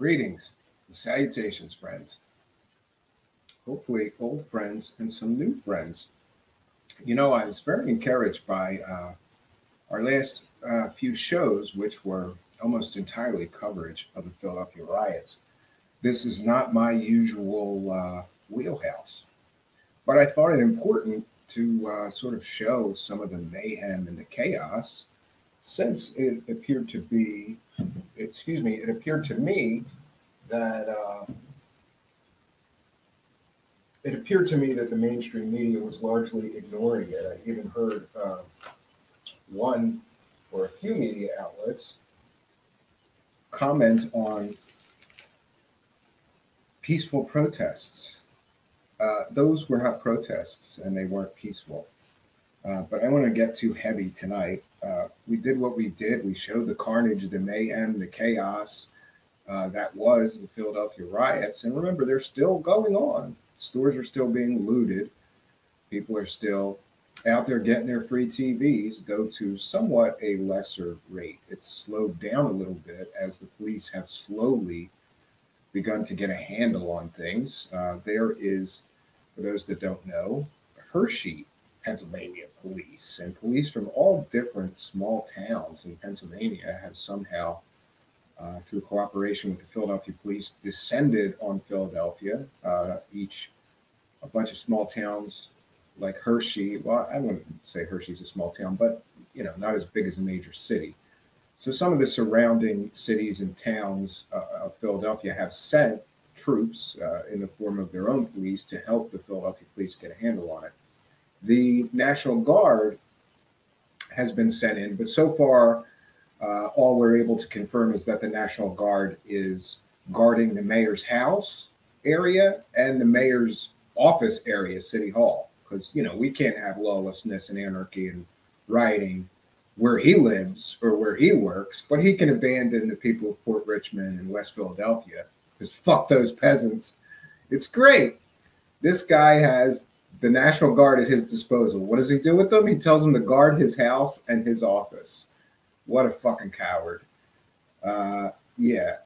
Greetings and salutations, friends. Hopefully, old friends and some new friends. You know, I was very encouraged by our last few shows, which were almost entirely coverage of the Philadelphia riots. This is not my usual wheelhouse, but I thought it important to sort of show some of the mayhem and the chaos since it appeared to me that the mainstream media was largely ignoring it. I even heard one or a few media outlets comment on peaceful protests. Those were not protests, and they weren't peaceful. But I want to get too heavy tonight. We did what we did. We showed the carnage, the mayhem, the chaos that was the Philadelphia riots. And remember, they're still going on. Stores are still being looted. People are still out there getting their free TVs, though to somewhat a lesser rate. It's slowed down a little bit as the police have slowly begun to get a handle on things. There is, for those that don't know, Hershey, Pennsylvania police, and police from all different small towns in Pennsylvania have somehow, through cooperation with the Philadelphia police, descended on Philadelphia. A bunch of small towns like Hershey. Well, I wouldn't say Hershey's a small town, but not as big as a major city. So some of the surrounding cities and towns of Philadelphia have sent troops in the form of their own police to help the Philadelphia police get a handle on it. The National Guard has been sent in, but so far, all we're able to confirm is that the National Guard is guarding the mayor's house area and the mayor's office area, City Hall, because, we can't have lawlessness and anarchy and rioting where he lives or where he works, but he can abandon the people of Port Richmond and West Philadelphia, because fuck those peasants. It's great. This guy has the National Guard at his disposal. What does he do with them? He tells them to guard his house and his office. What a fucking coward. Yeah.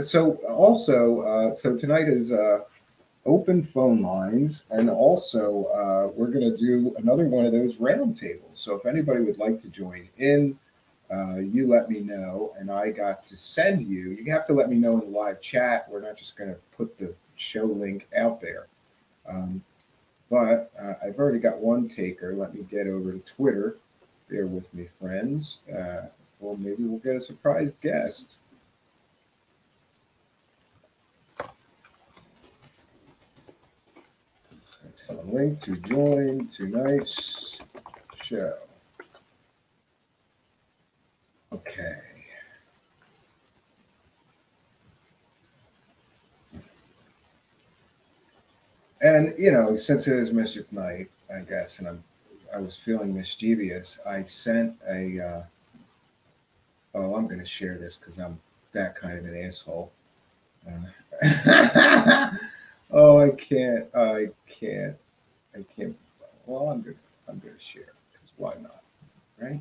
So tonight is open phone lines, and also we're going to do another one of those roundtables. So if anybody would like to join in, you let me know, and I got to send you. You have to let me know in the live chat. We're not just going to put the show link out there. But I've already got one taker. Let me get over to Twitter. Bear with me, friends. Well, maybe we'll get a surprise guest. Tell a link to join tonight's show. Okay. And, since it is Mischief Night, I guess, and I was feeling mischievous, I sent a, I'm going to share this because I'm that kind of an asshole. Oh, I can't. Well, I'm going to share because why not, right?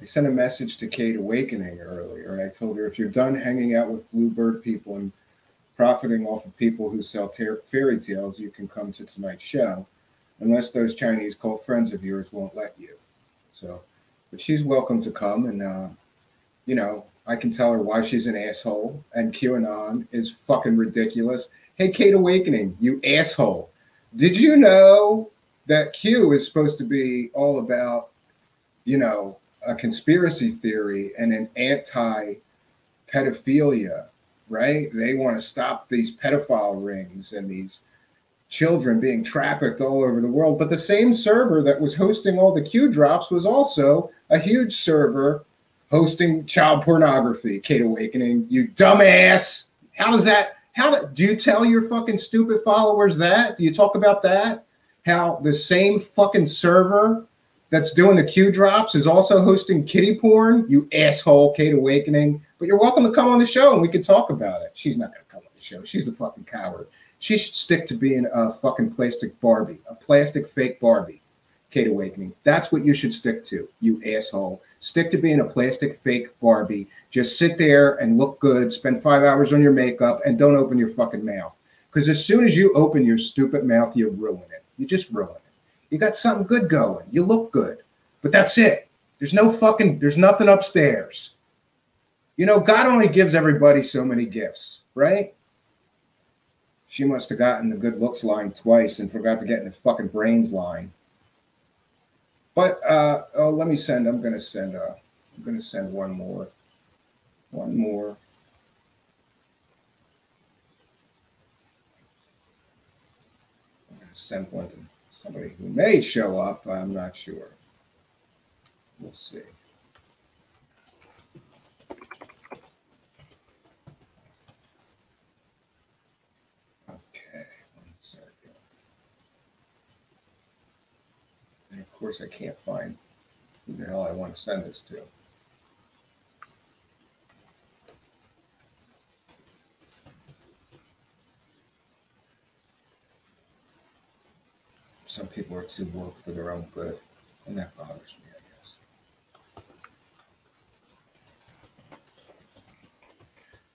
I sent a message to Kate Awakening earlier, and I told her, if you're done hanging out with Bluebird people and profiting off of people who sell fairy tales, you can come to tonight's show, unless those Chinese cult friends of yours won't let you. So, but she's welcome to come, and I can tell her why she's an asshole, and QAnon is fucking ridiculous. Hey, Kate Awakening, you asshole. Did you know that Q is supposed to be all about, a conspiracy theory and an anti-pedophilia, right? They want to stop these pedophile rings and these children being trafficked all over the world. But the same server that was hosting all the Q drops was also a huge server hosting child pornography. Kate Awakening, you dumbass. Do you tell your fucking stupid followers that? Do you talk about that? How the same fucking server that's doing the Q drops is also hosting kiddie porn? You asshole, Kate Awakening. But you're welcome to come on the show and we can talk about it. She's not going to come on the show. She's a fucking coward. She should stick to being a fucking plastic Barbie, a plastic fake Barbie. Kate Awakening. That's what you should stick to, you asshole. Stick to being a plastic fake Barbie. Just sit there and look good, spend 5 hours on your makeup, and don't open your fucking mouth. Because as soon as you open your stupid mouth, you ruin it. You just ruin it. You got something good going. You look good. But that's it. There's nothing upstairs. You know, God only gives everybody so many gifts, right? She must have gotten the good looks line twice and forgot to get in the fucking brains line. But let me send. I'm gonna send one more. One more. I'm gonna send one to somebody who may show up. I'm not sure. We'll see. Okay, 1 second. And of course, I can't find who the hell I want to send this to. Some people are too woke for their own good, and that bothers me, I guess.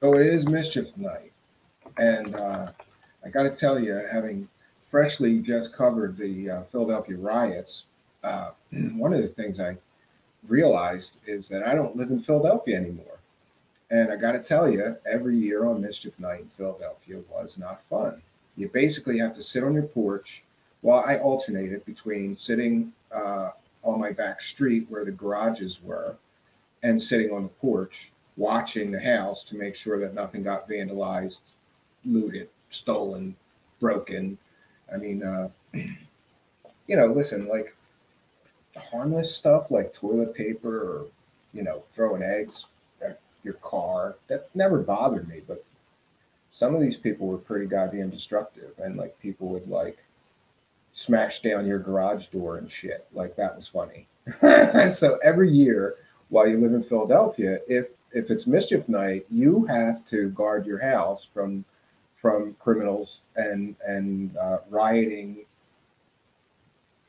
So it is Mischief Night, and I got to tell you, having freshly just covered the Philadelphia riots, one of the things I realized is that I don't live in Philadelphia anymore. And I got to tell you, every year on Mischief Night in Philadelphia was not fun. You basically have to sit on your porch. Well, I alternated between sitting on my back street where the garages were and sitting on the porch watching the house to make sure that nothing got vandalized, looted, stolen, broken. I mean, you know, listen, like harmless stuff like toilet paper or, you know, throwing eggs at your car, that never bothered me. But some of these people were pretty goddamn destructive. And like people would like smash down your garage door and shit. Like that was funny. So every year while you live in Philadelphia, if it's Mischief Night, you have to guard your house from criminals and rioting.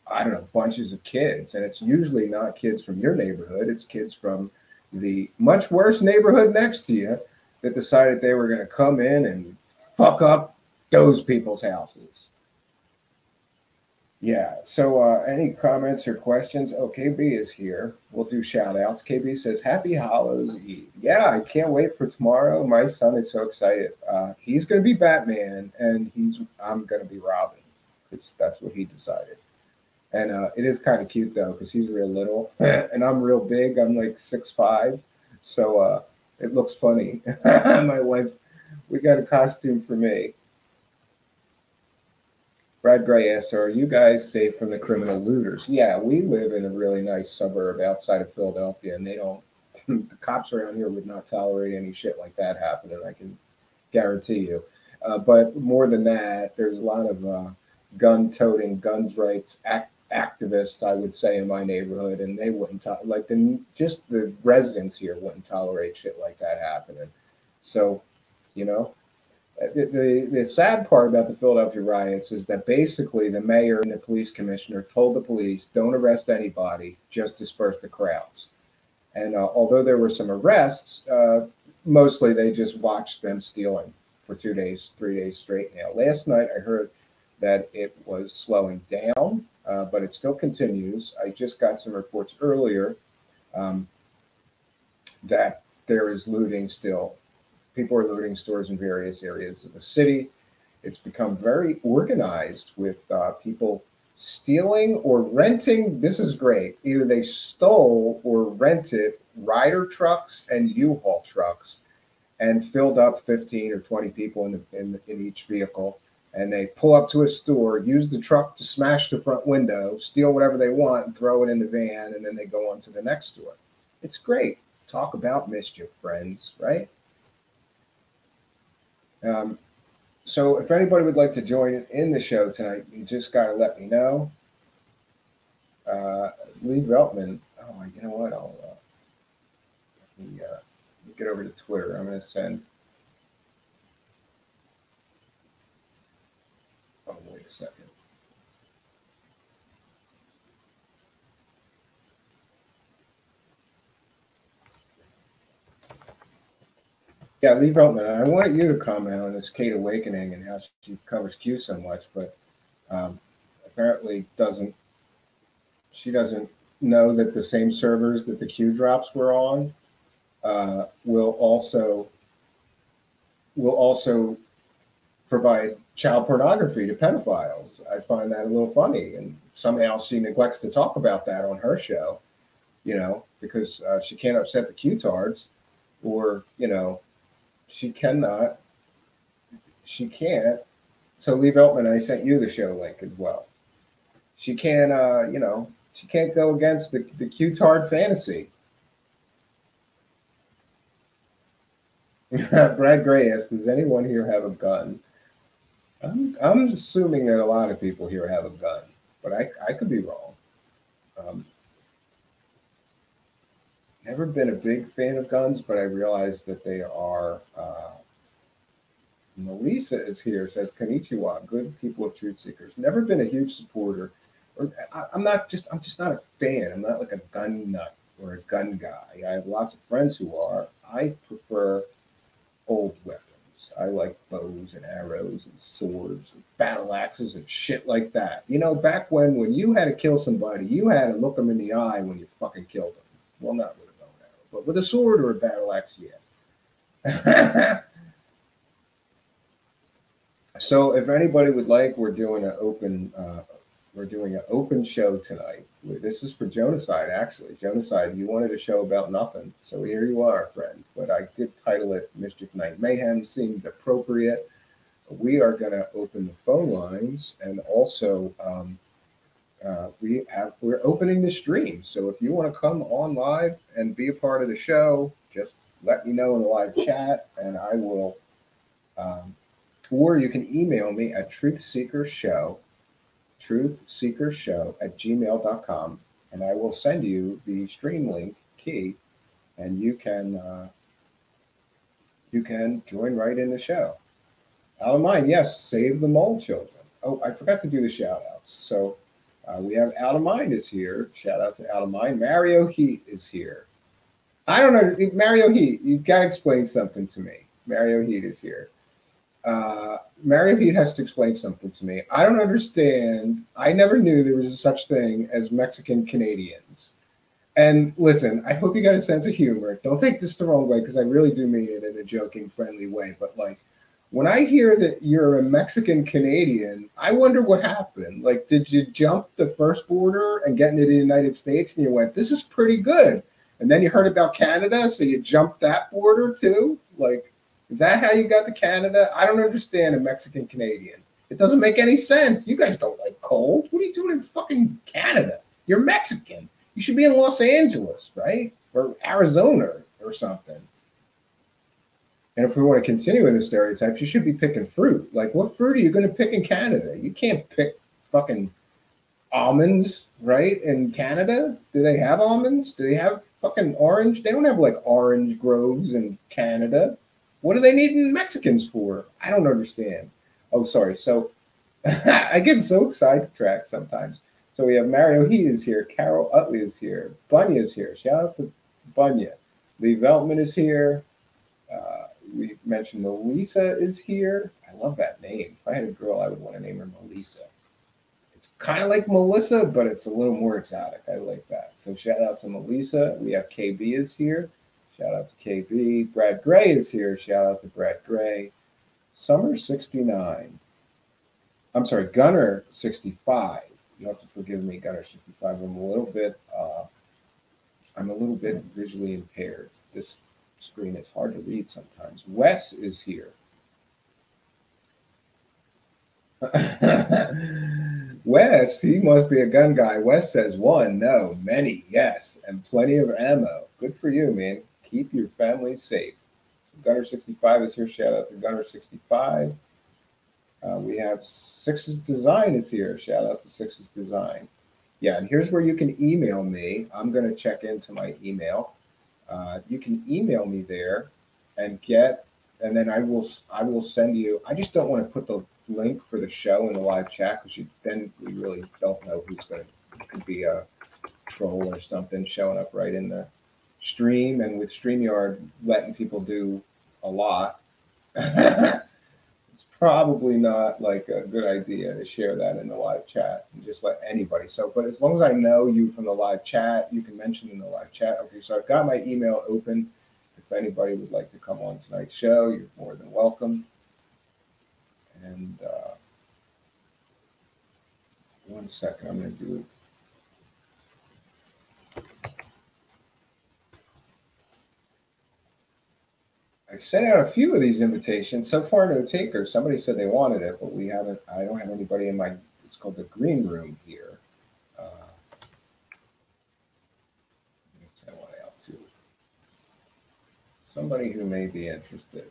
I don't know, bunches of kids, and it's usually not kids from your neighborhood. It's kids from the much worse neighborhood next to you that decided they were going to come in and fuck up those people's houses. Yeah. So any comments or questions? Oh, KB is here. We'll do shout outs. KB says, Happy Hallows Eve. Yeah, I can't wait for tomorrow. My son is so excited. He's going to be Batman and I'm going to be Robin because that's what he decided. And it is kind of cute though, because he's real little and I'm real big. I'm like 6'5". So it looks funny. My wife, we got a costume for me. Brad Gray asks, are you guys safe from the criminal looters? Yeah, we live in a really nice suburb outside of Philadelphia, and they don't, the cops around here would not tolerate any shit like that happening, I can guarantee you. But more than that, there's a lot of gun-toting, guns rights activists, I would say, in my neighborhood, and they wouldn't, just the residents here wouldn't tolerate shit like that happening. So, you know, the sad part about the Philadelphia riots is that basically the mayor and the police commissioner told the police, don't arrest anybody, just disperse the crowds. And although there were some arrests, mostly they just watched them stealing for 2 days, 3 days straight now. Last night I heard that it was slowing down, but it still continues. I just got some reports earlier that there is looting still. People are looting stores in various areas of the city. It's become very organized with people stealing or renting. This is great. Either they stole or rented Ryder trucks and U-Haul trucks and filled up 15 or 20 people in each vehicle. And they pull up to a store, use the truck to smash the front window, steal whatever they want, and throw it in the van, and then they go on to the next store. It's great. Talk about mischief, friends, right? So if anybody would like to join in the show tonight, you just got to let me know. Lee Veltman. Oh, you know what? I'll let me get over to Twitter. I'm going to send. Oh, wait a second. Yeah, Lee Veltman, I wanted you to comment on this Kate Awakening and how she covers Q so much, but apparently doesn't she doesn't know that the same servers that the Q drops were on will also provide child pornography to pedophiles. I find that a little funny, and somehow she neglects to talk about that on her show, because she can't upset the Q-tards, or she cannot, she can't. So Lee Veltman, I sent you the show link as well. She can't, she can't go against the Q-tard fantasy. Brad Gray asks, does anyone here have a gun? I'm assuming that a lot of people here have a gun, but I could be wrong. Never been a big fan of guns, but I realize that they are. Melissa is here, says Konnichiwa, good people of Truth Seekers. Never been a huge supporter, or I'm just not a fan. I'm not like a gun nut or a gun guy. I have lots of friends who are. I prefer old weapons. I like bows and arrows and swords and battle axes and shit like that. Back when you had to kill somebody, you had to look them in the eye when you fucking killed them. Well, not with a bow and arrow, but with a sword or a battle axe, yeah. So if anybody would like, we're doing an open show tonight. This is for Jonocide, actually. Jonocide, you wanted a show about nothing, so here you are, friend. But I did title it Mischief Night Mayhem, seemed appropriate. We are going to open the phone lines, and also we're opening the stream. So if you want to come on live and be a part of the show, just let me know in the live chat, and I will. Or you can email me at truthseekershow@gmail.com, and I will send you the stream link key, and you can join right in the show. Out of Mind, yes, save the mole children. Oh, I forgot to do the shout outs. So we have Out of Mind is here. Shout out to Out of Mind. Mario Heat is here. I don't know, Mario Heat, you've got to explain something to me. Mario Heat is here. Mario Heat has to explain something to me. I don't understand. I never knew there was such thing as Mexican Canadians. And listen, I hope you got a sense of humor. Don't take this the wrong way, because I really do mean it in a joking, friendly way. But when I hear that you're a Mexican Canadian, I wonder what happened. Did you jump the first border and get into the United States and you went, this is pretty good? And then you heard about Canada, so you jumped that border too? Is that how you got to Canada? I don't understand a Mexican Canadian. It doesn't make any sense. You guys don't like cold. What are you doing in fucking Canada? You're Mexican. You should be in Los Angeles, right? Or Arizona or something. And if we want to continue in the stereotypes, you should be picking fruit. What fruit are you going to pick in Canada? You can't pick fucking almonds, right? In Canada? Do they have almonds? Do they have fucking orange? They don't have orange groves in Canada. What do they need Mexicans for? I don't understand. Oh, sorry. So I get so sidetracked sometimes. So we have Mario Heat is here. Carol Utley is here. Bunya is here. Shout out to Bunya. Lee Veltman is here. We mentioned Melissa is here. I love that name. If I had a girl, I would want to name her Melissa. It's kind of like Melissa, but it's a little more exotic. I like that. So shout out to Melissa. We have KB is here. Shout out to KB. Brad Gray is here. Shout out to Brad Gray. Summer 69. I'm sorry, Gunner 65. You have to forgive me, Gunner 65. I'm a little bit visually impaired. This screen is hard to read sometimes. Wes is here. Wes, he must be a gun guy. Wes says one, no, many, yes, and plenty of ammo. Good for you, man. Keep your family safe. Gunner 65 is here. Shout out to Gunner 65. We have Six's Design is here. Shout out to Six's Design. Yeah, and here's where you can email me. I'm going to check into my email. You can email me there and then I will send you. I just don't want to put the link for the show in the live chat, because then we really don't know who's going to be a troll or something showing up right in the stream, and with StreamYard letting people do a lot. It's probably not like a good idea to share that in the live chat and just let anybody. So, but as long as I know you from the live chat, you can mention in the live chat. Okay, so I've got my email open. If anybody would like to come on tonight's show, you're more than welcome. And 1 second, I'm going to do. I sent out a few of these invitations. So far, no takers. Somebody said they wanted it, but we haven't. I don't have anybody in my. It's called the green room here. Send one out to somebody who may be interested.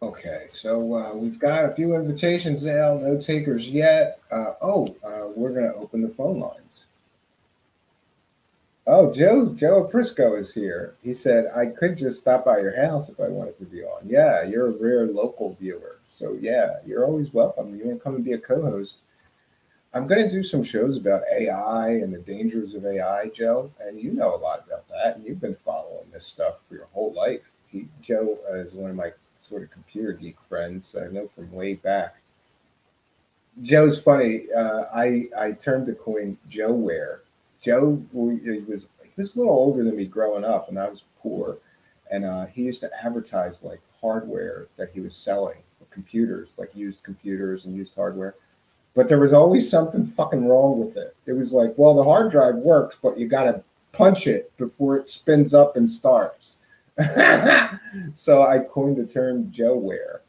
Okay, so we've got a few invitations now, no takers yet. We're going to open the phone lines. Oh, Joe Prisco is here. He said, I could just stop by your house if I wanted to be on. Yeah, you're a rare local viewer. So, yeah, you're always welcome. You want to come and be a co host? I'm going to do some shows about AI and the dangers of AI, Joe. And you know a lot about that. And you've been following this stuff for your whole life. Joe is one of my sort of computer geek friends I know from way back. Joe's funny. I termed the coin Joeware. Joe he was a little older than me growing up, and I was poor. And he used to advertise like hardware that he was selling for computers, like used computers and used hardware. But there was always something fucking wrong with it. It was like, well, the hard drive works, but you got to punch it before it spins up and starts. So I coined the term Joeware.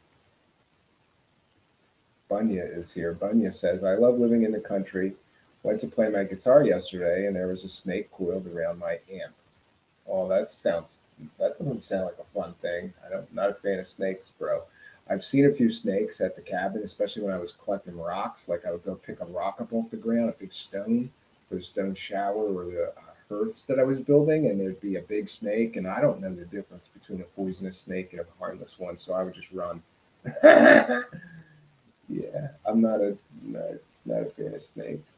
Bunya is here. Bunya says, I love living in the country. Went to play my guitar yesterday, and there was a snake coiled around my amp. Oh, that doesn't sound like a fun thing. Not a fan of snakes, bro. I've seen a few snakes at the cabin, especially when I was collecting rocks. Like I would go pick a rock up off the ground, a big stone for the stone shower or the hearths that I was building, and there'd be a big snake, and I don't know the difference between a poisonous snake and a harmless one, so I would just run. Yeah, I'm not a fan of snakes.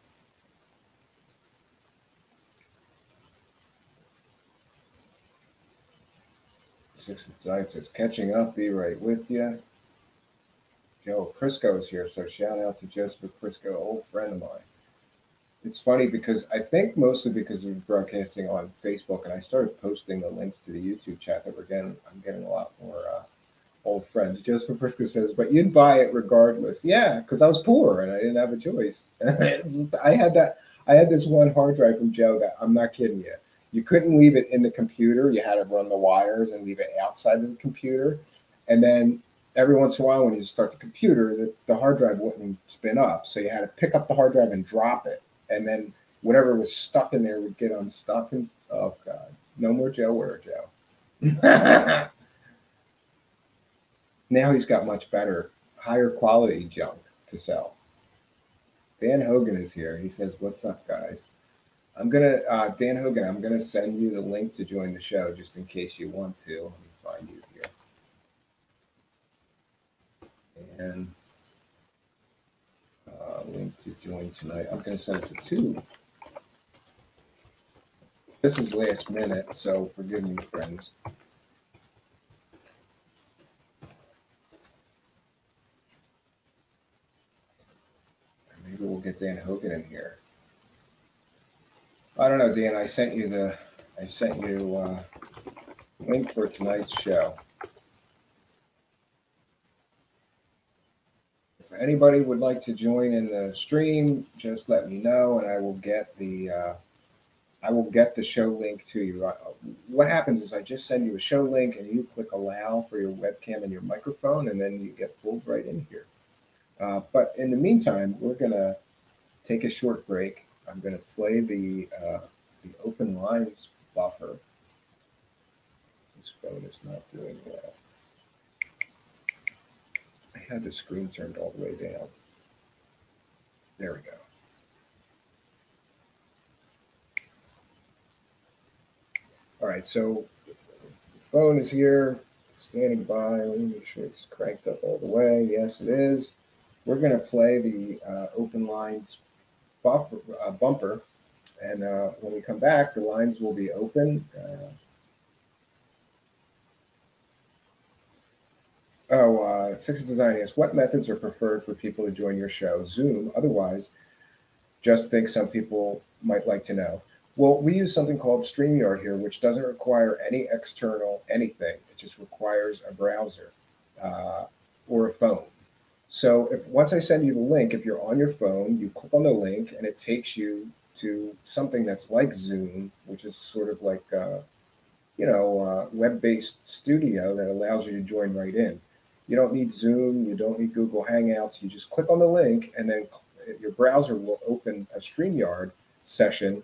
Six Side says, catching up, be right with you. Joe Prisco is here, so shout out to Joseph Prisco, old friend of mine. It's funny because I think mostly because we're broadcasting on Facebook, and I started posting the links to the YouTube chat that I'm getting a lot more old friends. Joseph Prisco says, but you'd buy it regardless. Yeah, because I was poor and I didn't have a choice. I had this one hard drive from Joe that I'm not kidding you. You couldn't leave it in the computer. You had to run the wires and leave it outside of the computer. And then every once in a while, when you start the computer, the hard drive wouldn't spin up. So you had to pick up the hard drive and drop it. And then whatever was stuck in there would get unstuck. And oh, God. No more Joeware, Joe. Now he's got much better, higher quality junk to sell. Dan Hogan is here. He says, what's up, guys? Dan Hogan, I'm gonna send you the link to join the show just in case you want to. Let me find you here. And link to join tonight. I'm gonna send it to two. This is last minute, so forgive me, friends. Maybe we'll get Dan Hogan in here. I don't know, Dan. I sent you link for tonight's show. If anybody would like to join in the stream, just let me know, and I will get the show link to you. What happens is I just send you a show link, and you click allow for your webcam and your microphone, and then you get pulled right in here. But in the meantime, we're gonna take a short break. I'm gonna play the open lines buffer. This phone is not doing well. I had the screen turned all the way down. There we go. All right, so the phone is here. standing by. Let me make sure it's cranked up all the way. Yes, it is. We're going to play the open lines bumper. And when we come back, the lines will be open. Six Design asks, what methods are preferred for people to join your show? Zoom, otherwise, just think some people might like to know. Well, we use something called StreamYard here, which doesn't require any external anything. It just requires a browser or a phone. So if once I send you the link, if you're on your phone, you click on the link and it takes you to something that's like Zoom, which is sort of like web-based studio that allows you to join right in. You don't need Zoom, you don't need Google Hangouts. You just click on the link, and then your browser will open a StreamYard session,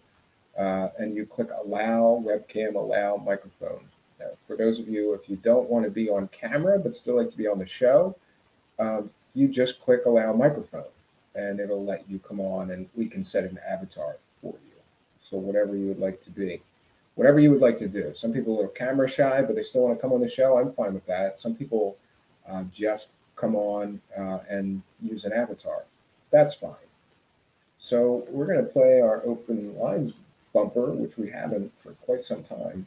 and you click Allow Webcam, Allow Microphone. Now, for those of you, if you don't want to be on camera but still like to be on the show, you just click Allow Microphone, and it'll let you come on, and we can set an avatar for you. So whatever you would like to be. Whatever you would like to do. Some people are camera shy, but they still want to come on the show. I'm fine with that. Some people just come on and use an avatar. That's fine. So we're going to play our open lines bumper, which we haven't for quite some time.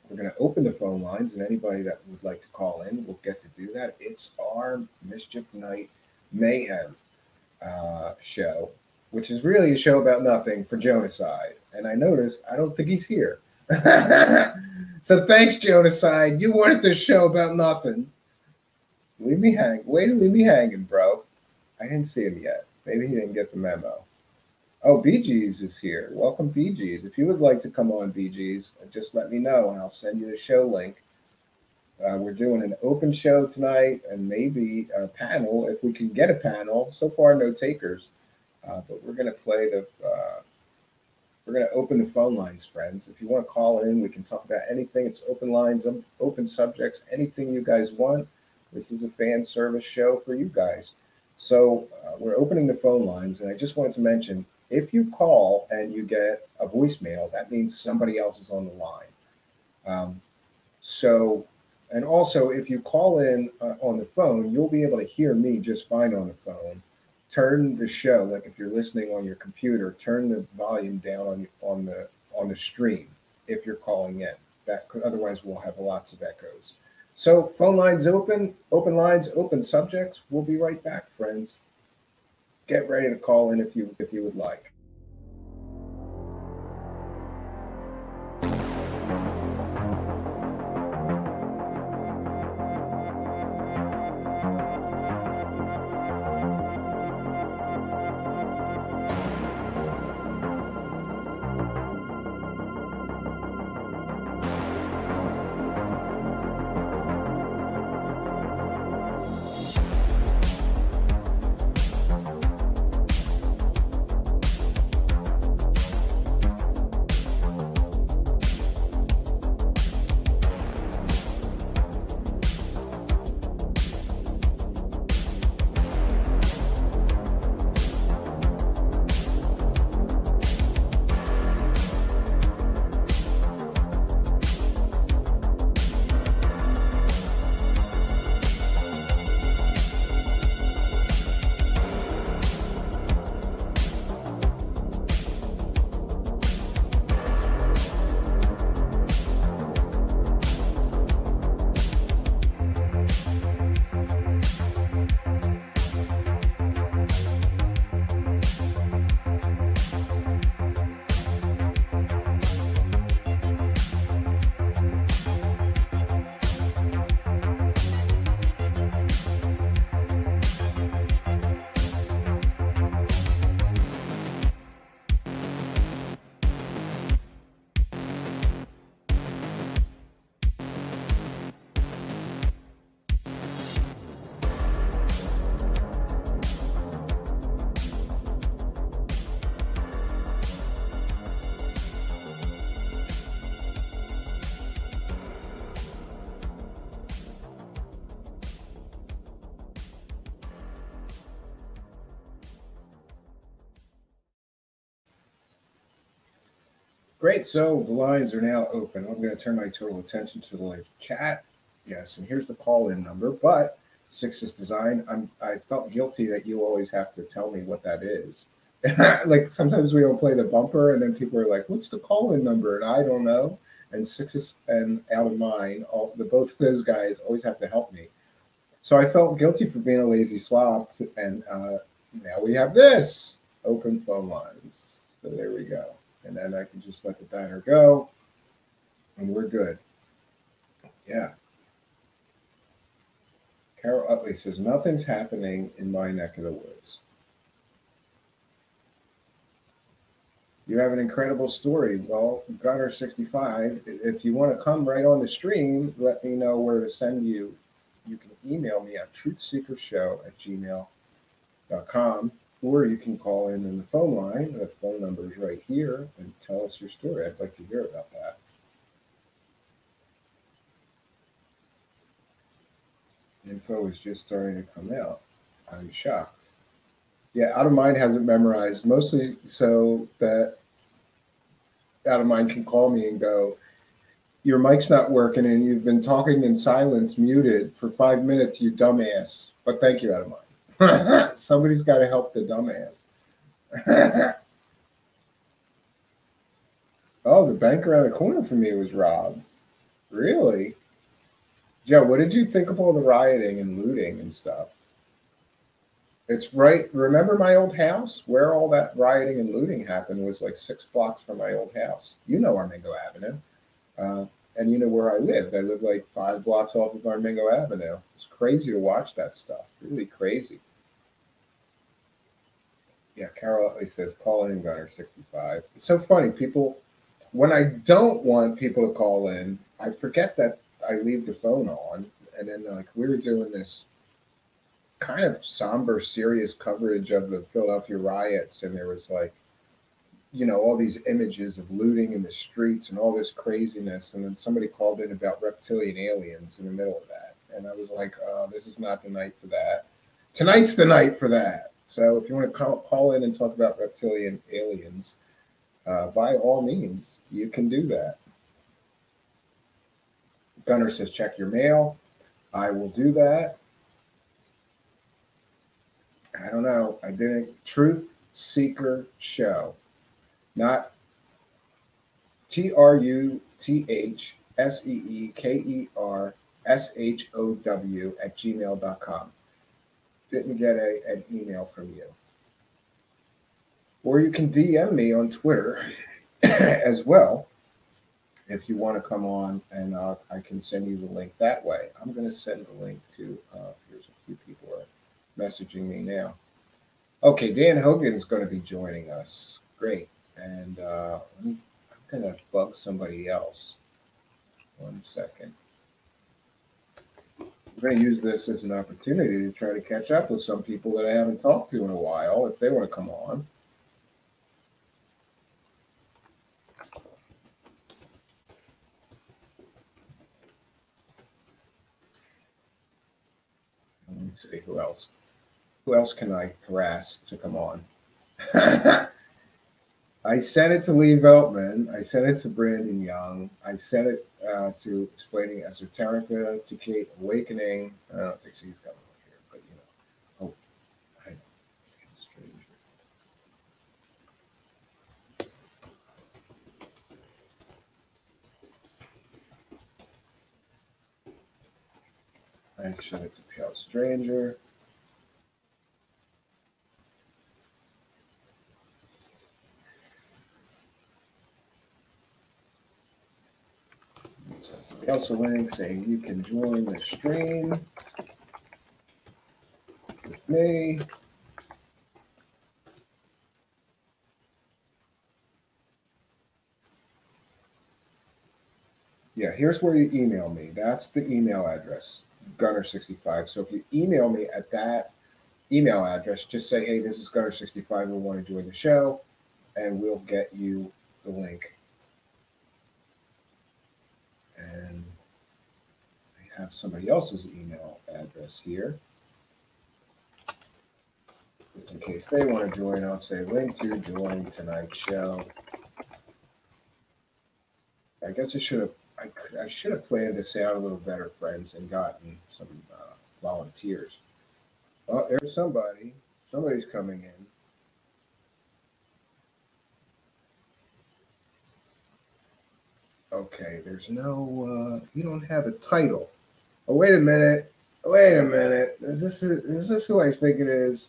We're going to open the phone lines, and anybody that would like to call in will get to do that. It's our Mischief Night Mayhem show, which is really a show about nothing for Jonaside. And I noticed I don't think he's here. So thanks, Jonaside. You wanted this show about nothing. Leave me hang. Way to leave me hanging, bro. I didn't see him yet. Maybe he didn't get the memo. Oh, BG's is here. Welcome, BG's. If you would like to come on, BG's, just let me know and I'll send you the show link. We're doing an open show tonight and maybe a panel if we can get a panel. So far, no takers. But we're going to play we're going to open the phone lines, friends. If you want to call in, we can talk about anything. It's open lines, open subjects, anything you guys want. This is a fan service show for you guys. So we're opening the phone lines, and I just wanted to mention, if you call and you get a voicemail, that means somebody else is on the line. And also, if you call in on the phone, you'll be able to hear me just fine on the phone. Turn the show, like if you're listening on your computer, turn the volume down on the stream if you're calling in. Otherwise we'll have lots of echoes. So phone lines open lines, open subjects. We'll be right back, friends. Get ready to call in if you would like. Great. So the lines are now open. I'm going to turn my total attention to the live chat. Yes, and here's the call-in number. But Sixes Design, I felt guilty that you always have to tell me what that is. Like sometimes we don't play the bumper, and then people are like, "What's the call-in number?" And I don't know. And Sixes and Out of Mind, all the both those guys always have to help me. So I felt guilty for being a lazy slop, and now we have this open phone lines. So there we go, and then I can just let the banner go, and we're good. Yeah. Carol Utley says, nothing's happening in my neck of the woods. You have an incredible story. Well, Gunner65, if you want to come right on the stream, let me know where to send you. You can email me at truthseekershow@gmail.com, or you can call in the phone line. The phone number is right here, and tell us your story. I'd like to hear about that. Info is just starting to come out. I'm shocked. Yeah, Out of Mind hasn't memorized, mostly so that Out of Mind can call me and go, your mic's not working and you've been talking in silence, muted for 5 minutes, you dumbass. But thank you, Out of Mind. Somebody's got to help the dumbass. Oh, the bank around the corner from me was robbed. Really? Joe, what did you think of all the rioting and looting and stuff? It's right. Remember my old house? Where all that rioting and looting happened was like 6 blocks from my old house. You know Armingo Avenue. And you know where I lived. I lived like 5 blocks off of Armingo Avenue. It's crazy to watch that stuff. Really crazy. Yeah, Carol Utley says, call in Gunner65. It's so funny. People, when I don't want people to call in, I forget that I leave the phone on. And then like we were doing this kind of somber, serious coverage of the Philadelphia riots, and there was like, all these images of looting in the streets and all this craziness, and then somebody called in about reptilian aliens in the middle of that, and I was like, oh, this is not the night for that. Tonight's the night for that. So if you want to call in and talk about reptilian aliens, by all means, you can do that. Gunner says, check your mail. I will do that. I don't know. I didn't. Truth Seeker Show. Not TRUTHSEEKERSHOW@gmail.com. Didn't get an email from you. Or you can DM me on Twitter as well if you want to come on, and I can send you the link that way. I'm going to send the link to, here's a few people are messaging me now. Okay, Dan Hogan's going to be joining us. Great. And I'm going to bug somebody else. 1 second. I'm going to use this as an opportunity to try to catch up with some people that I haven't talked to in a while, if they want to come on. Let me see, who else? Who else can I harass to come on? I sent it to Lee Veltman. I sent it to Brandon Young. I sent it to Explaining Esoterica, to Kate Awakening. I don't think she's coming here, but Oh, I know. Stranger. I sent it to Pale Stranger. Also link saying you can join the stream with me. Yeah, here's where you email me. That's the email address, Gunner65. So if you email me at that email address, just say, hey, this is Gunner65. We want to join the show, and we'll get you the link. And I have somebody else's email address here. Just in case they want to join, I'll say link to join tonight's show. I guess I should have I should have planned this out a little better, friends, and gotten some volunteers. Oh, there's somebody. Somebody's coming in. Okay, there's no. You don't have a title. Oh, wait a minute. Wait a minute. Is this who I think it is?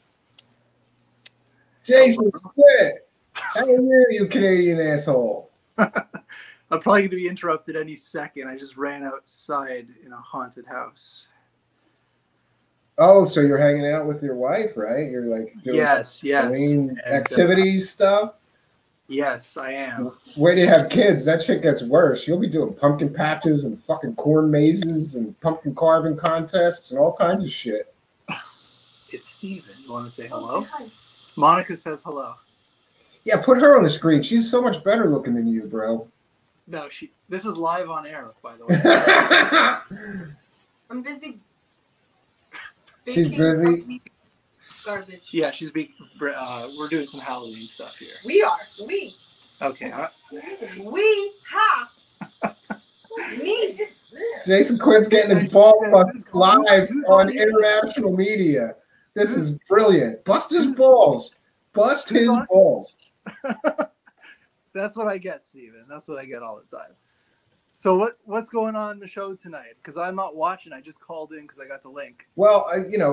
Jason Quit. How are you Canadian asshole? I'm probably going to be interrupted any second. I just ran outside in a haunted house. Oh, so you're hanging out with your wife, right? You're like doing yes. activities stuff? Yes, I am. Where do you have kids? That shit gets worse. You'll be doing pumpkin patches and fucking corn mazes and pumpkin carving contests and all kinds of shit. It's Steven. You want to say hello? Say hi. Monica says hello. Yeah, put her on the screen. She's so much better looking than you, bro. No, this is live on air, by the way. I'm busy. She's busy. Garbage. Yeah, we're doing some Halloween stuff here. We are. Okay. Me. Jason Quinn's getting his ball bust live on international media. This is brilliant. Bust his balls. Bust his balls. That's what I get, Steven. That's what I get all the time. So what's going on in the show tonight? Because I'm not watching. I just called in because I got the link. Well,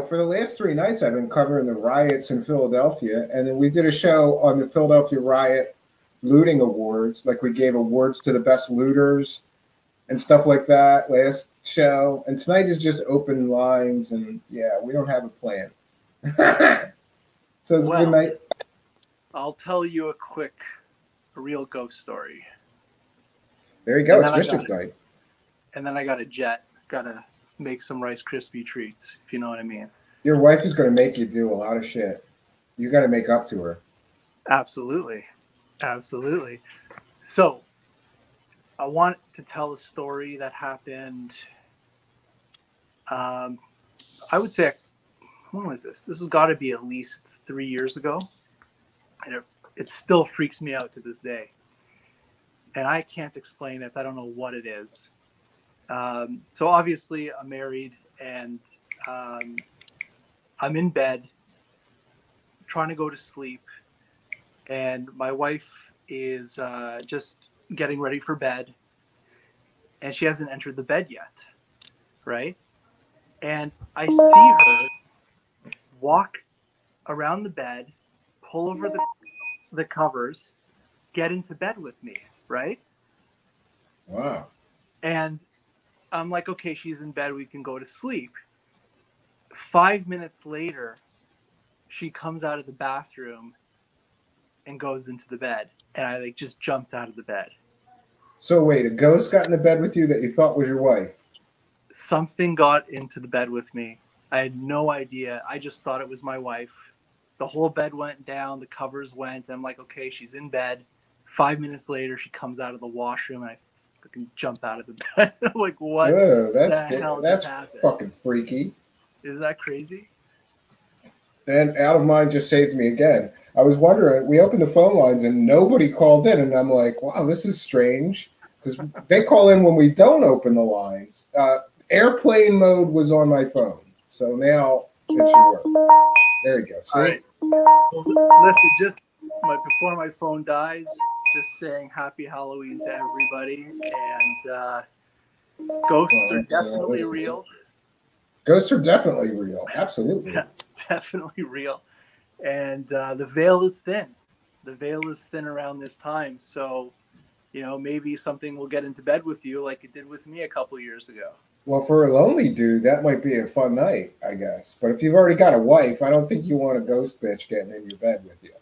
for the last 3 nights, I've been covering the riots in Philadelphia. And then we did a show on the Philadelphia Riot Looting Awards. Like we gave awards to the best looters and stuff like that last show. And tonight is just open lines. And, yeah, we don't have a plan. So it's a good night. I'll tell you a real ghost story. There you go. It's Mischief Night. And then I got a jet. Got to make some Rice Krispie treats, if you know what I mean. Your wife is going to make you do a lot of shit. You got to make up to her. Absolutely. Absolutely. So I want to tell a story that happened. I would say, when was this? This has got to be at least 3 years ago. And it still freaks me out to this day. And I can't explain it. I don't know what it is. So obviously I'm married and I'm in bed trying to go to sleep. And my wife is just getting ready for bed. And she hasn't entered the bed yet. Right? And I see her walk around the bed, pull over the covers, get into bed with me. Right? Wow. And I'm like, okay, she's in bed. We can go to sleep. 5 minutes later, she comes out of the bathroom and goes into the bed. And I just jumped out of the bed. So wait, a ghost got in the bed with you that you thought was your wife? Something got into the bed with me. I had no idea. I just thought it was my wife. The whole bed went down. The covers went. I'm like, okay, she's in bed. 5 minutes later, she comes out of the washroom, and I fucking jump out of the bed. Like, what the hell just happened? Fucking freaky. Isn't that crazy? And Out of Mind just saved me again. I was wondering, we opened the phone lines, and nobody called in, and I'm like, wow, this is strange, because they call in when we don't open the lines. Airplane mode was on my phone, so now it should work. There you go. See? All right. Listen, just before my phone dies, just saying happy Halloween to everybody. And ghosts are definitely real. Ghosts are definitely real. Absolutely. Definitely real. And the veil is thin. The veil is thin around this time. So, maybe something will get into bed with you like it did with me a couple years ago. Well, for a lonely dude, that might be a fun night, I guess. But if you've already got a wife, I don't think you want a ghost bitch getting in your bed with you.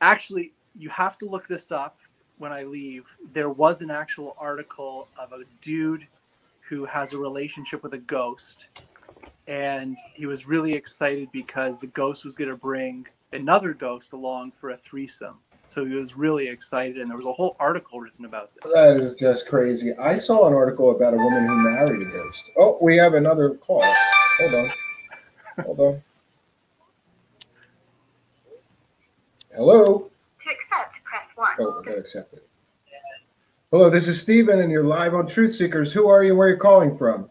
Actually, you have to look this up when I leave. There was an actual article of a dude who has a relationship with a ghost. And he was really excited because the ghost was going to bring another ghost along for a threesome. So he was really excited, and there was a whole article written about this. That is just crazy. I saw an article about a woman who married a ghost. Oh, we have another call. Hold on. Hello? To accept, press 1. Oh, I got accepted. Hello, this is Steven, and you're live on Truth Seekers. Who are you? Where are you calling from?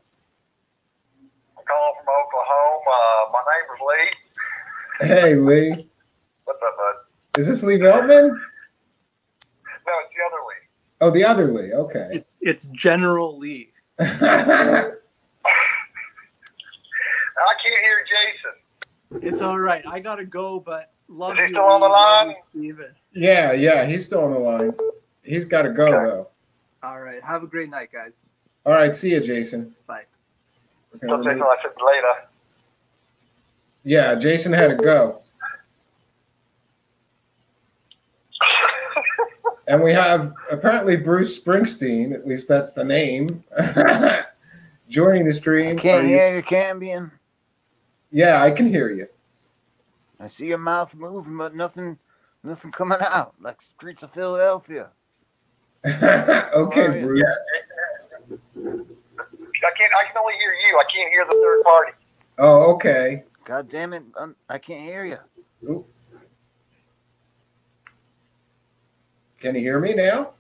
I'm calling from Oklahoma. My name is Lee. Hey, Lee. What's up, bud? Is this Lee Veltman? No, it's the other Lee. Oh, the other Lee. Okay. It's General Lee. I can't hear Jason. It's all right. I gotta go, but love Is he you. still on the Lee. Love line? you, Steven. Yeah, he's still on the line. He's got to go, Okay. though. All right. Have a great night, guys. All right, see you, Jason. Bye. Okay, So Jason, I said later. yeah, Jason had to go. And we have apparently Bruce Springsteen, at least that's the name, joining the stream. Can't Are you- hear you, Cambion. Yeah, I can hear you. I see your mouth moving, but nothing coming out. Like streets of Philadelphia. Okay, Bruce. I can only hear you. I can't hear the third party. Oh, okay. God damn it, I can't hear you. Ooh. Can you hear me now?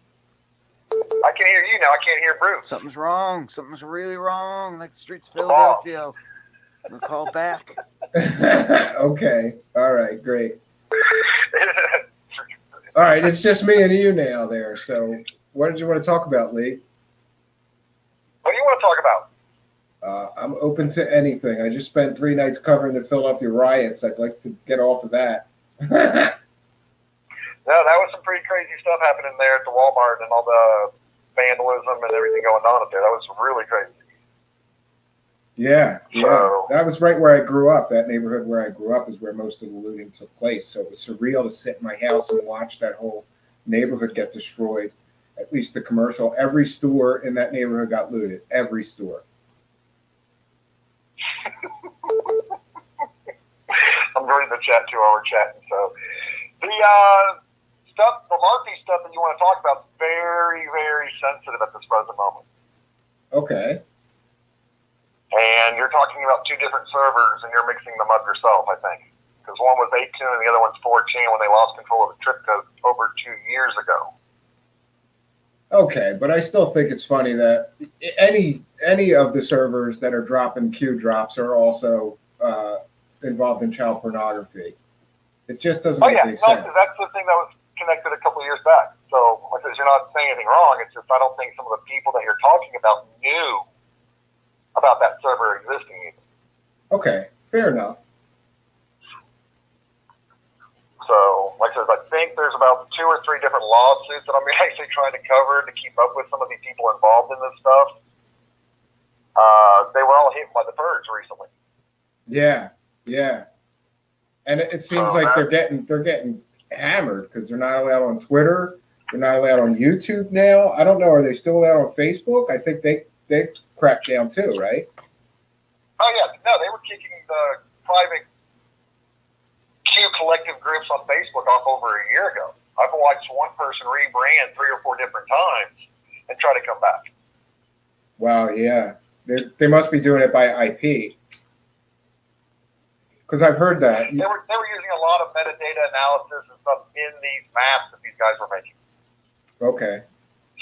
I can hear you now. I can't hear Bruce. Something's wrong. Something's really wrong. Like the streets of Philadelphia. We'll call back. Okay. All right, great. All right, it's just me and you now there. So what did you want to talk about, Lee? What do you want to talk about? I'm open to anything. I just spent 3 nights covering the Philadelphia riots. I'd like to get off of that. No, that was some pretty crazy stuff happening there at the Walmart and all the vandalism and everything going on up there. That was really crazy. Yeah. So- That was right where I grew up. That neighborhood where I grew up is where most of the looting took place. So it was surreal to sit in my house and watch that whole neighborhood get destroyed. At least the commercial. Every store in that neighborhood got looted. Every store. I'm reading the chat too while we're chatting. So the stuff, the Murphy stuff that you want to talk about is very, very sensitive at this present moment. Okay. And you're talking about 2 different servers, and you're mixing them up yourself, I think. Because one was 8.2 and the other one's 4.2 when they lost control of the trip code over 2 years ago. Okay, but I still think it's funny that any of the servers that are dropping Q drops are also involved in child pornography. It just doesn't Oh make yeah, any no, sense. 'cause that's the thing that was connected a couple of years back. So, like I said, you're not saying anything wrong. It's just I don't think some of the people that you're talking about knew about that server existing. Okay, fair enough. So, like I said, I think there's about 2 or 3 different lawsuits that I'm actually trying to cover to keep up with some of the people involved in this stuff. They were all hit by the purge recently. Yeah. And it seems Oh, like man. they're getting hammered because they're not allowed on Twitter. They're not allowed on YouTube now. I don't know. Are they still allowed on Facebook? I think they cracked down too, right? Oh yeah, no, they were kicking the private Q collective groups on Facebook off over a year ago. I've watched one person rebrand 3 or 4 different times and try to come back. Wow. Yeah. They must be doing it by IP. Because I've heard that. They were using a lot of metadata analysis and stuff in these maps that these guys were making. Okay.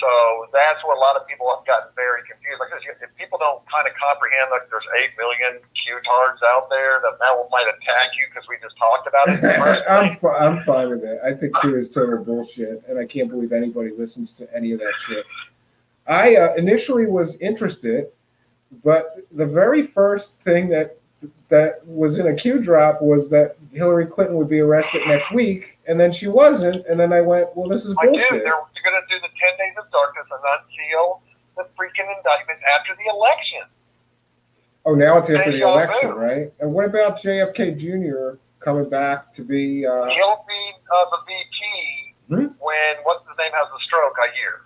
So that's where a lot of people have gotten very confused. Like, if people don't kind of comprehend that there's 8 million Q-tards out there that now might attack you because we just talked about it. I'm fine with it. I think Q is total bullshit, and I can't believe anybody listens to any of that shit. I initially was interested, but the very first thing that was in a Q drop was that Hillary Clinton would be arrested next week, and then she wasn't, and then I went, well, this is Like, bullshit. dude, they're going to do the 10 days of darkness and unseal the freaking indictment after the election. Oh, now it's after the Deja election, vu. right? And what about JFK Jr. coming back to be? He'll be the VP when what's his name has a stroke, I hear.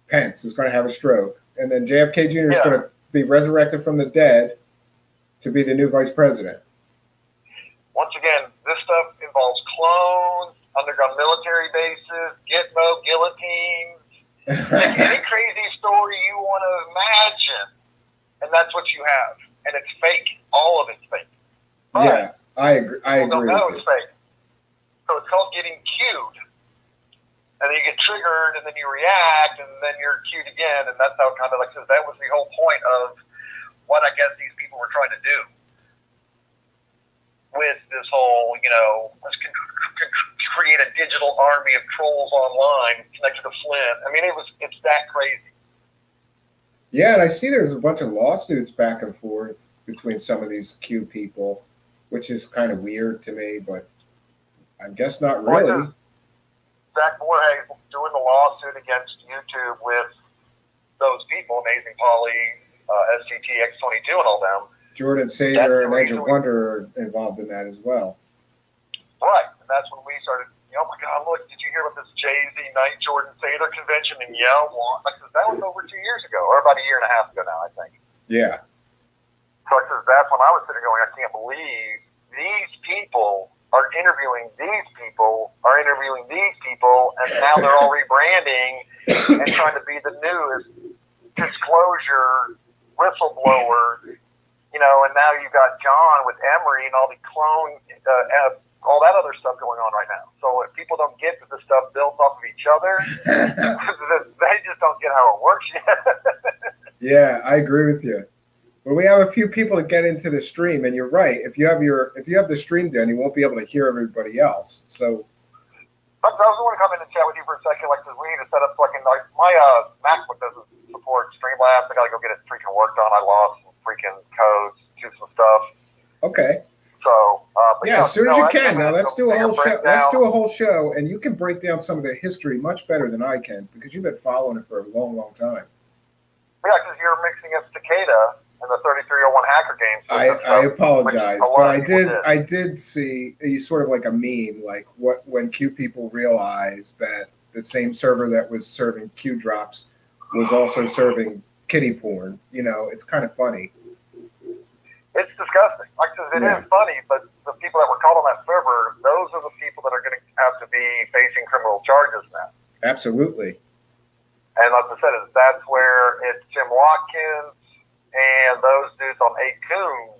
Pence is going to have a stroke, and then JFK Jr. is Yeah. going to be resurrected from the dead to be the new vice president. Once again, this stuff involves clones, underground military bases, Gitmo, guillotines, like any crazy story you want to imagine, and that's what you have. And it's fake. All of it's fake. But Yeah, I agree. I people agree don't know with it's you. fake. So it's called getting cued. and then you get triggered, and then you react, and then you're cued again, and that's how kind of like, that was the whole point of what I guess these people were trying to do with this whole, let's create a digital army of trolls online connected to Flint. I mean, it's that crazy. Yeah, and I see there's a bunch of lawsuits back and forth between some of these Q people, which is kind of weird to me, but I guess not really. Zach Borges doing the lawsuit against YouTube with those people, Amazing Polly, SCT, X22, and all them. Jordan Sater and Edge of Wonder are involved in that as well. Right, and that's when we started, oh my God, look, did you hear about this Jay-Z Night Jordan Sater convention? And that was over 2 years ago, or about a year and a half ago now, I think. Yeah. So that's when I was sitting going, I can't believe these people are interviewing these people, and now they're all rebranding and trying to be the newest disclosure whistleblower, and now you've got John with Emory and all the clone, all that other stuff going on right now. So if people don't get that the stuff builds off of each other, they just don't get how it works yet. Yeah, I agree with you. Well, we have a few people to get into the stream, and you're right. If you have the stream done, you won't be able to hear everybody else. So I was going to come in and chat with you for a second, because we need to set up fucking my MacBook doesn't support Streamlabs. I got to go get it freaking worked on. I lost some freaking codes to some stuff. Okay. So yeah, as soon as you can. Now let's do a whole show. Let's do a whole show, and you can break down some of the history much better than I can, because you've been following it for a long, long time. Yeah, because you're mixing up Cicada and the 3301 hacker games. I apologize, but I did see you sort of like a meme, like when Q people realized that the same server that was serving Q drops was also serving kitty porn. It's kind of funny. It's disgusting. Like I said, it is funny, but the people that were called on that server, those are the people that are going to have to be facing criminal charges now. Absolutely. And like I said, that's where it's Tim Watkins and those dudes on 8kun.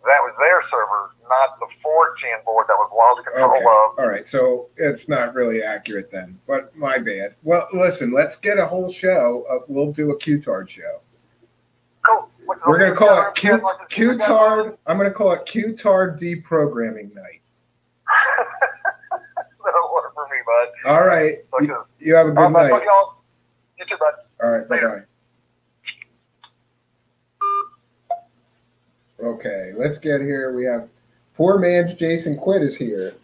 That was their server, not the 4chan board that was lost control of. All right, so it's not really accurate then, but my bad. Well, listen, let's get a whole show. We'll do a Q-Tard show. Cool. We're going to call it Q-Tard. I'm going to call it Q-Tard deprogramming night. That'll work for me, bud. All right. You have a good night. You too, bud. All right, bye-bye. Okay, let's get here. We have poor man's Jason Quidd is here.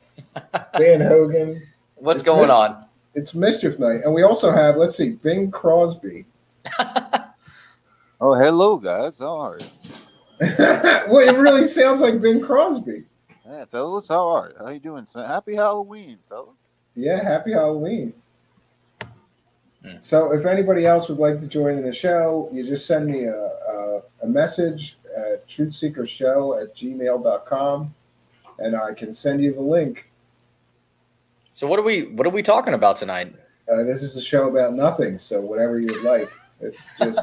Dan Hogan. What's going on? It's Mischief Night. And we also have, let's see, Bing Crosby. Oh, hello, guys. How are you? Well, it really sounds like Bing Crosby. Hey, fellas, how are you? How you doing? Happy Halloween, fellas. Yeah, happy Halloween. So if anybody else would like to join in the show, you just send me a message at truthseekershow@gmail.com, and I can send you the link. So what are we talking about tonight? This is a show about nothing, so whatever you would like. It's just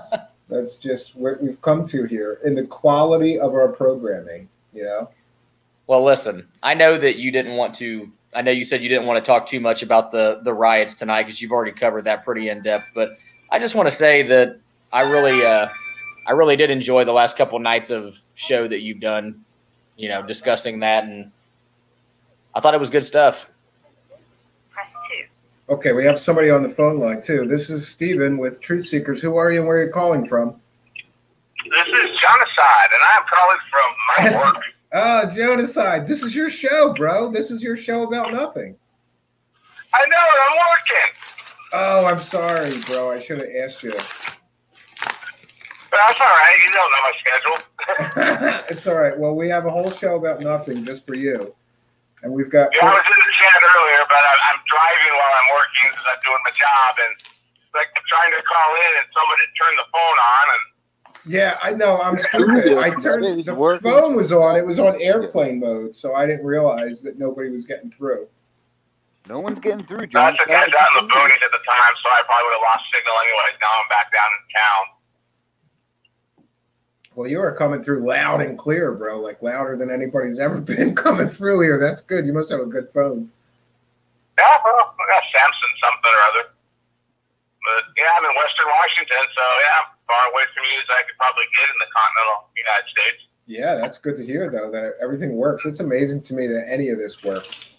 that's just what we've come to here in the quality of our programming, Well, listen, I know that you didn't want to. I know you said you didn't want to talk too much about the riots tonight because you've already covered that pretty in depth. But I just want to say that I really did enjoy the last couple nights of show that you've done, discussing that, and I thought it was good stuff. Okay, we have somebody on the phone line too. This is Steven with Truth Seekers. Who are you and where are you calling from? This is Jonaside, and I'm calling from my work. Oh, Jonaside, this is your show, bro. This is your show about nothing. I know it. I'm working. Oh, I'm sorry, bro. I should have asked you. But that's all right. You don't know my schedule. It's all right. Well, we have a whole show about nothing just for you. And we've got... Yeah, I was in the chat earlier, but I'm driving while I'm working because I'm doing my job. And I'm trying to call in, and somebody turned the phone on. And yeah, I know. I'm stupid. The phone was on. It was on airplane mode, so I didn't realize that nobody was getting through. No one's getting through, John. That's the guys out in the boonies at the time, so I probably would have lost signal anyways. Now I'm back down in town. Well, you are coming through loud and clear, bro. Like louder than anybody's ever been coming through here. That's good. You must have a good phone. Yeah, well, I got Samsung something or other. Western Washington, so yeah, far away from you as I could probably get in the continental United States. Yeah, that's good to hear, though, that everything works. It's amazing to me that any of this works.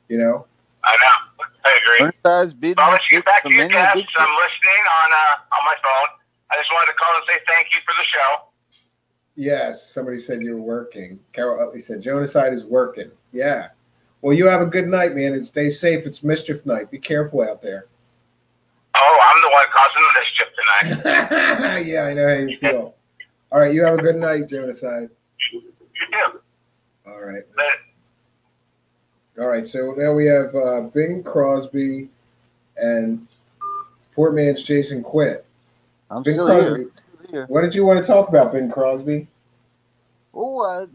You know? I know. I agree. Size bid So I'll let you get back to for your many a guests. big I'm listening on my phone. I just wanted to call and say thank you for the show. Yes, somebody said you're working. Carol Utley said, Jonaside is working. Yeah. Well, you have a good night, man, and stay safe. It's mischief night. Be careful out there. Oh, I'm the one causing the mischief tonight. Yeah, I know how you feel. All right, you have a good night, Jonaside. You too. All right. Later. All right, so now we have Bing Crosby and poor man's Jason Quitt. I'm Bing still Crosby, here. Here. what did you want to talk about, Bing Crosby? Oh,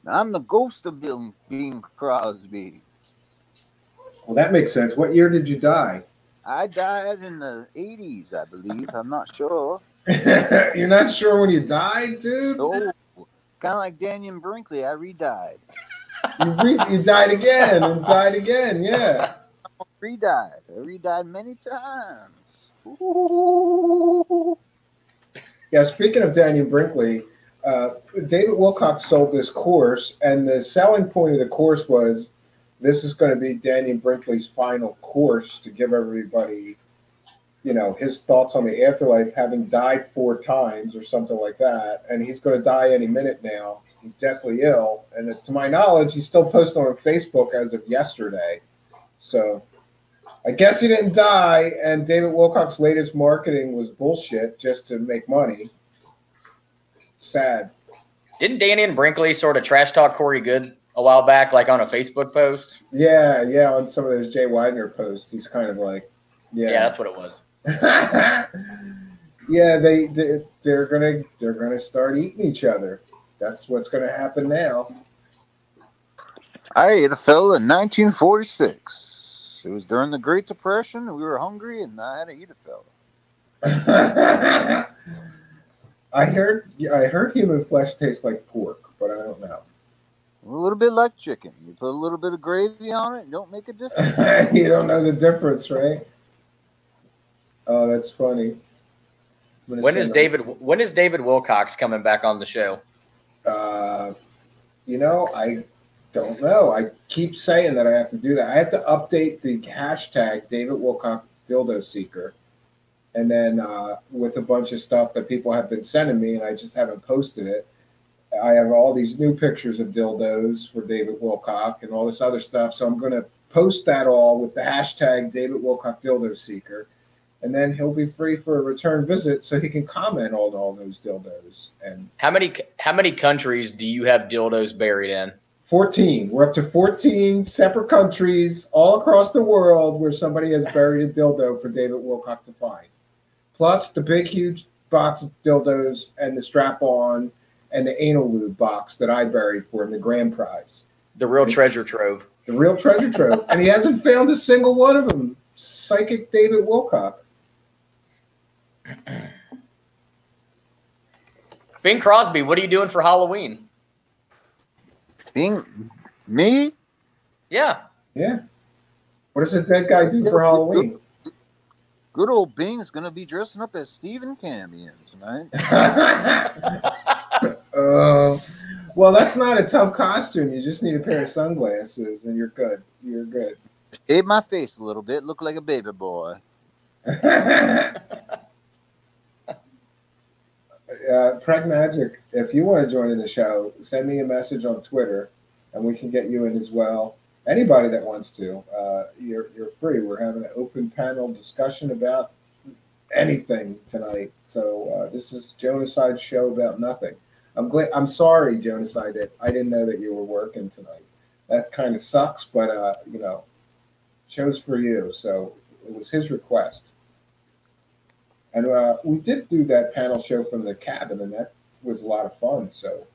I'm the ghost of Bing Crosby. Well, that makes sense. What year did you die? I died in the 80s, I believe. I'm not sure. You're not sure when you died, dude? Oh, kind of like Daniel Brinkley, I re-died. You died again and died again, yeah. Re-died. I re-died many times. Ooh. Yeah, speaking of Daniel Brinkley, David Wilcox sold this course, and the selling point of the course was this is going to be Daniel Brinkley's final course to give everybody, you know, his thoughts on the afterlife, having died 4 times or something like that. And he's going to die any minute now. He's deathly ill. And to my knowledge, he's still posting on Facebook as of yesterday. So I guess he didn't die. And David Wilcox's latest marketing was bullshit just to make money. Sad. Didn't Danny and Brinkley sort of trash talk Corey Good a while back, like on a Facebook post? Yeah, on some of those Jay Widener posts, he's kind of like, Yeah, that's what it was. Yeah, they're gonna start eating each other. That's what's gonna happen now. I ate a fella in 1946. It was during the Great Depression. We were hungry, and I had to eat a fella. I heard human flesh tastes like pork, but I don't know. A little bit like chicken. You put a little bit of gravy on it, don't make a difference. You don't know the difference, right? Oh, that's funny. When is David Wilcox coming back on the show? You know, I don't know. I keep saying that I have to do that. I have to update the hashtag David Wilcox Dildo Seeker, and then with a bunch of stuff that people have been sending me, and I just haven't posted it. I have all these new pictures of dildos for David Wilcox and all this other stuff. So I'm going to post that all with the hashtag David Wilcox Dildo Seeker. And then he'll be free for a return visit so he can comment on all those dildos. And How many countries do you have dildos buried in? 14. We're up to 14 separate countries all across the world where somebody has buried a dildo for David Wilcox to find. Plus the big, huge box of dildos and the strap-on and the anal lube box that I buried for him, the grand prize. The real treasure trove. The real treasure trove. And he hasn't found a single one of them. Psychic David Wilcox. Bing Crosby, what are you doing for Halloween? Me? Yeah. Yeah. What does a dead guy do for Halloween? Good old Bing's going to be dressing up as Stephen Cambion tonight. Well, that's not a tough costume. You just need a pair of sunglasses, and you're good. You're good. Shave my face a little bit, look like a baby boy. Pragmagic, if you want to join in the show, send me a message on Twitter, and we can get you in as well. Anybody that wants to, you're free. We're having an open panel discussion about anything tonight. So this is Jonaside's show about nothing. I'm sorry, Jonaside, that I didn't know that you were working tonight. That kind of sucks, but you know, show's for you. So it was his request. And we did do that panel show from the cabin, and that was a lot of fun. So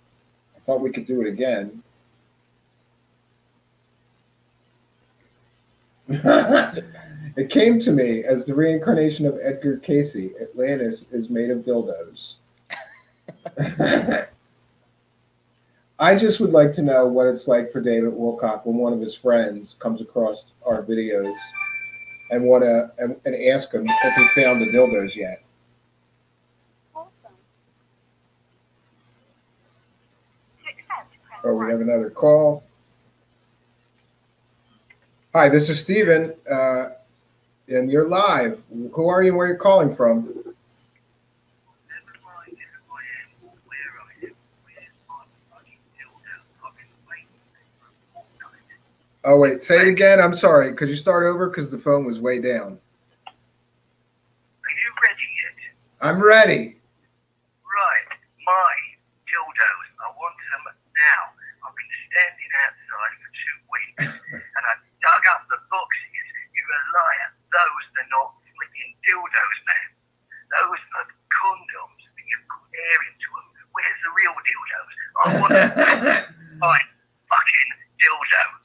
I thought we could do it again. It came to me as the reincarnation of Edgar Casey. Atlantis is made of dildos. I just would like to know what it's like for David Wilcox when one of his friends comes across our videos and want to and ask him if he found the dildos yet. Oh, we have another call. Hi, this is Steven, and you're live. Who are you and where you're calling from? Oh, wait, say it again. I'm sorry. Could you start over? Because the phone was way down. Are you ready yet? I'm ready. Right, my dildos. I want them now. I've been standing outside for 2 weeks, and I dug up the boxes. You're a liar. Those are not flipping dildos, man. Those are condoms that you put air into them. Where's the real dildos? I want my fucking dildo.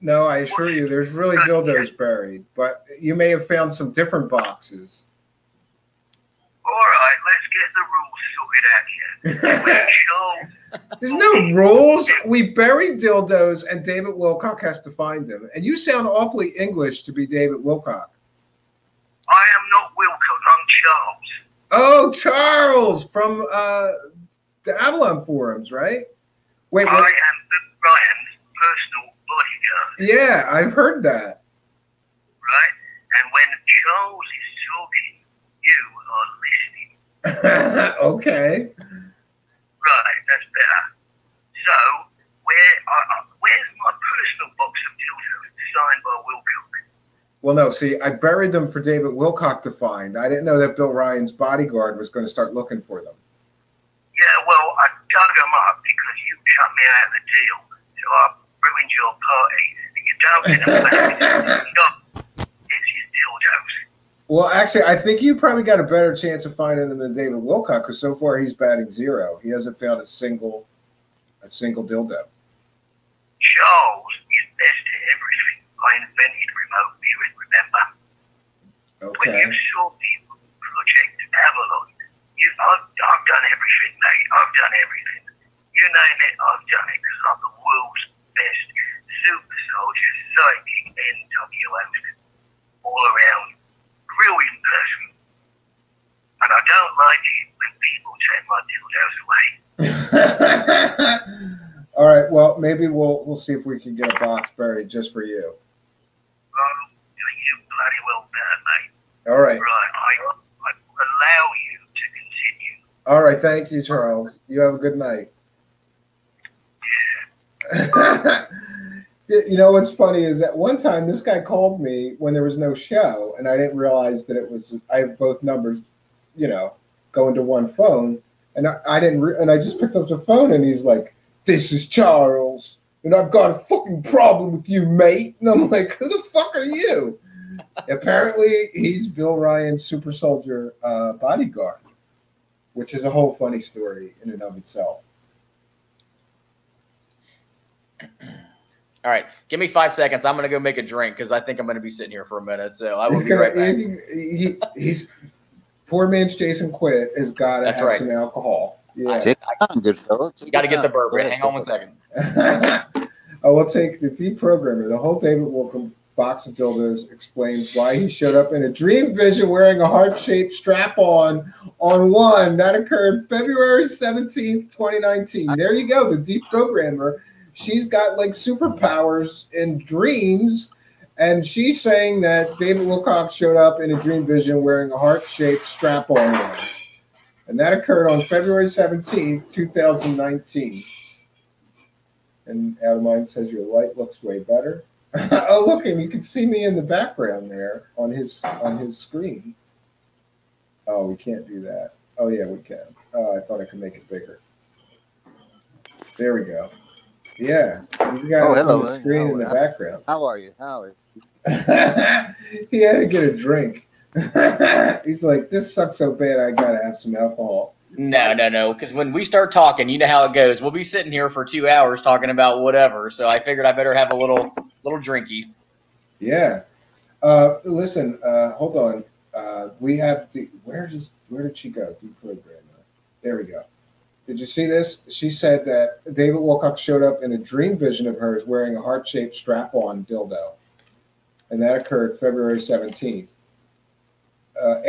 No, I assure you, there's really dildos buried, but you may have found some different boxes. All right, let's get the rules sorted out here. There's no rules. We buried dildos, and David Wilcock has to find them. And you sound awfully English to be David Wilcock. I am not Wilcock, I'm Charles. Oh, Charles from the Avalon forums, right? Wait, I am Ryan's personal bodyguard. Yeah, I've heard that. Right? And when Charles is talking, you are listening. Okay. Right, that's better. So, where's my personal box of dildos signed by Wilcock? Well, no, see, I buried them for David Wilcock to find. I didn't know that Bill Ryan's bodyguard was going to start looking for them. Yeah, well, I dug them up because you cut me out of the deal. So I ruined your party. And you don't get them back. It's your dildos. Well, actually, I think you probably got a better chance of finding them than David Wilcock, because so far he's batting 0. He hasn't found a single dildo. Charles is best at everything. I invented remote viewing, remember? Okay. When you saw me Project Avalon, I've done everything, mate. I've done everything. You name it, I've done it, because I'm the world's best super soldier, psychic NWO, all around, brilliant person. And I don't like it when people take my dildos away. All right. Well, maybe we'll see if we can get a box buried just for you. Oh, you bloody well better, mate. All right. Right, I allow you to continue. All right. Thank you, Charles. You have a good night. You know what's funny is that one time this guy called me when there was no show, and I didn't realize that it was. I have both numbers, going to one phone, and I didn't. And I just picked up the phone, and he's like, "This is Charles, and I've got a fucking problem with you, mate." And I'm like, "Who the fuck are you?" Apparently, he's Bill Ryan's super soldier bodyguard, which is a whole funny story in and of itself. All right, give me 5 seconds. I'm gonna go make a drink because I think I'm gonna be sitting here for a minute. So I will be right back. He's poor man's Jason Quitt has got to That's have right. some alcohol. Yeah. Take your time, good fella. You got to get the bourbon. Hang on 1 second. I will take the deprogrammer. The whole David Wilcock box of dildos explains why he showed up in a dream vision wearing a heart-shaped strap-on one. That occurred February 17th, 2019. There you go, the deprogrammer. She's got like superpowers in dreams, and she's saying that David Wilcock showed up in a dream vision wearing a heart-shaped strap-on one. And that occurred on February 17th, 2019. And Adamine says your light looks way better. Oh, look, and you can see me in the background there on his screen. Oh, we can't do that. Oh, yeah, we can. Oh, I thought I could make it bigger. There we go. Yeah, he's got on the screen in the background. How are you? How are you? He had to get a drink. He's like, this sucks so bad, I got to have some alcohol. No. Because when we start talking, you know how it goes. We'll be sitting here for 2 hours talking about whatever. So I figured I better have a little drinky. Yeah. Listen, hold on. We have the where did she go? Deprogrammer. There we go. Did you see this? She said that David Wilcock showed up in a dream vision of hers wearing a heart-shaped strap-on dildo. and that occurred February 17th.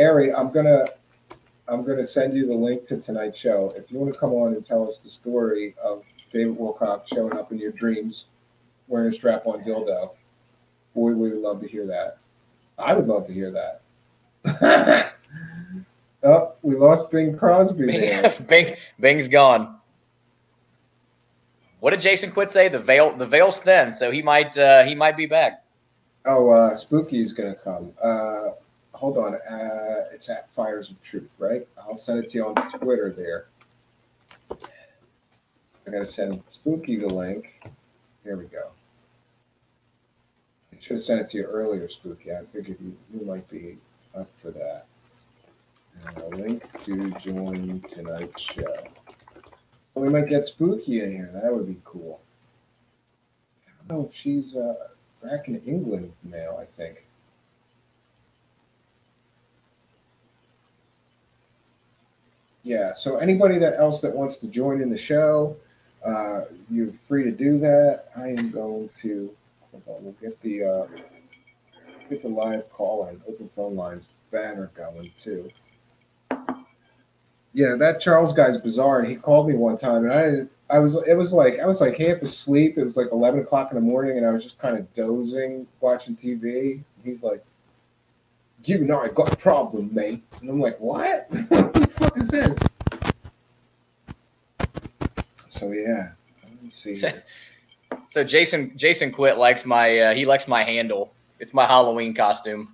Ari, I'm gonna send you the link to tonight's show. If you want to come on and tell us the story of David Wilcock showing up in your dreams wearing a strap-on dildo, boy, we would love to hear that. I would love to hear that. Oh, we lost Bing Crosby there. Bing's gone. What did Jason Quit say? The veil's thin, so he might be back. Oh, Spooky's gonna come. Hold on. It's at Fires of Truth, right? I'll send it to you on Twitter there. I gotta send Spooky the link. Here we go. I should have sent it to you earlier, Spooky. I figured you might be up for that. And a link to join tonight's show. Well, we might get Spooky in here. That would be cool. I don't know if she's back in England now, I think. Yeah, so anybody else that wants to join in the show, you're free to do that. I am going to, hold on, we'll get the live call and open phone lines banner going too. Yeah, that Charles guy's bizarre, and he called me one time, and I was like half asleep. It was like 11 o'clock in the morning, and I was just kind of dozing, watching TV. He's like, "You know, I got a problem, mate," and I'm like, "What? What the fuck is this?" So yeah, let me see. So Jason Quit likes my he likes my handle. It's my Halloween costume.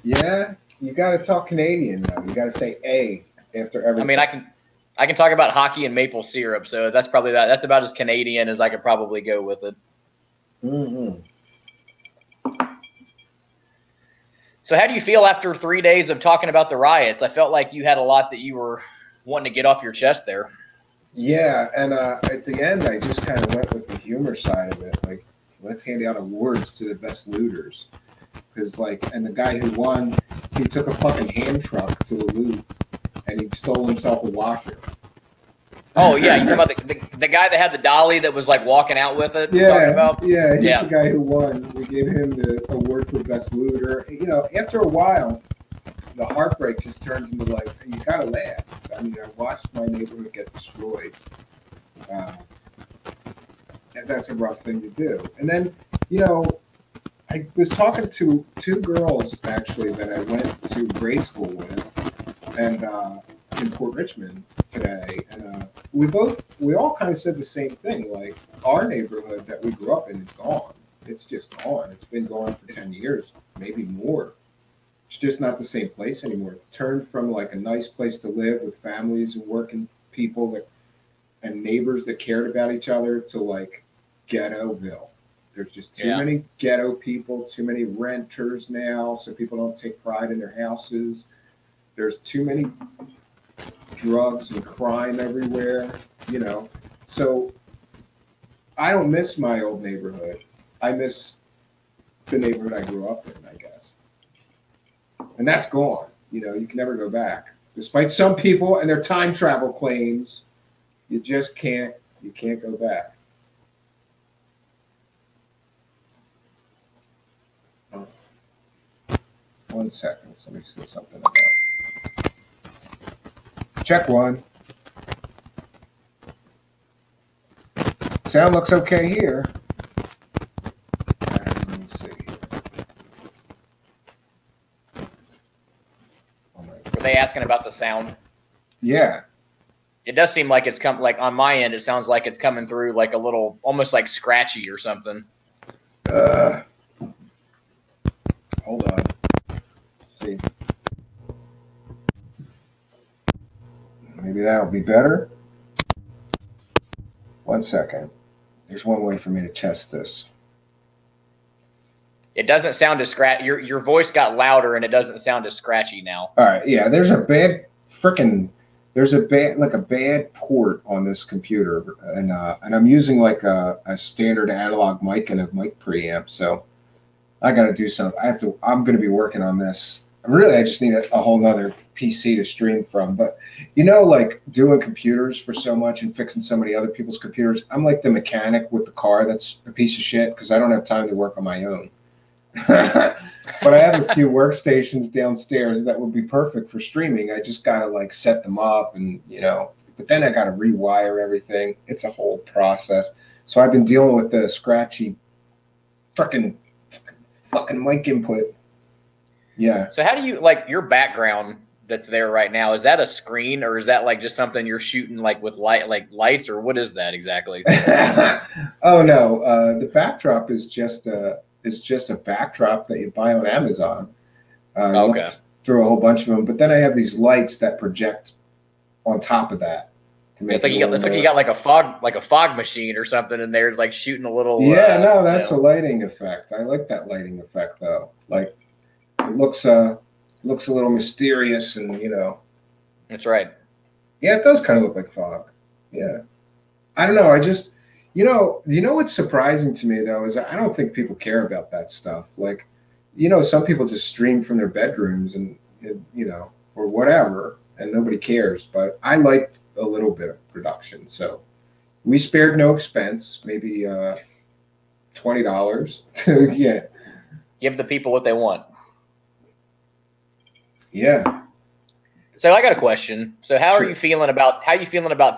Yeah, you got to talk Canadian though. You got to say A after everything. I mean, I can talk about hockey and maple syrup, so that's probably that's about as Canadian as I could probably go with it. Mm-hmm. So how do you feel after 3 days of talking about the riots? I felt like you had a lot that you were wanting to get off your chest there. Yeah, and at the end, I just kind of went with the humor side of it. Like, let's hand out awards to the best looters. Because, and the guy who won, he took a fucking hand truck to the loot, and he stole himself a washer. Oh, yeah, you're talking about the guy that had the dolly that was, walking out with it? Yeah, he's the guy who won. We gave him the award for best looter. You know, after a while, the heartbreak just turns into, you gotta laugh. I mean, I watched my neighborhood get destroyed. And that's a rough thing to do. And then, I was talking to two girls, actually, that I went to grade school with, and in Port Richmond today. And we all kind of said the same thing. Like, our neighborhood that we grew up in is gone. It's just gone. It's been gone for 10 years, maybe more. It's just not the same place anymore. It turned from a nice place to live with families and working people and neighbors that cared about each other to ghettoville. There's just too many ghetto people, too many renters now, so people don't take pride in their houses. There's too many drugs and crime everywhere, So I don't miss my old neighborhood. I miss the neighborhood I grew up in, I guess. And that's gone. You can never go back. Despite some people and their time travel claims, you just can't go back. 1 second. Somebody said something about. Check one. Sound looks okay here. Let me see. Were they asking about the sound? Yeah. It does seem like it's come on my end. It sounds like it's coming through a little, almost scratchy or something. Hold on. Let's see. Maybe that'll be better. 1 second. There's one way for me to test this. It doesn't sound as scratchy. Your voice got louder, and it doesn't sound as scratchy now. All right. Yeah. There's a bad bad port on this computer, and I'm using a standard analog mic and a mic preamp. So I got to do something. I'm going to be working on this. I just need a whole nother PC to stream from. But, doing computers for so much and fixing so many other people's computers, I'm like the mechanic with the car that's a piece of shit because I don't have time to work on my own. But I have a few workstations downstairs that would be perfect for streaming. I just gotta like set them up and but then I gotta rewire everything. It's a whole process. So I've been dealing with the scratchy fucking mic input. Yeah. So how do you like your background that's there right now? Is that a screen or is that like just something you're shooting like with lights, or what is that exactly? Oh no, the backdrop is just a backdrop that you buy on Amazon. Okay. Through a whole bunch of them, but then I have these lights that project on top of that. To make It's like you got like a fog machine or something in there, like shooting a little. Yeah, no, that's a lighting effect. I like that lighting effect though. Like it looks a little mysterious and That's right. Yeah, it does kind of look like fog. Yeah. I don't know. I just what's surprising to me though is I don't think people care about that stuff. Like, some people just stream from their bedrooms and or whatever, and nobody cares. But I like a little bit of production, so we spared no expense. Maybe $20. Yeah. Give the people what they want. Yeah. So I got a question. So how are you feeling about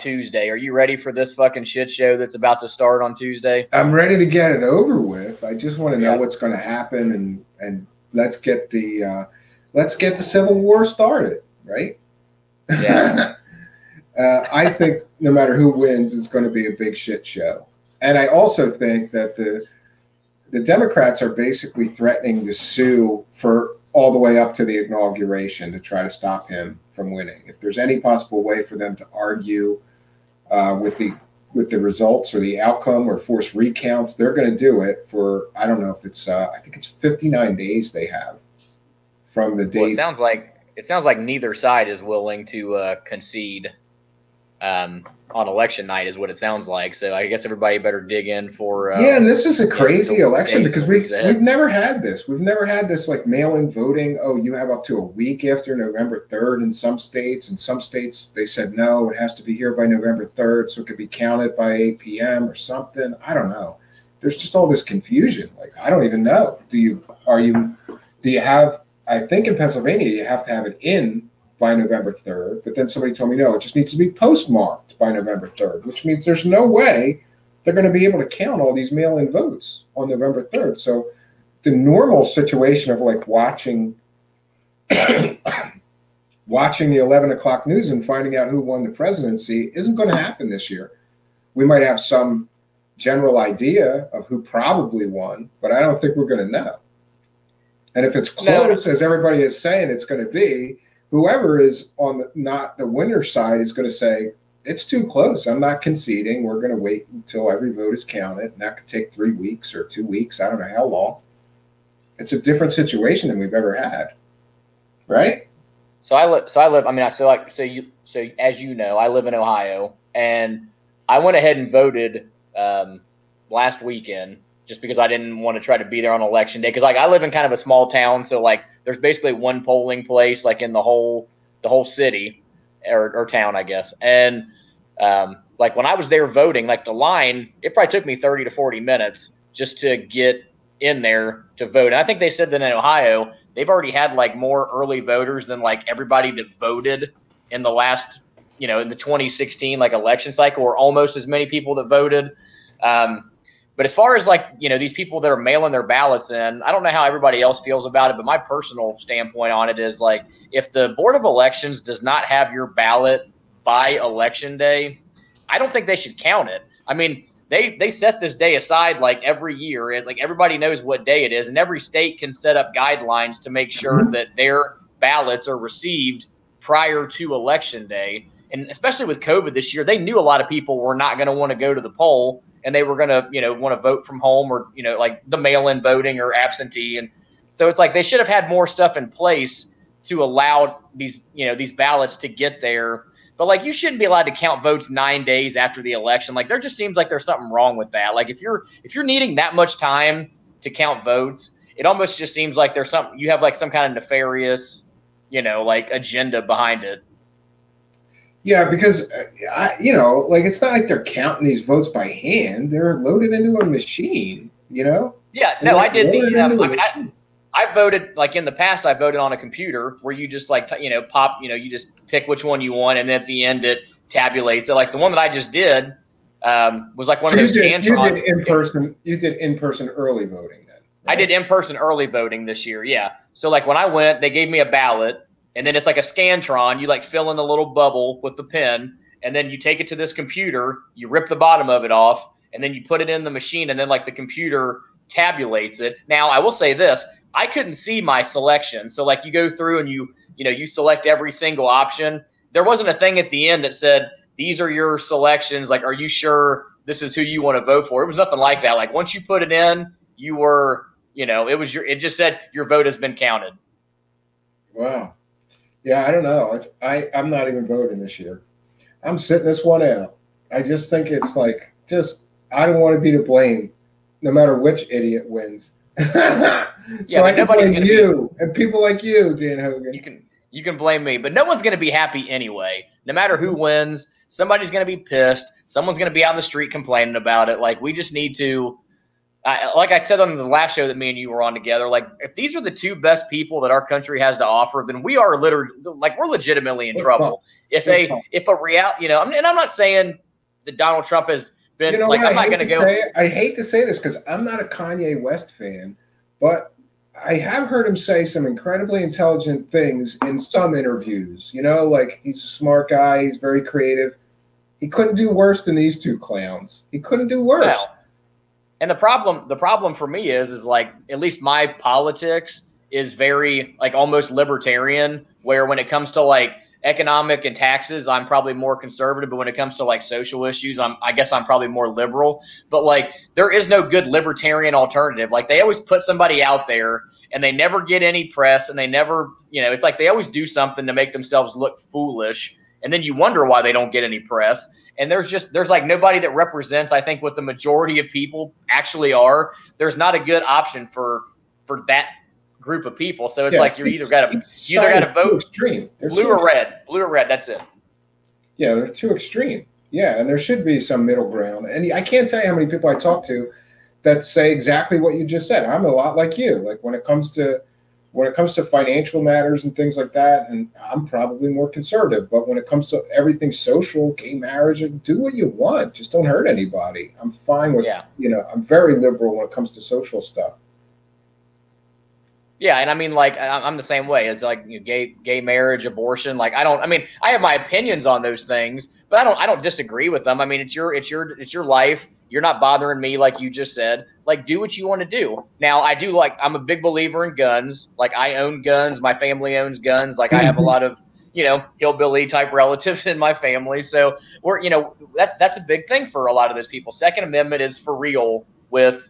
Tuesday? Are you ready for this fucking shit show that's about to start on Tuesday? I'm ready to get it over with. I just want to know what's going to happen and let's get the Civil War started, right? Yeah. I think no matter who wins, it's going to be a big shit show. And I also think that the Democrats are basically threatening to sue for all the way up to the inauguration to try to stop him from winning. If there's any possible way for them to argue with the results or the outcome or force recounts, they're going to do it for, I don't know if it's, I think it's 59 days they have from the date. Well, it sounds like neither side is willing to concede on election night is what it sounds like. So I guess everybody better dig in for. And this is a crazy election because we've never had this. We've never had this like mail-in voting. Oh, you have up to a week after November 3rd in some states. In some states, they said no, it has to be here by November 3rd, so it could be counted by 8 p.m. or something. I don't know. There's just all this confusion. Like I don't even know. Do you have? I think in Pennsylvania you have to have it in by November 3rd, but then somebody told me, no, it just needs to be postmarked by November 3rd, which means there's no way they're going to be able to count all these mail-in votes on November 3rd. So the normal situation of like watching the 11 o'clock news and finding out who won the presidency isn't going to happen this year. We might have some general idea of who probably won, but I don't think we're going to know. And if it's close, as everybody is saying it's going to be, whoever is on not the winner's side is going to say, it's too close. I'm not conceding. We're going to wait until every vote is counted. And that could take 3 weeks or 2 weeks. I don't know how long. It's a different situation than we've ever had. Right? So as you know, I live in Ohio, and I went ahead and voted last weekend just because I didn't want to try to be there on election day. Cause like I live in kind of a small town. So like there's basically one polling place like in the whole city or town, I guess. And like when I was there voting, like the line, it probably took me 30 to 40 minutes just to get in there to vote. And I think they said that in Ohio, they've already had like more early voters than like everybody that voted in the last, in the 2016 like election cycle, or almost as many people that voted. But as far as like, these people that are mailing their ballots in, I don't know how everybody else feels about it, but my personal standpoint on it is like, if the Board of Elections does not have your ballot by election day, I don't think they should count it. I mean, they set this day aside like every year, and like everybody knows what day it is, and every state can set up guidelines to make sure that their ballots are received prior to election day. And especially with COVID this year, they knew a lot of people were not going to want to go to the poll, and they were going to, want to vote from home, or, like the mail-in voting or absentee. And so it's like they should have had more stuff in place to allow these, these ballots to get there. But like, you shouldn't be allowed to count votes 9 days after the election. Like, there just seems like there's something wrong with that. Like, if you're needing that much time to count votes, it almost just seems like there's you have like some kind of nefarious, like agenda behind it. Yeah, because, like, it's not like they're counting these votes by hand. They're loaded into a machine. You know? Yeah, no, I did the. Roll it into I a mean, machine. I voted like in the past. I voted on a computer where you just like pop. You just pick which one you want, and then at the end it tabulates it. Like the one that I just did was like one So of those you Scantron. did in person. You did in person early voting then. I did in-person early voting this year. Yeah. So like when I went, they gave me a ballot, and then it's like a Scantron. You like fill in the little bubble with the pen, and then you take it to this computer. You rip the bottom of it off, and then you put it in the machine, and then like the computer tabulates it. Now I will say this: I couldn't see my selection. So like you go through and you select every single option. There wasn't a thing at the end that said these are your selections. Like, are you sure this is who you want to vote for? It was nothing like that. Like once you put it in, you were. It just said your vote has been counted. Wow. Yeah, I don't know. I'm not even voting this year. I'm sitting this one out. I just think it's like I don't want to be to blame, no matter which idiot wins. So I can blame you and people like you, Dan Hogan. You can blame me, but no one's going to be happy anyway. No matter who wins, somebody's going to be pissed. Someone's going to be out in the street complaining about it. Like we just need to. Like I said on the last show that me and you were on together, like if these are the two best people that our country has to offer, then we are literally like we're legitimately in trouble. If a reality, and I'm not saying that Donald Trump has been like I'm not going to go. I hate to say this because I'm not a Kanye West fan, but I have heard him say some incredibly intelligent things in some interviews. Like he's a smart guy, he's very creative. He couldn't do worse than these two clowns. He couldn't do worse. No. And the problem for me is like at least my politics is very like almost libertarian, where when it comes to like economic and taxes, I'm probably more conservative, but when it comes to like social issues, I guess I'm probably more liberal. But like there is no good libertarian alternative. Like they always put somebody out there and they never get any press, and they never, it's like they always do something to make themselves look foolish, and then you wonder why they don't get any press. And there's like nobody that represents, I think, what the majority of people actually are. There's not a good option for that group of people. So it's like you either got to vote extreme. Blue or red. That's it. Yeah, they're too extreme. Yeah, and there should be some middle ground. And I can't tell you how many people I talk to that say exactly what you just said. I'm a lot like you. Like when it comes to financial matters and things like that, and I'm probably more conservative, but when it comes to everything social, gay marriage, do what you want. Just don't hurt anybody. I'm fine with, I'm very liberal when it comes to social stuff. Yeah, and I mean, like, I'm the same way. It's like gay marriage, abortion. Like, I have my opinions on those things, but I don't disagree with them. I mean, it's your life. You're not bothering me, like you just said. Like, do what you want to do. Now, I'm a big believer in guns. Like, I own guns. My family owns guns. Like, I have a lot of, hillbilly type relatives in my family. So that's a big thing for a lot of those people. Second Amendment is for real with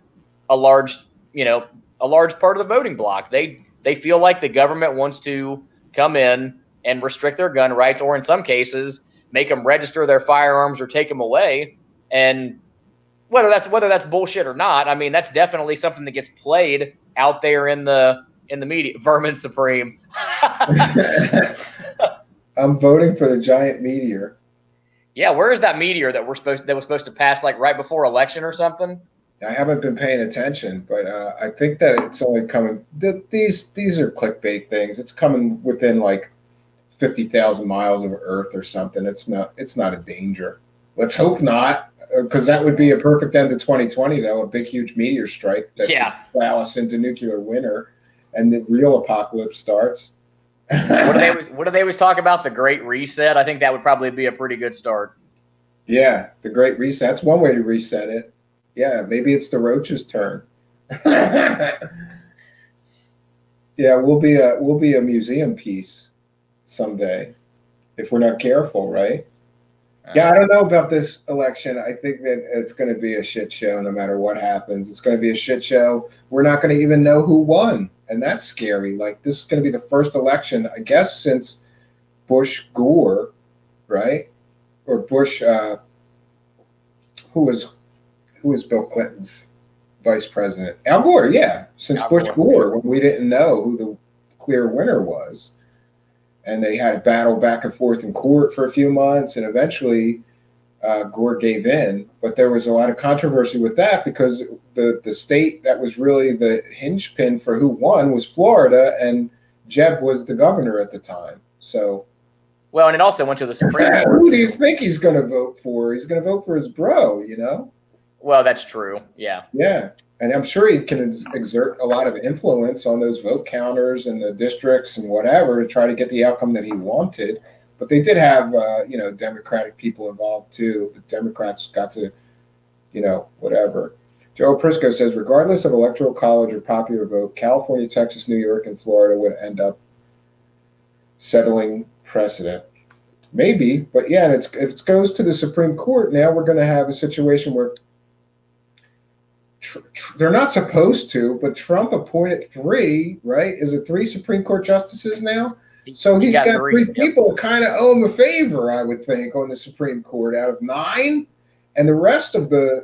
a large part of the voting bloc. They feel like the government wants to come in and restrict their gun rights, or in some cases, make them register their firearms or take them away. And whether that's bullshit or not, I mean, that's definitely something that gets played out there in the media. Vermin Supreme. I'm voting for the giant meteor. Yeah, where is that meteor that was supposed to pass like right before election or something? I haven't been paying attention, but I think that it's only coming. These are clickbait things. It's coming within like 50,000 miles of Earth or something. It's not a danger. Let's hope not, because that would be a perfect end to 2020, though. A big, huge meteor strike that would plow us into nuclear winter, and the real apocalypse starts. What do they always talk about? The Great Reset. I think that would probably be a pretty good start. Yeah, the Great Reset. That's one way to reset it. Yeah, maybe it's the roach's turn. Yeah, we'll be a museum piece someday if we're not careful, right? Yeah, I don't know about this election. I think that it's going to be a shit show no matter what happens. It's going to be a shit show. We're not going to even know who won, and that's scary. Like, this is going to be the first election, I guess, since Bush Gore, right? Or Bush, who was Bill Clinton's vice president? Al Gore, yeah. Since Bush Gore, when we didn't know who the clear winner was. And they had a battle back and forth in court for a few months. And eventually Gore gave in, but there was a lot of controversy with that because the state that was really the hinge pin for who won was Florida, and Jeb was the governor at the time. So, well, and it also went to the Supreme Court. Who do you think he's going to vote for? He's going to vote for his bro, you know? Well, that's true. Yeah. Yeah. And I'm sure he can exert a lot of influence on those vote counters and the districts and whatever to try to get the outcome that he wanted. But they did have, Democratic people involved too. The Democrats got to, whatever. Joe Prisco says, regardless of electoral college or popular vote, California, Texas, New York, and Florida would end up settling precedent. Maybe, but yeah, if it goes to the Supreme Court, now we're going to have a situation where they're not supposed to, but Trump appointed 3, right? Is it 3 Supreme Court justices now? So he's got 3 people kind of owe him a favor, I would think, on the Supreme Court out of 9. And the rest of I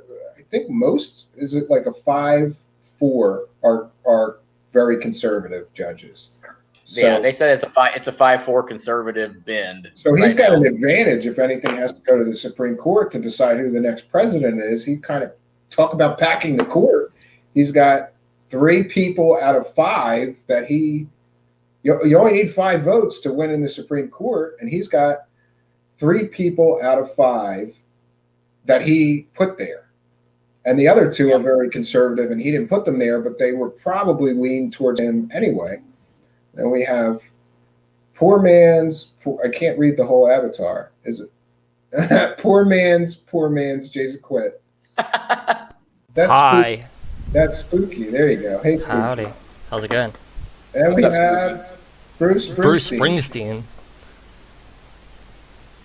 think most, is it like a 5-4 are very conservative judges. So, yeah, they said it's a 5-4 conservative bend. So he's got an advantage if anything has to go to the Supreme Court to decide who the next president is. He kind of talk about packing the court. He's got 3 people out of 5 that you only need 5 votes to win in the Supreme Court, and he's got 3 people out of 5 that he put there. And the other 2 are very conservative, and he didn't put them there, but they were probably leaned towards him anyway. And we have I can't read the whole avatar. Is it? poor man's Jason Quit. That's Hi. Spooky. That's spooky. There you go. Hey, Spooky. Howdy. How's it going? And we have Bruce Springsteen.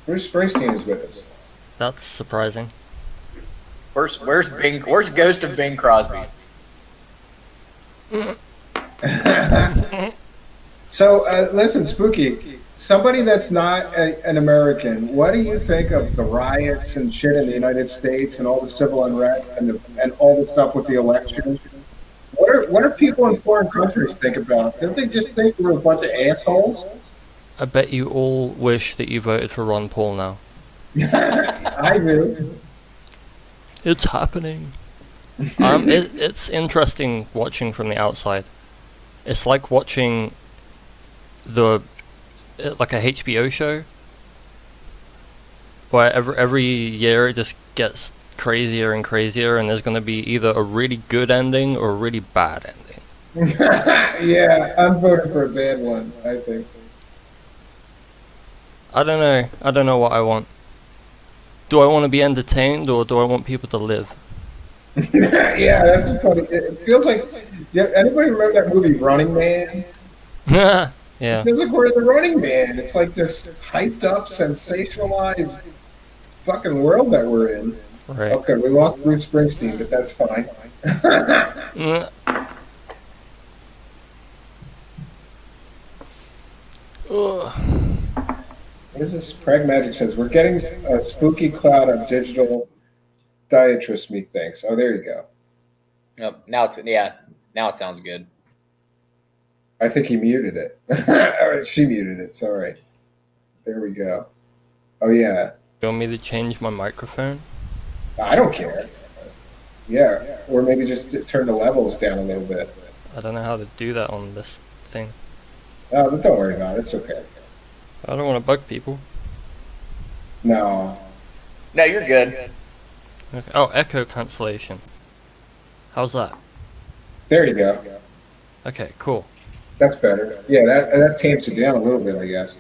Bruce Springsteen is with us. That's surprising. Where's Ghost of Bing Crosby? So, listen, Spooky, somebody that's not an American, what do you think of the riots and shit in the United States and all the civil unrest and all the stuff with the election? What are people in foreign countries think about? Don't they just think we're a bunch of assholes? I bet you all wish that you voted for Ron Paul now. I do. It's happening. It's interesting watching from the outside. It's like watching like a HBO show where every year it just gets crazier and crazier, and there's going to be either a really good ending or a really bad ending. Yeah, I'm voting for a bad one, I think. I don't know what I want. Do I want to be entertained, or do I want people to live? Yeah, that's funny. It feels like, anybody remember that movie Running Man? Yeah. It feels like we're in the Running Man. It's like this hyped up, sensationalized fucking world that we're in. Right. Okay, we lost Bruce Springsteen, but that's fine. What is this? Prag Magic says, we're getting a spooky cloud of digital diatrist, methinks. Oh, there you go. Yep. Now it sounds good. I think he muted it. Or she muted it, sorry. There we go. Oh, yeah. You want me to change my microphone? I don't care. Yeah, or maybe just turn the levels down a little bit. I don't know how to do that on this thing. Oh, but don't worry about it. It's okay. I don't want to bug people. No. No, you're good. Okay. Oh, echo cancellation. How's that? There you go. Okay, cool. That's better. Yeah, that tamps it down a little bit, I guess.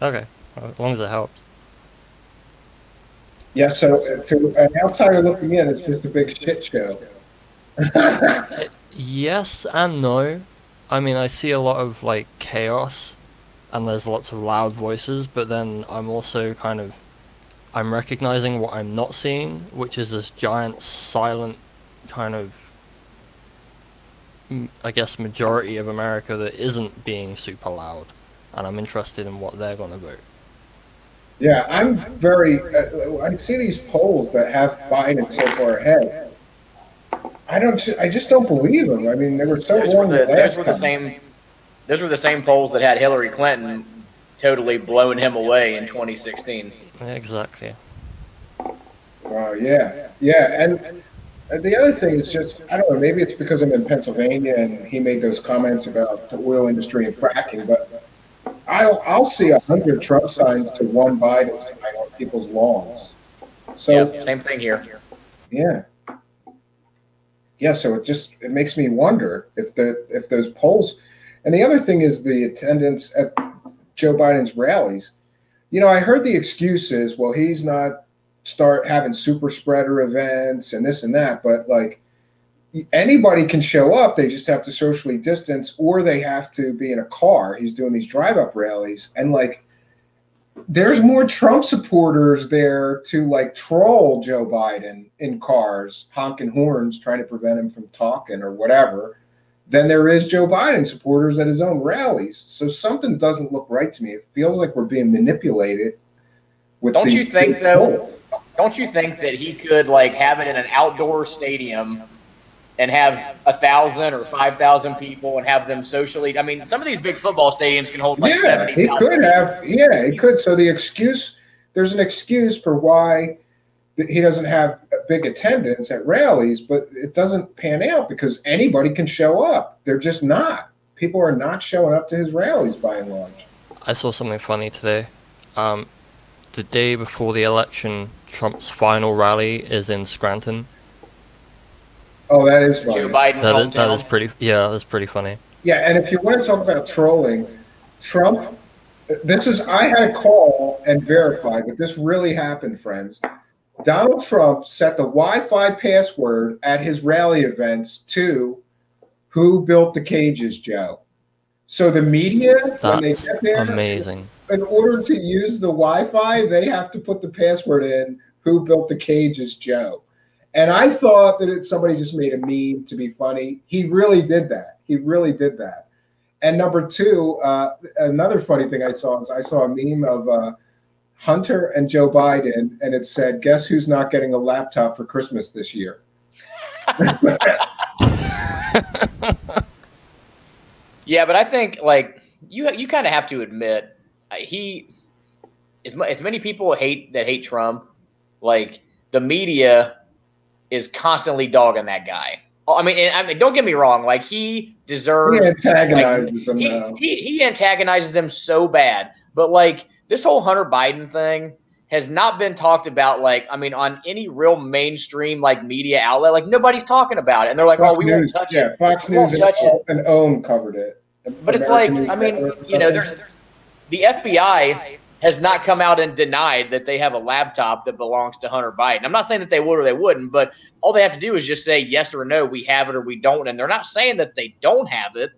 Okay, as long as it helps. Yeah, so to an outsider looking in, it's just a big shit show. Yes and no. I mean, I see a lot of, like, chaos, and there's lots of loud voices, but then I'm also I'm recognizing what I'm not seeing, which is this giant, silent kind of, I guess, majority of America that isn't being super loud, and I'm interested in what they're gonna vote. Yeah, I'm very. I see these polls that have Biden so far ahead. I just don't believe them. I mean, they were so wrong. Those were the same polls that had Hillary Clinton totally blowing him away in 2016. Yeah, exactly. Wow, yeah, yeah, and the other thing is just I don't know. Maybe it's because I'm in Pennsylvania and he made those comments about the oil industry and fracking, but I'll see 100 Trump signs to one Biden sign on people's lawns. So Yeah, same thing here. yeah, yeah. So it makes me wonder if those polls, and the other thing is the attendance at Joe Biden's rallies. You know, I heard the excuses. Well, he's not start having super spreader events and this and that, but like anybody can show up. They just have to socially distance, or they have to be in a car. He's doing these drive-up rallies, and like there's more Trump supporters there to like troll Joe Biden in cars, honking horns, trying to prevent him from talking or whatever, than there is Joe Biden supporters at his own rallies. So something doesn't look right to me. It feels like we're being manipulated. With Don't these you think two though? polls. Don't you think that he could like have it in an outdoor stadium and have 1,000 or 5,000 people and have them socially? I mean, some of these big football stadiums can hold like Yeah, 70,000. he could have. Yeah, he could. So there's an excuse for why he doesn't have a big attendance at rallies, but it doesn't pan out because anybody can show up. They're just not. People are not showing up to his rallies by and large. I saw something funny today. The day before the election, Trump's final rally is in Scranton. Oh, that is funny. Joe Biden's hometown. That is pretty. Yeah, that's pretty funny. Yeah, and if you want to talk about trolling, Trump, I had a call and verified, but this really happened, friends. Donald Trump set the Wi-Fi password at his rally events to "Who built the cages, Joe?" So the media, when they That's get there, amazing. in order to use the Wi-Fi, they have to put the password in "Who built the cages, Joe?" And I thought that somebody just made a meme to be funny. He really did that. He really did that. And number two, another funny thing I saw is I saw a meme of Hunter and Joe Biden, and it said, "Guess who's not getting a laptop for Christmas this year?" Yeah, but I think like you kind of have to admit as many people hate Trump, like the media is constantly dogging that guy. I mean, don't get me wrong. Like he deserves. He antagonizes them now. He antagonizes them so bad. But like this whole Hunter Biden thing has not been talked about. Like I mean, on any real mainstream like media outlet, like nobody's talking about it. And they're like, Fox "Oh, we News, won't touch yeah, it." Fox We won't News touch it. and OWN covered it. But it's like, I mean, you know, there's the FBI has not come out and denied that they have a laptop that belongs to Hunter Biden. I'm not saying that they would or they wouldn't, but all they have to do is just say yes or no, we have it or we don't. And they're not saying that they don't have it,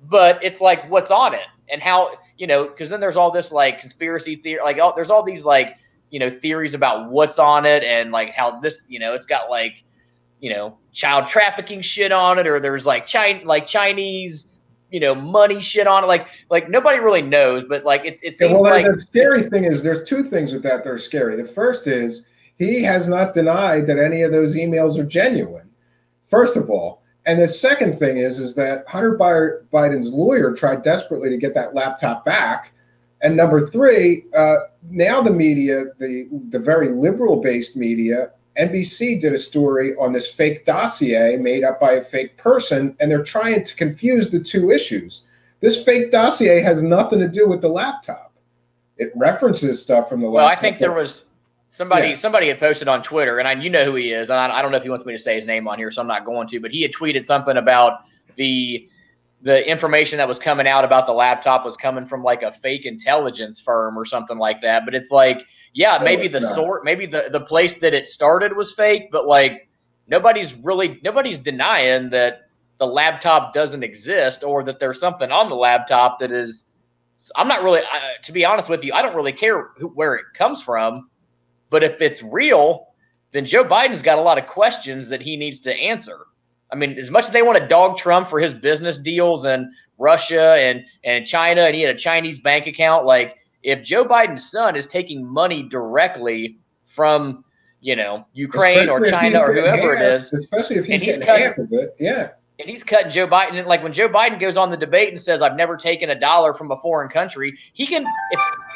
but it's like what's on it and how, you know, because then there's all this like conspiracy theory, like there's all these like, you know, theories about what's on it and like how this, you know, it's got like, you know, child trafficking shit on it, or there's like Chinese, you know, money shit on it. Like nobody really knows, but like it seems like the scary thing is there's two things with that are scary. The first is he has not denied that any of those emails are genuine, first of all. And the second thing is that Hunter Biden's lawyer tried desperately to get that laptop back. And number three, now the media, the very liberal-based media, NBC did a story on this fake dossier made up by a fake person, and they're trying to confuse the two issues. This fake dossier has nothing to do with the laptop. It references stuff from the laptop. Well, I think there was somebody had posted on Twitter, and you know who he is. And I don't know if he wants me to say his name on here, so I'm not going to. But he had tweeted something about the information that was coming out about the laptop was coming from like a fake intelligence firm or something like that. But it's like, yeah, maybe the place that it started was fake, but like nobody's denying that the laptop doesn't exist or that there's something on the laptop that is. I'm not really, to be honest with you, I don't really care where it comes from. But if it's real, then Joe Biden's got a lot of questions that he needs to answer. I mean, as much as they want to dog Trump for his business deals and Russia and China, and he had a Chinese bank account, like if Joe Biden's son is taking money directly from, you know, Ukraine or China or whoever it is, especially if he's getting half of it, yeah. And he's cutting Joe Biden. Like when Joe Biden goes on the debate and says, "I've never taken $1 from a foreign country," he can,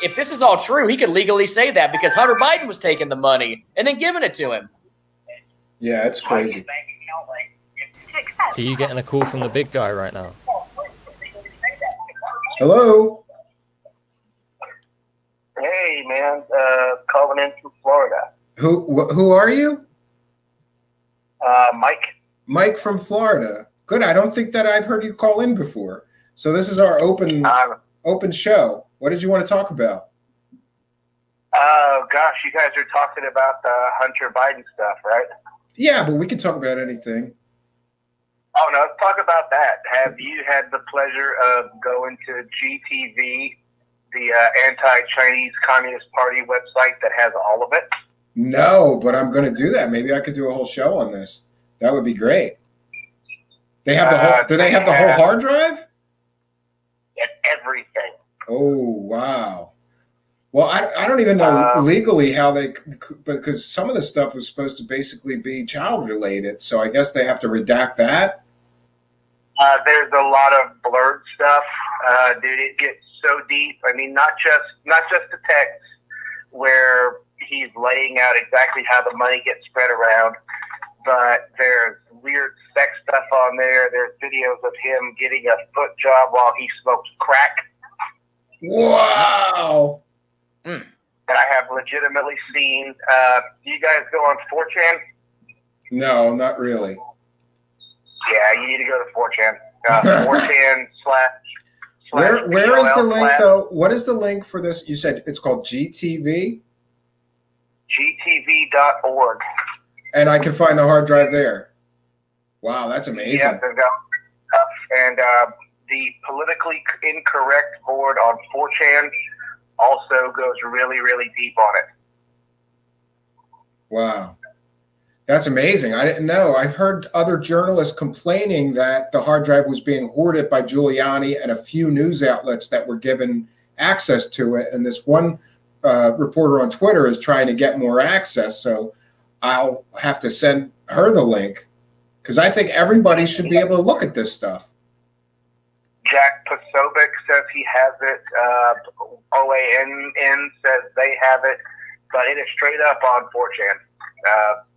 if this is all true, he could legally say that because Hunter Biden was taking the money and then giving it to him. Yeah, it's crazy. Are you getting a call from the big guy right now? Hello. Hey, man, calling in from Florida. Who are you? Mike. Mike from Florida. Good. I don't think that I've heard you call in before. So this is our open show. What did you want to talk about? Oh, gosh, you guys are talking about the Hunter Biden stuff, right? Yeah, but we can talk about anything. Oh, no, let's talk about that. Have you had the pleasure of going to GTV, the anti-Chinese Communist Party website that has all of it? No, but I'm going to do that. Maybe I could do a whole show on this. That would be great. They have the whole. Do they have the whole hard drive? Everything. Oh, wow. Well, I don't even know legally how they, because some of the stuff was supposed to basically be child related. So I guess they have to redact that. There's a lot of blurred stuff. Dude, it gets so deep. I mean, not just the text where he's laying out exactly how the money gets spread around, but there's weird sex stuff on there. There's videos of him getting a foot job while he smokes crack. Wow. That I have legitimately seen. Do you guys go on 4chan? No, not really. Yeah, you need to go to 4chan. 4chan / Where is the link, though? What is the link for this? You said it's called GTV? GTV.org. And I can find the hard drive there. Wow, that's amazing. Yeah, they've got stuff. And the politically incorrect board on 4chan also goes really, really deep on it. Wow. That's amazing. I didn't know. I've heard other journalists complaining that the hard drive was being hoarded by Giuliani and a few news outlets that were given access to it. And this one reporter on Twitter is trying to get more access. So I'll have to send her the link because I think everybody should be able to look at this stuff. Jack Posobiec says he has it. OANN says they have it. But it is straight up on 4chan.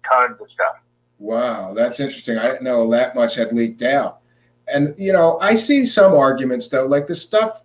Tons of stuff. Wow, that's interesting. I didn't know that much had leaked out. And, you know, I see some arguments, though, like the stuff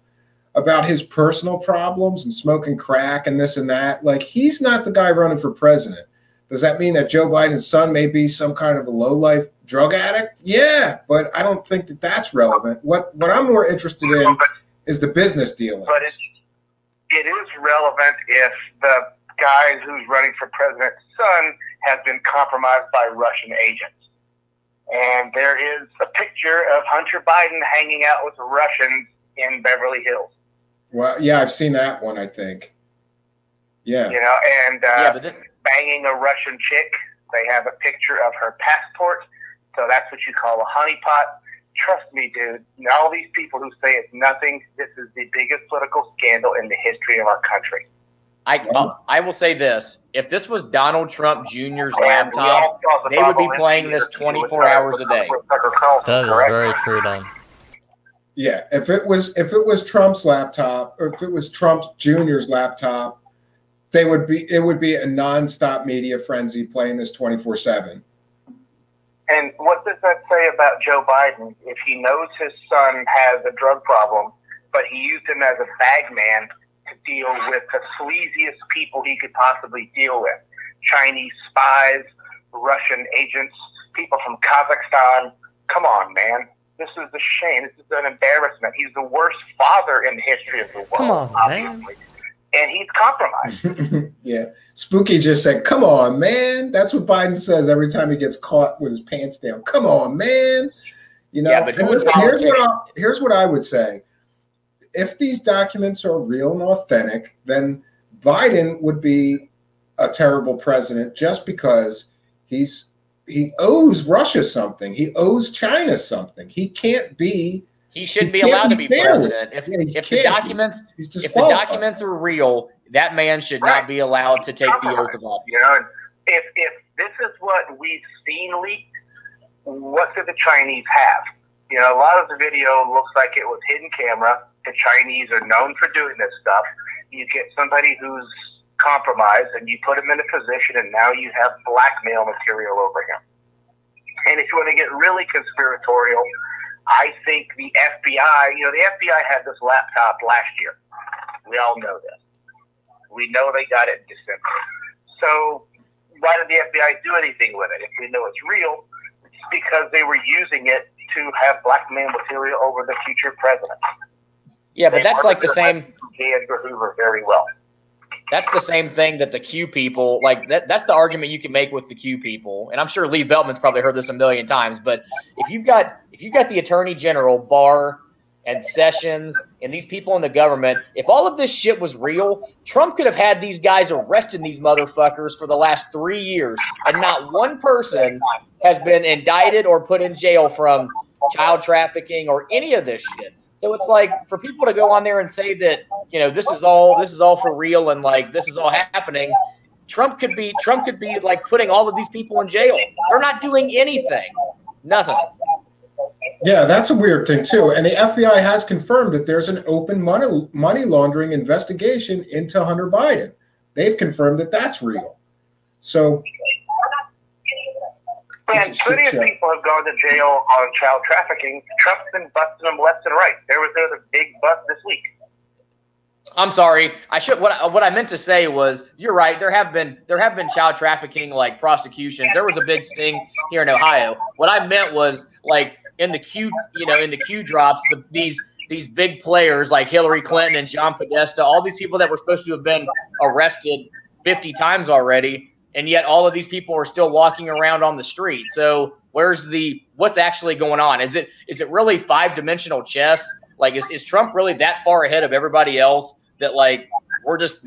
about his personal problems and smoking crack and this and that. Like, he's not the guy running for president. Does that mean that Joe Biden's son may be some kind of a low-life drug addict? Yeah, but I don't think that that's relevant. What I'm more interested in is the business dealings. But it is relevant if the guy who's running for president's son has been compromised by Russian agents. And there is a picture of Hunter Biden hanging out with Russians in Beverly Hills. Well, yeah, I've seen that one, I think. Yeah. You know, and banging a Russian chick. They have a picture of her passport. So that's what you call a honeypot. Trust me, dude. All these people who say it's nothing, this is the biggest political scandal in the history of our country. I will say this. If this was Donald Trump Jr.'s laptop, they would be playing this 24 hours a day. That is very true, Don. Yeah, if it was Trump's laptop, or if it was Trump Jr.'s laptop, it would be a nonstop media frenzy playing this 24/7. And what does that say about Joe Biden? If he knows his son has a drug problem, but he used him as a bag man to deal with the sleaziest people he could possibly deal with. Chinese spies, Russian agents, people from Kazakhstan. Come on, man. This is a shame. This is an embarrassment. He's the worst father in the history of the world, Come on, obviously. man. And he's compromised. Yeah. Spooky just said, come on, man. That's what Biden says every time he gets caught with his pants down. Come on, man. You know, Yeah, but here's what I would say. If these documents are real and authentic, then Biden would be a terrible president just because he owes Russia something. He owes China something. He can't be. He shouldn't be allowed to be president. If the documents are real, that man should not be allowed to take the oath of office. You know, if this is what we've seen leaked, what do the Chinese have? You know, a lot of the video looks like it was hidden camera. The Chinese are known for doing this stuff. you get somebody who's compromised and you put him in a position, and now you have blackmail material over him. And if you want to get really conspiratorial, I think the FBI, the FBI had this laptop last year. We all know this. We know they got it in December. So why did the FBI do anything with it? If we know it's real, it's because they were using it to have blackmail material over the future president. Yeah, but that's like the same. J. Edgar Hoover very well. That's the same thing that the Q people, like that's the argument you can make with the Q people. And I'm sure Lee Veltman's probably heard this a million times, but if you've got the Attorney General, Barr, and Sessions, and these people in the government, if all of this shit was real, Trump could have had these guys arresting these motherfuckers for the last 3 years, and not one person has been indicted or put in jail from child trafficking or any of this shit. So it's like, for people to go on there and say that, this is all for real and like this is all happening, Trump could be like putting all of these people in jail. They're not doing anything. Nothing. Yeah, that's a weird thing too. And the FBI has confirmed that there's an open money laundering investigation into Hunter Biden. They've confirmed that that's real. So and plenty of people have gone to jail on child trafficking. Trump's been busting them left and right. There was a big bust this week. I'm sorry. What I meant to say was, you're right. There have been child trafficking like prosecutions. There was a big sting here in Ohio. What I meant was like in the Q drops, these big players like Hillary Clinton and John Podesta, all these people that were supposed to have been arrested 50 times already, and yet all of these people are still walking around on the street. So what's actually going on? Is it really 5-dimensional chess? Like, is Trump really that far ahead of everybody else that like we're just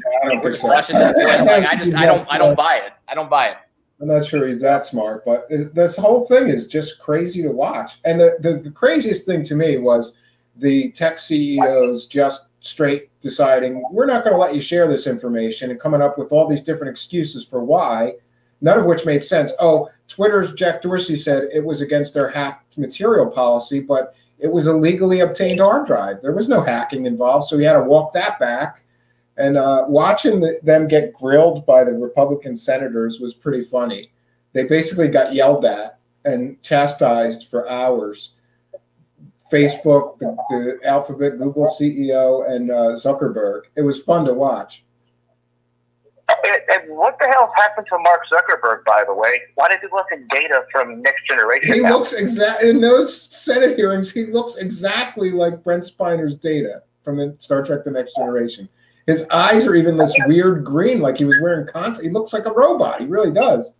watching this play? Like, I don't buy it. I don't buy it. I'm not sure he's that smart, but this whole thing is just crazy to watch. And the craziest thing to me was the tech CEOs just straight deciding, we're not going to let you share this information, and coming up with all these different excuses for why, none of which made sense. Oh, Twitter's Jack Dorsey said it was against their hacked material policy, but it was a legally obtained hard drive. There was no hacking involved, so he had to walk that back. And watching them get grilled by the Republican senators was pretty funny. They basically got yelled at and chastised for hours. Facebook, the Alphabet, Google CEO, and Zuckerberg. It was fun to watch. And what the hell happened to Mark Zuckerberg, by the way? Why did he look at data from Next Generation? He looks exactly, in those Senate hearings, he looks exactly like Brent Spiner's Data from Star Trek The Next Generation. His eyes are even this weird green, like he was wearing contacts. He looks like a robot. He really does.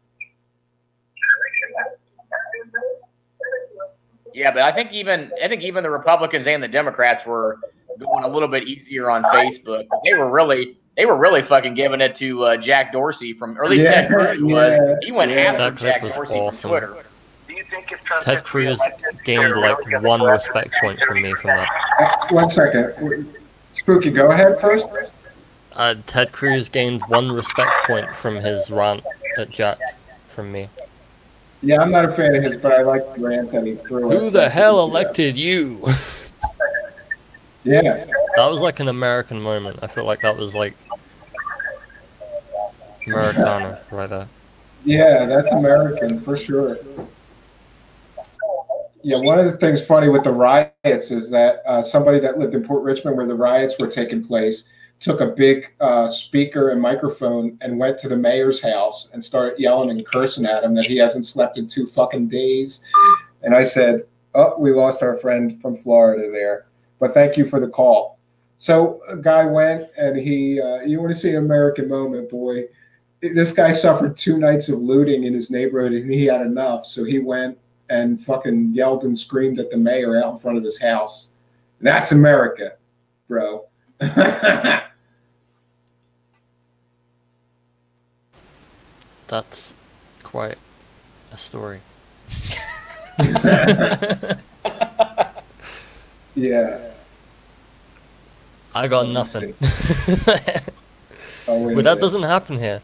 Yeah, but I think even the Republicans and the Democrats were going a little bit easier on Facebook. They were really fucking giving it to Jack Dorsey or at least Ted Cruz was. He went after Jack Dorsey awesome. from Twitter. Do you think if Ted Cruz gained like 1 respect point from me from that. 1 second. Spooky, go ahead first. Ted Cruz gained 1 respect point from his rant at Jack from me. Yeah, I'm not a fan of his, but I like the rant that he threw. Who the hell elected you? Yeah. That was like an American moment. I feel like that was like Americana right there. Yeah, that's American for sure. Yeah, one of the things funny with the riots is that somebody that lived in Port Richmond where the riots were taking place took a big speaker and microphone and went to the mayor's house and started yelling and cursing at him that he hasn't slept in 2 fucking days. And I said, oh, we lost our friend from Florida there. But thank you for the call. So a guy went and he, you want to see an American moment, boy. This guy suffered 2 nights of looting in his neighborhood and he had enough. So he went and fucking yelled and screamed at the mayor out in front of his house. That's America, bro. That's quite a story. Yeah. I got nothing. Oh, But that doesn't happen here.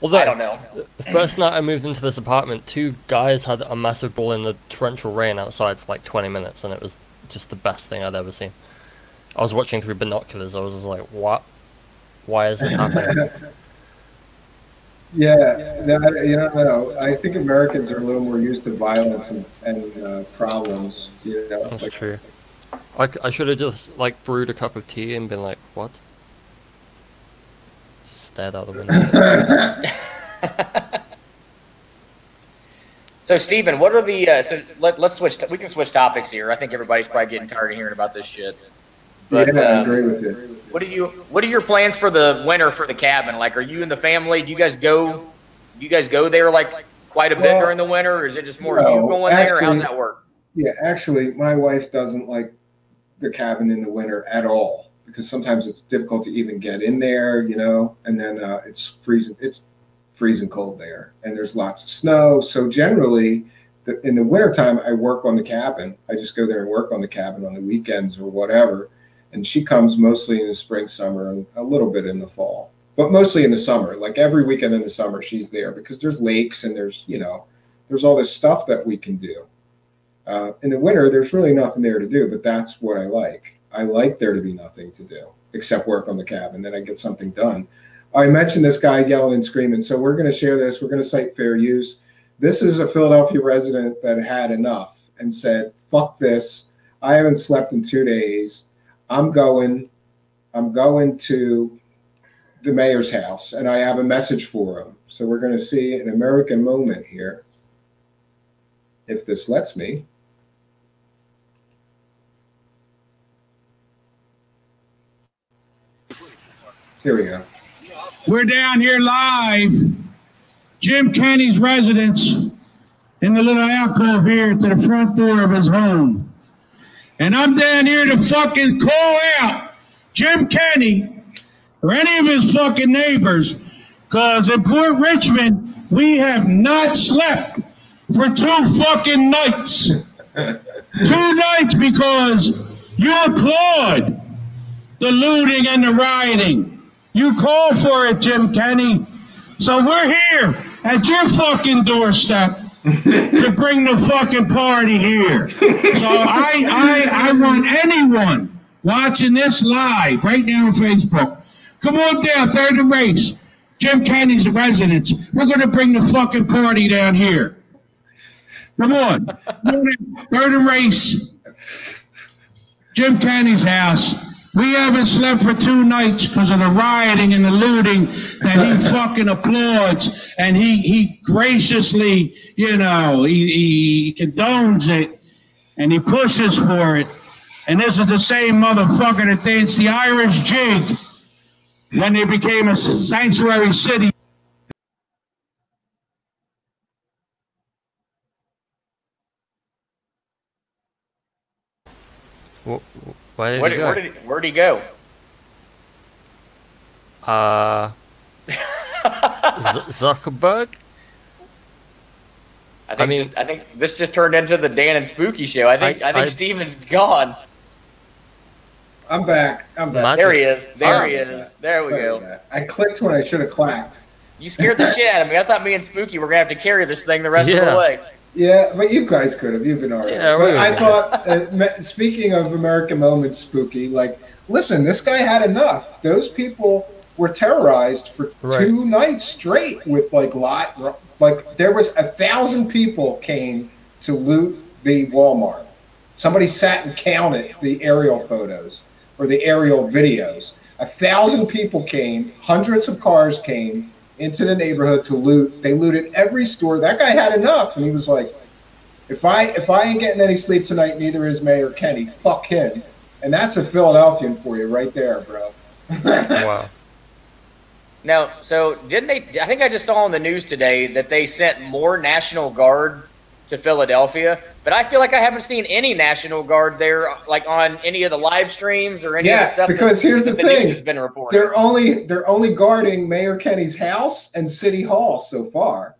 Although, I don't know. the first night I moved into this apartment, 2 guys had a massive ball in the torrential rain outside for like 20 minutes, and it was just the best thing I'd ever seen. I was watching through binoculars. I was just like, what? Why is this happening? Yeah, you don't know. I think Americans are a little more used to violence and problems. You know, That's like, true. I should have just like brewed a cup of tea and been like, what? Just stared out the window. So, Stephen, what are the let's switch. We can switch topics here. I think everybody's probably getting tired of hearing about this shit. But, yeah, I agree with you. What are your plans for the winter for the cabin? Like, are you and the family? Do you guys go there like quite a bit during the winter, or is it just more you going there? Or how's that work? Yeah, actually, my wife doesn't like the cabin in the winter at all because sometimes it's difficult to even get in there, you know, and then it's freezing cold there, and there's lots of snow. So generally, in the wintertime, I work on the cabin. I just go there and work on the cabin on the weekends or whatever. And she comes mostly in the spring, summer, and a little bit in the fall, but mostly in the summer. Like every weekend in the summer, she's there because there's lakes and there's all this stuff that we can do. In the winter, there's really nothing there to do, but that's what I like. I like there to be nothing to do except work on the cabin. Then I get something done. I mentioned this guy yelling and screaming. So we're going to share this. We're going to cite fair use. This is a Philadelphia resident that had enough and said, fuck this. I haven't slept in 2 days. I'm going to the mayor's house, and I have a message for him. So we're going to see an American moment here, if this lets me. Here we go. We're down here live, Jim Kenney's residence, in the little alcove here to the front door of his home. And I'm down here to fucking call out Jim Kenney or any of his fucking neighbors, because in Port Richmond, we have not slept for 2 fucking nights. 2 nights because you applaud the looting and the rioting. You call for it, Jim Kenney. So we're here at your fucking doorstep to bring the fucking party here. So I want anyone watching this live right now on Facebook, come on down, Third and Race. Jim Kenney's residence. We're going to bring the fucking party down here. Come on. Third and Race. Jim Kenney's house. We haven't slept for 2 nights because of the rioting and the looting that he fucking applauds, and he graciously, he condones it, and he pushes for it. And this is the same motherfucker that danced the Irish jig when they became a sanctuary city. Where'd he go? Zuckerberg? I think this just turned into the Dan and Spooky show. I think Steven's gone. I'm back. There he is. There we go. I clicked when I should have clacked. You scared the shit out of me. I thought me and Spooky were going to have to carry this thing the rest of the way. Yeah, but you guys could have. You've been all right. Yeah, but I thought, speaking of American moments, Spooky, like, listen, this guy had enough. Those people were terrorized for 2 nights straight with, there was 1,000 people came to loot the Walmart. Somebody sat and counted the aerial photos or the aerial videos. 1,000 people came, hundreds of cars came into the neighborhood to loot. They looted every store. That guy had enough, and he was like, if I ain't getting any sleep tonight, neither is Mayor Kenney. Fuck him. And that's a Philadelphian for you right there, bro. Wow. Now, so didn't they? I think I just saw on the news today that they sent more National Guard to Philadelphia, but I feel like I haven't seen any National Guard there, like on any of the live streams or any of the stuff. Because here's the thing: news has been reported. They're only guarding Mayor Kenny's house and City Hall so far.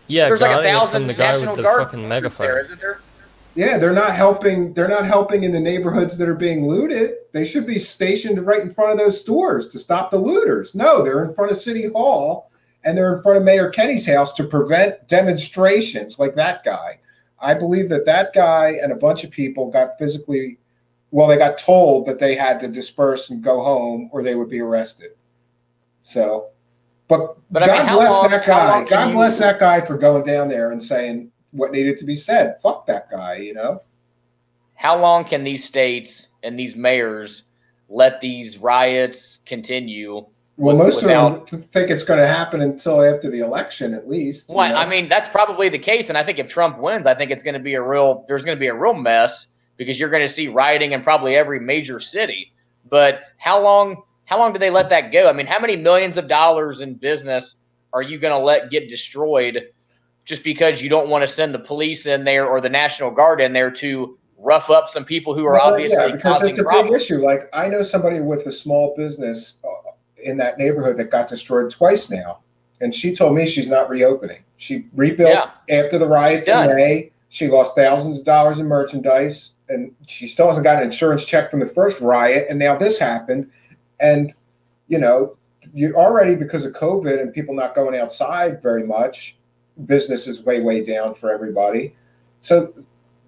Yeah, there's like 1,000 the guy National with the Guard fucking megaphone. there, isn't there? Yeah, they're not helping. They're not helping in the neighborhoods that are being looted. They should be stationed right in front of those stores to stop the looters. No, they're in front of City Hall and they're in front of Mayor Kenny's house to prevent demonstrations like that guy. I believe that guy and a bunch of people got they got told that they had to disperse and go home or they would be arrested. So, but But I mean, God how bless long- that how guy. long can God you- bless that guy for going down there and saying what needed to be said. Fuck that guy, you know? How long can these states and these mayors let these riots continue? Well, most without- of them think it's going to happen until after the election, at least. you Well, know? I mean, that's probably the case, and I think if Trump wins, I think it's going to be there's going to be a real mess because you're going to see rioting in probably every major city. But how long do they let that go? I mean, how many millions of dollars in business are you going to let get destroyed just because you don't want to send the police in there or the National Guard in there to rough up some people who are Well, obviously yeah, because causing it's a problems? big issue. Like, I know somebody with a small business in that neighborhood that got destroyed twice now, and she told me she's not reopening. She rebuilt after the riots in May. She lost thousands of dollars in merchandise, and she still hasn't got an insurance check from the first riot, and now this happened. And, you know, you already, because of COVID and people not going outside very much, business is way, way down for everybody. So,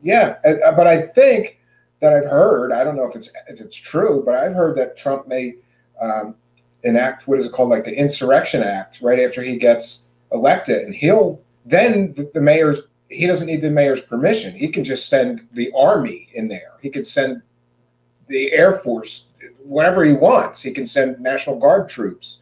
yeah, but I think that I've heard, I don't know if it's true, but I've heard that Trump may enact, what is it called, like the Insurrection Act right after he gets elected, and he'll then the mayor's, he doesn't need the mayor's permission. He can just send the army in there. He could send the Air Force, whatever he wants. He can send National Guard troops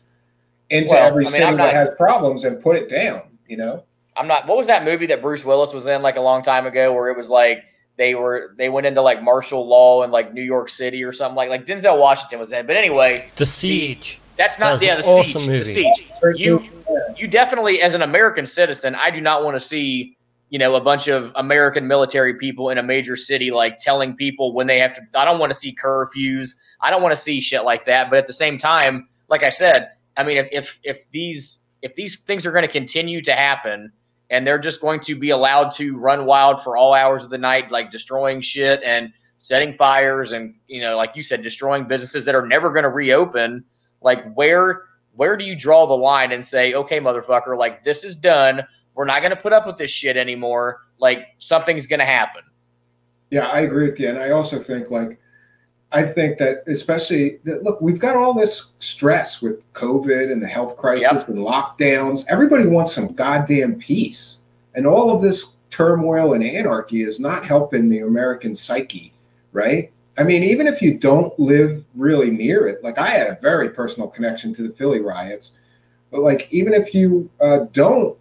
into every city that has problems and put it down, you know? What was that movie that Bruce Willis was in like a long time ago where it was like they went into like martial law in like New York City or something, like Denzel Washington was in. But anyway, The Siege. that's not That was the an awesome siege. movie. The siege. You definitely, as an American citizen, I do not want to see, you know, a bunch of American military people in a major city like telling people when they have to. I don't want to see curfews. I don't want to see shit like that. But at the same time, like I said, I mean, if these things are going to continue to happen and they're just going to be allowed to run wild for all hours of the night, like destroying shit and setting fires and, you know, like you said, destroying businesses that are never going to reopen, like where do you draw the line and say, okay, motherfucker, like this is done. We're not going to put up with this shit anymore. Like something's going to happen. Yeah, I agree with you. And I also think I think that especially look, we've got all this stress with COVID and the health crisis and lockdowns. Everybody wants some goddamn peace. And all of this turmoil and anarchy is not helping the American psyche, right? I mean, even if you don't live really near it, like I had a very personal connection to the Philly riots, but like even if you don't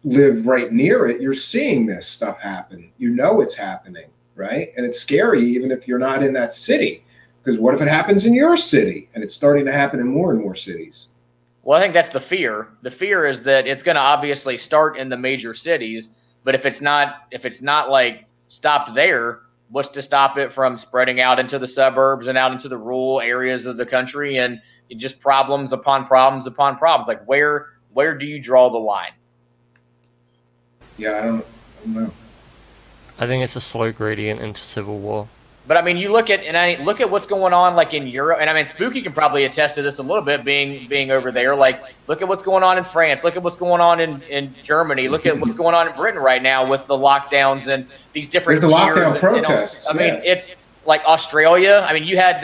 live right near it, you're seeing this stuff happen. You know it's happening, right? And it's scary even if you're not in that city, because what if it happens in your city? And it's starting to happen in more and more cities. Well, I think that's the fear. The fear is that it's going to obviously start in the major cities, but if it's not like stopped there, what's to stop it from spreading out into the suburbs and out into the rural areas of the country, and just problems upon problems upon problems? Like where do you draw the line? Yeah, I don't know. I think it's a slow gradient into civil war. But I mean, you look at what's going on like in Europe, and I mean, Spooky can probably attest to this a little bit, being over there. Like, look at what's going on in France. Look at what's going on in Germany. Look at what's going on in Britain right now with the lockdowns and these different. There's the lockdown tiers protests. I mean, it's like Australia. I mean, you had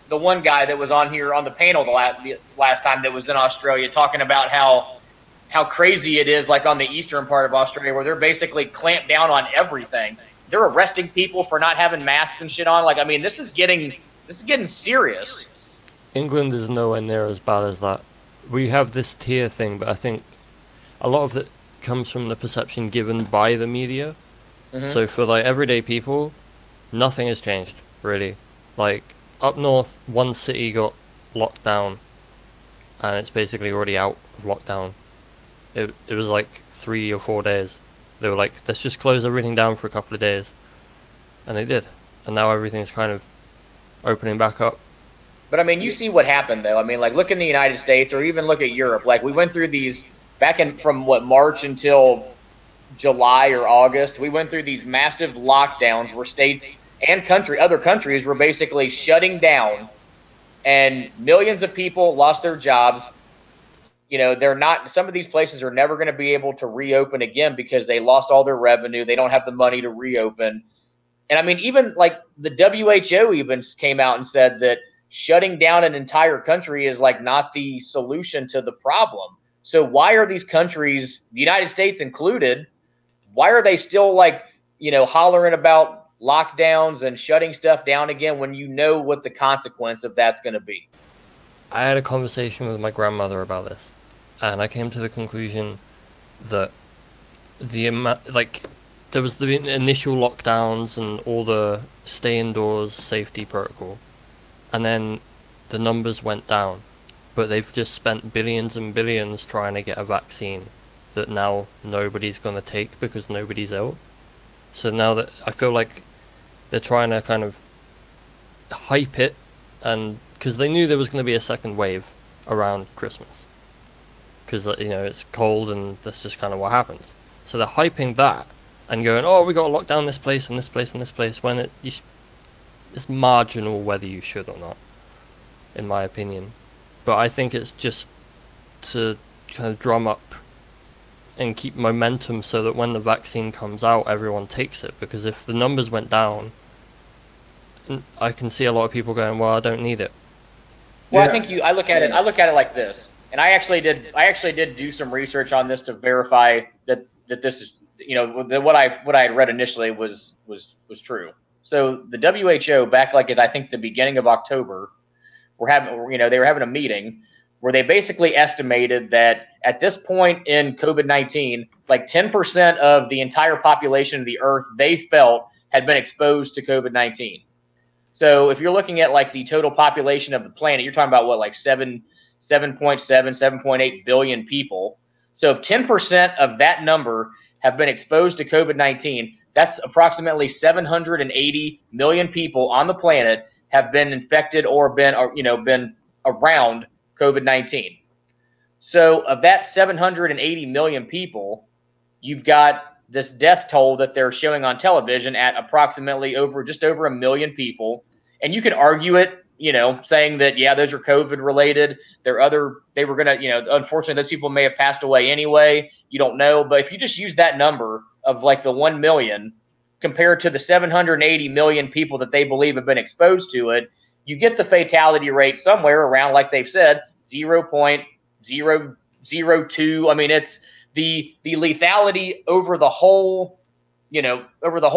the one guy that was on here on the panel the last time that was in Australia talking about how crazy it is, like on the eastern part of Australia, where they're basically clamped down on everything. They're arresting people for not having masks and shit on. Like, I mean, this is getting serious. England is nowhere near as bad as that. We have this tier thing, but I think a lot of it comes from the perception given by the media. Mm-hmm. So for like everyday people, nothing has changed, really. Like up north, one city got locked down, and it's basically already out of lockdown. It was like 3 or 4 days. They were like, let's just close everything down for a couple of days. And they did. And now everything's kind of opening back up. But I mean, you see what happened though. I mean, like look in the United States or even look at Europe. Like we went through these from March until July or August. We went through these massive lockdowns where states and other countries were basically shutting down, and millions of people lost their jobs. You know, some of these places are never going to be able to reopen again because they lost all their revenue. They don't have the money to reopen. And I mean, even like the WHO even came out and said that shutting down an entire country is like not the solution to the problem. So why are these countries, the United States included, why are they still like, hollering about lockdowns and shutting stuff down again when you know what the consequence of that's going to be? I had a conversation with my grandmother about this, and I came to the conclusion that there was the initial lockdowns and all the stay indoors safety protocol, and then the numbers went down, but they've just spent billions and billions trying to get a vaccine that now nobody's going to take because nobody's ill. So now that I feel like they're trying to kind of hype it, and because they knew there was going to be a second wave around Christmas, because it's cold and that's just kind of what happens. So they're hyping that and going, oh, we got to lock down this place and this place and this place, when it's marginal whether you should or not, in my opinion. But I think it's just to kind of drum up and keep momentum so that when the vaccine comes out, everyone takes it. Because if the numbers went down, I can see a lot of people going, well, I don't need it. Well, I think I look at it like this, and I actually did do some research on this to verify that this is, what I had read initially was true. So the WHO back I think the beginning of October, they were having a meeting where they basically estimated that at this point in COVID-19, like 10% of the entire population of the Earth they felt had been exposed to COVID-19. So if you're looking at like the total population of the planet, you're talking about what, like 7.8 billion people. So if 10% of that number have been exposed to COVID-19, that's approximately 780 million people on the planet have been infected or been around COVID-19. So of that 780 million people, you've got this death toll that they're showing on television at approximately just over 1 million people. And you can argue it, saying that, yeah, those are COVID related. They were going to, unfortunately, those people may have passed away anyway. You don't know. But if you just use that number of like the 1 million compared to the 780 million people that they believe have been exposed to it, you get the fatality rate somewhere around, like they've said, 0.002. I mean, it's the lethality over the whole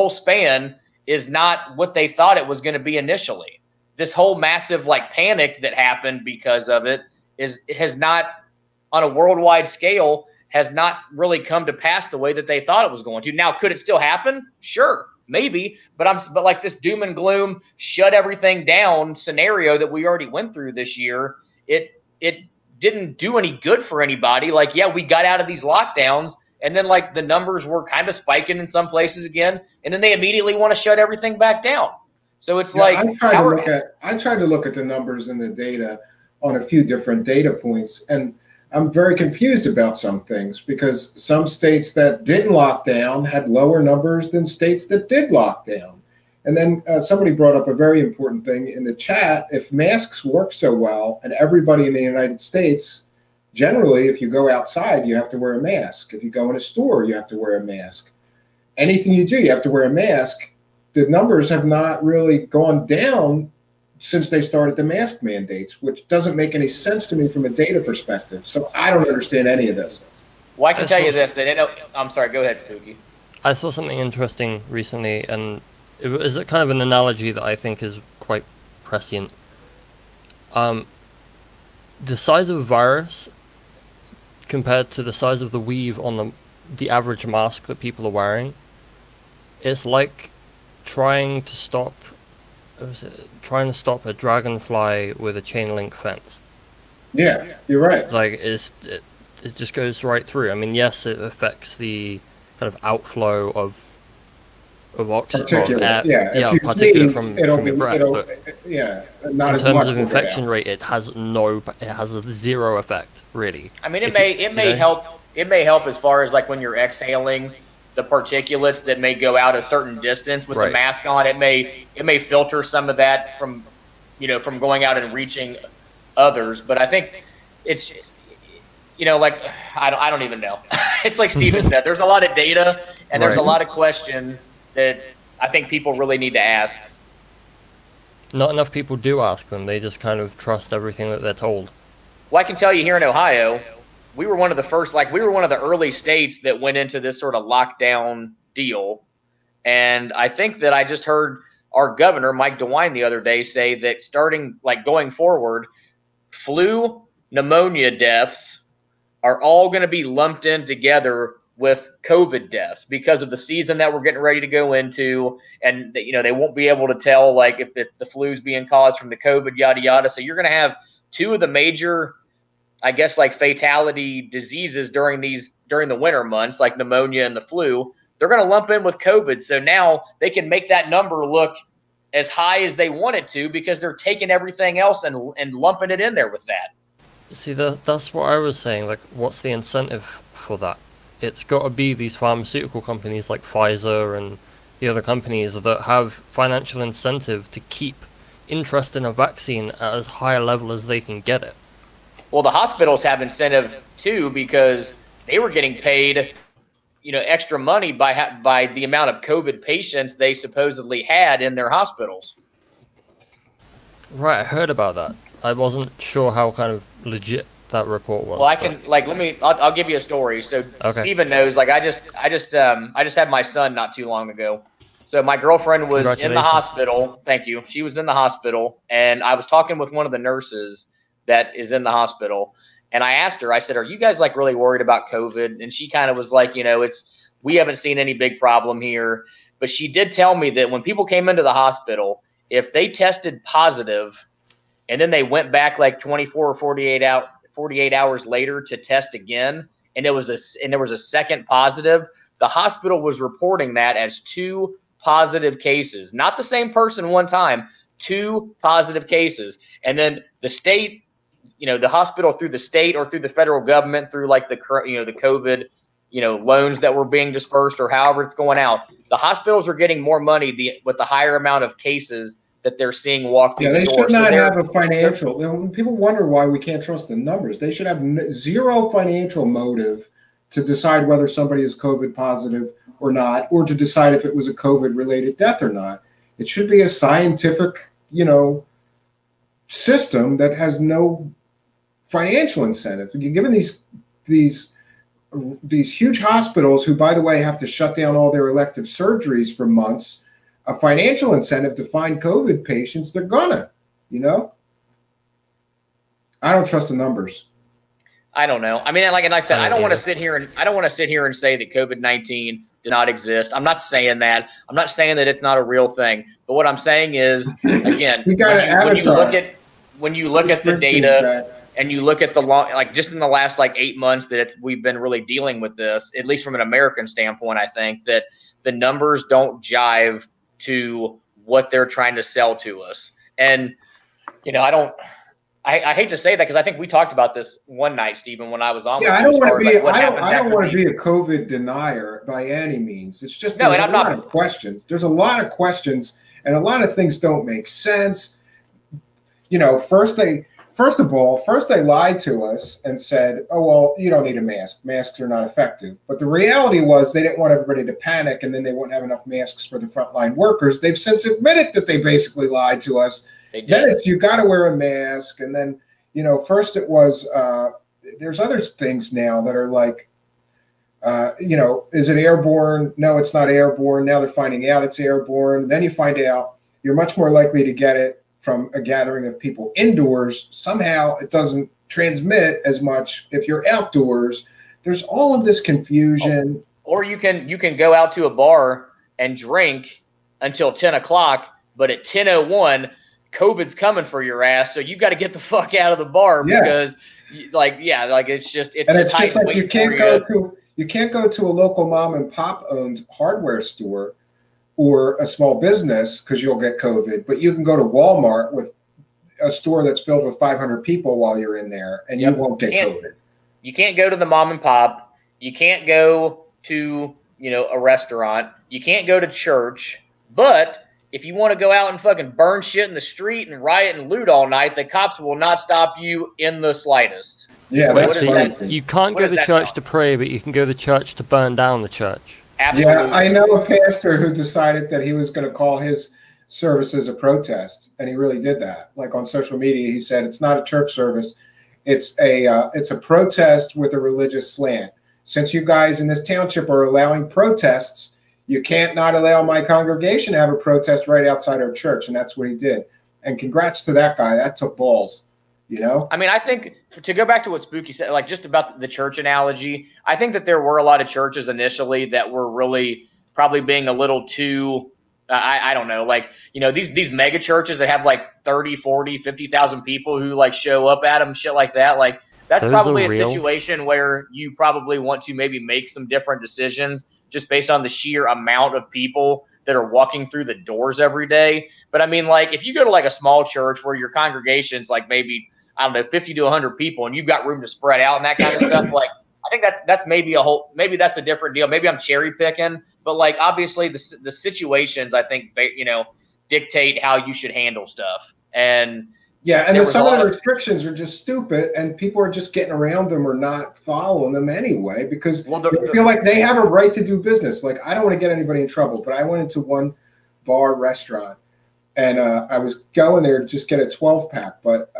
span is not what they thought it was going to be initially. This whole massive panic that happened because of it has not, on a worldwide scale, has not really come to pass the way that they thought it was going to. Now, could it still happen? Sure, maybe, but like this doom and gloom, shut everything down scenario that we already went through this year, it didn't do any good for anybody. Like, yeah, we got out of these lockdowns, and then the numbers were kind of spiking in some places again, and then they immediately want to shut everything back down. So it's I tried to look at the numbers and the data on a few different data points, and I'm very confused about some things, because some states that didn't lock down had lower numbers than states that did lock down. And then somebody brought up a very important thing in the chat. If masks work so well, and everybody in the United States, generally, if you go outside, you have to wear a mask. If you go in a store, you have to wear a mask. Anything you do, you have to wear a mask. The numbers have not really gone down since they started the mask mandates, which doesn't make any sense to me from a data perspective. So I don't understand any of this. Well, I can tell you this. I'm sorry, go ahead, Spooky. I saw something interesting recently, and it was kind of an analogy that I think is quite prescient. The size of a virus compared to the size of the weave on the average mask that people are wearing, it's like trying to stop a dragonfly with a chain link fence. Yeah, you're right. Like it just goes right through. I mean, yes, it affects the kind of outflow of oxygen, particularly from your breath. But not in terms of infection rate, it has a zero effect, really. I mean, it may help. It may help as far as when you're exhaling the particulates that may go out a certain distance with the mask on. It may filter some of that from going out and reaching others. But I think it's I don't even know. It's like Steven said, there's a lot of data and there's a lot of questions that I think people really need to ask. not enough people do ask them. They just kind of trust everything that they're told. Well, I can tell you here in Ohio, we were one of the first, we were one of the early states that went into this sort of lockdown deal. And I think that I just heard our governor, Mike DeWine, the other day say that starting, going forward, flu, pneumonia deaths are all going to be lumped in together with COVID deaths because of the season that we're getting ready to go into. And, they won't be able to tell, if the flu's being caused from the COVID, yada, yada. So you're going to have two of the major, I guess, fatality diseases during the winter months, like pneumonia and the flu. They're going to lump in with COVID. So now they can make that number look as high as they want it to because they're taking everything else and lumping it in there with that. See, that's what I was saying. What's the incentive for that? It's got to be these pharmaceutical companies like Pfizer and the other companies that have financial incentive to keep interest in a vaccine at as high a level as they can get it. Well, the hospitals have incentive too because they were getting paid, extra money by the amount of COVID patients they supposedly had in their hospitals. Right, I heard about that. I wasn't sure how kind of legit that report was. Well, I can I'll give you a story. So okay. Steven knows. I just had my son not too long ago. So my girlfriend was in the hospital. Thank you. She was in the hospital, and I was talking with one of the nurses that is in the hospital. And I asked her, I said, are you guys really worried about COVID? And she kind of was like, we haven't seen any big problem here. But she did tell me that when people came into the hospital, if they tested positive and then they went back 24 or 48 hours later to test again, and there was a second positive, the hospital was reporting that as 2 positive cases, not the same person one time, 2 positive cases. And then the state, the hospital through the state or through the federal government, through the COVID, loans that were being dispersed or however it's going out, the hospitals are getting more money with the higher amount of cases that they're seeing walk through the door. They should not have a financial. When people wonder why we can't trust the numbers, they should have zero financial motive to decide whether somebody is COVID positive or not, or to decide if it was a COVID-related death or not. It should be a scientific, system that has no financial incentive. You're given these huge hospitals, who, by the way, have to shut down all their elective surgeries for months, a financial incentive to find COVID patients. They're gonna, I don't trust the numbers. I don't know. I mean, like I said, I don't want to sit here and say that COVID-19 does not exist. I'm not saying that. I'm not saying that it's not a real thing. But what I'm saying is, again, when you look at the data and you look at the just in the last 8 months that we've been really dealing with this, at least from an American standpoint, I think that the numbers don't jive to what they're trying to sell to us. And, I hate to say that because I think we talked about this one night, Stephen, when I was on. Yeah, I don't want to be a COVID denier by any means. It's just there's a lot of questions. There's a lot of questions, and a lot of things don't make sense. First they lied to us and said, "Oh well, you don't need a mask. Masks are not effective." But the reality was they didn't want everybody to panic, and then they wouldn't have enough masks for the frontline workers. They've since admitted that they basically lied to us. Then it's you got to wear a mask, and then first it was there's other things now that are is it airborne? No, it's not airborne. Now they're finding out it's airborne. Then you find out you're much more likely to get it from a gathering of people indoors. Somehow it doesn't transmit as much if you're outdoors. There's all of this confusion. Or you can go out to a bar and drink until 10 o'clock, but at 10:01, COVID's coming for your ass, so you got to get the fuck out of the bar because, it's just like you can't go to a local mom and pop owned hardware store or a small business because you'll get COVID, but you can go to Walmart with a store that's filled with 500 people while you're in there, and you won't get COVID. You can't go to the mom and pop. You can't go to a restaurant. You can't go to church, but if you want to go out and fucking burn shit in the street and riot and loot all night, the cops will not stop you in the slightest. Yeah, you can't go to church to pray, but you can go to church to burn down the church. Absolutely. Yeah, I know a pastor who decided that he was going to call his service is a protest, and he really did that. Like on social media, he said it's not a church service, it's a protest with a religious slant. Since you guys in this township are allowing protests, you can't not allow my congregation to have a protest right outside our church, and that's what he did. And congrats to that guy. That took balls, you know? I mean, I think to go back to what Spooky said, like just about the church analogy, I think that there were a lot of churches initially that were really probably being a little too, I don't know, like, you know, these mega churches that have like 30, 40, 50,000 people who like show up at them, shit like that. Like that's probably a situation where you probably want to maybe make some different decisions just based on the sheer amount of people that are walking through the doors every day. But I mean, like if you go to like a small church where your congregation's like maybe, I don't know, 50 to 100 people and you've got room to spread out and that kind of stuff, like I think that's maybe maybe that's a different deal. Maybe I'm cherry picking, but like obviously the situations I think, you know, dictate how you should handle stuff. And yeah, and then some of the restrictions are just stupid, and people are just getting around them or not following them anyway because they feel like they have a right to do business. Like I don't want to get anybody in trouble, but I went into one bar restaurant, and I was going there to just get a 12-pack, but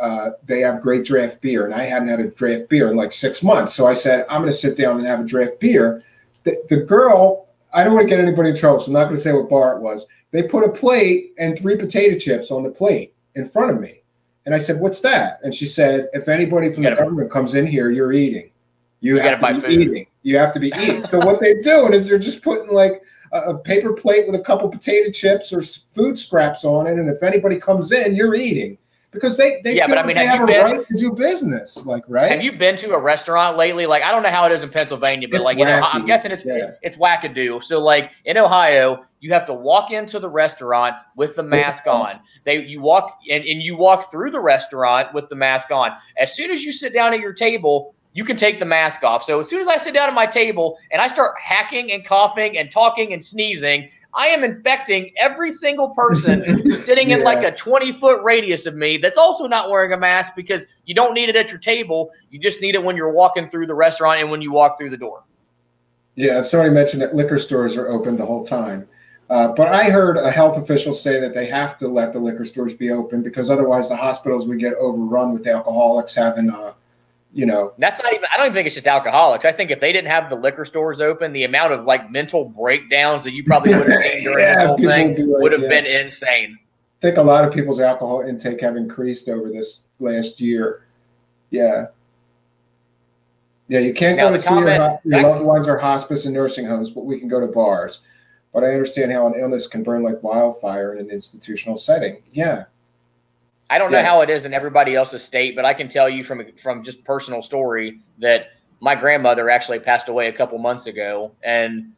they have great draft beer, and I hadn't had a draft beer in like 6 months. So I said, I'm going to sit down and have a draft beer. The girl, I don't want to get anybody in trouble, so I'm not going to say what bar it was. They put a plate and 3 potato chips on the plate in front of me. And I said, what's that? And she said, if anybody from the government comes in here, you're eating. You have to be eating. You have to be eating. So what they're doing is they're just putting like a paper plate with a couple potato chips or food scraps on it. And if anybody comes in, you're eating. Because they feel but I mean, they have a right to do business, like, right? Have you been to a restaurant lately? Like, I don't know how it is in Pennsylvania, but like, you know, I'm guessing it's wackadoo. So like in Ohio, you have to walk into the restaurant with the mask on. You walk and you walk through the restaurant with the mask on. As soon as you sit down at your table, you can take the mask off. So as soon as I sit down at my table and I start hacking and coughing and talking and sneezing, I am infecting every single person sitting in like a 20-foot radius of me that's also not wearing a mask because you don't need it at your table. You just need it when you're walking through the restaurant and when you walk through the door. Yeah, somebody mentioned that liquor stores are open the whole time. But I heard a health official say that they have to let the liquor stores be open because otherwise the hospitals would get overrun with alcoholics having you know, that's not even, I don't even think it's just alcoholics. I think if they didn't have the liquor stores open, the amount of like mental breakdowns that you probably would have seen during this whole thing would have been insane. I think a lot of people's alcohol intake have increased over this last year. Yeah. Yeah, you can't go to see your loved ones or hospice and nursing homes, but we can go to bars. But I understand how an illness can burn like wildfire in an institutional setting. Yeah. I don't know how it is in everybody else's state, but I can tell you from just personal story that my grandmother actually passed away a couple months ago,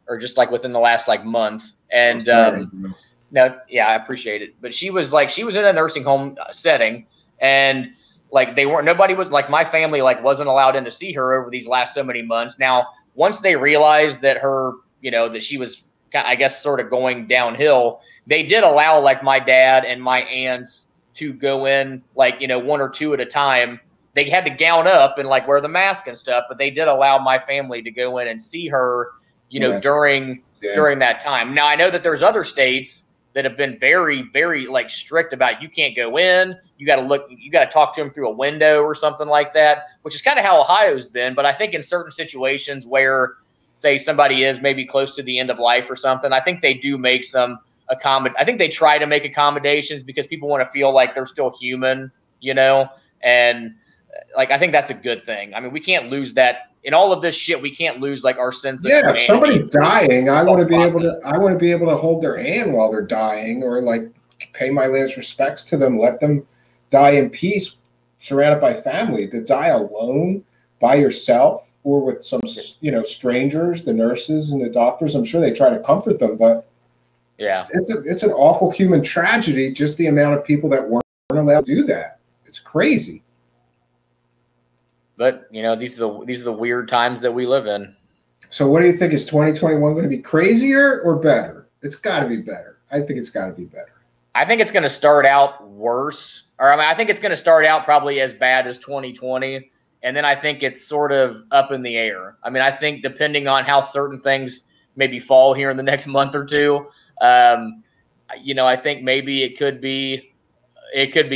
or just like within the last like month. And I appreciate it. But she was in a nursing home setting, and like nobody was like my family like wasn't allowed in to see her over these last so many months. Now, once they realized that that she was, I guess, sort of going downhill, they did allow like my dad and my aunts to go in like, one or two at a time. They had to gown up and like wear the mask and stuff, but they did allow my family to go in and see her, during that time. Now I know that there's other states that have been very, very like strict about you can't go in. You got to talk to them through a window or something like that, which is kind of how Ohio's been. But I think in certain situations where say somebody is maybe close to the end of life or something, I think they do make some I think they try to make accommodations because people want to feel like they're still human, and like I think that's a good thing. I mean, we can't lose that in all of this shit. We can't lose like our sense of if somebody's dying, I want to be able to hold their hand while they're dying, or like pay my last respects to them. Let them die in peace, surrounded by family. To die alone by yourself or with some strangers, the nurses and the doctors, I'm sure they try to comfort them, but yeah, it's an awful human tragedy, just the amount of people that weren't allowed to do that. It's crazy. But, these are the weird times that we live in. So what do you think? Is 2021 going to be crazier or better? It's got to be better. I think it's got to be better. I think it's going to start out worse. I think it's going to start out probably as bad as 2020. And then I think it's sort of up in the air. I mean, I think depending on how certain things maybe fall here in the next month or two, I think maybe it could be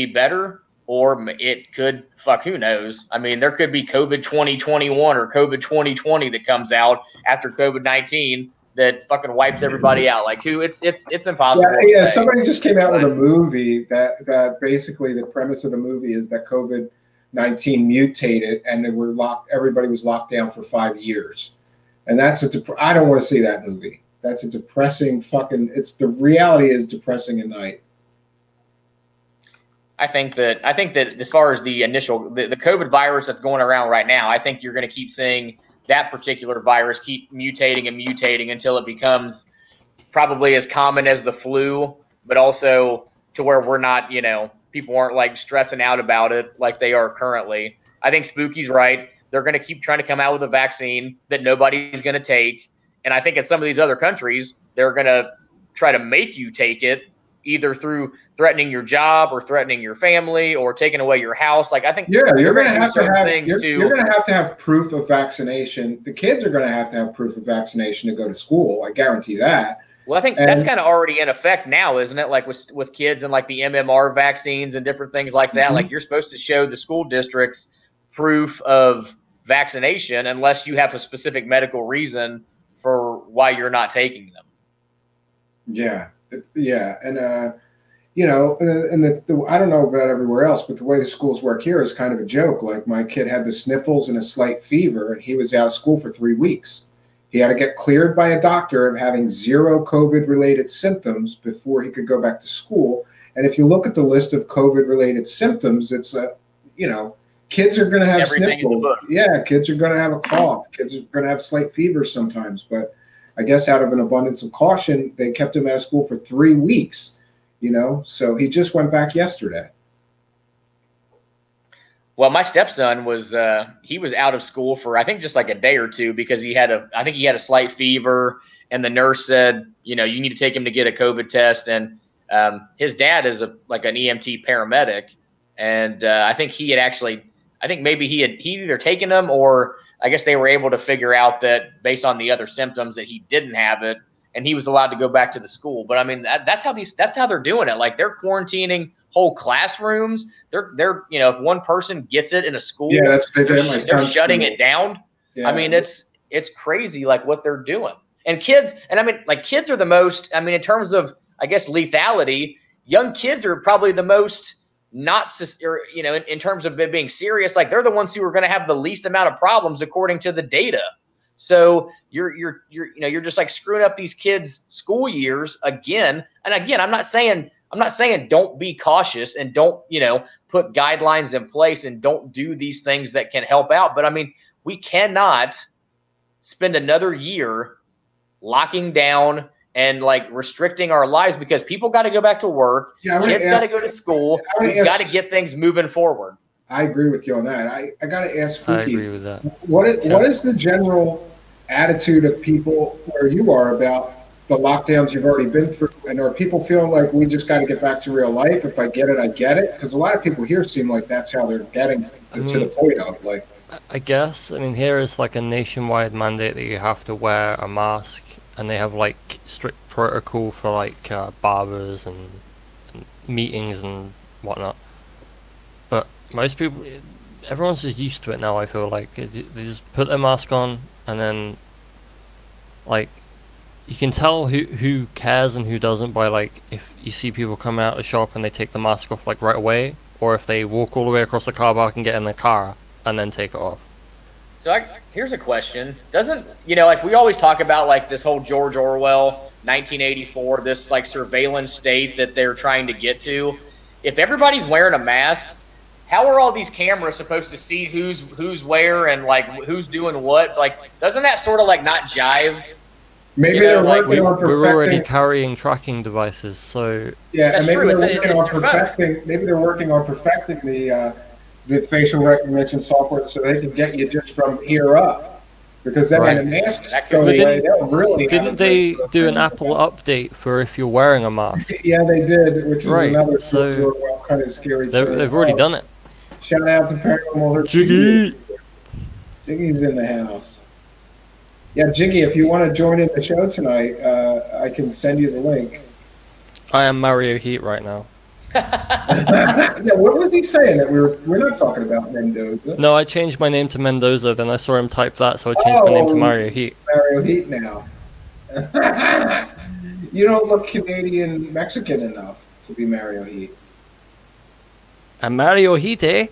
better, or it could, who knows? I mean, there could be COVID 2021 or COVID 2020 that comes out after COVID-19 that fucking wipes everybody out. Like it's impossible. Yeah. Somebody just came out with a movie that basically the premise of the movie is that COVID-19 mutated and everybody was locked down for 5 years. And that's I don't want to see that movie. That's a depressing the reality is depressing at night. I think that as far as the initial the COVID virus that's going around right now, I think you're going to keep seeing that particular virus keep mutating and mutating until it becomes probably as common as the flu, but also to where we're not, people aren't like stressing out about it like they are currently. I think Spooky's right. They're going to keep trying to come out with a vaccine that nobody's going to take. And I think in some of these other countries, they're going to try to make you take it, either through threatening your job or threatening your family or taking away your house. Like, I think you're going to have to have proof of vaccination. The kids are going to have proof of vaccination to go to school. I guarantee that. Well, I think that's kind of already in effect now, isn't it? Like with kids and like the MMR vaccines and different things like that. Mm-hmm. Like, you're supposed to show the school districts proof of vaccination unless you have a specific medical reason for why you're not taking them. Yeah. And, I don't know about everywhere else, but the way the schools work here is kind of a joke. Like, my kid had the sniffles and a slight fever, and he was out of school for 3 weeks. He had to get cleared by a doctor of having 0 COVID-related symptoms before he could go back to school. And if you look at the list of COVID-related symptoms, it's, kids are going to have sniffles. Yeah, kids are going to have a cough. Kids are going to have slight fever sometimes. But I guess out of an abundance of caution, they kept him out of school for 3 weeks. So he just went back yesterday. Well, my stepson was he was out of school for, I think, just like a day or two because he had a slight fever, and the nurse said, you need to take him to get a COVID test. And his dad is like an EMT paramedic, and I think maybe he either taken them, or I guess they were able to figure out that based on the other symptoms that he didn't have it, and he was allowed to go back to the school. But I mean, that's how they're doing it. Like, they're quarantining whole classrooms. They're if one person gets it in a school, they're shutting it down. Yeah. I mean, it's crazy, like, what they're doing. And kids are the most, in terms of, I guess, lethality, young kids are probably the most in terms of it being serious, like, they're the ones who are going to have the least amount of problems according to the data. So you're just like screwing up these kids' school years again. And again, I'm not saying don't be cautious and don't, put guidelines in place and don't do these things that can help out. But I mean, we cannot spend another year locking down and like restricting our lives because people got to go back to work. Kids got to go to school. We've got to get things moving forward. I agree with you on that. I got to ask Spooky, I agree with that. What is the general attitude of people where you are about the lockdowns you've already been through? And are people feeling like we just got to get back to real life? If I get it, I get it? Because a lot of people here seem like that's how they're getting to the point of, like. I guess, here is like a nationwide mandate that you have to wear a mask, and they have like strict protocol for like barbers and meetings and whatnot. But most people, everyone's just used to it now. I feel like they just put their mask on, and then like you can tell who cares and who doesn't by like if you see people come out of the shop and they take the mask off like right away, or if they walk all the way across the car park and get in the car and then take it off. So here's a question. Doesn't, like we always talk about like this whole George Orwell 1984, this like surveillance state that they're trying to get to. If everybody's wearing a mask, how are all these cameras supposed to see who's where and like who's doing what? Like, doesn't that sort of like not jive? Maybe they're working on perfecting. We're already carrying tracking devices, so yeah, and maybe they're working on perfecting the facial recognition software so they can get you just from here up. Because then when the masks go away, they'll really. Didn't they do an Apple update for if you're wearing a mask? Yeah, they did, which is another kind of scary. They've already done it. Shout out to Paranormal Jiggy. Jiggy's in the house. Yeah, Jiggy, if you want to join in the show tonight, I can send you the link. I am Mario Heat right now. Yeah, what was he saying that we're not talking about Mendoza? No, I changed my name to Mendoza, then I saw him type that, so I changed my name to Mario Heat. Mario Heat now. You don't look Canadian Mexican enough to be Mario Heat. I'm Mario Heat, eh?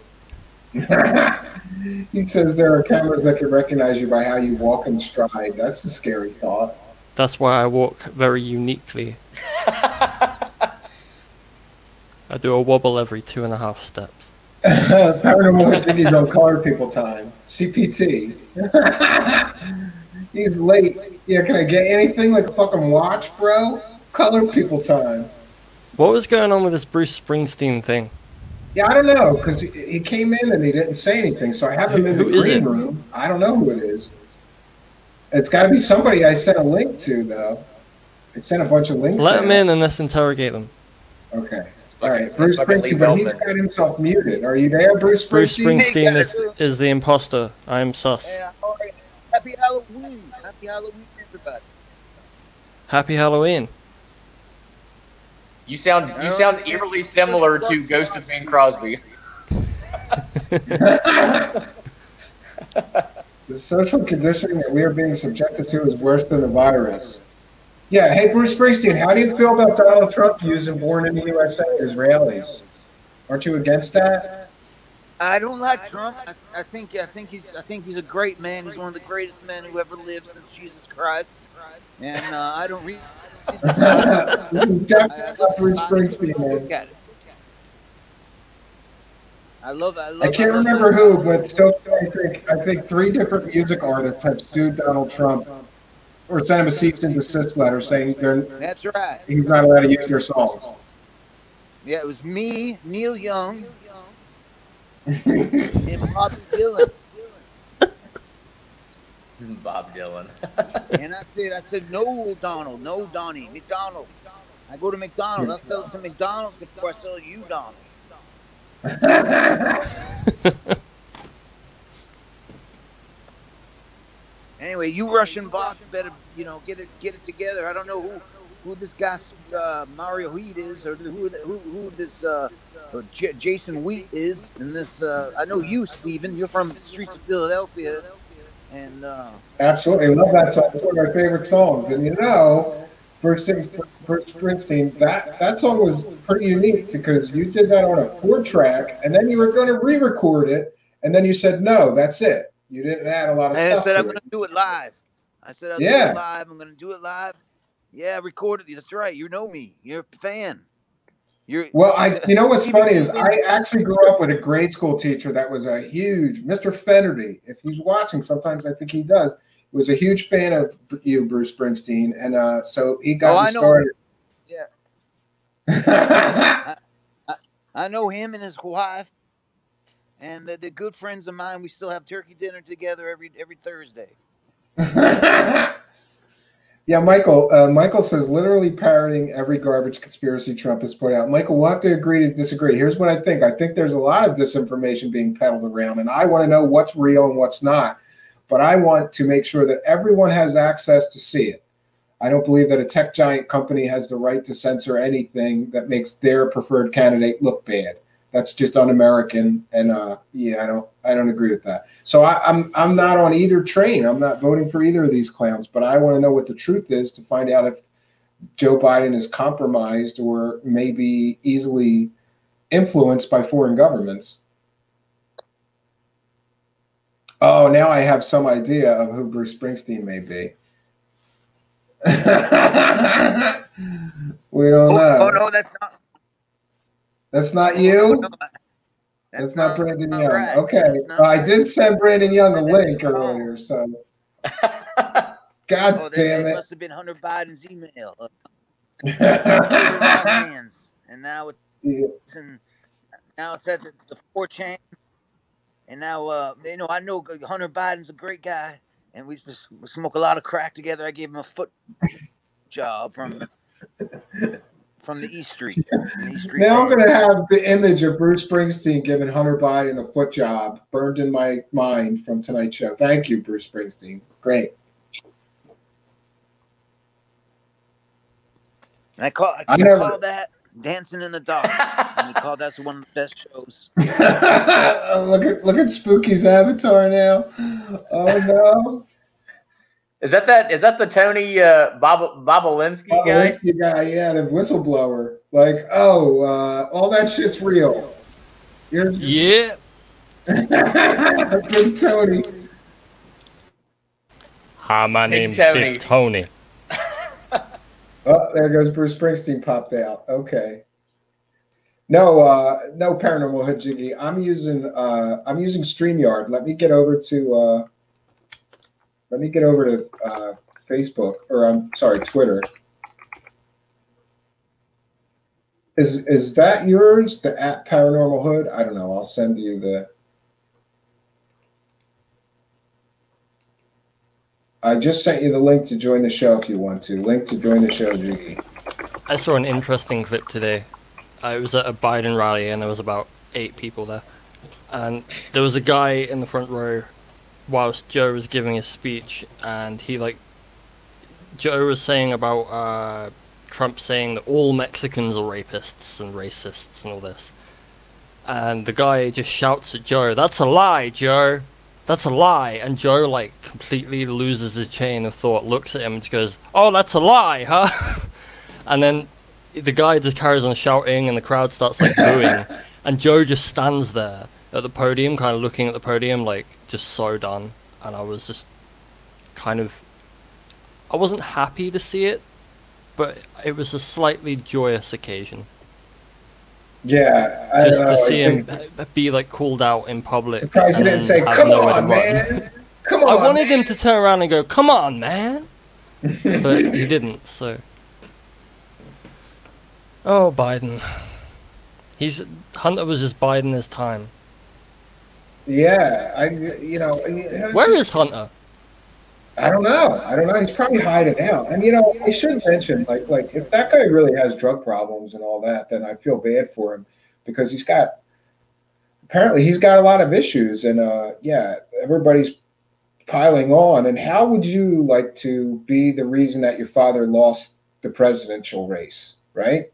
He says there are cameras that can recognize you by how you walk and stride. That's a scary thought. That's why I walk very uniquely. I do a wobble every 2.5 steps. Paranormal activity don't color people time. CPT. He's late. Yeah, can I get anything like a fucking watch, bro? Color people time. What was going on with this Bruce Springsteen thing? Yeah, I don't know, because he came in and he didn't say anything, so I have him in the green room. I don't know who it is. It's got to be somebody I sent a link to, though. I sent a bunch of links. Let him in and let's interrogate them. Okay. All right, Bruce Springsteen, but he's got himself muted. Are you there, Bruce Springsteen? Bruce Springsteen is the imposter. I am sus. Yeah, happy Halloween. Happy Halloween, everybody. Happy Halloween. You sound eerily similar to Ghost of Bing Crosby. The social conditioning that we are being subjected to is worse than the virus. Yeah, hey, Bruce Springsteen, how do you feel about Donald Trump using "Born in the USA" Israelis? Aren't you against that? I don't like Trump. I think he's a great man. He's one of the greatest men who ever lived since Jesus Christ. And I don't read. This is definitely Bruce Springsteen, man. Look at it. I can't remember who, but so I think 3 different music artists have sued Donald Trump or sent him a cease and desist letter saying that's right. He's not allowed to use their songs. Yeah, it was me, Neil Young, and Bobby Dylan. Bob Dylan. And I said, no, Donald, no, Donnie, McDonald. I go to McDonald's. I'll sell it to McDonald's before I sell it to you, Donald. Anyway, you Russian bots better, get it together. I don't know who this guy Mario Heat is, or who this Jason Wheat is, and this I know you, Steven. You're from the streets of Philadelphia, and absolutely, I love that song. It's one of my favorite songs. And Bruce Springsteen, that song was pretty unique because you did that on a 4-track, and then you were going to re-record it, and then you said no, that's it. You didn't add a lot of stuff. I said I'm going to do it live. I said I'll do it live. I'm going to do it live. Yeah, record it. That's right. You know me. You're a fan. Well, you know what's funny is I actually grew up with a grade school teacher that was a huge Mr. Fennerty. If he's watching, sometimes I think he does. Was a huge fan of you, Bruce Springsteen, and so he got me started. Yeah. I know him and his wife, and they're good friends of mine. We still have turkey dinner together every Thursday. Yeah, Michael. Michael says literally parroting every garbage conspiracy Trump has put out. Michael, we'll have to agree to disagree. Here's what I think. I think there's a lot of disinformation being peddled around, and I want to know what's real and what's not. But I want to make sure that everyone has access to see it. I don't believe that a tech giant company has the right to censor anything that makes their preferred candidate look bad. That's just un-American, and I don't agree with that. So I'm not on either train. I'm not voting for either of these clowns. But I want to know what the truth is to find out if Joe Biden is compromised or maybe easily influenced by foreign governments. Oh, now I have some idea of who Bruce Springsteen may be. We don't know. Oh no, that's not. That's not you? No, that's not Brandon Young. Right. Okay. I did send Brandon Young a link earlier, so. God damn it. It must have been Hunter Biden's email. Hands. And now it's at the 4chan. And now, I know Hunter Biden's a great guy, and we smoke a lot of crack together. I gave him a foot job from the East Street. Now I'm going to have the image of Bruce Springsteen giving Hunter Biden a foot job burned in my mind from tonight's show. Thank you, Bruce Springsteen. Great. And I call that Dancing in the Dark. And we call that's one of the best shows. Look at Spooky's avatar now. Oh no. Is that the Tony Bobolinsky guy? Bobolinsky guy, yeah, the whistleblower. Like, all that shit's real. Yeah. Big Tony. Hi, my Big name's Tony. Big Tony. Oh, there goes Bruce Springsteen popped out. Okay. No, no Paranormal Hood Jiggy. I'm using StreamYard. Let me get over to Facebook, or I'm sorry, Twitter. Is that yours? The @Paranormal Hood? I don't know. I'll send you the. I just sent you the link to join the show if you want to. Link to join the show, Jiggy. I saw an interesting clip today. I was at a Biden rally and there was about 8 people there. And there was a guy in the front row whilst Joe was giving his speech, and Joe was saying about Trump saying that all Mexicans are rapists and racists and all this. And the guy just shouts at Joe, "That's a lie, Joe! That's a lie!" And Joe, completely loses his chain of thought, looks at him and just goes, "Oh, that's a lie, huh?" And then the guy just carries on shouting and the crowd starts, booing. And Joe just stands there at the podium, kind of looking at the podium, just so done. And I was just I wasn't happy to see it, but it was a slightly joyous occasion. Yeah, just to see him be called out in public. Surprised he didn't say, "Come on, man! Come on!" I wanted him to turn around and go, "Come on, man!" But he didn't. So, oh, Biden. Hunter was just biding his time. Yeah, Where is Hunter? I don't know. He's probably hiding out. And I should mention, if that guy really has drug problems and all that, then I feel bad for him, because apparently he's got a lot of issues, and everybody's piling on. And how would you like to be the reason that your father lost the presidential race, right?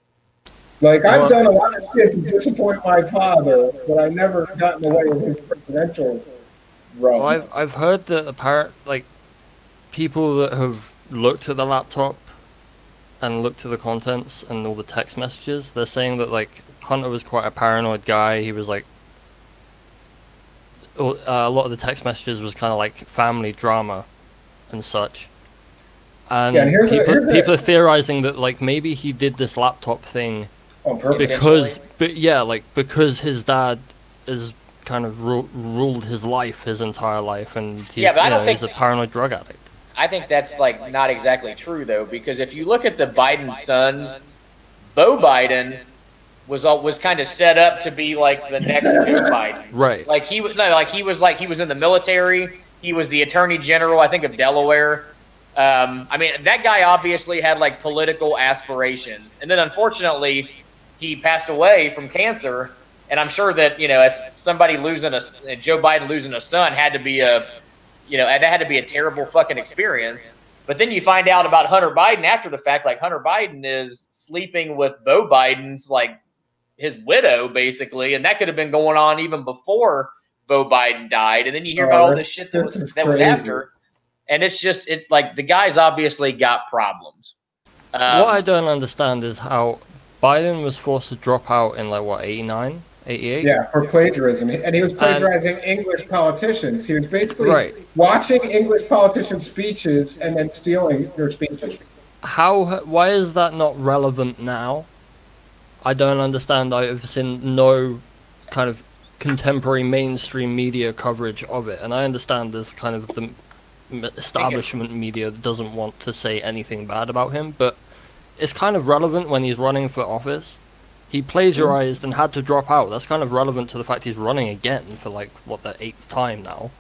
I've done a lot of shit to disappoint my father, but I never got in the way of his presidential run. Well, I've heard that people that have looked at the laptop and looked at the contents and all the text messages, they're saying that Hunter was quite a paranoid guy. He was a lot of the text messages was kind of family drama and such. And people are theorizing that maybe he did this laptop thing because his dad is kind of ruled his life, his entire life, and he's a paranoid drug addict. I think that's not exactly true, though, because if you look at the Biden sons, Beau Biden was kind of set up to be the next Joe Biden. Right. He was in the military. He was the attorney general, I think, of Delaware. That guy obviously had political aspirations, and then unfortunately he passed away from cancer. And I'm sure that as somebody Joe Biden losing a son had to be that had to be a terrible fucking experience. But then you find out about Hunter Biden after the fact. Hunter Biden is sleeping with Beau Biden's his widow, basically, and that could have been going on even before Beau Biden died. And then you hear about all this shit that was after. And it's the guy's obviously got problems. What I don't understand is how Biden was forced to drop out in 89, 88? Yeah, for plagiarism. And he was plagiarizing English politicians. He was basically watching English politicians' speeches and then stealing their speeches. Why is that not relevant now? I don't understand. I've seen no kind of contemporary mainstream media coverage of it. And I understand there's kind of the establishment media that doesn't want to say anything bad about him, but it's kind of relevant when he's running for office. He plagiarized and had to drop out. That's kind of relevant to the fact he's running again for the 8th time now.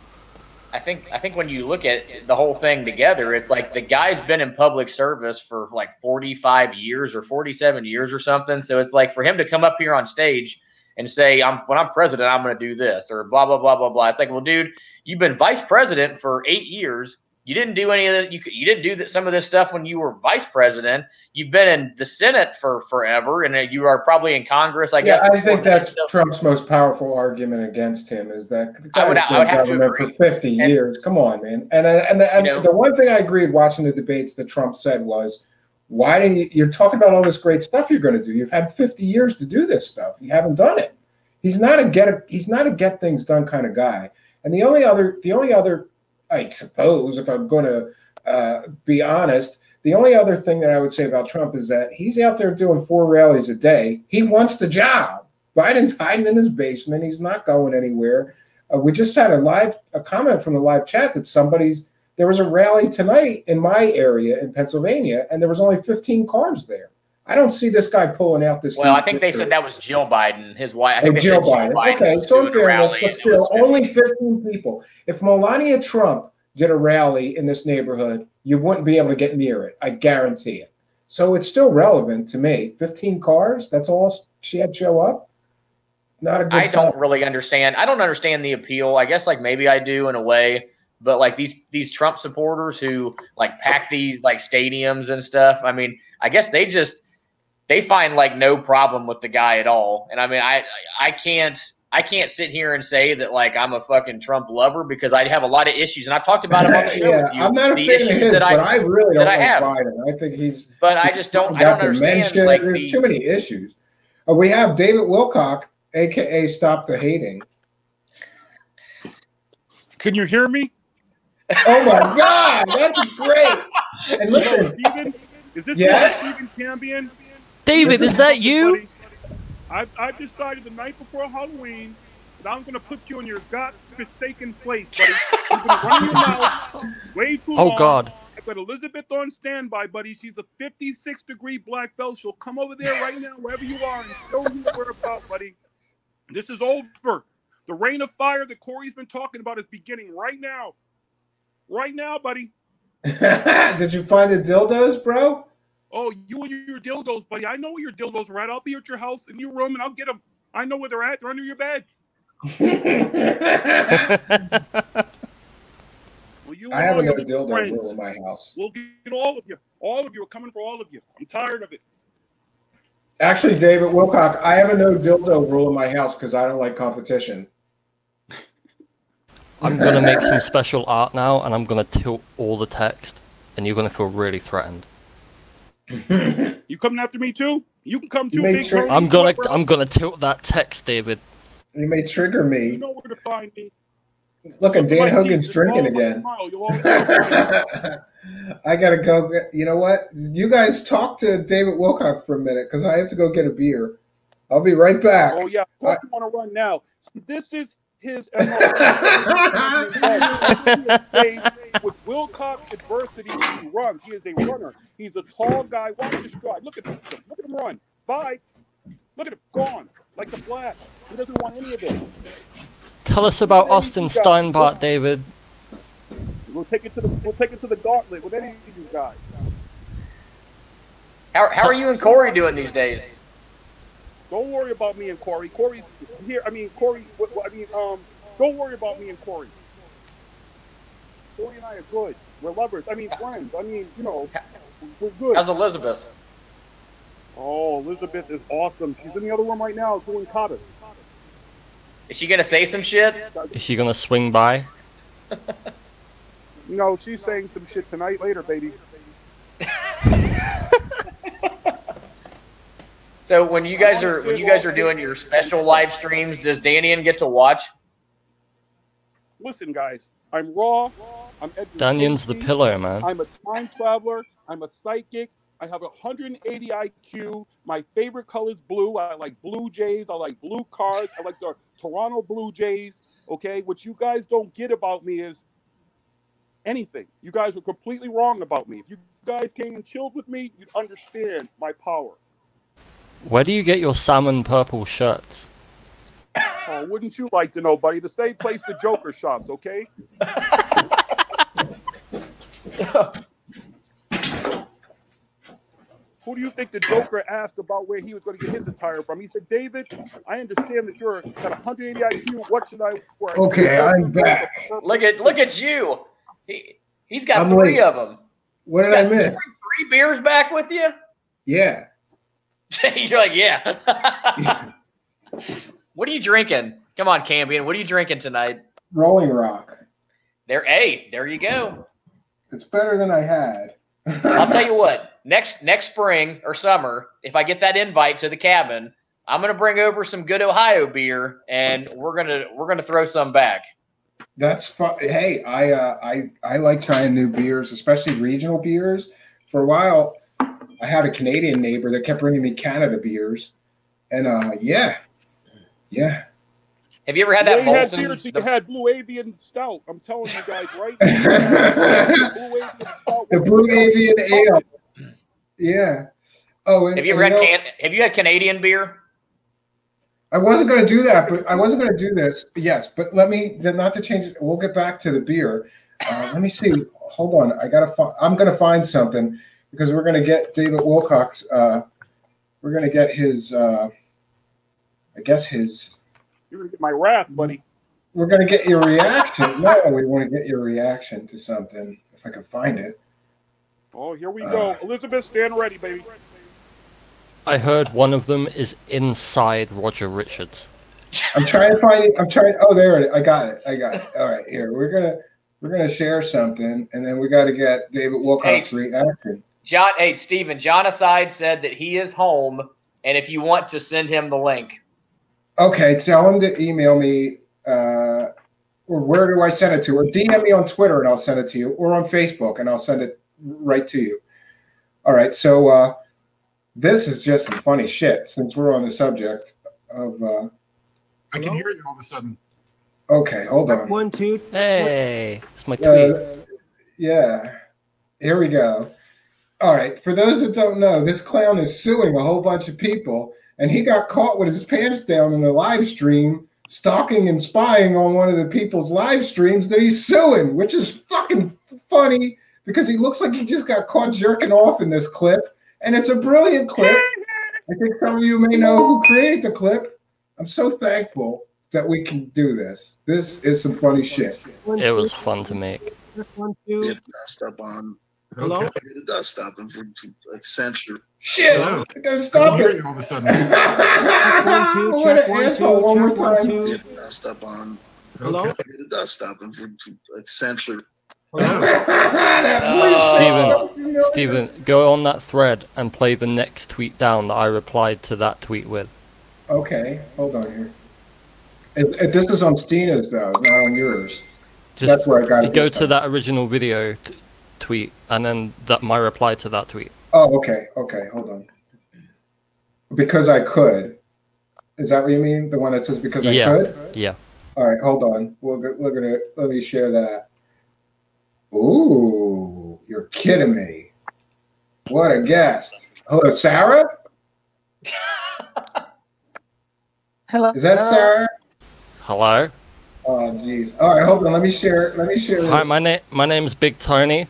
I think when you look at the whole thing together, it's the guy's been in public service for 45 years or 47 years or something. So it's for him to come up here on stage and say, when I'm president, I'm going to do this or blah, blah, blah, blah, blah. It's well, dude, you've been vice president for 8 years. You didn't do any of this. You didn't do some of this stuff when you were vice president. You've been in the Senate for forever, and you are probably in Congress, I guess. I think that's Trump's most powerful argument against him is that the guy's been in government for 50 years. Come on, man. And the one thing I agreed watching the debates that Trump said was, why didn't you're talking about all this great stuff you're going to do? You've had 50 years to do this stuff. You haven't done it. He's not a get things done kind of guy. And the only other, I suppose, if I'm going to be honest, the only other thing that I would say about Trump is that he's out there doing 4 rallies a day. He wants the job. Biden's hiding in his basement. He's not going anywhere. We just had a comment from the live chat that there was a rally tonight in my area in Pennsylvania, and there was only 15 cars there. I don't see this guy pulling out this. Well, I think they said that was Jill Biden, his wife. I think Jill Biden. Okay, so in fairness, but still, only 15 people. If Melania Trump did a rally in this neighborhood, you wouldn't be able to get near it. I guarantee it. So it's still relevant to me. 15 cars, that's all she had show up? Not a good sign. Don't really understand. I don't understand the appeal. I guess maybe I do in a way. But these Trump supporters who pack these stadiums and stuff, I mean, I guess they find no problem with the guy at all. And I mean, I can't sit here and say that I'm a fucking Trump lover because I have a lot of issues, and I've talked about him on the show with you. I'm not a fan of his, but I really don't like Biden. I think he's. But I don't understand. There's too many issues. We have David Wilcock, aka Stop the Hating. Can you hear me? Oh my God, that's great! And listen, Stephen, is this Stephen Cambion? David, is that you? I've decided the night before Halloween that I'm going to put you in your God-forsaken place, buddy. You've been running your mouth way too long. Oh, God. I've got Elizabeth on standby, buddy. She's a 56-degree black belt. She'll come over there right now, wherever you are, and show you what we're about, buddy. This is over. The rain of fire that Corey's been talking about is beginning right now. Right now, buddy. Did you find the dildos, bro? Oh, you and your dildos, buddy. I know where your dildos are at. I'll be at your house in your room, and I'll get them. I know where they're at. They're under your bed. I have another dildo in my house. We'll get all of you. All of you are coming for all of you. I'm tired of it. Actually, David Wilcock, I have a no dildo rule in my house because I don't like competition. I'm going to make some special art now, and I'm going to tilt all the text, and you're going to feel really threatened. You coming after me too? You can come too. I'm gonna tilt that text, David. You may trigger me. You know where to find me. Look, and Dan Hogan's drinking again. I gotta go. You know what? You guys talk to David Wilcock for a minute because I have to go get a beer. I'll be right back. Oh yeah, of course you want to run now. This is his with Wilcock adversity, he runs. He is a runner. He's a tall guy. Watch the stride. Look at him. Look at him run. Bye. Look at him. Gone. Like the Flash. He doesn't want any of it. Tell us about Austin Steinbart, David. We'll take it to the gauntlet with any of these guys. How are you and Corey doing these days? Don't worry about me and Corey. Corey's here. I mean, Corey. Don't worry about me and Corey. Corey and I are good. We're lovers. I mean, friends. I mean, we're good. How's Elizabeth? Oh, Elizabeth is awesome. She's in the other room right now doing kata. Is she gonna say some shit? Is she gonna swing by? No, she's saying some shit tonight. Later, baby. So when you guys are doing your special live streams, does Danian get to watch? Listen, guys, I'm Raw. I'm Edward Daniel's the pillow, man. I'm a time traveler. I'm a psychic. I have 180 IQ. My favorite color is blue. I like Blue Jays. I like blue cards. I like the Toronto Blue Jays. Okay, what you guys don't get about me is anything. You guys are completely wrong about me. If you guys came and chilled with me, you'd understand my power. Where do you get your salmon purple shirts? Oh, wouldn't you like to know, buddy? The same place the Joker shops, okay? Who do you think the Joker asked about where he was going to get his attire from? He said, David, I understand that you're got 180 IQ. What should I wear? Okay, I'm back. Look at you. He's got I'm three late. of them. What did You I got miss? three beers back with you? Yeah. You're like, yeah. What are you drinking? Come on, Cambion. What are you drinking tonight? Rolling Rock. There you go. It's better than I had. I'll tell you what. Next spring or summer, if I get that invite to the cabin, I'm gonna bring over some good Ohio beer, and we're gonna throw some back. That's fun. Hey, I like trying new beers, especially regional beers. For a while, I had a Canadian neighbor that kept bringing me Canada beers, and yeah. Have you ever had Yeah, that you had Molson? beer, so you had Blue Avian Stout. I'm telling you guys right now. Blue Avian Stout. The Blue Avian Ale. Yeah. Oh, and, Have you and ever know, have you had Canadian beer? I wasn't going to do that, but I wasn't going to do this. Yes, but let me not to change it. We'll get back to the beer. Let me see. Hold on. I'm going to find something because we're going to get David Wilcox. We're going to get his. I guess his. You're gonna get my wrath, buddy. We're going to get your reaction. No, we want to get your reaction to something. If I can find it. Oh, here we go. Elizabeth, stand ready, baby. I heard one of them is inside Roger Richards. I'm trying to find it. Oh, there it is. I got it. All right, here we're gonna share something, and then we got to get David Wilcox's reaction. John, hey Stephen, John Aside said that he is home, and if you want to send him the link. Okay, tell him to email me. Or where do I send it to? Or DM me on Twitter, and I'll send it to you, or on Facebook, and I'll send it right to you. All right, so. This is just some funny shit since we're on the subject of. I can hear you all of a sudden. Okay, hold on. 1, 2. Hey, it's my tweet. Yeah, here we go. All right, for those that don't know, this clown is suing a whole bunch of people, and he got caught with his pants down in a live stream, stalking and spying on one of the people's live streams that he's suing, which is fucking funny because he looks like he just got caught jerking off in this clip. And it's a brilliant clip. I think some of you may know who created the clip. I'm so thankful that we can do this. This is some funny shit. It was fun to make. 1, 2. Get dust up on. Hello? Get the dust up and for censure. Shit! I gotta stop it. All of a sudden. What an asshole! One more time. Get the dust up on. Hello? Get the dust up and for censure. Steven, go on that thread and play the next tweet down that I replied to that tweet with. Okay, hold on here. This is on Stina's though, not on yours. Just That's where I got it. go to that original video tweet and then my reply to that tweet. Oh, okay, hold on. Because I could. Is that what you mean? The one that says because I could? Yeah. All right, hold on. We'll look at it. Let me share that. Ooh, you're kidding me. What a guest. Hello, Sarah? Hello. Is that Sarah? Hello. Oh, jeez. All right, hold on. Let me share this. Hi, my name's Big Tony.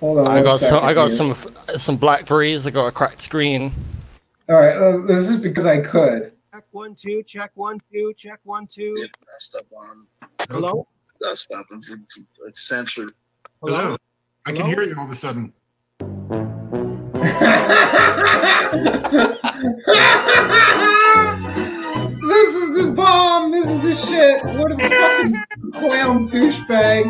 Hold on. I got here. some Blackberries. I got a cracked screen. All right, this is because I could. Check 1, 2. Check 1, 2. Check 1, 2. Get dust up on. Hello? Dust up and for censure. Hello. I can hear you all of a sudden. This is the bomb. This is the shit. What a fucking clown douchebag.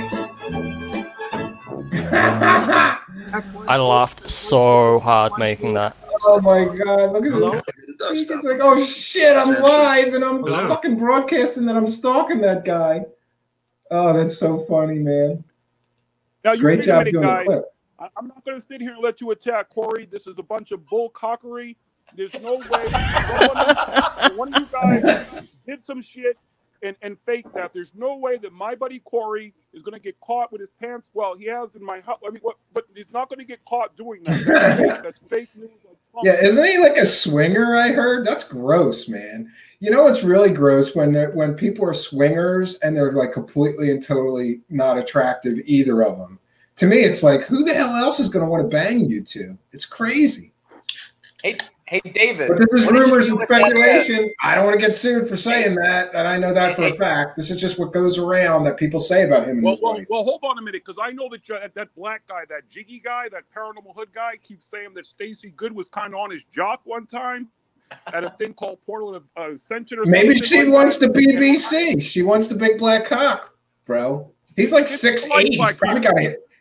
I laughed so hard making that. Oh my god, look at this. He's like, oh shit, I'm live and I'm fucking broadcasting that I'm stalking that guy. Oh, that's so funny, man. Now, you Great wait a job minute, doing the guys. clip. I'm not going to sit here and let you attack Corey. This is a bunch of bull cockery. There's no way one of you guys did some shit and fake that. There's no way that my buddy Corey is going to get caught with his pants. Well, he has in my house. I mean, but he's not going to get caught doing that. That's fake news. Yeah, isn't he like a swinger? I heard that's gross, man. You know what's really gross when people are swingers and they're like completely and totally not attractive, either of them. To me, it's like, who the hell else is going to want to bang you two? It's crazy. Hey, David. But this is what did you rumors do and with that, speculation. I don't want to get sued for saying that, and I know that for a fact. This is just what goes around that people say about him and his wife. Well, hold on a minute, because I know that that black guy, that Jiggy guy, that Paranormal Hood guy, keeps saying that Stacey Good was kind of on his jock one time at a thing called Portland Ascension or something. Maybe she wants the BBC. She wants the big black cock, bro. He's like 6'8".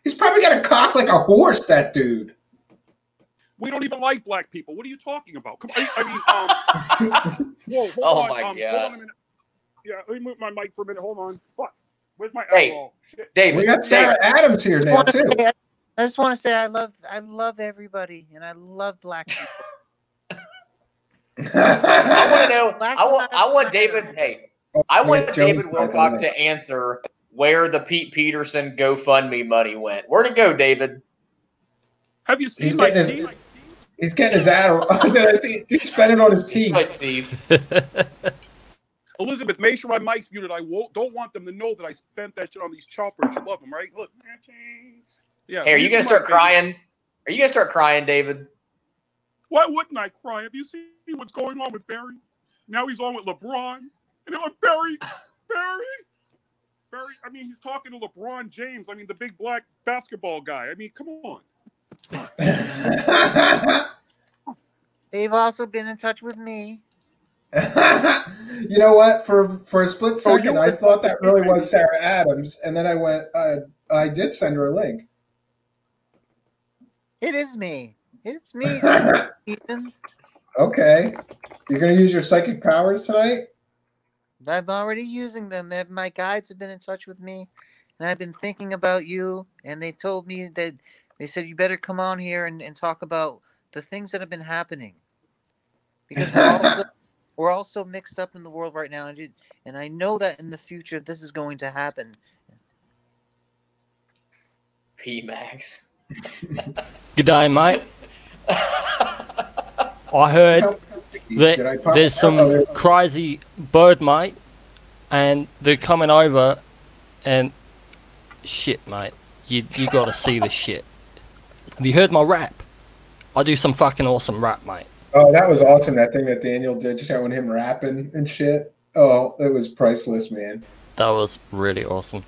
He's probably got a cock like a horse, that dude. We don't even like black people. What are you talking about? Come on, whoa, hold on. my Hold God. on a minute. Yeah, let me move my mic for a minute. Hold on. Fuck. Where's my Hey, eyeball? Shit. David. We got Sarah Adams here now too. I just want to say I love everybody, and I love black people. I want to know. I want David. Hey, I want David Wilcock to answer where the Pete Peterson GoFundMe money went. Where'd it go, David? Have you seen my teeth? He's getting his ad. He's spending on his teeth. Elizabeth, make sure my mic's muted. I don't want them to know that I spent that shit on these choppers. You love them, right? Look. Yeah. Hey, are you gonna start crying? Are you gonna start crying, David? Why wouldn't I cry? Have you seen what's going on with Barry? Now he's on with LeBron. And Barry. I mean, he's talking to LeBron James. I mean, the big black basketball guy. I mean, come on. They've also been in touch with me. You know what? For a split second, I thought that really was Sarah Adams, and then I went. I did send her a link. It is me. It's me, Stephen. Okay, you're gonna use your psychic powers tonight. I'm already using them. My guides have been in touch with me, and I've been thinking about you. And they told me that they said you better come on here and talk about the things that have been happening, because we're also mixed up in the world right now, and I know that in the future this is going to happen. P-Max. Good day, mate. I heard that there's some crazy bird, mate, and they're coming over, and shit, mate, you gotta see the shit. Have you heard my rap? I do some fucking awesome rap, mate. Oh, that was awesome! That thing that Daniel did, showing him rapping and shit. Oh, it was priceless, man. That was really awesome.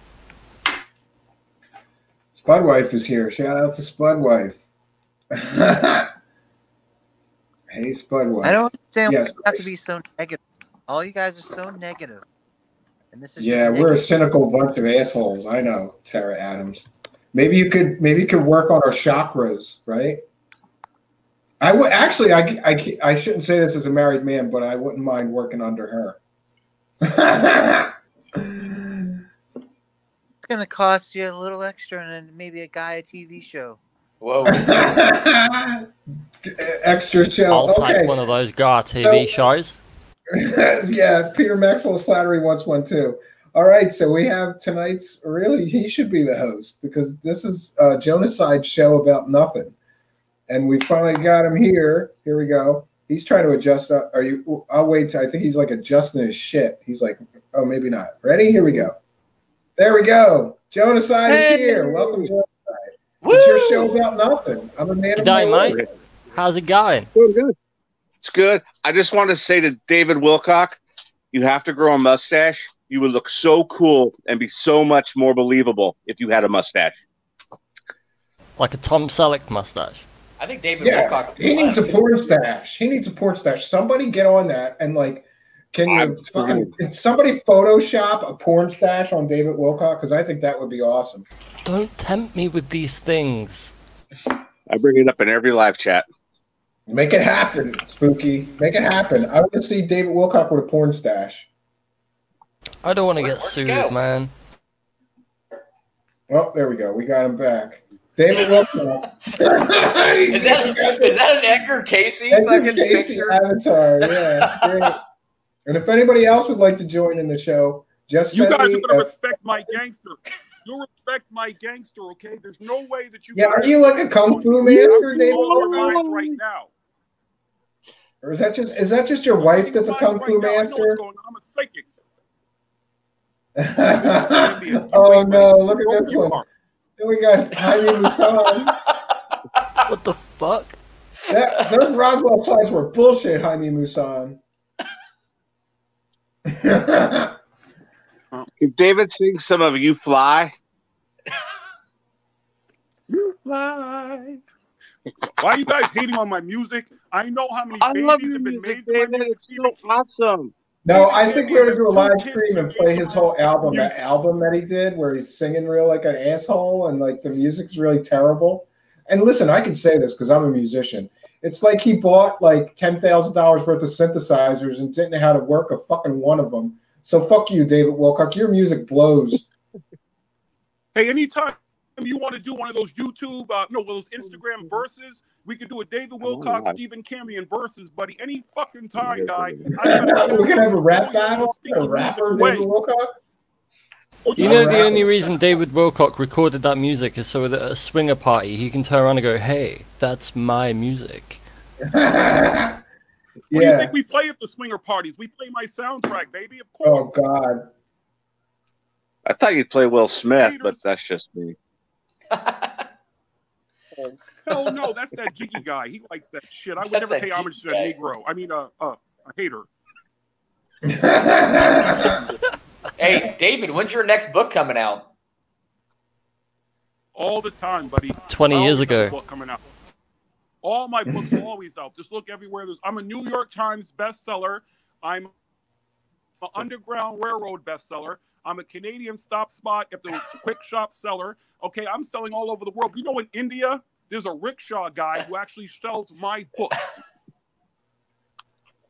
Spudwife is here. Shout out to Spudwife. Hey, Spudwife. I don't understand why Yes, you have to be so negative. All you guys are so negative. And this is yeah, we're a cynical bunch of assholes. I know, Sarah Adams. Maybe you could work on our chakras, right? I would actually. I shouldn't say this as a married man, but I wouldn't mind working under her. It's going to cost you a little extra and then maybe a TV show. Whoa. Extra show. I'll okay. take one of those Gar TV shows. Yeah, Peter Maxwell Slattery wants one too. All right, so we have tonight's. Really, he should be the host because this is a Jonaside show about nothing, and we finally got him here. Here we go. He's trying to adjust. Are you? I'll wait. I think he's like adjusting his shit. He's like, oh, maybe not. Ready? Here we go. There we go. Jonaside is here. Welcome, Jonaside. It's your show about nothing. I'm a man of my word. Mate. How's it going? Good. It's good. I just want to say to David Wilcock, you have to grow a mustache. You would look so cool and be so much more believable if you had a mustache. Like a Tom Selleck mustache. I think David Yeah, Wilcock. he needs a porn stash. He needs a porn stash. Somebody get on that and can somebody Photoshop a porn stash on David Wilcock? Because I think that would be awesome. Don't tempt me with these things. I bring it up in every live chat. Make it happen, Spooky. Make it happen. I want to see David Wilcock with a porn stash. I don't want to get sued, man. Oh, there we go. We got him back. David Wilcock. is that an Edgar Casey Edgar Casey avatar? Yeah. Great. And if anybody else would like to join in the show, just you send guys me are going to respect my gangster. You'll respect my gangster, okay? There's no way that you. Yeah, are you like a kung fu master, David Wilcock? Right now. Or is that just your wife that's a kung fu master? I'm a psychic. Oh no! Look at this one. Then we got Jaime Maussan. What the fuck? Those Roswell signs were bullshit, Jaime Musan. Can David sing some of "You Fly"? You fly. Why are you guys hating on my music? I know how many I love babies your have been music, made to my David. music. It's so awesome. No, I think we're gonna do a live stream and play his whole album, that album that he did, where he's singing real like an asshole, and like the music's really terrible. And listen, I can say this because I'm a musician. It's like he bought like $10,000 worth of synthesizers and didn't know how to work a fucking one of them. So fuck you, David Wilcock. Your music blows. Hey, anytime you want to do one of those YouTube, those Instagram verses, we could do a David Wilcox, Stephen Cambion verses, buddy. Any fucking time, guy. We can have a rap battle. A rapper, David Wilcock. You know, the only reason David Wilcock recorded that music is so that at a swinger party he can turn around and go, "Hey, that's my music." What do you think we play at the swinger parties? We play my soundtrack, baby. Of course. Oh God. I thought you'd play Will Smith, but that's just me. Oh, hell no, that's that Jiggy guy. He likes that shit. I would never pay homage to that Negro. I mean, a hater. Hey, David, when's your next book coming out? All the time, buddy. 20 years I always have a ago. book coming out. All my books are always out. Just look everywhere. I'm a New York Times bestseller. I'm an Underground Railroad bestseller. I'm a Canadian Stop Spot at the Quick Shop seller. Okay, I'm selling all over the world. You know, in India, there's a rickshaw guy who actually sells my books.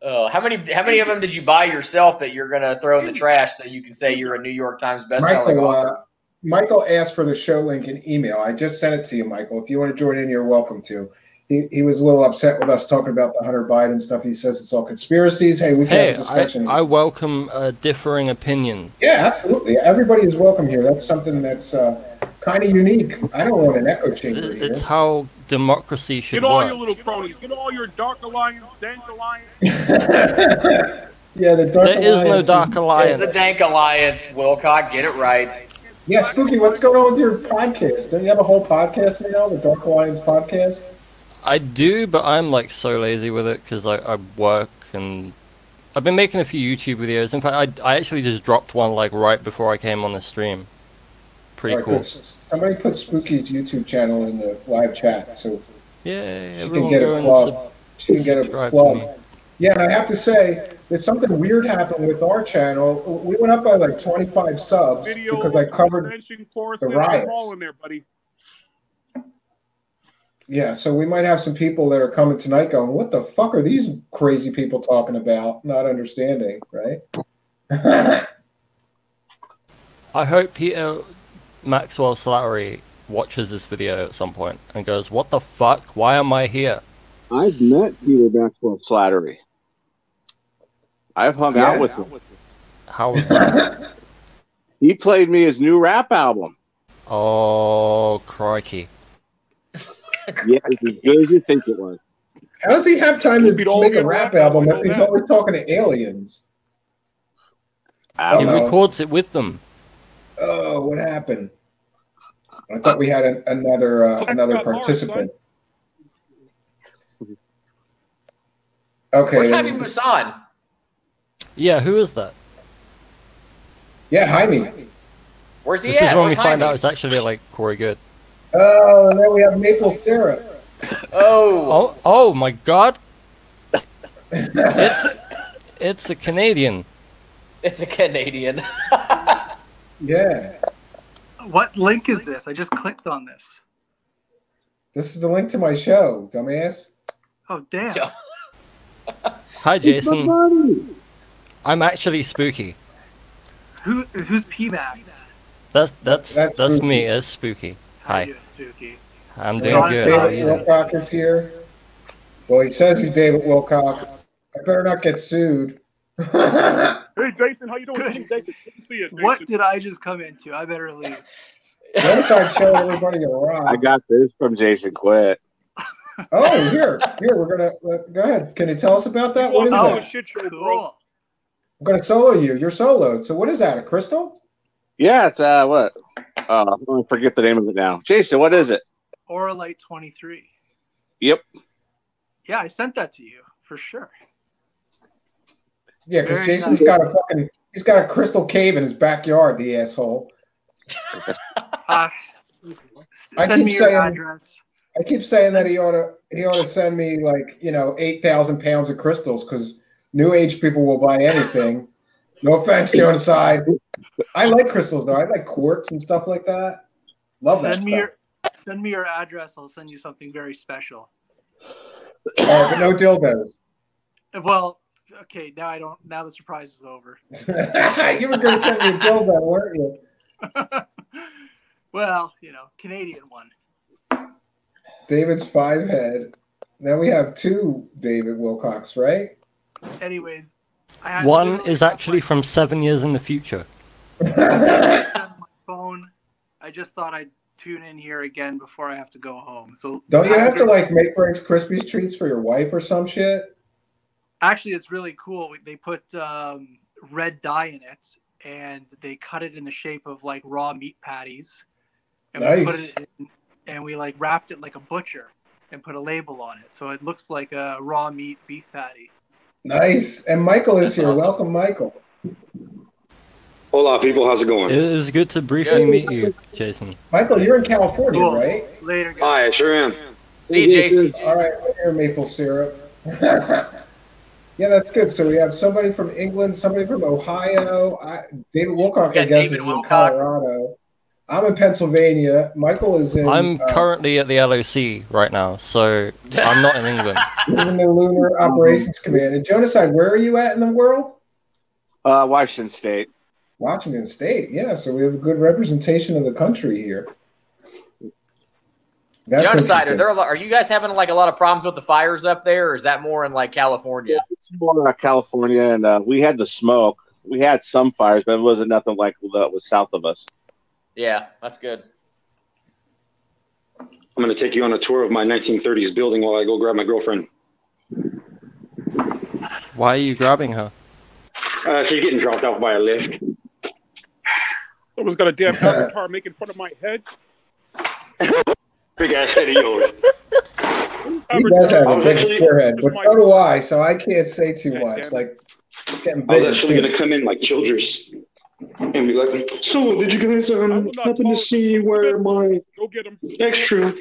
How many of them did you buy yourself that you're gonna throw in the trash so you can say you're a New York Times bestselling author? Michael asked for the show link in email. I just sent it to you, Michael. If you want to join in, you're welcome to. He was a little upset with us talking about the Hunter Biden stuff. He says it's all conspiracies. Hey, we can have a discussion. I welcome a differing opinion. Yeah, absolutely. Everybody is welcome here. That's something that's kind of unique. I don't want an echo chamber here. It's how democracy should Get all work. your little cronies. Get all your Dark Alliance, Dank Alliance. Yeah, the Dark There is no Dark Alliance. The Dank Alliance, Wilcock. Get it right. Yeah, Spooky, what's going on with your podcast? Don't you have a whole podcast now, the Dark Alliance podcast? I do, but I'm like so lazy with it because I work and I've been making a few YouTube videos. In fact, I actually just dropped one like right before I came on the stream. Pretty cool. Good. Somebody put Spooky's YouTube channel in the live chat, so yeah, she can get a plug. She can get a plug. Yeah, and I have to say, there's something weird happened with our channel. We went up by like 25 subs because I covered the riots. All in there, buddy. Yeah, so we might have some people that are coming tonight going, what the fuck are these crazy people talking about? Not understanding, right? I hope Peter Maxwell Slattery watches this video at some point and goes, "What the fuck? Why am I here?" I've met Peter Maxwell Slattery. I've hung out with him. How was that? He played me his new rap album. Oh, crikey. Yeah, it's as good as you think it was. How does he have time to make a rap album if he's always talking to aliens? He records it with them. Oh, what happened? I thought we had another participant. Okay. Where's Jaime Musan? Yeah, who is that? Yeah, Jaime. Where's he This at? is when we Where's find Jaime? out it's actually like Corey Good. Oh, and then we have maple syrup. Oh my God! It's a Canadian. It's a Canadian. Yeah. What link is this? I just clicked on this. This is the link to my show, dumbass. Oh, damn. Hi, Jason. I'm actually Spooky. Who's PMax? That's me. It's Spooky. How Hi. you doing, Spooky? I'm doing good. How are David you doing? Wilcock is here. Well, he says he's David Wilcock. I better not get sued. Hey, Jason, how you doing? Jason, good to see you, Jason. What did I just come into? I better leave. Once I show everybody a rock. I got this from Jason Quit. Oh, here, we're gonna go ahead. Can you tell us about that? What is Oh, that? shit show, bro. I'm gonna solo you. You're soloed. So what is that? A crystal? Yeah, it's what? I forget the name of it now. Jason, what is it? Auralite 23. Yep. Yeah, I sent that to you for sure. Yeah, because Very Jason's nice. he's got a crystal cave in his backyard, the asshole. Uh, I send keep me your saying address. I keep saying that he ought to send me 8,000 pounds of crystals because new age people will buy anything. No offense, Genocide. I like crystals though. I like quartz and stuff like that. Love that stuff. Send me your address. I'll send you something very special. But no dildos. Well, okay. Now the surprise is over. You were going to send me a dildo, weren't you? Well, Canadian one. David's 5 head. Now we have 2 David Wilcox, right? Anyways, I had One is actually from 7 years in the future. my phone. I just thought I'd tune in here again before I have to go home. So Don't you have to make Rice Krispies treats for your wife or some shit? Actually, it's really cool. They put red dye in it, and they cut it in the shape of like raw meat patties. And we put Nice. it in, and we like wrapped it like a butcher and put a label on it, so it looks like a raw meat beef patty. Nice. And Michael is here. Welcome, Michael. Hola, people. How's it going? It was good to briefly meet you, Jason. Michael, you're in California, right? Later, guys. Hi, I sure am. See you, Jason. All right, we're here, maple syrup. Yeah, that's good. So we have somebody from England, somebody from Ohio. David Wilcock, I guess, is in Colorado. I'm in Pennsylvania. Michael is in. I'm currently at the LOC right now, so I'm not in England. You're in the Lunar Operations Command. And Genocide, where are you at in the world? Washington State. Washington State. Yeah, so we have a good representation of the country here. That's Genocide, interesting. are you guys having like a lot of problems with the fires up there, or is that more in like California? It's more California, and we had the smoke. We had some fires, but it wasn't nothing like that was south of us. Yeah, that's good. I'm going to take you on a tour of my 1930s building while I go grab my girlfriend. Why are you grabbing her? She's getting dropped off by a lift. Someone's got a damn avatar making fun of my head. Big ass head of yours. He does have I a was big actually- forehead, but so do I, so I can't say too much. Like, getting I was big actually going to come in like Childress and be like, so did you guys happen to see where my Go get him. extra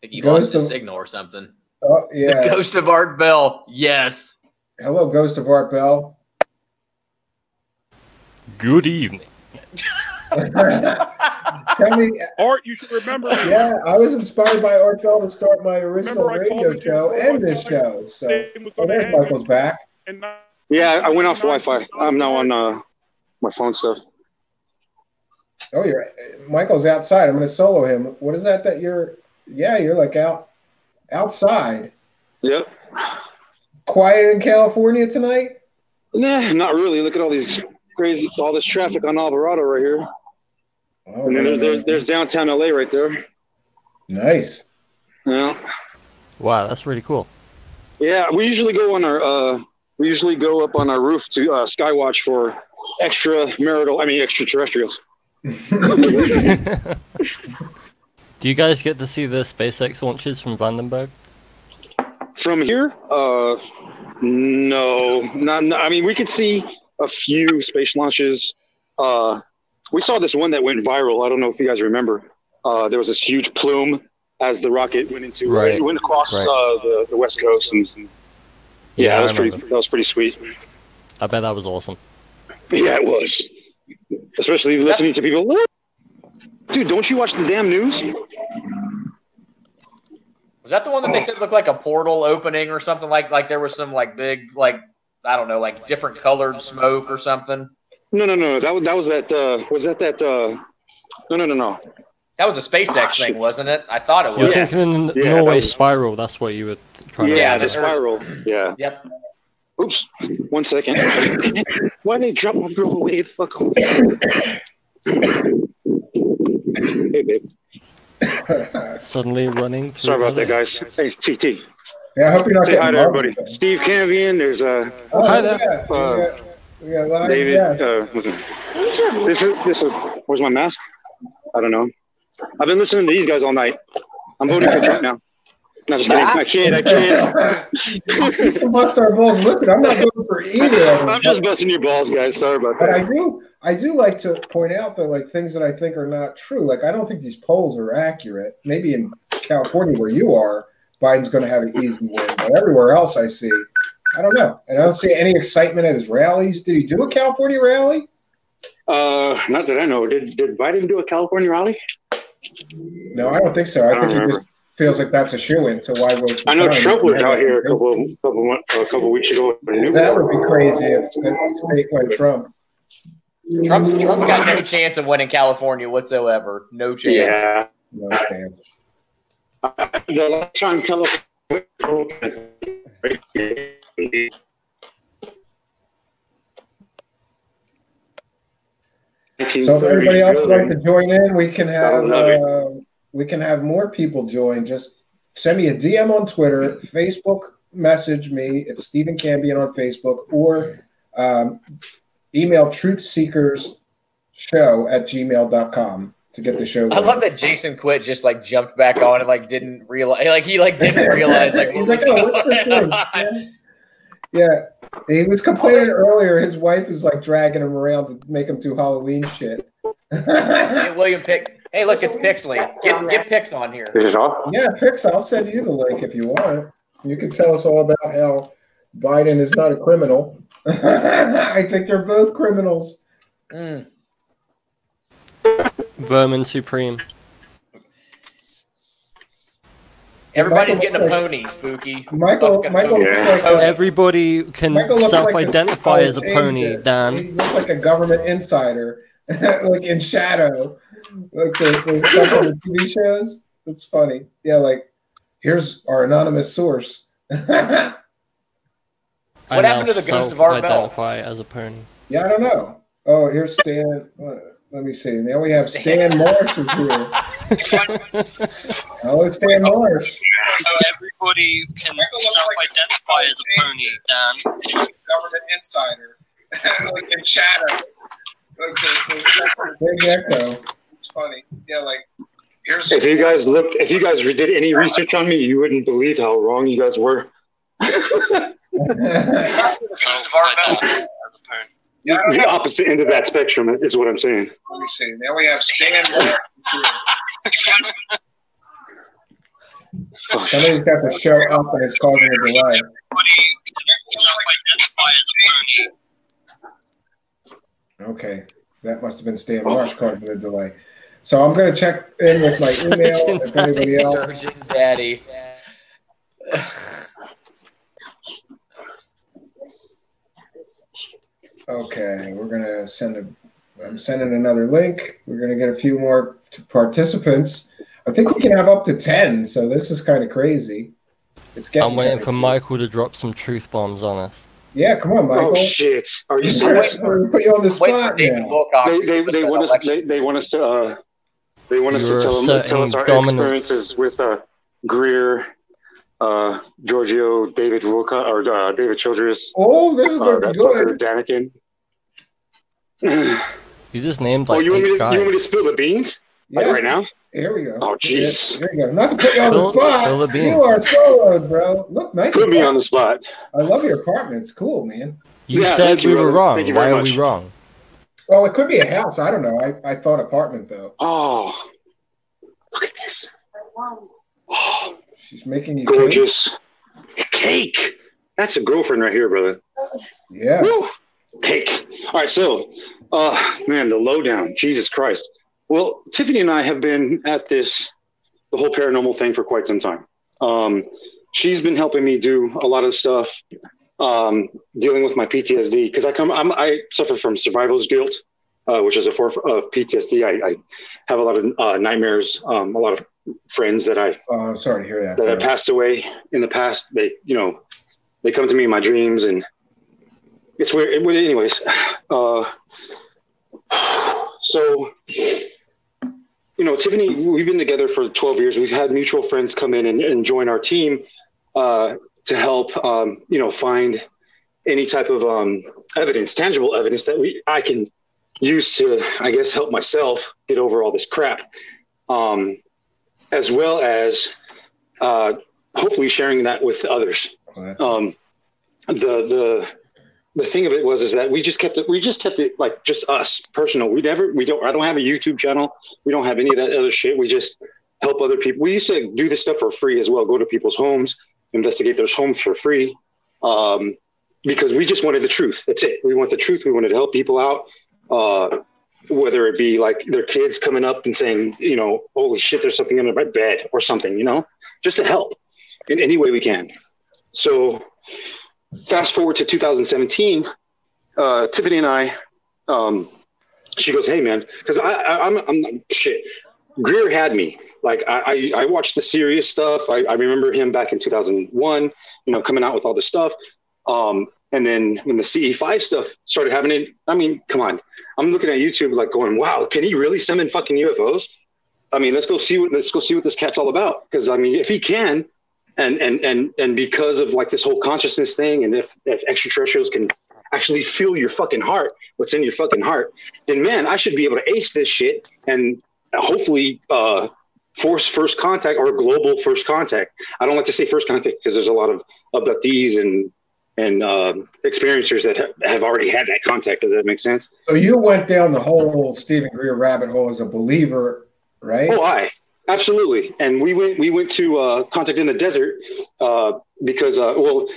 Think he Ghost lost his of- signal or something. Oh, yeah. The Ghost of Art Bell. Yes. Hello, Ghost of Art Bell. Good evening. Tell me, Art, you should remember me. yeah, I was inspired by Art Bell to start my original Remember I called radio you show before and this my show. So, thing was oh, gonna there's end. Michael's back. And now, Yeah, I went off Wi-Fi. I'm now on my phone stuff. Oh, Michael's outside. I'm going to solo him. What is that you're? Yeah, you're like outside. Yep. Quiet in California tonight. Nah, not really. Look at all this traffic on Alvarado right here. Oh, And then man. there's downtown LA right there. Nice. Yeah. Wow, that's really cool. Yeah, we usually go up on our roof to skywatch for extraterrestrials. Do you guys get to see the SpaceX launches from Vandenberg? From here? No. Not, I mean, we could see a few space launches. We saw this one that went viral. I don't know if you guys remember. There was this huge plume as the rocket went into it went across the West Coast, and Yeah, that I was pretty sweet. I bet that was awesome. Yeah, it was. Especially listening to people. Dude, don't you watch the damn news? Was that the one that they said looked like a portal opening or something? Like there was some like big I don't know, like different colored smoke or something. No. That was that. Was that? No. That was a SpaceX thing, wasn't it? I thought it You're was. thinking Yeah, Norway that was- Spiral, that's what you were trying to Yeah, do. the spiral. Yeah. Yep. Oops. 1 second. Why they drop my girl away? Fuck off. Hey, babe. Suddenly running through Sorry about that, LA. guys. Hey, TT. Yeah, I hope you're not Say getting hi to mugged. everybody. Steve Cambian. There's Oh, Hi yeah, there. we got live David. guests. This is. Where's my mask? I don't know. I've been listening to these guys all night. I'm voting for Trump now. No, just kidding. I can't. Bust our balls. Listen, I'm not voting for either of them. I'm just busting your balls, guys. Sorry about But that. I do like to point out that like things that I think are not true. Like I don't think these polls are accurate. Maybe in California where you are, Biden's going to have an easy win. But everywhere else I see, I don't know. And I don't see any excitement at his rallies. Did he do a California rally? Not that I know. Did Biden do a California rally? No, I don't think so. I think he just feels like that's a shoo-in. So why was I know Trump was out here a couple weeks ago. That would be crazy if the state went Trump. Trump's got no chance of winning California whatsoever. No chance. Yeah. No chance. The last time California. So if everybody else would like to join in, we can have more people join. Just send me a DM on Twitter, Facebook message me. It's Stephen Cambion on Facebook, or email truthseekersshow@gmail.com to get the show going. I love that Jason Quit just like jumped back on and like didn't realize like didn't realize like what was going on. Yeah, he was complaining earlier. His wife is like dragging him around to make him do Halloween shit. Hey, William Pick. Hey, look, it's Pixley. Get Pix on here. Is it off? Yeah, Pix. I'll send you the link if you want. You can tell us all about how Biden is not a criminal. I think they're both criminals. Vermin Supreme. Everybody's getting a pony, Spooky. Michael looks like everybody can self-identify as a pony, Dan. He looks like a government insider, like in Shadow, like the stuff on the TV shows. It's funny. Yeah, like here's our anonymous source. What happened to the ghost of Art Bell? Identify as a pony. Yeah, I don't know. Oh, here's Stan. Let me see. Now we have Stan Marsh is here. Oh, it's Stan Marsh. Everybody can self-identify as a pony, Dan. Government insider, like in Shadow. Big echo. It's funny. Yeah, like here's. If you guys did any research on me, you wouldn't believe how wrong you guys were. The opposite end of that spectrum is what I'm saying. Let me see. Now we have Stan Marsh. Somebody's got the show up and it's causing a delay. Okay, that must have been Stan Marsh causing a delay. So I'm going to check in with my email. If anybody else. Surgeon Daddy. Okay, we're going to I'm sending another link. We're going to get a few more participants. I think we can have up to 10, so this is kind of crazy. I'm waiting for Michael to drop some truth bombs on us. Yeah, come on, Michael. Oh shit! Are you serious? Put you on the spot now. They want us. They want us to. They want us to tell us our experiences with Greer, Giorgio, David Wilcock, or David Childress. Oh, this is very good. Daniken. You just named like you want 8 guys. You want me to spill the beans? Yes. Like right now? Here we go. Oh, jeez. There you go. Not to put you on the spot. Spill the beans. You are soloed, bro. Look, nice. Put me on the spot. I love your apartment. It's cool, man. You said we were wrong. Why are we wrong? Well, it could be a house. I don't know. I thought apartment, though. Oh, look at this. Oh, she's making you gorgeous cake. That's a girlfriend right here, brother. Yeah. Woo. Cake. All right, so, man, the lowdown. Jesus Christ. Well, Tiffany and I have been at the whole paranormal thing for quite some time. She's been helping me do a lot of stuff, dealing with my PTSD because I suffer from survivor's guilt, which is a form of PTSD. I have a lot of nightmares. A lot of friends that I'm sorry to hear that. That have passed away in the past. They come to me in my dreams, and it's weird. Anyways, so. Tiffany, we've been together for 12 years. We've had mutual friends come in and join our team to help, find any type of evidence, tangible evidence that I can use to, I guess, help myself get over all this crap, as well as hopefully sharing that with others. The thing of it is that we just kept it like just us, personal. I don't have a YouTube channel. We don't have any of that other shit. We just help other people. We used to do this stuff for free as well. Go to people's homes, investigate those homes for free, because we just wanted the truth. That's it. We want the truth. We wanted to help people out, whether it be like their kids coming up and saying, you know, holy shit, there's something under my bed or something, you know, just to help in any way we can. So fast forward to 2017, Tiffany and I, she goes, hey man, because I'm shit. Greer had me. Like I watched the serious stuff. I remember him back in 2001, you know, coming out with all this stuff. And then when the CE5 stuff started happening, I mean, come on. I'm looking at YouTube like going, wow, can he really summon fucking UFOs? I mean, let's go see what this cat's all about. Because I mean, if he can, and because of like this whole consciousness thing, and if extraterrestrials can actually feel your fucking heart, what's in your fucking heart, then man, I should be able to ace this shit and hopefully force first contact or global first contact. I don't like to say first contact because there's a lot of abductees and experiencers that have already had that contact. Does that make sense? So you went down the whole Stephen Greer rabbit hole as a believer, right? Oh, absolutely. And we went to Contact in the Desert because so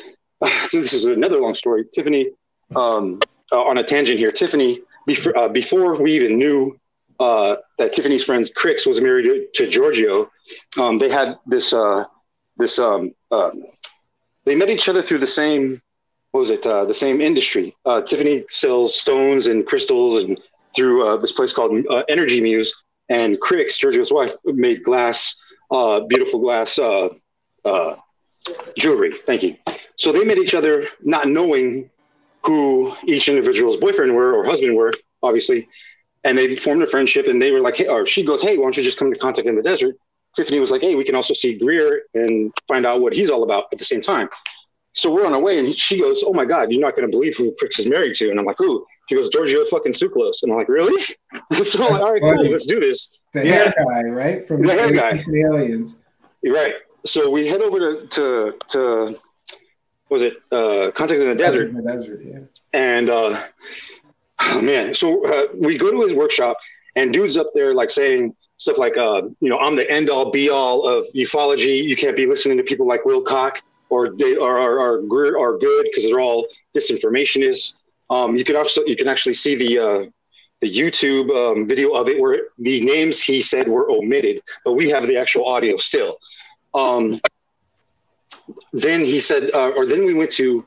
this is another long story. Tiffany, on a tangent here, Tiffany, before we even knew that Tiffany's friend Crix was married to Giorgio, they had they met each other through the same, the same industry. Tiffany sells stones and crystals and through this place called Energy Muse, and Crix, Giorgio's wife, made glass, beautiful glass jewelry. Thank you. So they met each other not knowing who each individual's boyfriend were or husband were, obviously. And they formed a friendship, and they were like, hey, or she goes, hey, why don't you just come to Contact in the Desert? Tiffany was like, hey, we can also see Greer and find out what he's all about at the same time. So we're on our way, and she goes, oh my God, you're not going to believe who Crix is married to. And I'm like, who? She goes, Giorgio fucking Tsoukalos. And I'm like, really? So I'm like, all right, cool, let's do this. The hair guy, right? From the hair guy. The Aliens. You're right. So we head over to Contact in the Desert. In the desert, yeah. And oh man, so we go to his workshop, and dude's up there like saying stuff like, you know, I'm the end all be all of ufology. You can't be listening to people like Wilcock or Greer are good because they're all disinformationists. You can actually see the YouTube video of it where the names he said were omitted, but we have the actual audio still. Then he said, or then we went to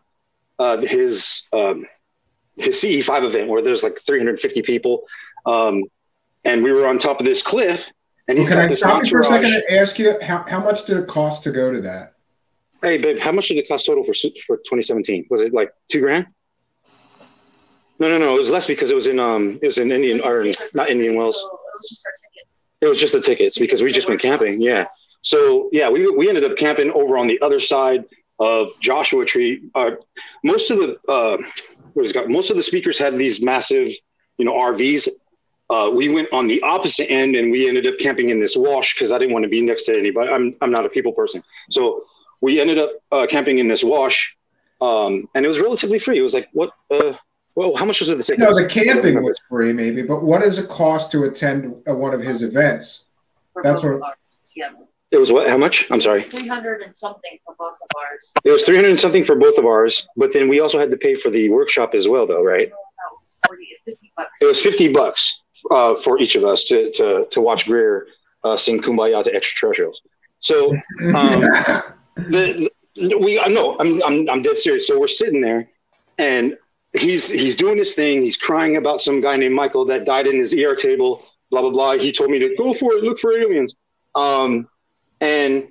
his CE5 event where there's like 350 people, and we were on top of this cliff. And he's can got I this stop you for a entourage. second and ask you how much did it cost to go to that? Hey, babe, how much did it cost total for 2017? Was it like $2,000? No. It was less because it was in Indian, or not Indian Wells. It was just the tickets because we just went camping. Yeah. So yeah, we ended up camping over on the other side of Joshua Tree. Most of the speakers had these massive, you know, RVs. We went on the opposite end, and we ended up camping in this wash because I didn't want to be next to anybody. I'm not a people person, so we ended up camping in this wash, and it was relatively free. It was like well, how much was it? The ticket? No, the camping was free, maybe, but what does it cost to attend one of his events? That's what. It was what? How much? I'm sorry. 300 and something for both of ours. It was 300 and something for both of ours, but then we also had to pay for the workshop as well, though, right? No, it was 40 or 50 bucks. It was $50 for each of us to watch Greer sing "Kumbaya" to extraterrestrials. So I'm dead serious. So we're sitting there, and he's doing this thing. He's crying about some guy named Michael that died in his ER table. Blah blah blah. He told me to go for it, look for aliens. And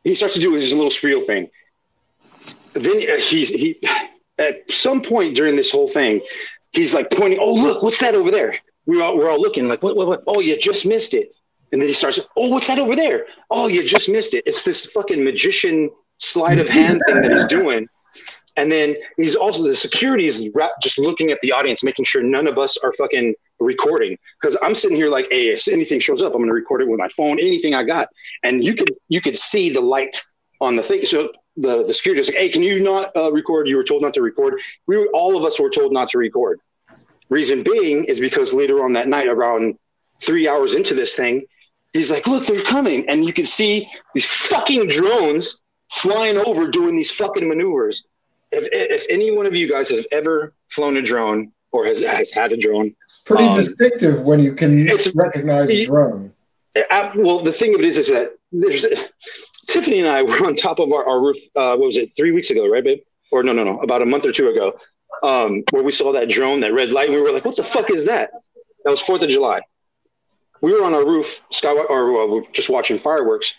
he starts to do his little spiel thing. Then he at some point during this whole thing, he's like pointing, oh, look, what's that over there? We're all looking like, what? Oh, you just missed it. And then he starts, oh, what's that over there? Oh, you just missed it. It's this fucking magician sleight of hand thing that he's doing. And then he's also, the security is just looking at the audience, making sure none of us are fucking recording. Because I'm sitting here like, hey, if anything shows up, I'm going to record it with my phone, anything I got. And you could see the light on the thing. So the security was like, hey, can you not record? You were told not to record. All of us were told not to record. Reason being is because later on that night, around 3 hours into this thing, he's like, look, they're coming. And you can see these fucking drones flying over doing these fucking maneuvers. If any one of you guys has ever flown a drone or has had a drone. It's pretty distinctive when you can recognize a drone. Well, the thing of it is that Tiffany and I were on top of our roof, what was it, 3 weeks ago, right, babe? Or no, about a month or two ago, where we saw that drone, that red light, and we were like, what the fuck is that? That was 4th of July. We were on our roof, we're just watching fireworks,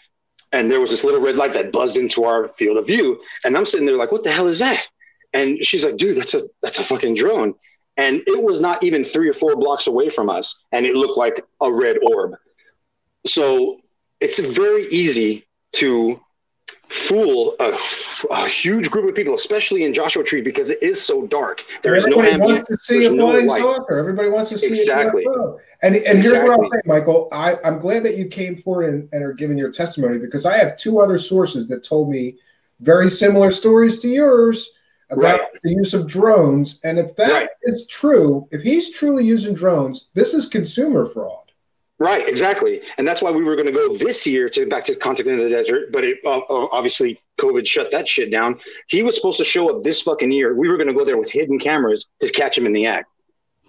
and there was this little red light that buzzed into our field of view, and I'm sitting there like, what the hell is that? And she's like, dude, that's a fucking drone. And it was not even 3 or 4 blocks away from us, and it looked like a red orb. So it's very easy to fool a huge group of people, especially in Joshua Tree, because it is so dark. There is no ambient. There's no light. Everybody wants to see exactly. And here's what I'll say, Michael. I'm glad that you came forward and are giving your testimony, because I have 2 other sources that told me very similar stories to yours about the use of drones. And if that is true, if he's truly using drones, this is consumer fraud. Right, exactly. And that's why we were going to go this year back to Contact in the Desert, but obviously COVID shut that shit down. He was supposed to show up this fucking year. We were going to go there with hidden cameras to catch him in the act.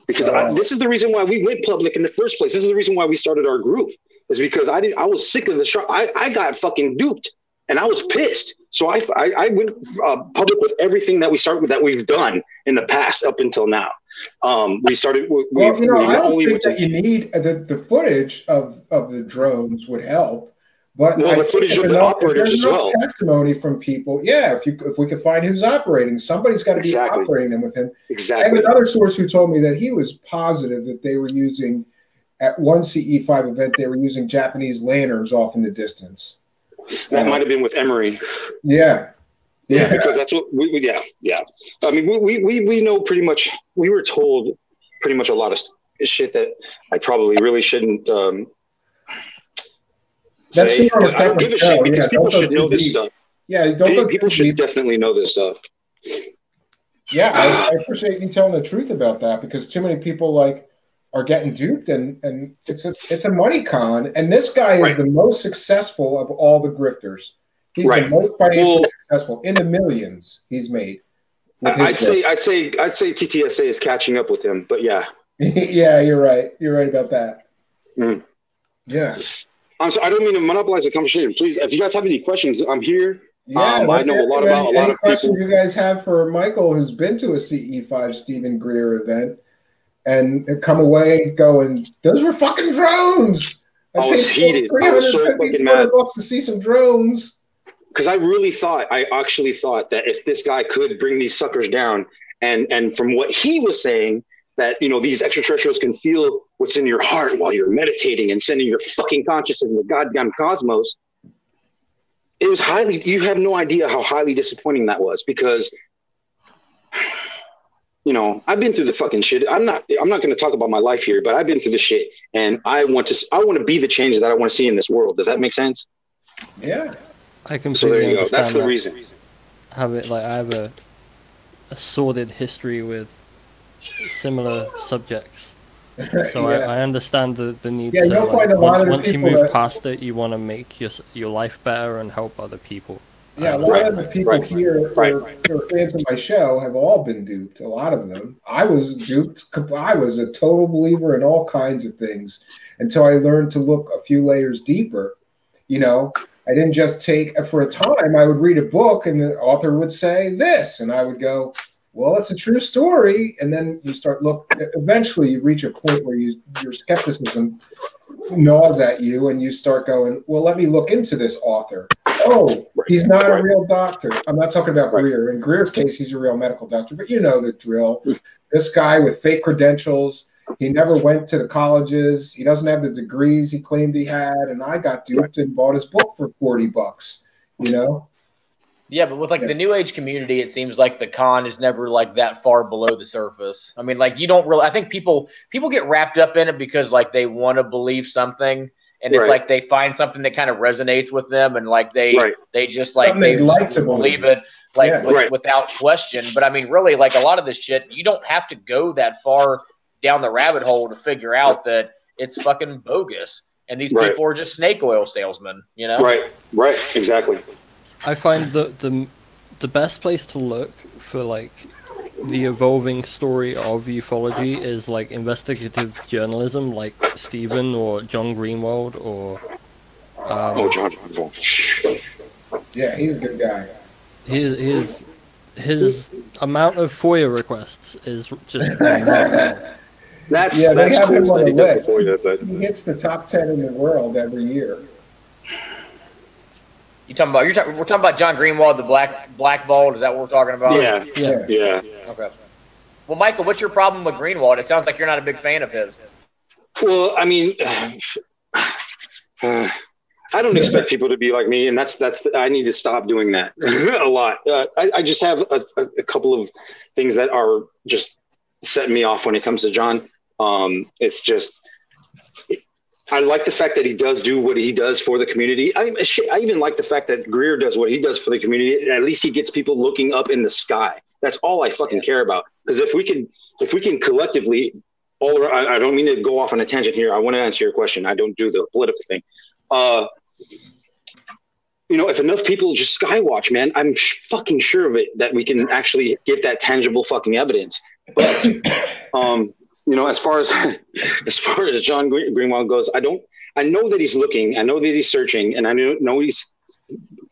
Because this is the reason why we went public in the first place. This is the reason why we started our group, is because I was sick of the show. I got fucking duped, and I was pissed. So I went public with everything that we've done in the past up until now. We started. I don't think that you need the footage of the drones would help, but the footage of the operators as well. Testimony from people, if we could find who's operating, somebody's got to be operating them with him. Exactly. I have another source who told me that he was positive that they were using, at one CE5 event, they were using Japanese lanterns off in the distance. That might have been with Emery. Yeah. Yeah, because that's what yeah. I mean, we know pretty much. We were told pretty much a lot of shit that I probably really shouldn't say. I don't give a shit because people should know this stuff. Yeah, people should definitely know this stuff. Yeah, I appreciate you telling the truth about that, because too many people are getting duped, and it's a money con. And this guy is the most successful of all the grifters. He's the most financially successful, in the millions he's made. I'd say TTSA is catching up with him, but yeah. Yeah, you're right. You're right about that. Mm. Yeah. I'm sorry, I don't mean to monopolize the conversation. Please, if you guys have any questions, I'm here. Yeah, I know a lot about a lot of questions people. You guys have for Michael, who's been to a CE5 Stephen Greer event and come away going, those were fucking drones. I was heated. I was so fucking mad to see some drones. Because I actually thought that if this guy could bring these suckers down, and from what he was saying, that, these extraterrestrials can feel what's in your heart while you're meditating and sending your fucking consciousness in the goddamn cosmos. It was you have no idea how highly disappointing that was, because, I've been through the fucking shit. I'm not going to talk about my life here, but I've been through the shit, and I want to be the change that I want to see in this world. Does that make sense? Yeah. I completely so there you go. understand That's the that. reason. I have a sordid history with similar subjects, so I understand the need. Yeah, you'll find a lot of once you people move past it, you want to make your life better and help other people. Yeah, a lot of the people here who are fans of my show have all been duped. A lot of them. I was duped. I was a total believer in all kinds of things until I learned to look a few layers deeper. I didn't just for a time, I would read a book and the author would say this, and I would go, well, it's a true story. And then you eventually you reach a point where your skepticism gnaws at you, and you start going, well, let me look into this author. Oh, he's not a real doctor. I'm not talking about Greer. In Greer's case, he's a real medical doctor, but you know the drill. This guy with fake credentials, he never went to the colleges. He doesn't have the degrees he claimed he had. And I got duped and bought his book for $40, Yeah, but with like the New Age community, it seems like the con is never like that far below the surface. I mean, like you don't really. I think people get wrapped up in it because like they want to believe something, and it's like they find something that kind of resonates with them, and like they just like Something they'd like to believe it without question. But I mean, really, like a lot of this shit, you don't have to go that far down the rabbit hole to figure out that it's fucking bogus, and these people are just snake oil salesmen. You know? Right. Exactly. I find that the best place to look for like the evolving story of ufology is like investigative journalism, like Stephen or John Greenwald or John Greenwald. Yeah, he's a good guy. His amount of FOIA requests is just remarkable. That's they have cool him on that the he does list. the FOIA, but He hits the top 10 in the world every year. We're talking about John Greenwald, the black bald. Is that what we're talking about? Yeah. Okay. Well, Michael, what's your problem with Greenwald? It sounds like you're not a big fan of his. Well, I mean, I don't expect people to be like me, and that's I need to stop doing that a lot. I just have a couple of things that are just setting me off when it comes to John. It's just I like the fact that he does do what he does for the community. I even like the fact that Greer does what he does for the community. At least he gets people looking up in the sky. That's all I fucking care about. Because if we can collectively all around, I don't mean to go off on a tangent here. I want to answer your question. I don't do the political thing. If enough people just skywatch, man, I'm fucking sure of it that we can actually get that tangible fucking evidence. But as far as John Greenwald goes, I know that he's looking, I know that he's searching, and I know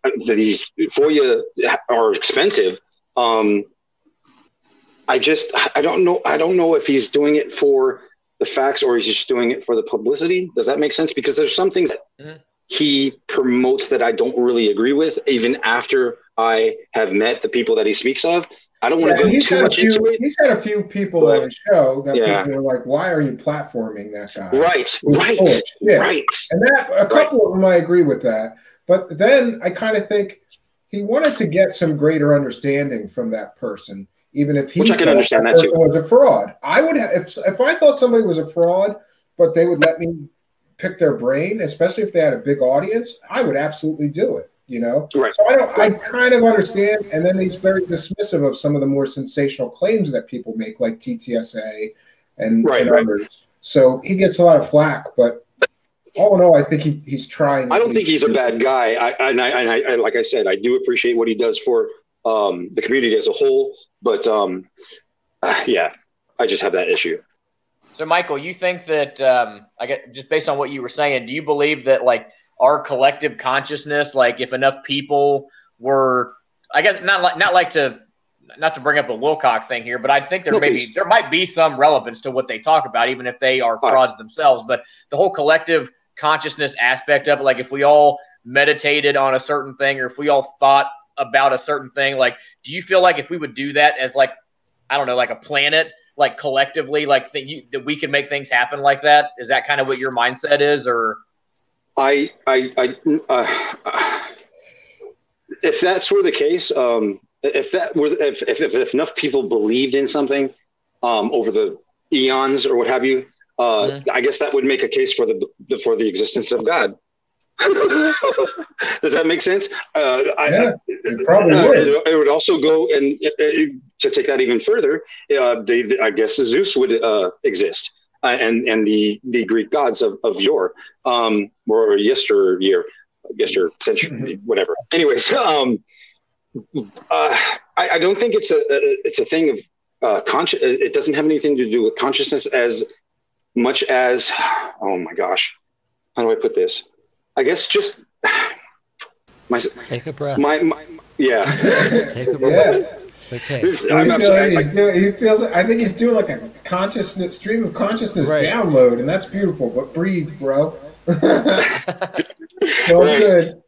that these FOIA are expensive. I don't know if he's doing it for the facts or he's just doing it for the publicity. Does that make sense? Because there's some things that he promotes that I don't really agree with, even after I have met the people that he speaks of. I don't want to go too much into it. He's had a few people at his show that people were like, "Why are you platforming that guy?" Right. And that a couple of them I agree with that, but then I kind of think he wanted to get some greater understanding from that person, even if he I can understand that too. Was a fraud. I would have if I thought somebody was a fraud, but they would let me pick their brain, especially if they had a big audience, I would absolutely do it. Right. So I kind of understand, and then he's very dismissive of some of the more sensational claims that people make, like TTSA and others. So he gets a lot of flack, but all in all, I think he's trying. I don't think he's a bad guy. I like I said, I do appreciate what he does for the community as a whole, but I just have that issue. So, Michael, you think that I get just based on what you were saying, do you believe that like our collective consciousness, like if enough people were, I guess not to bring up a Wilcock thing here, but I think there might be some relevance to what they talk about, even if they are frauds themselves. But the whole collective consciousness aspect of it, like if we all meditated on a certain thing, or if we all thought about a certain thing, like do you feel like if we would do that as like, I don't know, like a planet, like collectively, like that we can make things happen like that? Is that kind of what your mindset is, or? If that's were the case, if enough people believed in something over the eons or what have you, I guess that would make a case for the existence of God. Does that make sense? It probably would. It would also go, and to take that even further, I guess Zeus would exist. And the Greek gods of yore, or yesteryear, century, whatever. Anyways, I don't think it's a thing of conscious. It doesn't have anything to do with consciousness as much as, oh my gosh, how do I put this? I guess just take a breath. Take a breath. Okay. I think he's doing like a consciousness stream of consciousness download, and that's beautiful. But breathe, bro. So good.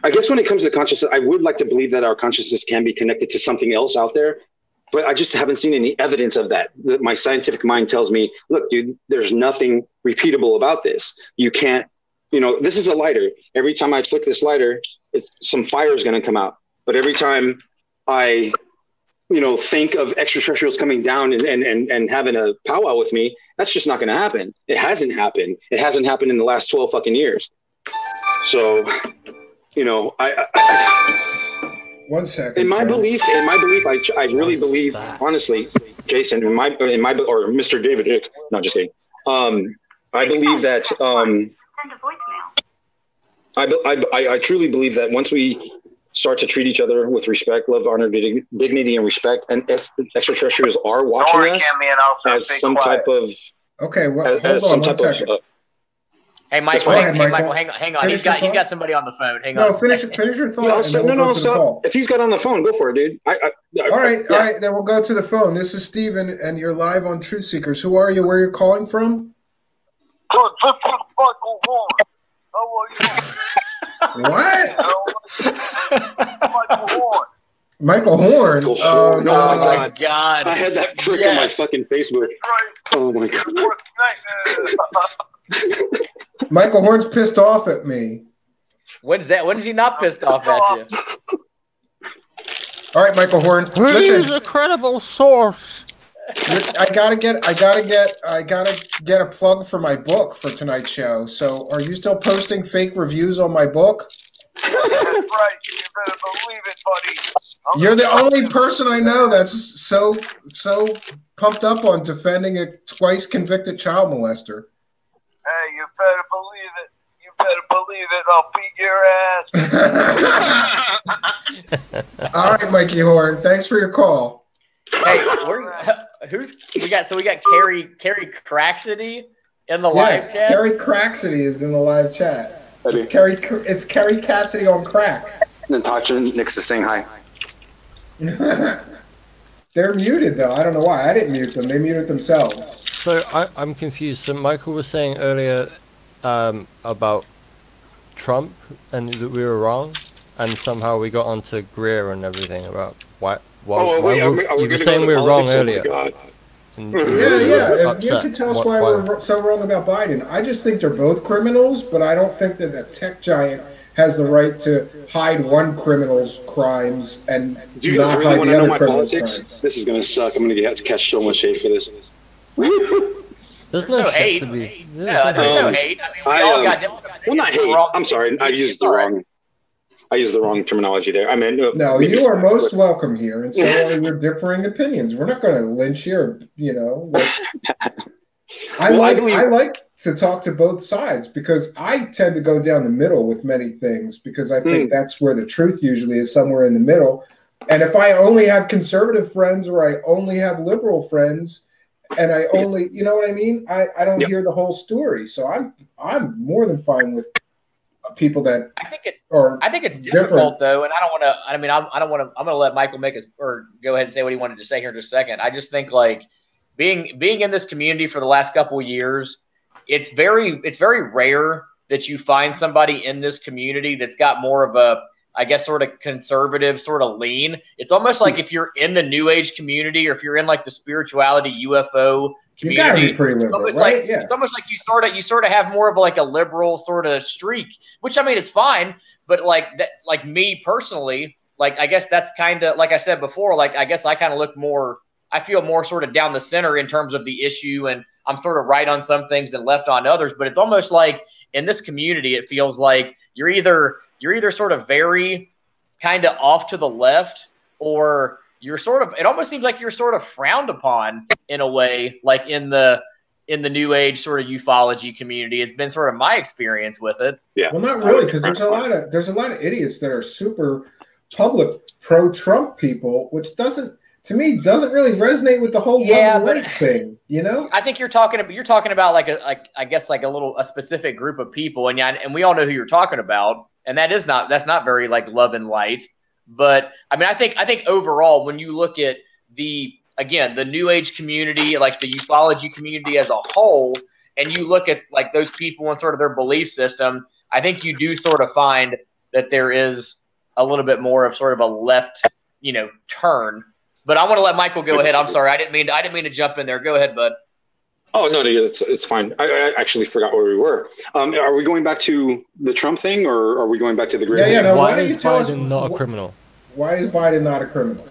I guess when it comes to consciousness, I would like to believe that our consciousness can be connected to something else out there, but I just haven't seen any evidence of that. My scientific mind tells me, look, dude, there's nothing repeatable about this. You can't. This is a lighter. Every time I flick this lighter, some fire is going to come out. But every time I, think of extraterrestrials coming down and having a powwow with me, that's just not going to happen. It hasn't happened. It hasn't happened in the last 12 fucking years. So, One second. In my belief, I really believe, honestly, Jason, or Mr. David Dick, not just kidding. I believe that I truly believe that once we start to treat each other with respect, love, honor, dignity, and respect, and if extraterrestrials are watching us as some type of Hey, Michael, Michael, hang on. He's got somebody on the phone. Hang on. Finish your thought. So if he's got on the phone, go for it, dude. All right. Then we'll go to the phone. This is Steven, and you're live on Truth Seekers. Who are you? Where you're calling from? Michael Horn. How are you? What? Michael Horn. Michael Horn. Oh my God! I had that trick on my fucking Facebook. Oh my God! Michael Horn's pissed off at me. When is he not pissed off at you? All right, Michael Horn. Who's a credible source? I gotta get a plug for my book for tonight's show. So, are you still posting fake reviews on my book? That's right. You better believe it, buddy. You're the only person I know that's so pumped up on defending a twice convicted child molester. Hey, you better believe it. You better believe it. I'll beat your ass. All right, Mikey Horn. Thanks for your call. Hey, we got Carrie Craxity in the live chat. Carrie Craxity is in the live chat. It's Carrie Cassidy on crack. Natasha Nick's saying hi. They're muted though. I don't know why. I didn't mute them. They muted themselves. So I'm confused. So Michael was saying earlier about Trump and that we were wrong, and somehow we got onto Greer and everything about why you were saying we were wrong earlier. Yeah. You can tell us why we're so wrong about Biden. I just think they're both criminals, but I don't think that a tech giant has the right to hide one criminal's crimes and do you guys really want to know my politics? Crimes. This is going to suck. I'm going to have to catch so much hate for this. There's no hate. To be. There's no hate. I mean, we all got different. Well, not hate. I'm sorry. I used the wrong terminology there. I mean, no, you are most welcome here, and so are your differing opinions. We're not going to lynch you, I like to talk to both sides because I tend to go down the middle with many things because I think that's where the truth usually is, somewhere in the middle. And if I only have conservative friends or I only have liberal friends and I only, you know what I mean? I don't hear the whole story. So I'm more than fine with people that I think it's difficult though, and I don't want to. I mean, I don't want to. I'm going to let Michael go ahead and say what he wanted to say here in just a second. I just think like being in this community for the last couple of years, it's very rare that you find somebody in this community that's got more of a, I guess, sort of conservative sort of lean. It's almost like if you're in the New Age community or if you're in like the spirituality UFO community, you gotta be pretty liberal, right? It's almost like you sort of have more of like a liberal sort of streak, which I mean is fine. But like that, like me personally, like I guess that's kind of like I said before. Like I guess I kind of look more. I feel more sort of down the center in terms of the issue, and I'm sort of right on some things and left on others. But it's almost like in this community, it feels like you're either sort of very kind of off to the left, or you're sort of, it almost seems like you're sort of frowned upon in a way, like in the New Age sort of ufology community. It's been sort of my experience with it. Yeah. Well, not really, because there's a lot of idiots that are super public pro-Trump people, which doesn't really resonate with the whole love and hate thing, you know? I think you're talking about like a specific group of people, and we all know who you're talking about, and that's not very like love and light. But I mean, I think overall, when you look at the New Age community, like the ufology community as a whole, and you look at like those people and sort of their belief system, I think you do sort of find that there is a little bit more of sort of a left, turn. But I want to let Michael go ahead. I'm sorry, I didn't mean to jump in there. Go ahead, bud. Oh no, it's fine. I actually forgot where we were. Are we going back to the Trump thing, or are we going back to the great? Yeah, no. Why Why don't is you tell us? Biden not a criminal? Why is Biden not a criminal?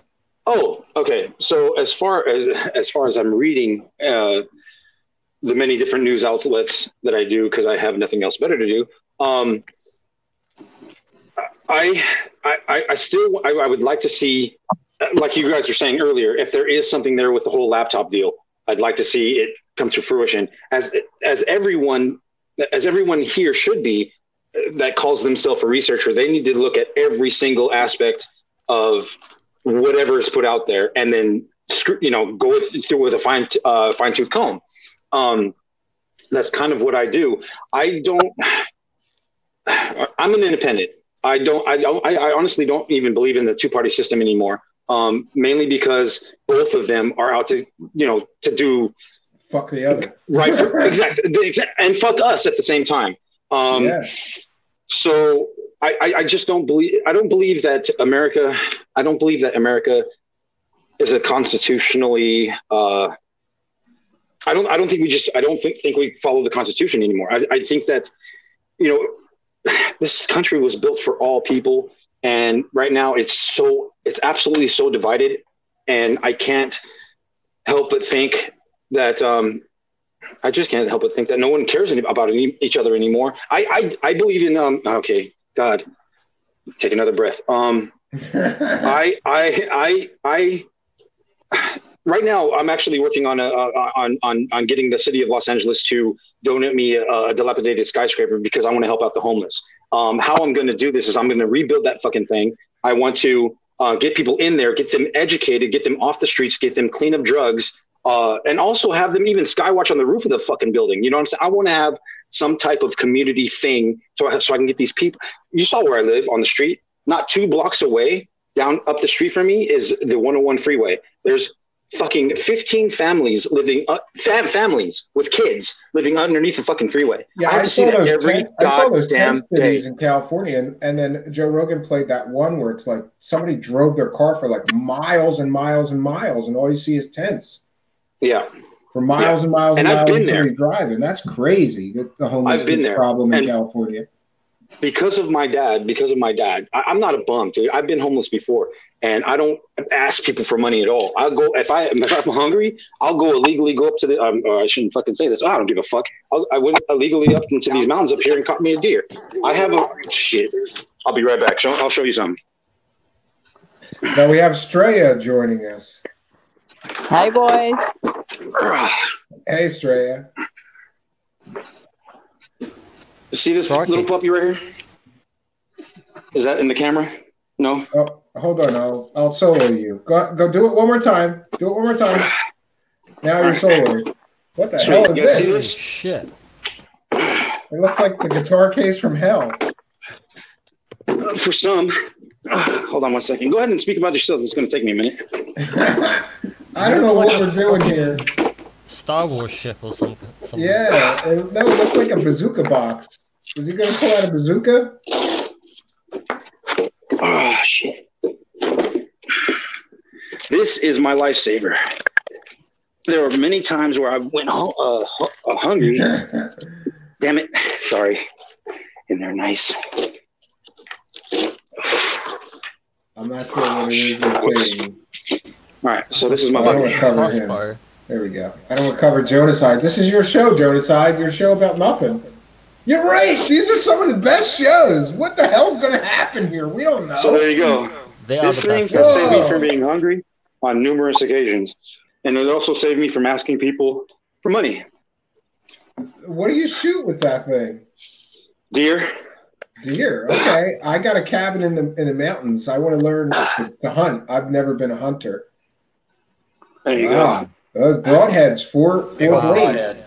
Oh, okay. So as far as I'm reading the many different news outlets that I do, because I have nothing else better to do, I would like to see, like you guys were saying earlier, if there is something there with the whole laptop deal, I'd like to see it come to fruition. As everyone here should be, that calls themselves a researcher. They need to look at every single aspect of whatever is put out there, and then go through with a fine tooth comb. That's kind of what I do. I'm an independent. I honestly don't even believe in the two-party system anymore. Mainly because both of them are out to do fuck the other, right? Exactly, and fuck us at the same time. So I just don't believe. I don't believe that America. I don't believe that America is a constitutionally. I don't think we just. I don't think we follow the Constitution anymore. I think that this country was built for all people. And right now it's absolutely so divided, and I can't help but think that I just can't help but think that no one cares about each other anymore. I believe in okay, God, take another breath. Right now I'm actually working on getting the city of Los Angeles to donate me a dilapidated skyscraper because I want to help out the homeless. How I'm going to do this is I'm going to rebuild that fucking thing. I want to get people in there, get them educated, get them off the streets, get them clean up drugs, and also have them even skywatch on the roof of the fucking building. You know what I'm saying? I want to have some type of community thing so I can get these people. You saw where I live on the street. Not 2 blocks away, down up the street from me is the 101 freeway. There's fucking 15 families living, families with kids living underneath the fucking freeway. Yeah, I saw those tent cities in California, and then Joe Rogan played that one where it's like somebody drove their car for like miles and miles and miles, and all you see is tents. Yeah, for miles and miles and I've miles. Been there. Driving. That's crazy. The homelessness problem in California. Because of my dad, I'm not a bum, dude. I've been homeless before, and I don't ask people for money at all. I'll go if I'm hungry, I'll go illegally go up to the. I shouldn't fucking say this. I don't give a fuck. I went illegally up into these mountains up here and caught me a deer. I have a shit. I'll be right back. I'll show you something. Now we have Straya joining us. Hi, boys. Hey, Straya. See this little puppy right here? Is that in the camera? No. Oh, hold on. I'll solo you. Go do it one more time. Do it one more time. Now you're soloing. What the hell is this? See this? Shit. It looks like the guitar case from hell. For some. Hold on one second. Go ahead and speak about yourself. It's going to take me a minute. I don't know what we're doing here. Star Wars ship or something. Yeah, it looks like a bazooka box. Is he going to pull out a bazooka? Oh, shit. This is my lifesaver. There were many times where I went hungry. Damn it. Sorry. And they're nice. I'm not sure what it is you're saying. All right, so this is my him. There we go. I don't want to cover Jonaside. This is your show, Jonaside. Your show about nothing. You're right. These are some of the best shows. What the hell's going to happen here? We don't know. So there you go. This thing has saved me from being hungry on numerous occasions. And it also saved me from asking people for money. What do you shoot with that thing? Deer. Deer. Okay. I got a cabin in the mountains. I want to learn to hunt. I've never been a hunter. There you go. Those broadheads, four blade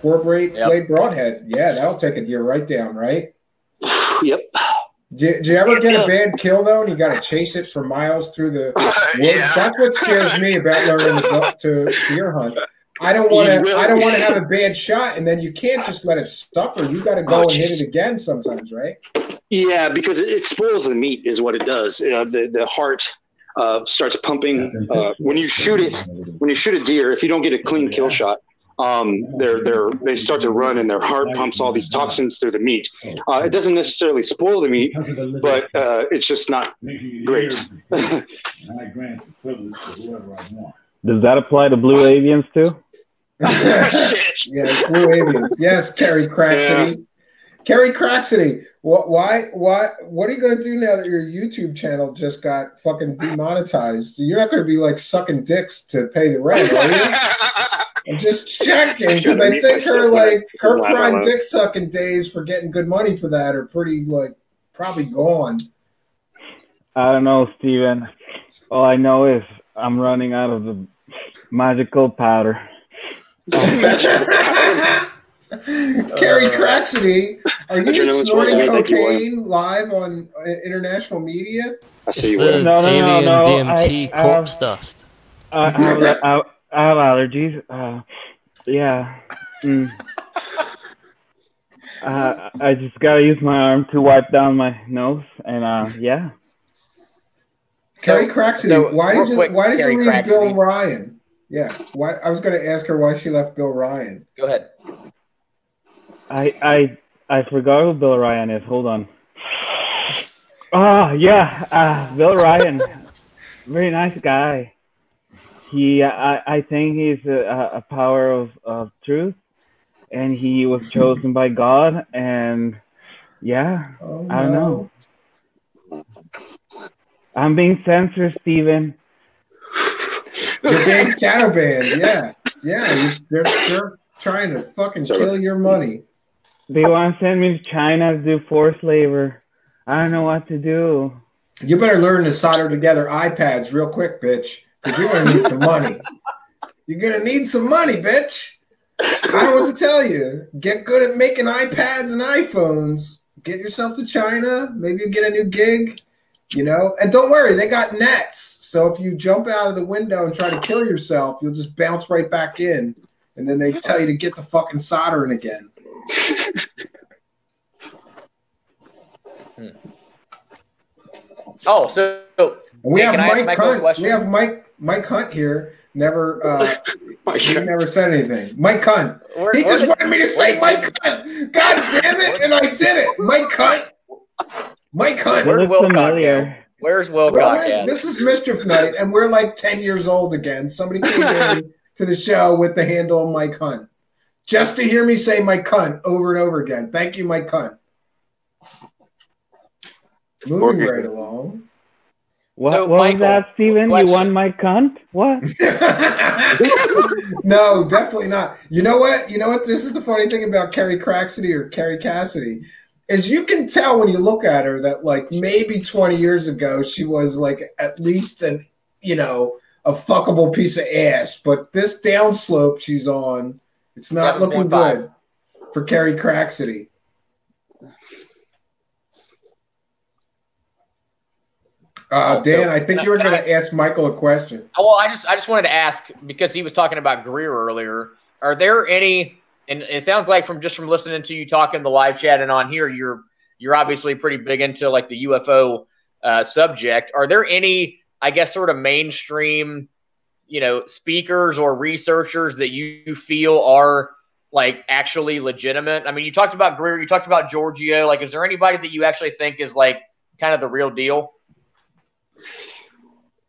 broadhead. Yeah, that'll take a deer right down, right? Yep. Did you ever get a bad kill though, and you got to chase it for miles through the woods? Yeah. That's what scares me about learning to deer hunt. I don't want to have a bad shot, and then you can't just let it suffer. You got to go and hit it again sometimes, right? Yeah, because it spoils the meat, is what it does. The heart starts pumping when you shoot it. When you shoot a deer, if you don't get a clean kill shot, they start to run, and their heart pumps all these toxins through the meat. It doesn't necessarily spoil the meat, but it's just not great. Does that apply to blue avians too? Yeah, blue avians. Yes, Kerry Craxity. Yeah. Kerry Craxity. What are you going to do now that your YouTube channel just got fucking demonetized? You're not going to be like sucking dicks to pay the rent, are you? I'm just checking because I think her prime dick sucking days for getting good money for that are pretty probably gone. I don't know, Steven. All I know is I'm running out of the magical powder. Kerry Craxity, are you snorting cocaine live on international media? I see you. No. DMT corpse dust. I have allergies. Yeah. I just gotta use my arm to wipe down my nose, and yeah. Kerry Craxity, why did you leave Bill Ryan? Yeah, why? I was going to ask her why she left Bill Ryan. Go ahead. I forgot who Bill Ryan is. Hold on. Oh yeah, Bill Ryan, very nice guy. I think he's a power of truth, and he was chosen by God. And yeah, I don't know. I'm being censored, Steven. You're being shadow banned. Yeah. They're trying to fucking kill your money. They want to send me to China to do forced labor. I don't know what to do. You better learn to solder together iPads real quick, bitch, because you're gonna need some money. You're gonna need some money, bitch. I don't know what to tell you. Get good at making iPads and iPhones. Get yourself to China. Maybe you get a new gig. And don't worry, they got nets. So if you jump out of the window and try to kill yourself, you'll just bounce right back in. And then they tell you to get the fucking soldering again. Oh, so we have Mike Hunt. We have Mike Hunt here. Never he never said anything. Mike Hunt. He just wanted me to say Mike Hunt. God damn it, and I did it. Mike Hunt. Mike Hunt. Where's Wilcock? Where's Wilcock at? This is Mischief Night, and we're like 10 years old again. Somebody came in to the show with the handle Mike Hunt. Just to hear me say Mike Hunt over and over again. Thank you, Mike Hunt. Moving right along. What was that, Steven? You won Mike Hunt? What? No, definitely not. You know what? This is the funny thing about Kerry Craxity or Kerry Cassidy. Is you can tell when you look at her that maybe 20 years ago she was at least a fuckable piece of ass, but this downslope she's on, it's not looking good for Kerry Craxity. Dan, I think you were going to ask Michael a question. Well, I just wanted to ask, because he was talking about Greer earlier. Are there any? And it sounds like from listening to you talk in the live chat and on here, you're obviously pretty big into the UFO subject. Are there any, I guess, sort of mainstream, speakers or researchers that you feel are actually legitimate? I mean, you talked about Greer, you talked about Giorgio. Is there anybody that you actually think is kind of the real deal?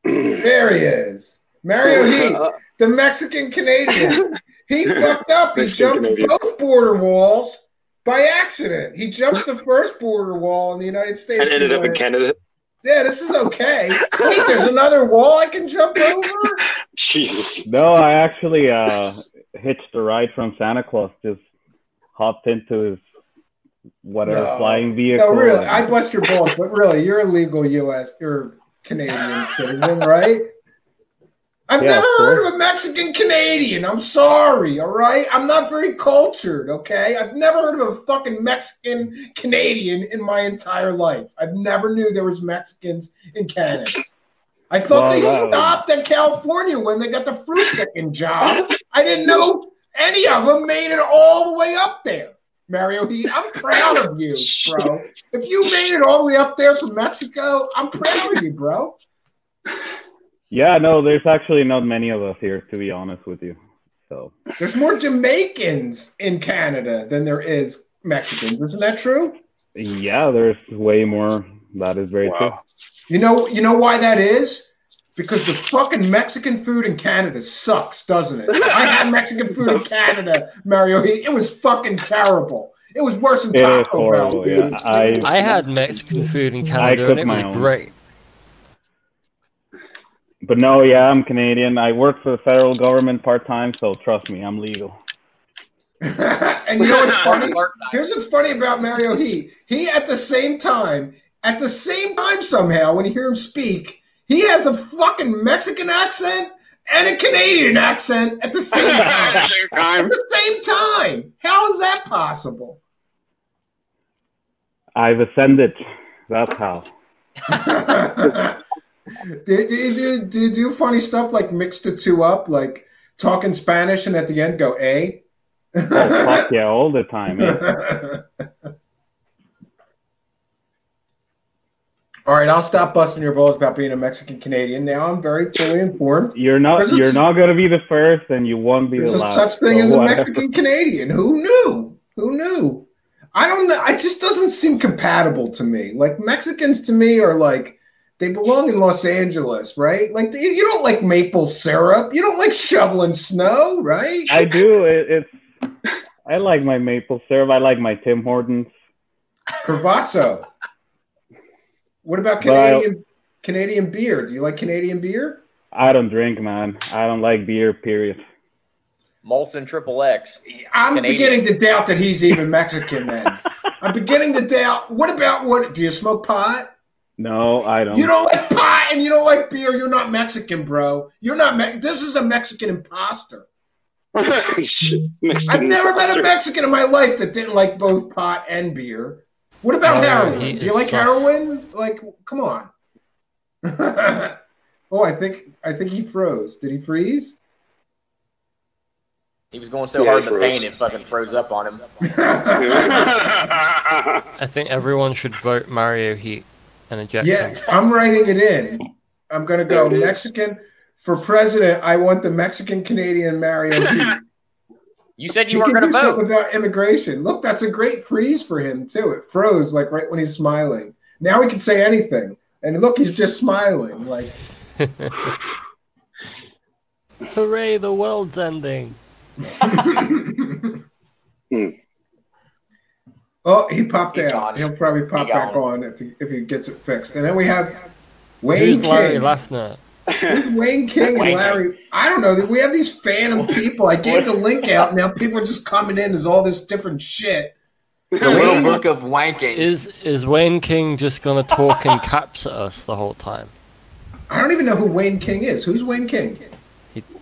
There he is, Mario Heat, the Mexican Canadian. He fucked up. He jumped both border walls by accident. He jumped the first border wall in the United States. And ended up in Canada. Yeah, this is okay. Wait, there's another wall I can jump over? Jesus. No, I actually hitched a ride from Santa Claus. Just hopped into his flying vehicle. No, really. I bust your balls, but really, you're a legal U.S. or Canadian citizen, right? I've never heard of a Mexican Canadian. I'm sorry, all right? I'm not very cultured, okay? I've never heard of a fucking Mexican Canadian in my entire life. I've never knew there was Mexicans in Canada. I thought they stopped at California when they got the fruit picking job. I didn't know any of them made it all the way up there. Mario Heat, I'm proud of you, bro. If you made it all the way up there from Mexico, I'm proud of you, bro. Yeah, no, there's actually not many of us here, to be honest with you. So There's more Jamaicans in Canada than there is Mexicans. Isn't that true? yeah, there's way more. That is very true. You know why that is? Because the fucking Mexican food in Canada sucks, doesn't it? I had Mexican food in Canada, Mario. It was fucking terrible. It was worse than It is Taco Bell. horrible. dude. Yeah, I had Mexican food in I Canada cook and it my was own. great. But no, yeah, I'm Canadian. I work for the federal government part time, so trust me, I'm legal. And you know what's funny? Here's what's funny about Mario Heat. He at the same time somehow, when you hear him speak, he has a fucking Mexican accent and a Canadian accent at the same time. At the same time. How is that possible? I've ascended. That's how. Do you do funny stuff like mix the two up, like talking Spanish and at the end go A? Oh, fuck yeah, all the time. Eh? All right, I'll stop busting your balls about being a Mexican Canadian. Now I'm very fully informed. You're not gonna be the first, and you won't be the There's last. such thing so as a whatever. Mexican Canadian. Who knew? Who knew? I don't know. It just doesn't seem compatible to me. Like Mexicans to me are like they belong in Los Angeles, right? Like you don't like maple syrup. You don't like shoveling snow, right? I do. I like my maple syrup. I like my Tim Hortons. Carbasso. What about Canadian beer? Do you like Canadian beer? I don't drink, man. I don't like beer. Period. Molson Triple X. I'm Canadian. beginning to doubt that he's even Mexican. Then I'm beginning to doubt. What about do you smoke pot? No, I don't. You don't like pot and you don't like beer. You're not Mexican, bro. You're not. This is a Mexican imposter. I've never met a Mexican in my life that didn't like both pot and beer. What about heroin? Do you like heroin? Like, come on. Oh, I think he froze. Did he freeze? He was going so hard in the paint it fucking froze up on him. I think everyone should vote Mario Heat and eject him. Yeah, I'm writing it in. I'm going to go There it is. Mexican. For president, I want the Mexican Canadian Mario Heat. You said He you weren't can going do to something vote. about immigration. Look, that's a great freeze for him, too. It froze, like, right when he's smiling. Now he can say anything. And look, he's just smiling. Like, Hooray, the world's ending. oh, he popped He's out. gone. He'll probably pop He back gone. on if he gets it fixed. And then we have Wayne Who's Larry King. Lafner? Who's Wayne King Wayne and Larry? I don't know. We have these phantom people. I gave the link out. Now people are just coming in as all this different shit. The little book of wanking. Is Wayne King just gonna talk in caps at us the whole time? I don't even know who Wayne King is. Who's Wayne King?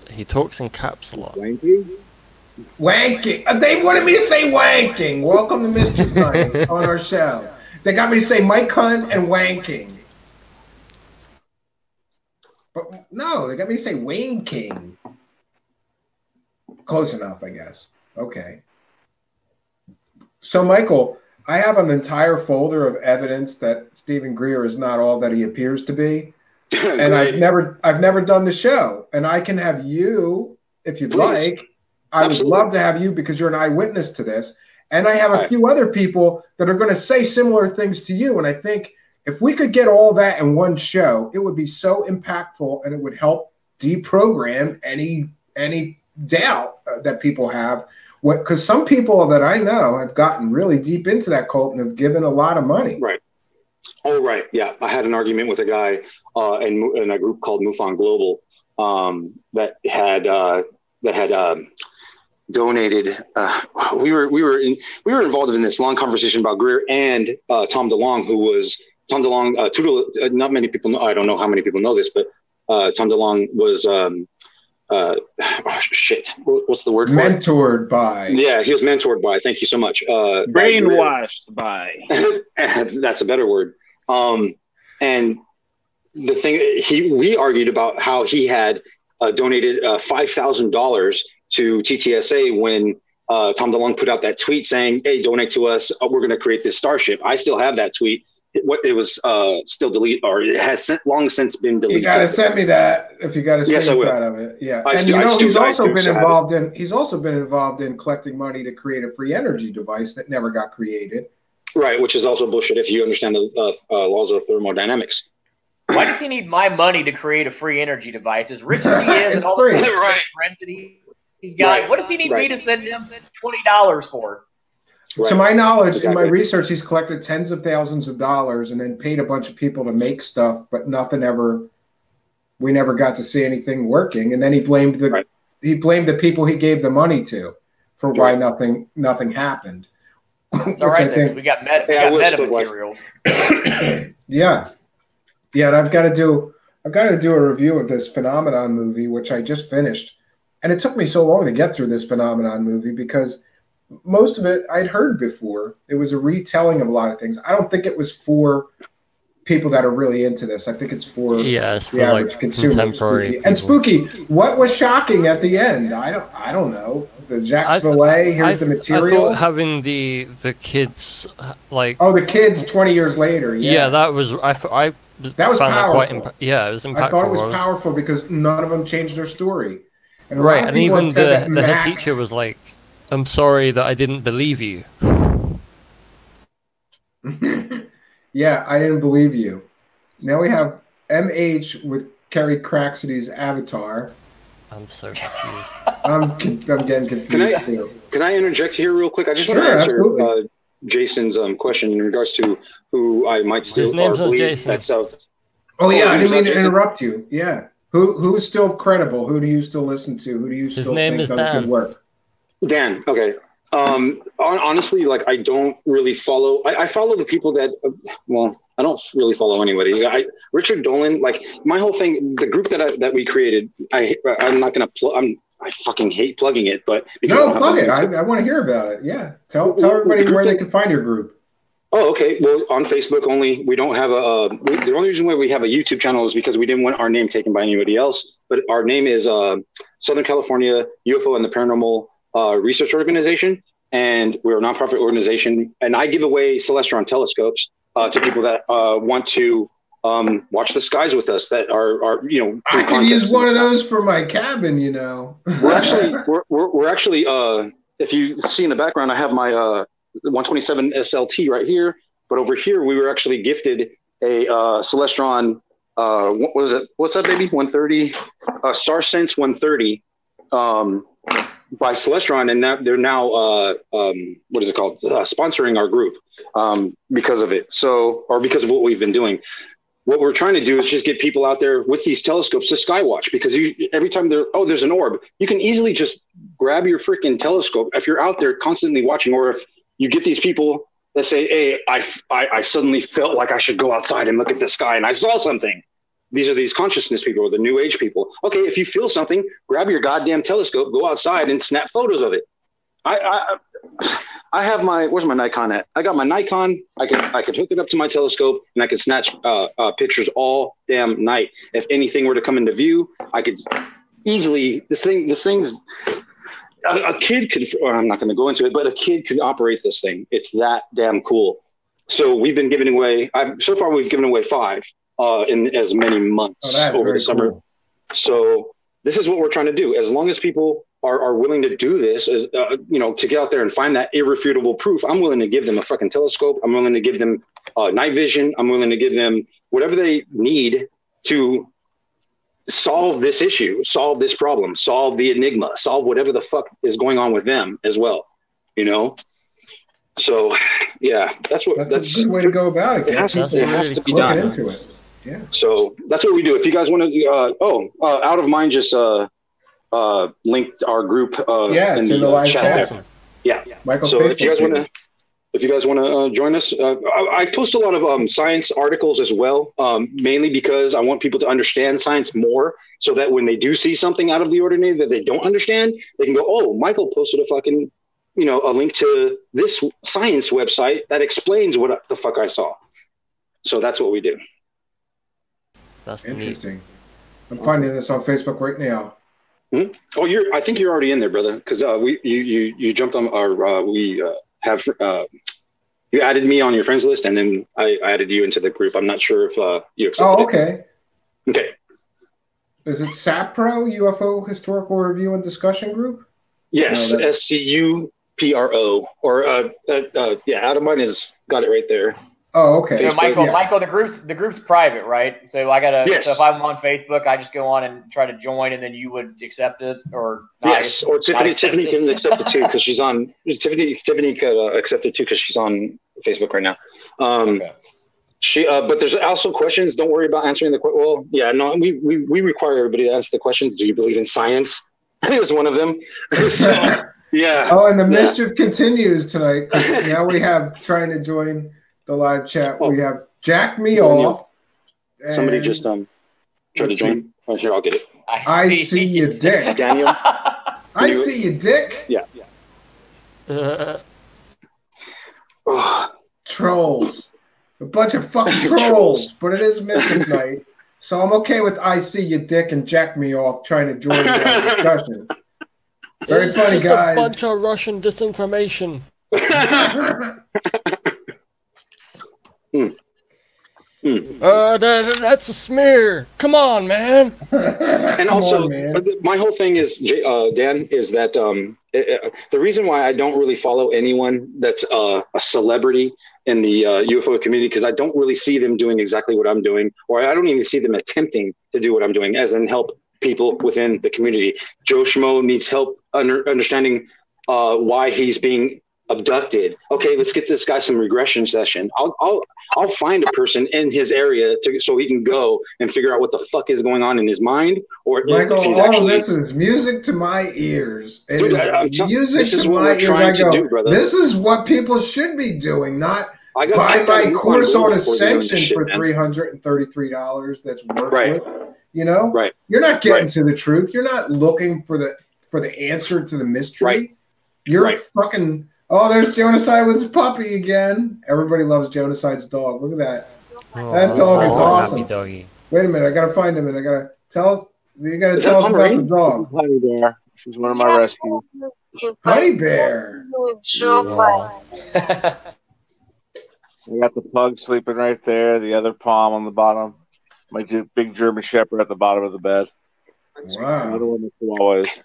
He talks in caps a lot. Wanking. They wanted me to say wanking. Welcome to Mischief Night on our show. They got me to say Mike Hunt and wanking. But no, they got me to say Wayne King. Close enough, I guess. Okay. So, Michael, I have an entire folder of evidence that Stephen Greer is not all that he appears to be. And I've never done the show. And I can have you, if you'd Please. like. I would love to have you because you're an eyewitness to this. And I have a few other people that are going to say similar things to you. And I think if we could get all that in one show, it would be so impactful and it would help deprogram any doubt that people have. Because some people that I know have gotten really deep into that cult and have given a lot of money. Right. Oh, right. Yeah. I had an argument with a guy in a group called MUFON Global that had donated. We were involved in this long conversation about Greer and Tom DeLonge, who was Tom DeLonge. Not many people know. I don't know how many people know this, but Tom DeLonge was what's the word for it? Mentored by. Yeah, he was mentored by. Thank you so much. Brainwashed by. That's a better word. And the thing we argued about how he had donated $5,000 to TTSA when Tom DeLonge put out that tweet saying, "Hey, donate to us. We're going to create this starship." I still have that tweet. it was still deleted, or it has long since been deleted. You got to send me that if you got a Yes, I will. screenshot of it. Yeah, I and still- you I know still- he's I also do been still have it. involved in collecting money to create a free energy device that never got created. Right, which is also bullshit if you understand the laws of thermodynamics. Why does he need my money to create a free energy device? As rich as he is, It's and all the free. friends that he's got, Right. what does he need me Right. to send him $20 for? To my knowledge, in my Exactly. research, he's collected tens of thousands of dollars and then paid a bunch of people to make stuff, but we never got to see anything working. And then he blamed the people he gave the money to for why nothing happened. It's all Which I right, there, 'cause think- we got meta Yeah, we'll meta still watch. materials. Yeah. And I've got to do a review of this Phenomenon movie, which I just finished. And it took me so long to get through this Phenomenon movie because most of it I'd heard before. It was a retelling of a lot of things. I don't think it was for people that are really into this. I think it's for Yeah, it's for the average like consumer. contemporary. Spooky. And Spooky, what was shocking at the end? I don't know. The Jacques Vallée, here's the I material. thought having the kids like Oh, the kids 20 years later. yeah, that was I That was found that quite powerful. yeah, it was impactful. I thought it was powerful because none of them changed their story. And a lot Right, of and people even have said that the head Mac- teacher was like, "I'm sorry that I didn't believe you." Yeah, I didn't believe you. Now we have MH with Kerry Craxity's avatar. I'm so confused. I'm getting confused too. Can I interject here real quick? I just Sure, want to answer absolutely. Jason's question in regards to who I might still name's not believe Jason. at South. Oh yeah, I his didn't mean name's to not Jason? interrupt you. Yeah, who's still credible? Who do you still listen to? Who do you still name think is does Dan. good work? Dan. Okay. Honestly, like I don't really follow. I follow the people that. Well, I don't really follow anybody. Richard Dolan. Like my whole thing, the group that we created. I'm not gonna. I fucking hate plugging it, but No, plug it. I want to hear about it. Yeah, tell everybody where they can find your group. Oh, okay. Well, on Facebook only. We don't have the only reason why we have a YouTube channel is because we didn't want our name taken by anybody else. But our name is Southern California UFO and the Paranormal Research Organization, and we're a nonprofit organization. And I give away Celestron telescopes to people that want to watch the skies with us. That are I can use one of those for my cabin. You know, We're actually if you see in the background, I have my 127 SLT right here, but over here we were actually gifted a Celestron. What was it? What's that, baby? 130, Star Sense 130, by Celestron, and they're now what is it called? Sponsoring our group because of it. Or because of what we've been doing. What we're trying to do is just get people out there with these telescopes to skywatch, because every time there's an orb, you can easily just grab your freaking telescope if you're out there constantly watching, or if you get these people that say, "Hey, I suddenly felt like I should go outside and look at the sky and I saw something." These are these consciousness people, or the new age people. Okay, if you feel something, grab your goddamn telescope, go outside and snap photos of it. I have where's my Nikon at? I got my Nikon. I could hook it up to my telescope and I could snatch pictures all damn night. If anything were to come into view, I could easily, this thing's, a kid could, or I'm not going to go into it, but a kid could operate this thing. It's that damn cool. So we've been giving away, so far we've given away 5 in as many months over the summer. Cool. So this is what we're trying to do. As long as people are willing to do this, to get out there and find that irrefutable proof, I'm willing to give them a fucking telescope. I'm willing to give them night vision. I'm willing to give them whatever they need to solve this issue, solve this problem, solve the enigma, solve whatever the fuck is going on with them as well, So, yeah, that's a good way to go about it. It has to be done. Into it. Yeah. So that's what we do. If you guys want to, Out of Mind just linked our group in the live chat. chat. Yeah. Michael, so if you Facebook guys want to join us, I post a lot of science articles as well, mainly because I want people to understand science more, so that when they do see something out of the ordinary that they don't understand, they can go, "Oh, Michael posted a fucking, a link to this science website that explains what the fuck I saw." So that's what we do. That's interesting. I'm finding this on Facebook right now. Hmm? Oh, I think you're already in there, brother, because you jumped on our we have You added me on your friends list, and then I added you into the group. I'm not sure if you accepted Oh, okay. it. Okay. Is it SAPRO, UFO Historical Review and Discussion Group? Yes, No, that- SCUPRO. Or yeah, Adam mine has got it right there. Oh, okay. So Michael, the group's private, right? So I gotta. Yes. So if I'm on Facebook, I just go on and try to join, and then you would accept it, or not, Yes, or Tiffany. accept Tiffany it? can accept it too because she's on. Tiffany could accept it too because she's on Facebook right now. She. But there's also questions. Don't worry about answering the. Well, yeah, no, we require everybody to answer the questions. Do you believe in science? Is one of them. So, yeah. Oh, and the mischief continues tonight. 'Cause now we have trying to join the live chat. We have Jack Me Off. Somebody and- just tried to let's join. see. Oh, here, I'll get it. I see you, dick. Daniel. I see you, dick. Yeah. Trolls. A bunch of fucking trolls. But it is mischief night. So I'm okay with I see you, dick, and Jack Me Off trying to join the discussion. Very It's funny, just guys. a bunch of Russian disinformation. That's a smear. Come on, man. And also, my whole thing is, Dan, is that the reason why I don't really follow anyone that's a celebrity in the UFO community, because I don't really see them doing exactly what I'm doing, or I don't even see them attempting to do what I'm doing, as in help people within the community. Joe Schmo needs help understanding why he's being abducted. Okay, let's get this guy some regression session. I'll find a person in his area so he can go and figure out what the fuck is going on in his mind, or Michael, if he's all actually. of this is music to my ears. It Dude, is I'm telling- music this is to what my we're ears. trying I to go, do, brother. this is what people should be doing, not I buy gotta my move course on on before doing this Ascension shit, for man. $333. That's worthless. Right. You know, Right. You're not getting Right. to the truth. You're not looking for the answer to the mystery. Right. You're Right. fucking. Oh, there's Jonaside with his puppy again. Everybody loves Jonaside's dog. Look at that. That dog is awesome. Happy doggy. Wait a minute, I gotta find him, and I gotta tell us. You gotta Is tell us that about the Pomeranian? dog. Honey Bear. She's one of my rescues. Honey Bear. We got the pug sleeping right there, the other palm on the bottom, my big German Shepherd at the bottom of the bed. Wow. Another one of the Chihuahuas.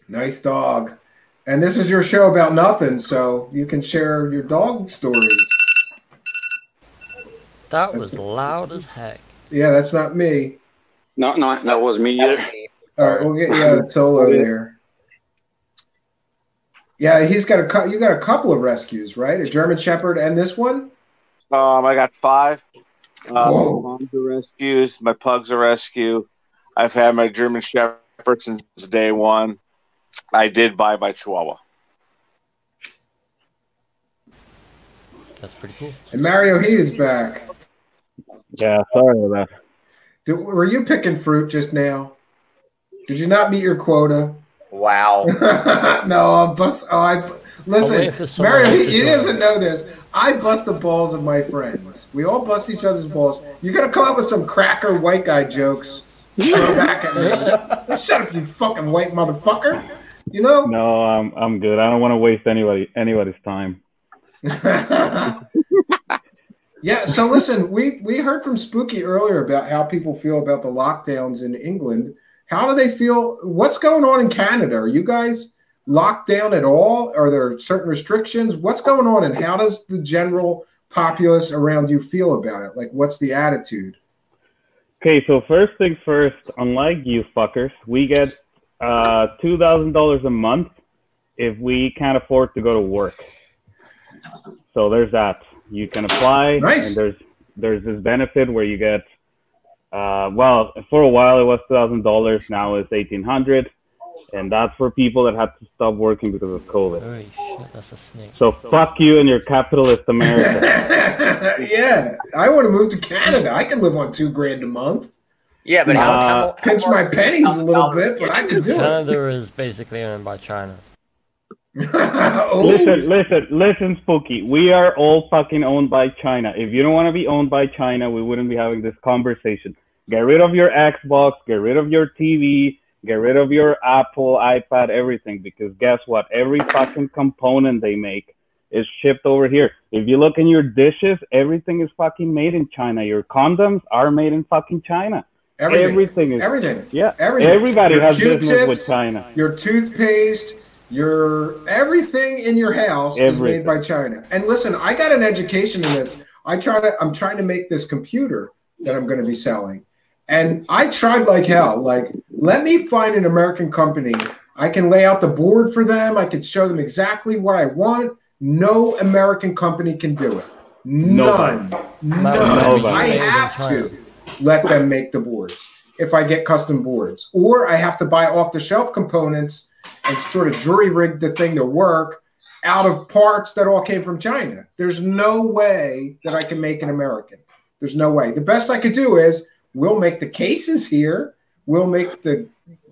Nice dog. And this is your show about nothing, so you can share your dog story. That was loud as heck. Yeah, that's not me. No, that wasn't me either. All right, we'll get you out of solo there. Yeah, he's got you got a couple of rescues, right? A German Shepherd and this one? I got 5. My Whoa. mom's a rescues. My pug's a rescue. I've had my German Shepherd since day one. I did buy my Chihuahua. That's pretty cool. And Mario Heat is back. Yeah, sorry about that. Were you picking fruit just now? Did you not meet your quota? Wow. No, listen, Mario, he to doesn't know this. I bust the balls of my friends. We all bust each other's balls. You're gonna come up with some cracker white guy jokes. Throw back at me. Shut up, you fucking white motherfucker. You know? No, I'm good. I don't want to waste anybody's time. Yeah, so listen, we heard from Spooky earlier about how people feel about the lockdowns in England. How do they feel? What's going on in Canada? Are you guys locked down at all? Are there certain restrictions? What's going on, and how does the general populace around you feel about it? Like, what's the attitude? Okay, so first things first, unlike you fuckers, we get $2,000 a month if we can't afford to go to work. So there's that. You can apply, Nice. and there's this benefit where you get, well, for a while it was $2,000, now it's $1,800, and that's for people that had to stop working because of COVID. Holy shit, that's a snake. So fuck you and your capitalist America. Yeah, I want to move to Canada. I can live on $2,000 a month. Yeah, but how Pinch my pennies a little bit, but I can do it. Canada is basically owned by China. Listen, Spooky. We are all fucking owned by China. If you don't want to be owned by China, we wouldn't be having this conversation. Get rid of your Xbox, get rid of your TV, get rid of your Apple, iPad, everything. Because guess what? Every fucking component they make is shipped over here. If you look in your dishes, everything is fucking made in China. Your condoms are made in fucking China. Everything is. Yeah. Everything. Everybody Your has business Q-tips, with China. Your toothpaste, your everything in your house is made by China. And listen, I got an education in this. I'm trying to make this computer that I'm going to be selling. And I tried like hell. Like, let me find an American company. I can lay out the board for them. I can show them exactly what I want. No American company can do it. None. None. I have to let them make the boards if I get custom boards. Or I have to buy off-the-shelf components and sort of jury-rig the thing to work out of parts that all came from China. There's no way that I can make an American. There's no way. The best I could do is we'll make the cases here. We'll make the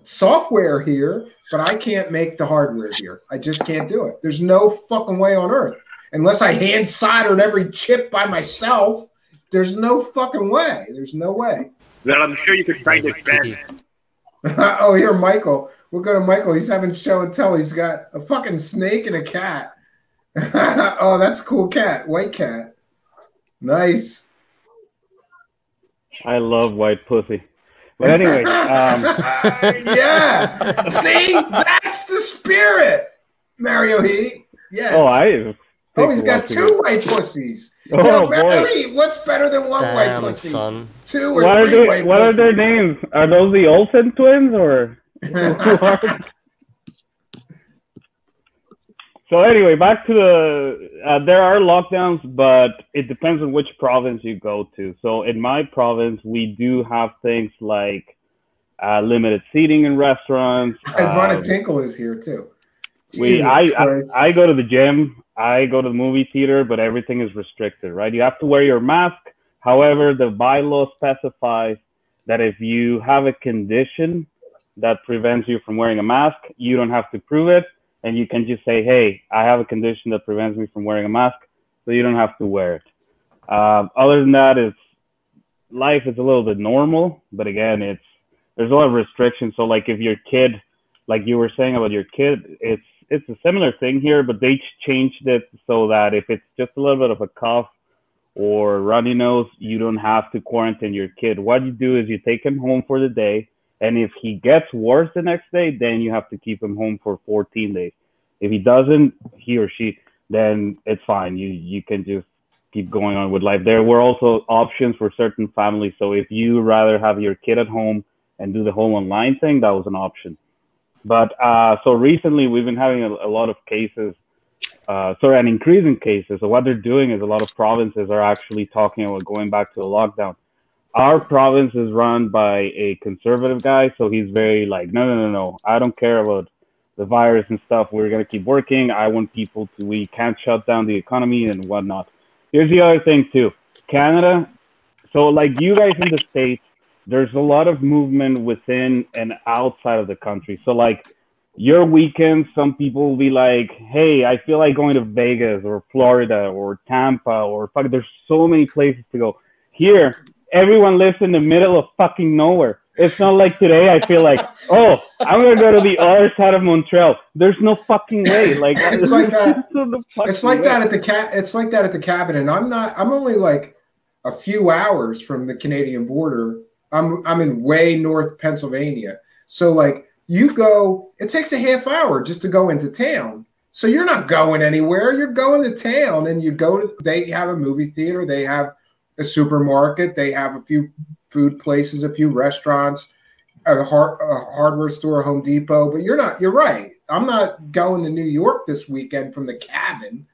software here, but I can't make the hardware here. I just can't do it. There's no fucking way on earth. Unless I hand soldered every chip by myself, there's no fucking way. There's no way. Well, I'm sure you could find it better. Oh, here, Michael. We'll go to Michael. He's having show and tell. He's got a fucking snake and a cat. Oh, that's a cool cat. White cat. Nice. I love white pussy. But anyway, yeah. See, that's the spirit, Mario Heat. Yes. Oh, he's got two white pussies. Oh, Mario boy. Heat, what's better than one white pussy? Son. Two or three white What are pussies. their names? Are those the Olsen twins or? So anyway, back to the, there are lockdowns, but it depends on which province you go to. So in my province, we do have things like limited seating in restaurants. Ivana Tinkle is here too. I go to the gym, I go to the movie theater, but everything is restricted, right? You have to wear your mask. However, the bylaw specifies that if you have a condition that prevents you from wearing a mask, you don't have to prove it. And you can just say, hey, I have a condition that prevents me from wearing a mask, so you don't have to wear it. Other than that, life is a little bit normal, but again, there's a lot of restrictions. So like if your kid, like you were saying about your kid, it's a similar thing here, but they changed it so that if it's just a little bit of a cough or runny nose, you don't have to quarantine your kid. What you do is you take him home for the day. And if he gets worse the next day, then you have to keep him home for 14 days. If he doesn't, he or she, then it's fine. You can just keep going on with life. There were also options for certain families. So if you rather have your kid at home and do the whole online thing, that was an option. But so recently we've been having a lot of cases, an increase in cases. So what they're doing is a lot of provinces are actually talking about going back to a lockdown. Our province is run by a conservative guy, so he's very like, no. I don't care about the virus and stuff. We're going to keep working. I want people we can't shut down the economy and whatnot. Here's the other thing too. Canada, so like you guys in the States, there's a lot of movement within and outside of the country. So like your weekends, some people will be like, hey, I feel like going to Vegas or Florida or Tampa or there's so many places to go. Here, everyone lives in the middle of fucking nowhere. It's not like today I feel like, oh, I'm going to go to the other side of Montreal. There's no fucking way. Like it's like that. It's like that at the cabin. And I'm only like a few hours from the Canadian border. I'm in way north Pennsylvania. So like you go, it takes a half hour just to go into town. So you're not going anywhere. You're going to town and they have a movie theater. They have a supermarket. They have a few food places, a few restaurants, a hardware store, Home Depot. But you're right. I'm not going to New York this weekend from the cabin,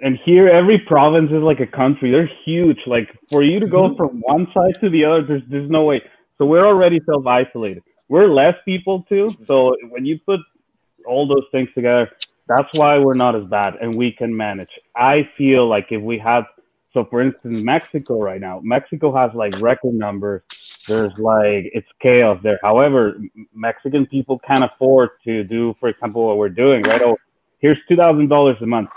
And here, every province is like a country. They're huge. Like for you to go from one side to the other, there's no way. So we're already self-isolated. We're less people too. So when you put all those things together, that's why we're not as bad and we can manage. I feel like if we had, so for instance, Mexico right now, Mexico has like record numbers. There's like, it's chaos there. However, Mexican people can't afford to do, for example, what we're doing, right? Oh, here's $2,000 a month.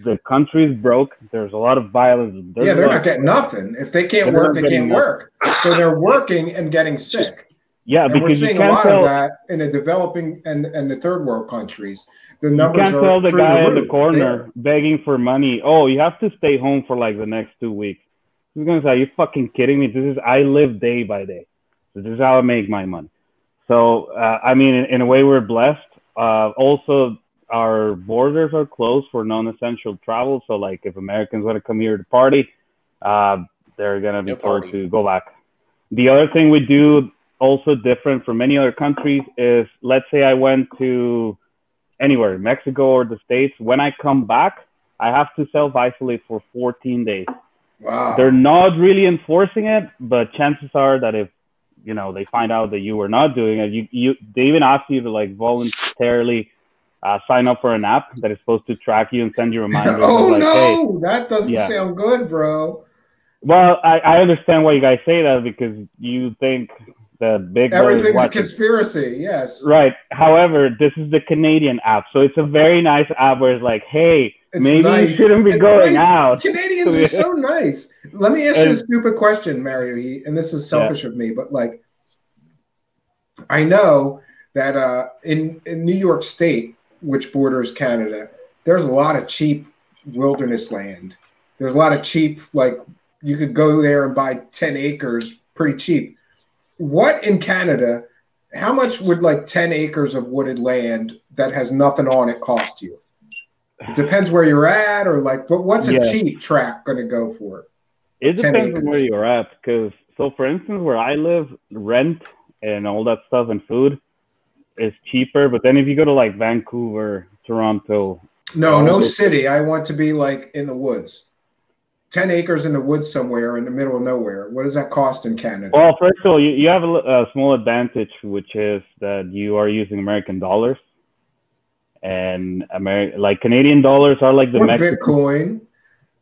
The country's broke. There's a lot of violence. They're not getting nothing. If they can't work, they can't work. So they're working and getting sick. Yeah, And we're because you seeing a can't lot tell of that in the developing and the third world countries. The you numbers can't are tell the through guy in the roof. corner begging for money. Oh, you have to stay home for like the next 2 weeks. He's gonna say, "Are you fucking kidding me? This is I live day by day. This is how I make my money." So I mean, in a way, we're blessed. Also, our borders are closed for non-essential travel. So like, if Americans want to come here to party, they're gonna be told to go back. The other thing we do, also different from many other countries, is let's say I went to anywhere, Mexico or the States. When I come back, I have to self-isolate for 14 days. Wow. They're not really enforcing it, but chances are that if they find out that you were not doing it, they even ask you to like voluntarily sign up for an app that is supposed to track you and send you reminders. Oh like, no, hey, that doesn't yeah. sound good, bro. Well, I understand why you guys say that, because you think that big brother is Everything's a watching. conspiracy. Yes. Right. However, this is the Canadian app, so it's a very nice app where it's like, hey, It's maybe you nice. shouldn't be It's going nice. out. Canadians are so nice. Let me ask you a And- stupid question, Mario, and this is selfish of me, but like, I know that in New York State, which borders Canada, there's a lot of cheap wilderness land. There's a lot of cheap, like you could go there and buy 10 acres pretty cheap. What in Canada, how much would like 10 acres of wooded land that has nothing on it cost you? It depends where you're at, or like, but what's a Yeah. cheap tract going to go for? It 10 depends on acres. where you're at, because for instance, where I live, rent and all that stuff and food is cheaper. But then if you go to like Vancouver, Toronto, No city. I want to be like in the woods. 10 acres in the woods somewhere in the middle of nowhere. What does that cost in Canada? Well, first of all, you have a small advantage, which is that you are using American dollars, and like Canadian dollars are like the Or Mexican. Bitcoin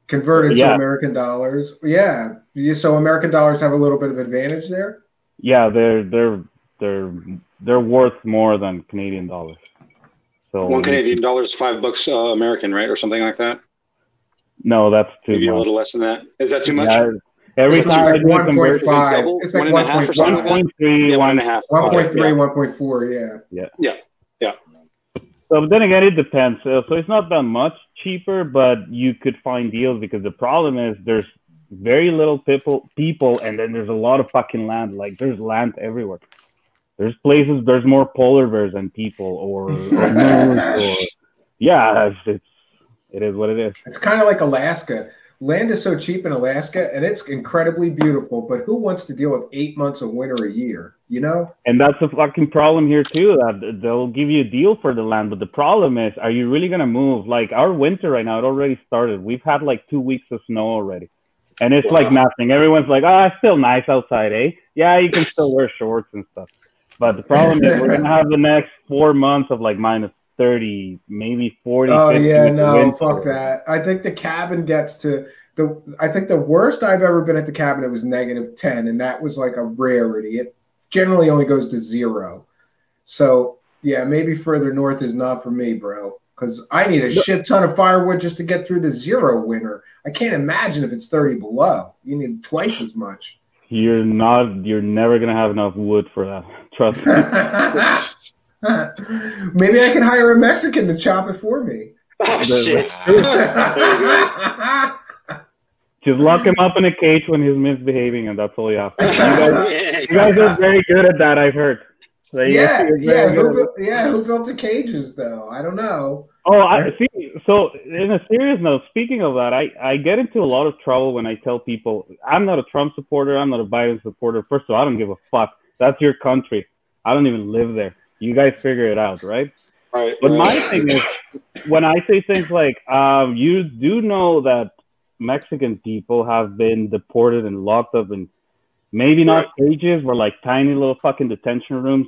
converted to Yeah. American dollars. Yeah. So American dollars have a little bit of advantage there. Yeah, they're worth more than Canadian dollars. So One Canadian dollar is $5 American, right, or something like that. No, that's too Maybe much. a little less than that. Is that too much? Yeah, every Is it time I like do a conversion, 1.5. It's like 1.5. 1.3, Yeah, 1.5. 1.3, 1.4, yeah. Yeah. Yeah. So then again, it depends. So it's not that much cheaper, but you could find deals, because the problem is there's very little people, and then there's a lot of fucking land. Like there's land everywhere. There's places, there's more polar bears than people, or moose, or yeah, it is what it is. It's kind of like Alaska. Land is so cheap in Alaska, and it's incredibly beautiful, but who wants to deal with 8 months of winter a year, you know? And that's a fucking problem here too, that they'll give you a deal for the land, but the problem is, are you really gonna move? Like our winter right now, it already started. We've had like 2 weeks of snow already, and it's like nothing. Everyone's like, "Oh, it's still nice outside, eh? Yeah, you can still wear shorts and stuff." But the problem is, we're gonna have the next 4 months of like minus 30, maybe 40. Oh 50 yeah, with the no, winter. fuck that. I think the cabin gets to I think the worst I've ever been at the cabin, it was -10, and that was like a rarity. It generally only goes to 0. So yeah, maybe further north is not for me, bro. Because I need a shit ton of firewood just to get through the 0 winter. I can't imagine if it's 30 below. You need twice as much. You're never gonna have enough wood for that. Trust me. Maybe I can hire a Mexican to chop it for me. Oh shit! Just lock him up in a cage when he's misbehaving, and that's all you have to do. You guys are very good at that, I've heard. So Who built the cages though? I don't know. Oh, I see. So, in a serious note, speaking of that, I get into a lot of trouble when I tell people I'm not a Trump supporter, I'm not a Biden supporter. First of all, I don't give a fuck. That's your country. I don't even live there. You guys figure it out, right? Right. But my thing is, when I say things like, you do know that Mexican people have been deported and locked up in maybe not cages, but like tiny little fucking detention rooms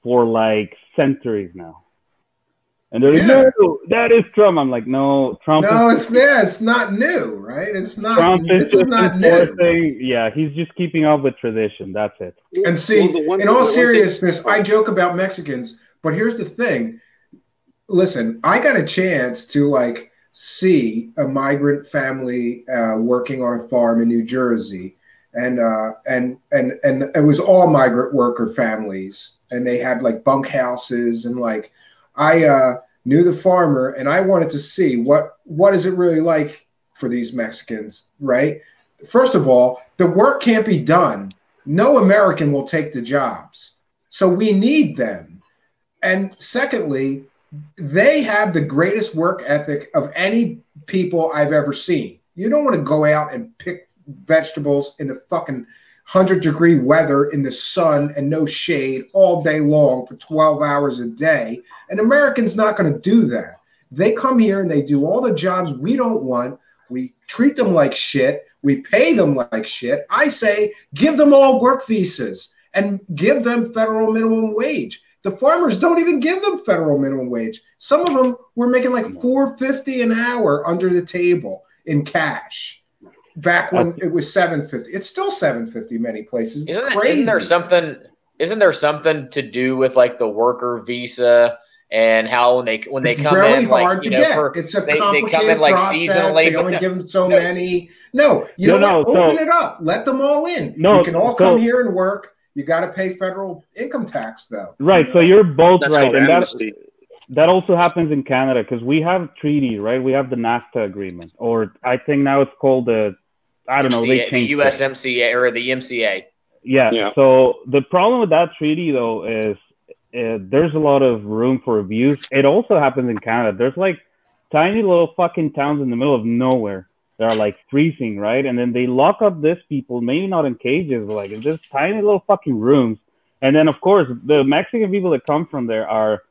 for like centuries now. And they're like, no, that is Trump. I'm like, no, Trump. No, it's not new, right? It's not. Trump is This is not new. Yeah, he's just keeping up with tradition. That's it. And see, in all seriousness, I joke about Mexicans, but here's the thing. Listen, I got a chance to like see a migrant family working on a farm in New Jersey, and it was all migrant worker families, and they had like bunk houses, and like I knew the farmer, and I wanted to see what is it really like for these Mexicans, right? First of all, the work can't be done. No American will take the jobs, so we need them. And secondly, they have the greatest work ethic of any people I've ever seen. You don't want to go out and pick vegetables in the fucking 100-degree weather in the sun and no shade all day long for 12 hours a day. An American's not going to do that. They come here and they do all the jobs we don't want. We treat them like shit. We pay them like shit. I say give them all work visas and give them federal minimum wage. The farmers don't even give them federal minimum wage. Some of them were making like $4.50 an hour under the table in cash back when it was $7.50. It's still $7.50 many places. It's crazy. Isn't there something to do with like the worker visa and how when they come really in, hard like, to you know, get. It's a they complicated come in like process. seasonally. They only give them so many. No, you know what? Open it up. Let them all in. You can all come here and work. You got to pay federal income tax, though. Right. So you're both That's right, called and amnesty. that also happens in Canada because we have treaties, right? We have the NAFTA agreement, or I think now it's called the, I don't know, they the changed it. USMCA or the MCA. Yeah. So the problem with that treaty, though, is there's a lot of room for abuse. It also happens in Canada. There's like tiny little fucking towns in the middle of nowhere that are like freezing, right? And then they lock up these people, maybe not in cages, but like in just tiny little fucking rooms. And then, of course, the Mexican people that come from there are,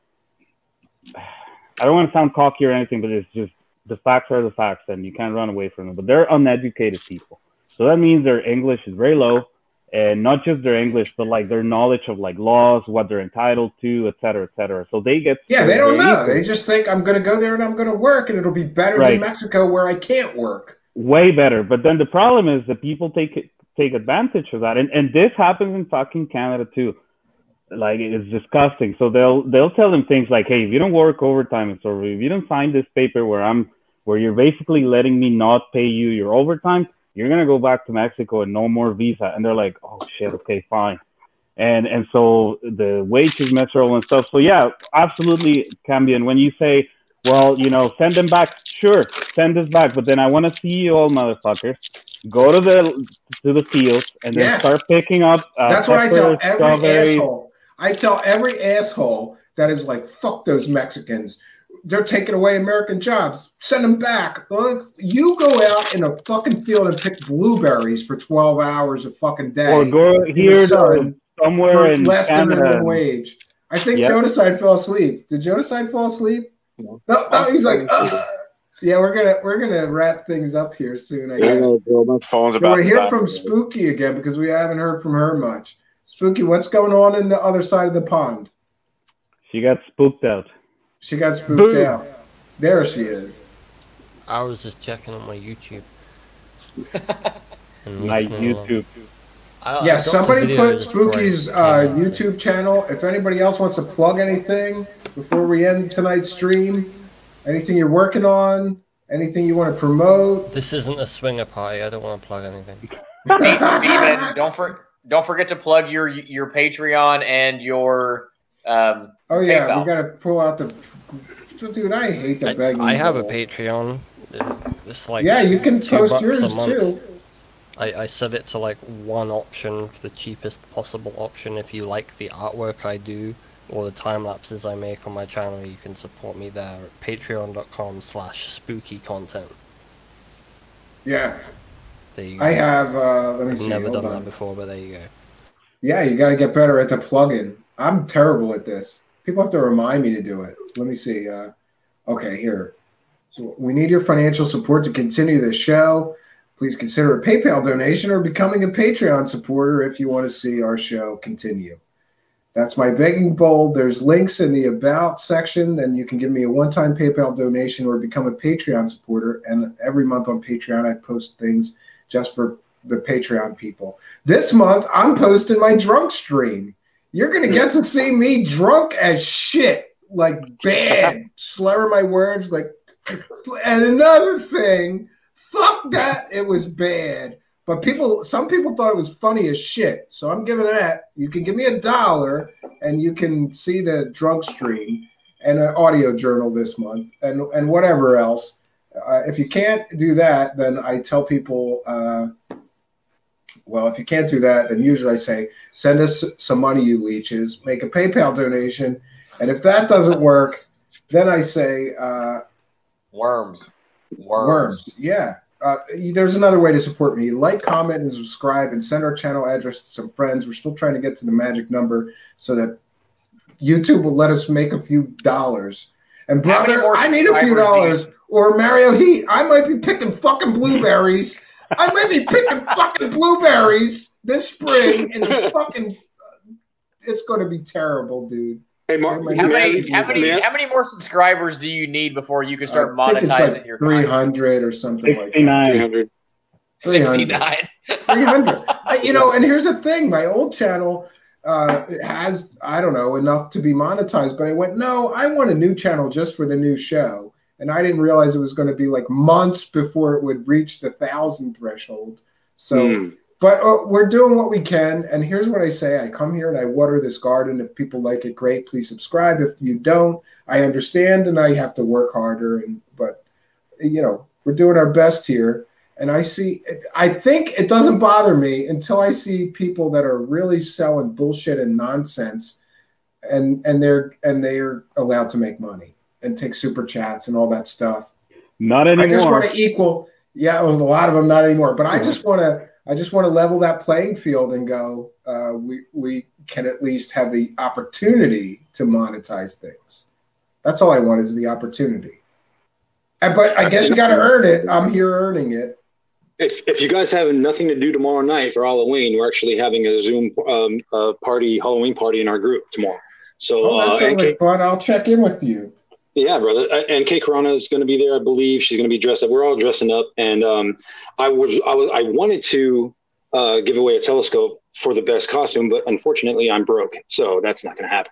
I don't want to sound cocky or anything, but it's just the facts are the facts, and you can't run away from them. But they're uneducated people. So that means their English is very low. And not just their English, but like their knowledge of like laws, what they're entitled to, et cetera, et cetera. So they get they don't know. They just think I'm going to go there and I'm going to work, and it'll be better than Mexico where I can't work. Way better. But then the problem is that people take advantage of that, and this happens in fucking Canada too. Like, it's disgusting. So they'll tell them things like, hey, if you don't work overtime, or if you don't sign this paper where you're basically letting me not pay you your overtime, you're going to go back to Mexico and no more visa. And they're like, oh, shit, okay, fine. And so the wages miserable and stuff. So, yeah, absolutely can be. And when you say, well, you know, send them back, sure, send us back. But then I want to see you all motherfuckers go to the fields and then start picking up That's what I tell every strawberries. asshole. I tell every asshole that is like, fuck those Mexicans. They're taking away American jobs. Send them back. You go out in a fucking field and pick blueberries for 12 hours a fucking day. Or go here to somewhere in less than Canada. minimum wage. I think Jonaside fell asleep. Did Jonaside fall asleep? No, he's like, yeah, we're gonna wrap things up here soon, I guess. My phone's about We're to here die. from Spooky again because we haven't heard from her much. Spooky, what's going on in the other side of the pond? She got spooked out. She got spooked out. There she is. I was just checking on my YouTube. My YouTube. Yeah, somebody put Spooky's YouTube channel. If anybody else wants to plug anything before we end tonight's stream, anything you're working on, anything you want to promote. This isn't a swinger party. I don't want to plug anything. Steven, don't forget to plug your Patreon and your Oh yeah, PayPal. we gotta pull out the. Dude, I hate the begging. I have a bowl. Patreon. It's like You can $2 post a yours month. too. I set it to like one option, the cheapest possible option. If you like the artwork I do or the time lapses I make on my channel, you can support me there at patreon.com/spookycontent. Yeah. There you go. I have. Let me I've see. never hold done on. that before, but there you go. Yeah, you got to get better at the plugin. I'm terrible at this. People have to remind me to do it. Let me see. Okay, here. So we need your financial support to continue this show. Please consider a PayPal donation or becoming a Patreon supporter if you want to see our show continue. That's my begging bowl. There's links in the About section, and you can give me a one-time PayPal donation or become a Patreon supporter. And every month on Patreon, I post things just for the Patreon people. This month, I'm posting my drunk stream. You're going to get to see me drunk as shit, like bad, slurring my words. Like, and another thing, fuck that, it was bad. But some people thought it was funny as shit. So I'm giving that. You can give me $1 and you can see the drunk stream and an audio journal this month and whatever else. If you can't do that, then I tell people, well, if you can't do that, then usually I say, send us some money, you leeches, make a PayPal donation. And if that doesn't work, then I say, Worms. Yeah. There's another way to support me. Like, comment, and subscribe, and send our channel address to some friends. We're still trying to get to the magic number so that YouTube will let us make a few dollars. And brother, I need a few dollars. Or Mario Heat, I might be picking fucking blueberries. I might be picking fucking blueberries this spring in the fucking. It's going to be terrible, dude. Hey, Mark, how many more subscribers do you need before you can start monetizing like your 300 or something 69. 69. 300. You know, and here's the thing: my old channel has, I don't know, enough to be monetized, but I went, no, I want a new channel just for the new show, and I didn't realize it was going to be like months before it would reach the 1,000 threshold. So. But we're doing what we can, and here's what I say. I come here and I water this garden. If people like it, great. Please subscribe. If you don't, I understand, and I have to work harder. But, you know, we're doing our best here. And I think it doesn't bother me until I see people that are really selling bullshit and nonsense, and they're allowed to make money and take super chats and all that stuff. Not anymore. I just want to equal. Yeah, well, a lot of them not anymore. But I just want to level that playing field and go, we can at least have the opportunity to monetize things. That's all I want is the opportunity. But I guess you got to earn it. I'm here earning it. If you guys have nothing to do tomorrow night for Halloween, we're actually having a Zoom Halloween party in our group tomorrow. So that sounds like fun. I'll check in with you. Yeah, brother. And Kay Corona is going to be there, I believe. She's going to be dressed up. We're all dressing up, and I wanted to give away a telescope for the best costume, but unfortunately, I'm broke, so that's not going to happen.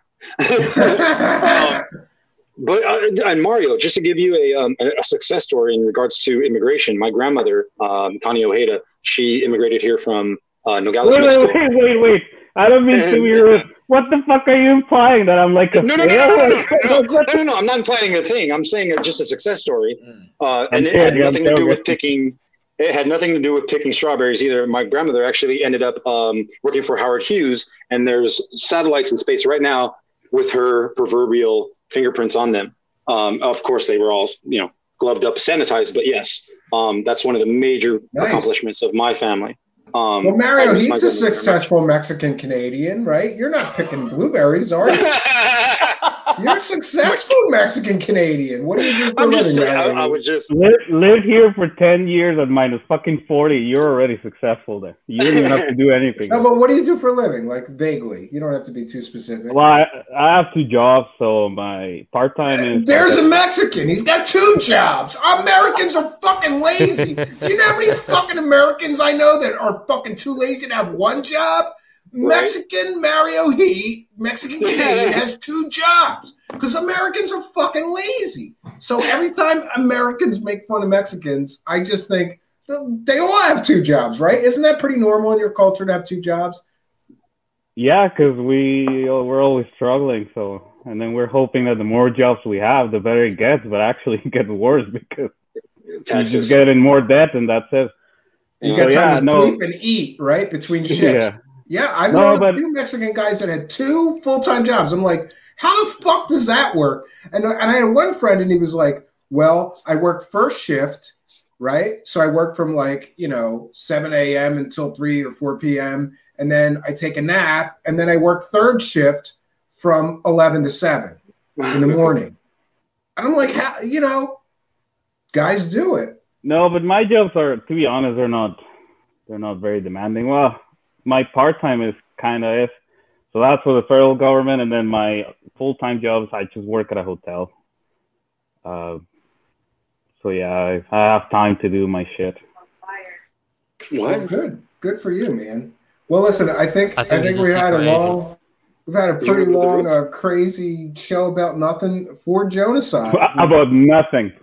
And Mario, just to give you a success story in regards to immigration, my grandmother, Connie Ojeda, she immigrated here from Nogales, Mexico. Wait. I don't mean to be rude. What the fuck are you implying? That I'm like a No, I'm not implying a thing. I'm saying just a success story. And it had nothing to do with picking. It had nothing to do with picking strawberries either. My grandmother actually ended up working for Howard Hughes, and there's satellites in space right now with her proverbial fingerprints on them. Of course, they were all gloved up, sanitized, but yes, that's one of the major accomplishments of my family. Well, Mario, he's a successful Mexican Canadian, right? You're not picking blueberries, are you? You're a successful Mexican Canadian. What do you do for a living, Mario? I would just live here for 10 years at minus fucking 40. You're already successful there. You don't even have to do anything. No, but what do you do for a living? Like vaguely. You don't have to be too specific. Well, I have 2 jobs, so my part-time is... There's a Mexican. He's got 2 jobs. Americans are fucking lazy. Do you know how many fucking Americans I know that are fucking too lazy to have 1 job? Mexican Mario Heat, Mexican Canadian, has 2 jobs because Americans are fucking lazy. So every time Americans make fun of Mexicans, I just think they all have 2 jobs, right? Isn't that pretty normal in your culture to have 2 jobs? Yeah, because we're always struggling. So, and then we're hoping that the more jobs we have, the better it gets. But actually, it gets worse because you just get in more debt, and that's it. You got time to sleep and eat, right, between shifts. Yeah, I've known a few Mexican guys that had 2 full-time jobs. I'm like, how the fuck does that work? And I had one friend, and he was like, well, I work first shift, right? So I work from 7 a.m. until 3 or 4 p.m., and then I take a nap, and then I work third shift from 11 to 7 in the morning. And I'm like, guys do it. No, but my jobs are, to be honest, they're not very demanding. Well, my part-time is kind of it. So that's for the federal government. And then my full-time jobs, I just work at a hotel. So yeah, I have time to do my shit. Well, good for you, man. Well, listen, I think we had we've had a pretty long, crazy show about nothing for Jonaside. About nothing.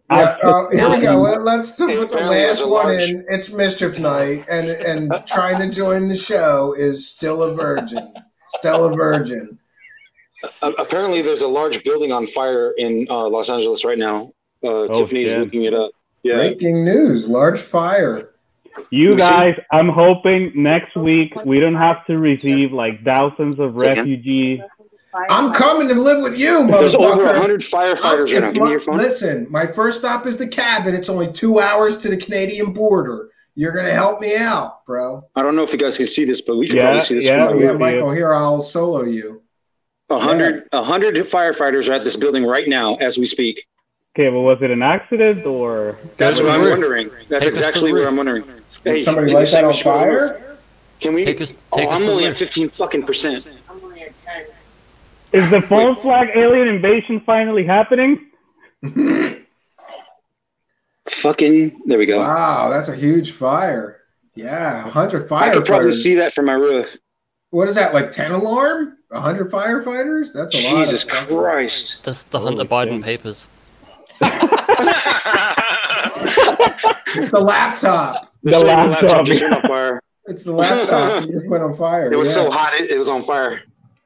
Here we go. Let's put the Apparently there's last a one large- in. It's mischief night, and trying to join the show is still a virgin. Still a virgin. Apparently, there's a large building on fire in Los Angeles right now. Tiffany's shit. looking it up. Yeah. Breaking news: large fire. You see? guys, I'm hoping next week we don't have to receive like thousands of refugees. I'm coming to live with you, There's over motherfucker. 100 firefighters right now. Give me your phone. Listen, my first stop is the cabin. It's only 2 hours to the Canadian border. You're gonna help me out, bro. I don't know if you guys can see this, but we can Yeah, probably see this. yeah, from we my see Michael, here I'll solo you. 100 firefighters are at this building right now as we speak. Okay, but was it an accident or? That's to what the I'm roof. wondering. That's Take us to exactly the what roof. I'm wondering. Did somebody can you light that on send me to the roof? fire? Can we? Take us I'm to the only at roof. 15 fucking percent. I'm only at 10. Is the false flag alien invasion finally happening? Fucking, there we go. Wow, that's a huge fire. Yeah, 100 I could probably firefighters. see that from my roof. What is that, like 10 alarm? 100 firefighters? That's a lot. Jesus Christ. That's the Hunter Biden papers. It's the laptop. The laptop just went on fire. It's the laptop. It just went on fire. It was yeah. so hot, it was on fire.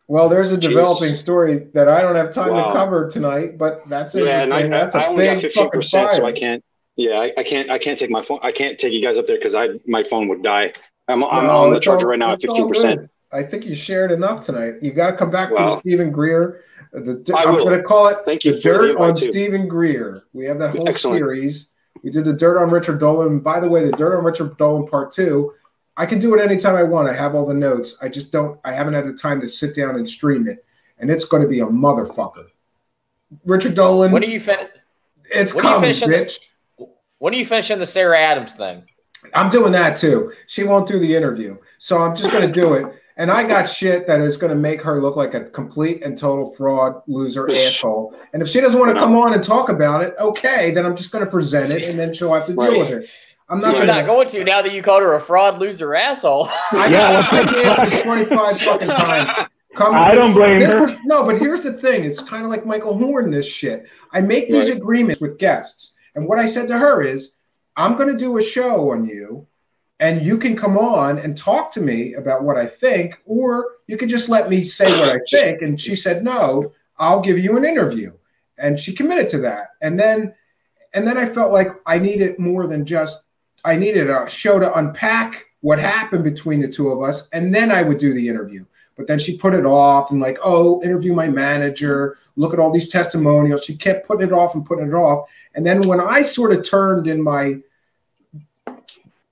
Well, there's a developing story that I don't have time Wow. to cover tonight, but that's Yeah, and interesting. That's I a only got big fucking 15%, so fire. I can't. Yeah, I can't take my phone. I can't take you guys up there because my phone would die. I'm No, on the it's charger all- right now at it's all 15%. good. I think you shared enough tonight. You got to come back for Wow. the Stephen Greer. I I'm will. going to call it Thank you the for the Dirt invite, on too. Stephen Greer. We have that whole Excellent. series. We did the Dirt on Richard Dolan. By the way, the Dirt on Richard Dolan Part 2, I can do it anytime I want. I have all the notes. I haven't had the time to sit down and stream it. And it's going to be a motherfucker. Richard Dolan. When are you fin- It's when are you coming, finishing bitch. When are you finishing the Sarah Adams thing? I'm doing that too. She won't do the interview. So I'm just going to do it. And I got shit that is going to make her look like a complete and total fraud, loser, asshole. And if she doesn't want to come on and talk about it, okay, then I'm just going to present it and then she'll have to deal with it. I'm not You're going not going to now that you called her a fraud, loser, asshole. I gave her 25 fucking times. I don't blame her. No, but here's the thing. It's kind of like Michael Horn, this shit. I make these Right. agreements with guests. And what I said to her is, I'm going to do a show on you, and you can come on and talk to me about what I think, or you can just let me say what I think. And she said, no, I'll give you an interview. And she committed to that. And then I felt like I needed more than just, I needed a show to unpack what happened between the two of us, and then I would do the interview. But then she put it off and like, oh, interview my manager, look at all these testimonials. She kept putting it off and putting it off. And then when I sort of turned in my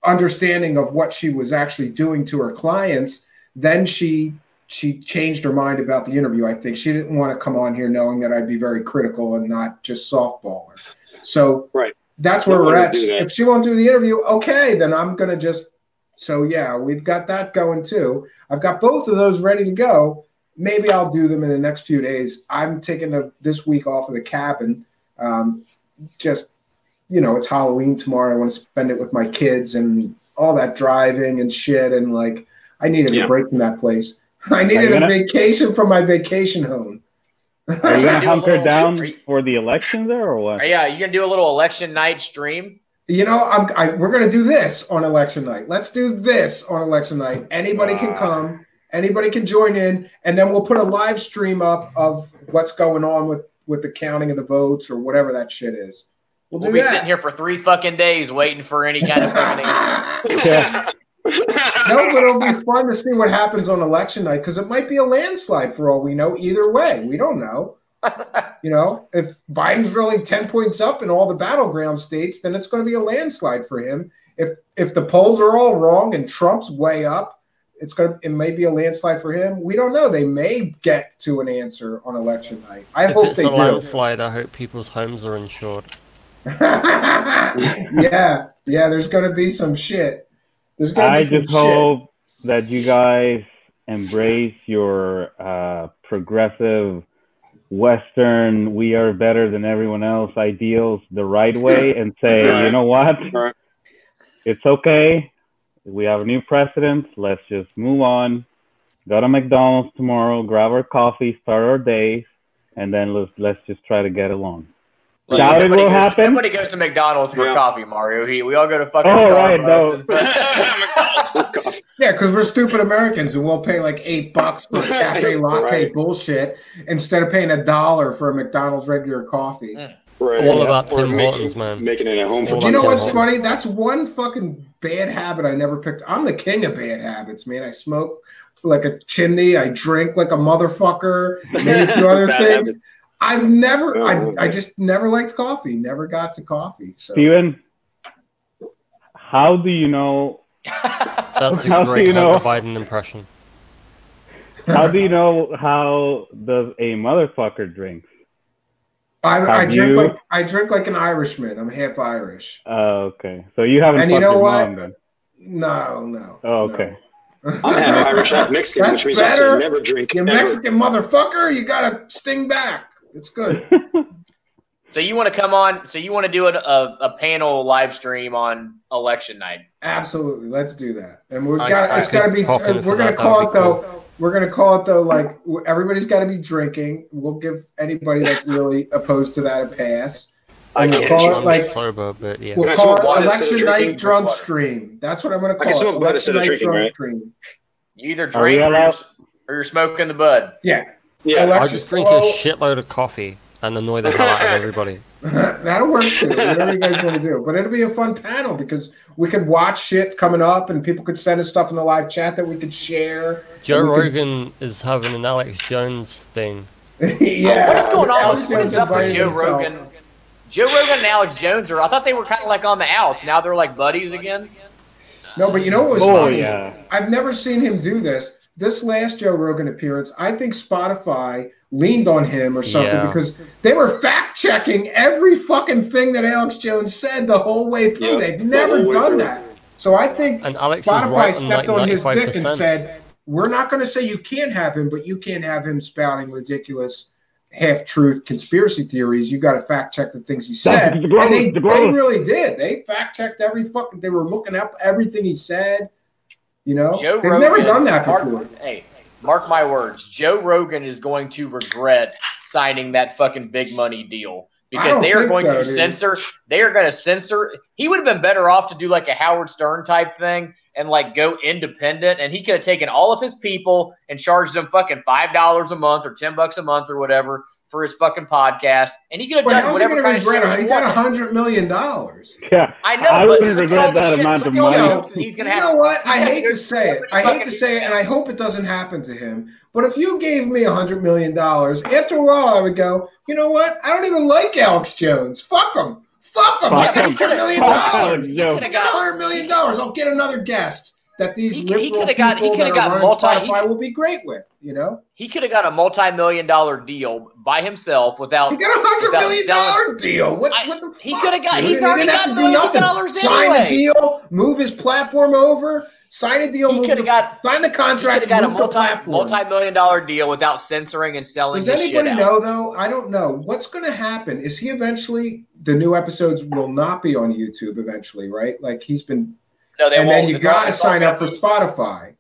understanding of what she was actually doing to her clients, then she changed her mind about the interview. I think she didn't want to come on here knowing that I'd be very critical and not just softball her. So Right. that's where No we're one at. would do that. If she won't do the interview, okay, then I'm going to just, so yeah, we've got that going too. I've got both of those ready to go. Maybe I'll do them in the next few days. I'm taking this week off of the cabin. Just, you know, it's Halloween tomorrow. I want to spend it with my kids and all that driving and shit. And like, I needed a break from that place. I needed a vacation from my vacation home. Are you gonna hunker down for the election there or what? Yeah, you gonna do a little election night stream? You know, we're going to do this on election night. Let's do this on election night. Anybody can come. Anybody can join in. And then we'll put a live stream up of what's going on with the counting of the votes or whatever that shit is. We'll We'll do be that. sitting here for 3 fucking days waiting for any kind of answer. Yeah. No, but it'll be fun to see what happens on election night because it might be a landslide for all we know. Either way, we don't know. You know, if Biden's really 10 points up in all the battleground states, then it's going to be a landslide for him. If the polls are all wrong and Trump's way up, it may be a landslide for him. We don't know. They may get to an answer on election night. I If hope it's they a do. landslide, I hope people's homes are insured. Yeah, there's going to be some shit. There's going to I be some just shit. hope that you guys embrace your progressive Western, we are better than everyone else ideals the right way and say, you know what? It's okay. We have a new president. Let's just move on. Go to McDonald's tomorrow, grab our coffee, start our day, and then let's just try to get along. Doubt it will happen. Everybody goes to McDonald's for coffee, Mario. We all go to fucking Oh, Starbucks. right, no. Yeah, because we're stupid Americans and we'll pay like $8 for cafe latte bullshit instead of paying $1 for a McDonald's regular coffee. Right. All about Or Tim Hortons, man. Making it at home for You know what's Tim funny? That's one fucking bad habit I never picked. I'm the king of bad habits, man. I smoke like a chimney. I drink like a motherfucker. Maybe a few other Bad things. habits. I've never, I just never liked coffee. Never got to coffee. So. Steven, how do you know? That's How a do great you know? Hunter Biden impression. How do you know how does a motherfucker drink? I Have drink you- I drink like an Irishman. I'm half Irish. Okay, so you haven't And you fucked know your what? mom then. No. Oh, okay. I'm half Irish, half Mexican, That's which means better. I never drink. You ever. Mexican motherfucker, you gotta sting back. It's good. So you want to come on? So you want to do a panel live stream on election night? Absolutely, let's do that. And we've I- got I it's got to could be. pop in We're for gonna that, call that'd it be though. cool. We're gonna call it though. Like everybody's got to be drinking. We'll give anybody that's really opposed to that a pass. I And we'll can't call drink. it I'm like sober, but yeah. we'll Can I call smoke bud it instead of election night drinking? drunk stream. That's what I'm gonna call can it. smoke bud Election instead of night drinking, drunk right? stream. You either Are we drink allowed? or you're smoking the bud. Yeah. Yeah. I Election- just drink a shitload of coffee and annoy the hell out of everybody. That'll work too. Whatever you guys want to do. But it'll be a fun panel because we could watch shit coming up and people could send us stuff in the live chat that we could share. Joe And we could- Rogan is having an Alex Jones thing. Yeah. What is going on? Alex What is Jones up with invited Joe himself. Rogan? Joe Rogan and Alex Jones I thought they were kind of like on the outs. Now they're like buddies again. No, but you know what was Oh, funny? yeah. I've never seen him do this. This last Joe Rogan appearance, I think Spotify leaned on him or something Yeah. because they were fact checking every fucking thing that Alex Jones said the whole way through. Yep, They've the never whole way done through. that. So I think And Alex is Spotify right on stepped like on his dick and 95%. said, we're not going to say you can't have him, but you can't have him spouting ridiculous half-truth conspiracy theories. You got to fact check the things he said. That's gross, And they gross. really did. They fact checked every fucking. They were looking up everything he said. You know, Joe they've Rogan, never done that before. Mark my words. Joe Rogan is going to regret signing that fucking big money deal I because don't they are think going so, to dude. censor. They are going to censor. He would have been better off to do like a Howard Stern type thing and like go independent. And he could have taken all of his people and charged them fucking $5 a month or $10 a month or whatever for his fucking podcast. And he could have But done how's he whatever going kind to of shit regret it? he He got wanted. $100 million. Yeah. I know, I but wouldn't look at all regret the that shit- amount of look at all the money. shit that he's gonna You have. know what? I he's gonna hate go to say it. through I hate fucking- to say it, and I hope it doesn't happen to him. But if you gave me $100 million, after a while, I would go, you know what? I don't even like Alex Jones. Fuck him. Fuck him. I Fuck got him. $100 million. Fuck Alex I Jones. got $100 million. I'll get another guest that these He liberal coulda got- he people coulda that got are running multi- Spotify will be great with, you know? He could have got a multi-million-dollar deal by himself without. He got a $100 without million selling- deal. What the fuck? He could have got. He He's didn't already have got to do millions of nothing. dollars Sign anyway. the deal, move his platform over, sign a deal, He move coulda the- got- sign the He contract, could have got a move the platform. multi-million-dollar deal without censoring and selling Does his shit anybody out. know though? I don't know. What's going to happen? Is he eventually? The new episodes will not be on YouTube eventually, right? Like he's been. No, they and won't. then you It's all- got to it's all sign up for gonna be- Spotify.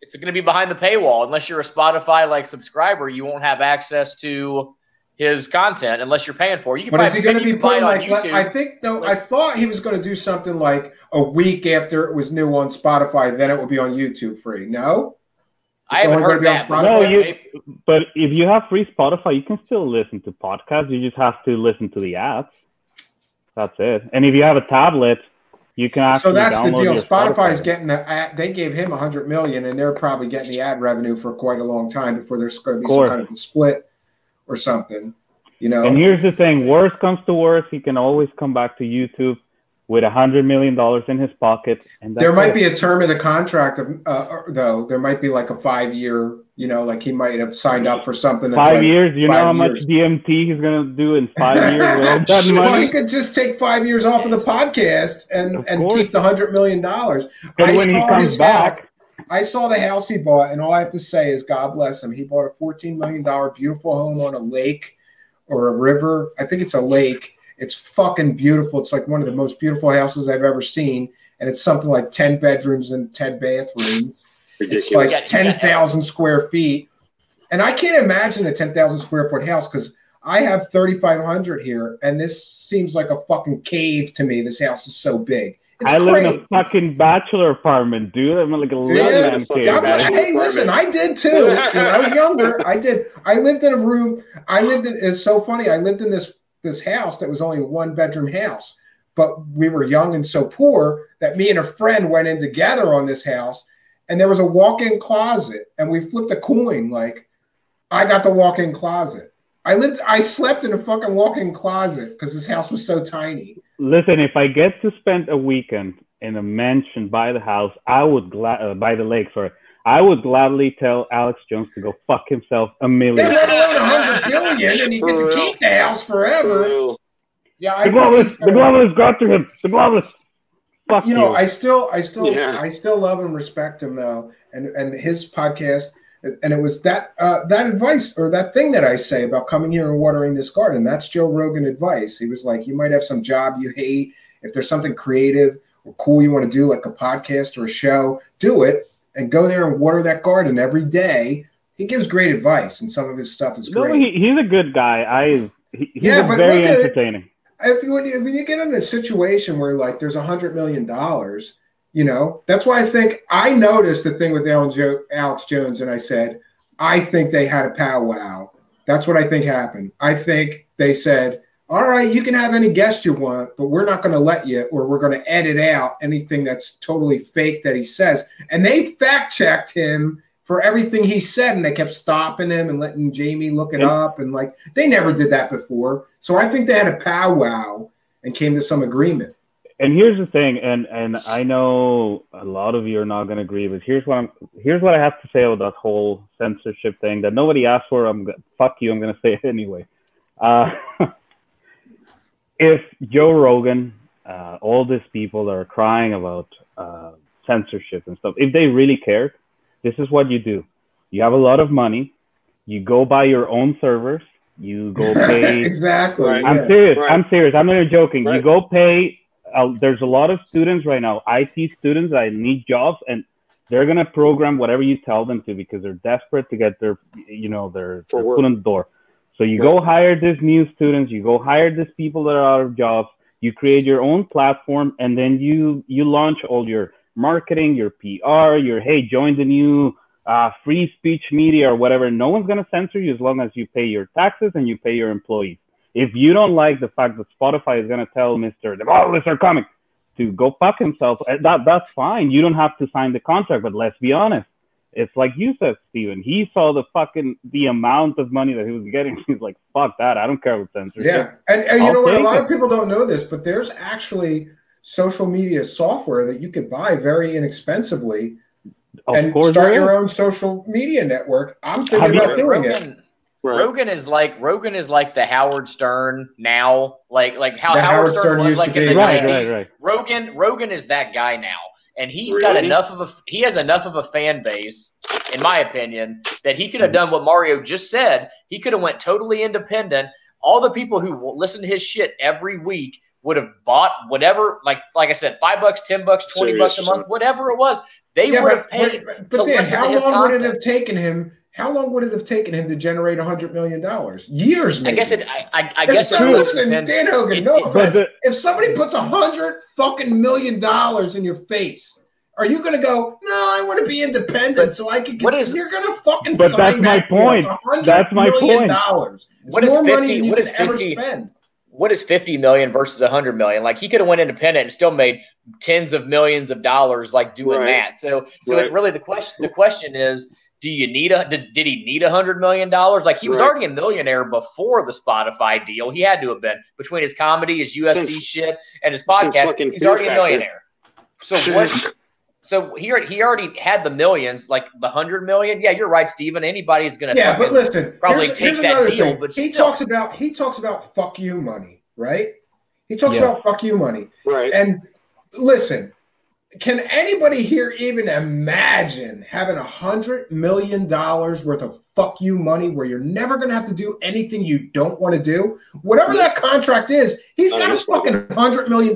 It's going to be behind the paywall. Unless you're a Spotify like subscriber, you won't have access to his content unless you're paying for it. You can But buy, is he going to you be can buy it putting on like? YouTube. I think though. I thought he was going to do something like a week after it was new on Spotify. Then it will be on YouTube free. No. I It's haven't only gonna heard be on that. Spotify? No, Maybe- but if you have free Spotify, you can still listen to podcasts. You just have to listen to the apps. That's it. And if you have a tablet, you can actually So that's the download deal. your Spotify's Spotify. getting the ad. They gave him $100 million, and they're probably getting the ad revenue for quite a long time before there's going to be some course. kind of a split or something. You know. And here's the thing: worst comes to worst, he can always come back to YouTube with $100 million in his pocket. And that's There might it. be a term of the contract, though. There might be like a 5-year, you know, like he might have signed up for something. That's 5 like years. You know 5 how much years. DMT he's gonna do in 5 years with all that Well, he money? could just take 5 years off of the podcast and course. keep the $100 million. And when he saw comes his back, house. I saw the house he bought, and all I have to say is God bless him. He bought a $14 million beautiful home on a lake or a river. I think it's a lake. It's fucking beautiful. It's like one of the most beautiful houses I've ever seen. And it's something like 10 bedrooms and 10 bathrooms. It's like 10,000 square feet. And I can't imagine a 10,000 square foot house because I have 3,500 here, and this seems like a fucking cave to me. This house is so big. It's I live in crazy. a fucking bachelor apartment, dude. I'm like a one-man cave. Hey, listen, I did too. When I was younger, I did. I lived in a room. It's so funny. I lived in this house that was only a 1-bedroom house, but we were young and so poor that me and a friend went in together on this house, and there was a walk-in closet, and we flipped a coin. Like, I got the walk-in closet. I slept in a fucking walk-in closet because this house was so tiny. Listen, if I get to spend a weekend in a mansion by the house, I would by the lake. Sorry, I would gladly tell Alex Jones to go fuck himself a million. Let alone 100 billion, and he gets to keep the house forever. Yeah, the globalist got to him. The globalist. Fuck you. I still love and respect him though, and his podcast. And it was that advice or that thing that I say about coming here and watering this garden. That's Joe Rogan advice. He was like, you might have some job you hate. If there's something creative or cool you want to do, like a podcast or a show, do it and go there and water that garden every day. He gives great advice, and some of his stuff is great. No, he's a good guy. He's very entertaining. When you get in a situation where like there's $100 million, that's why I think I noticed the thing with Alex Jones, and I said, I think they had a powwow. That's what I think happened. I think they said, all right, you can have any guest you want, but we're not going to let you, or we're going to edit out anything that's totally fake that he says. And they fact-checked him for everything he said, and they kept stopping him and letting Jamie look it up. And like, they never did that before. So I think they had a powwow and came to some agreement. And here's the thing, and I know a lot of you are not going to agree, but here's what I have to say about that whole censorship thing that nobody asked for. Fuck you, I'm going to say it anyway. If Joe Rogan, all these people that are crying about censorship and stuff, if they really cared, this is what you do. You have a lot of money. You go buy your own servers. You go pay. Exactly. I'm serious. Right. I'm serious. I'm not even joking. Right. You go pay. There's a lot of students right now, IT students that need jobs, and they're gonna program whatever you tell them to because they're desperate to get their foot in the door. So you go hire these new students, you go hire these people that are out of jobs, you create your own platform, and then you launch all your marketing, your PR, join the new free speech media or whatever. No one's gonna censor you as long as you pay your taxes and you pay your employees. If you don't like the fact that Spotify is going to tell Mr. the globalists are coming to go fuck himself, that's fine. You don't have to sign the contract, but let's be honest. It's like you said, Steven. He saw the amount of money that he was getting. He's like, fuck that. I don't care what censorship. Yeah. And you know what? A lot of people don't know this, but there's actually social media software that you could buy very inexpensively and start your own social media network. I'm thinking about doing it. Rogan is like the Howard Stern now, like how Howard Stern was like in the 90s. Right. Rogan is that guy now, and he's got he has enough of a fan base, in my opinion, that he could have done what Mario just said. He could have went totally independent. All the people who listen to his shit every week would have bought whatever, like I said, $5, $10, $20 a month, whatever it was. They would have paid. But Dan, how long would it have taken him? How long would it have taken him to generate $100 million? Years, maybe. I guess. Listen, Dan Hogan, no offense. If somebody puts $100 million in your face, are you going to go, no, I want to be independent so I can get... You're going to fucking sign that. That's my point. That's my point. What is 50? What is 50? What is 50 million versus 100 million? Like, he could have went independent and still made tens of millions of dollars, like doing that. So it really the question is, did he need $100 million? Like, he was already a millionaire before the Spotify deal. He had to have been, between his comedy, his UFC shit, and his podcast. He's already a millionaire. So what? So he already had the millions, like the 100 million. Yeah, you're right, Steven. Anybody's gonna but listen, probably take that deal. Thing. But he talks about fuck you money, right? He talks about fuck you money, right? And listen. Can anybody here even imagine having $100 million worth of fuck you money where you're never going to have to do anything you don't want to do? Whatever that contract is, he's got a fucking $100 million.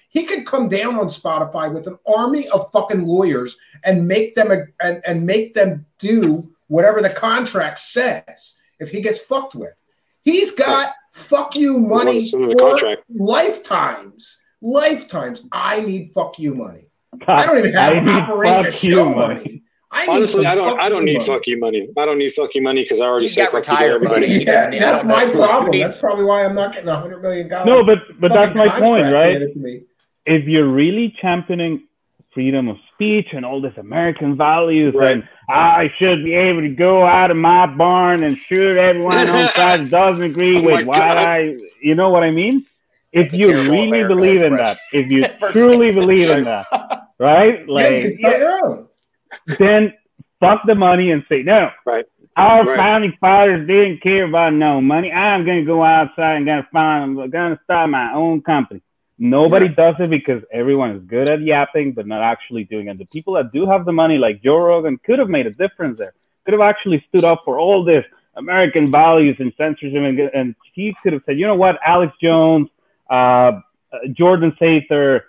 He could come down on Spotify with an army of fucking lawyers and make them and make them do whatever the contract says if he gets fucked with. He's got fuck you money It's in the for contract. lifetimes. Lifetimes. I need fuck you money. God, I don't even have I need operator fuck you show money. money. I need Honestly, some I don't fuck you need money. fuck you money. I don't need fuck you money because I already He's say got fuck you to retired money. everybody. He Yeah, doesn't- I that's don't know my who problem. needs- That's probably why I'm not getting $100 million. No, but that's my fucking point, contract right? handed to me. If you're really championing freedom of speech and all this American values, Right. and I should be able to go out of my barn and shoot everyone on side doesn't agree Oh my with what God. you know what I mean? If That's a you terrible really American believe in that, if you truly believe in that, right? Yeah, you Like, can start your own. then fuck the money and say, no, Right. our Right. founding fathers didn't care about no money. I'm going to go outside and I'm going to start my own company. Nobody does it because everyone is good at yapping, but not actually doing it. The people that do have the money, like Joe Rogan, could have made a difference there. Could have actually stood up for all this American values and censorship, and he could have said, you know what, Alex Jones, Jordan Sather,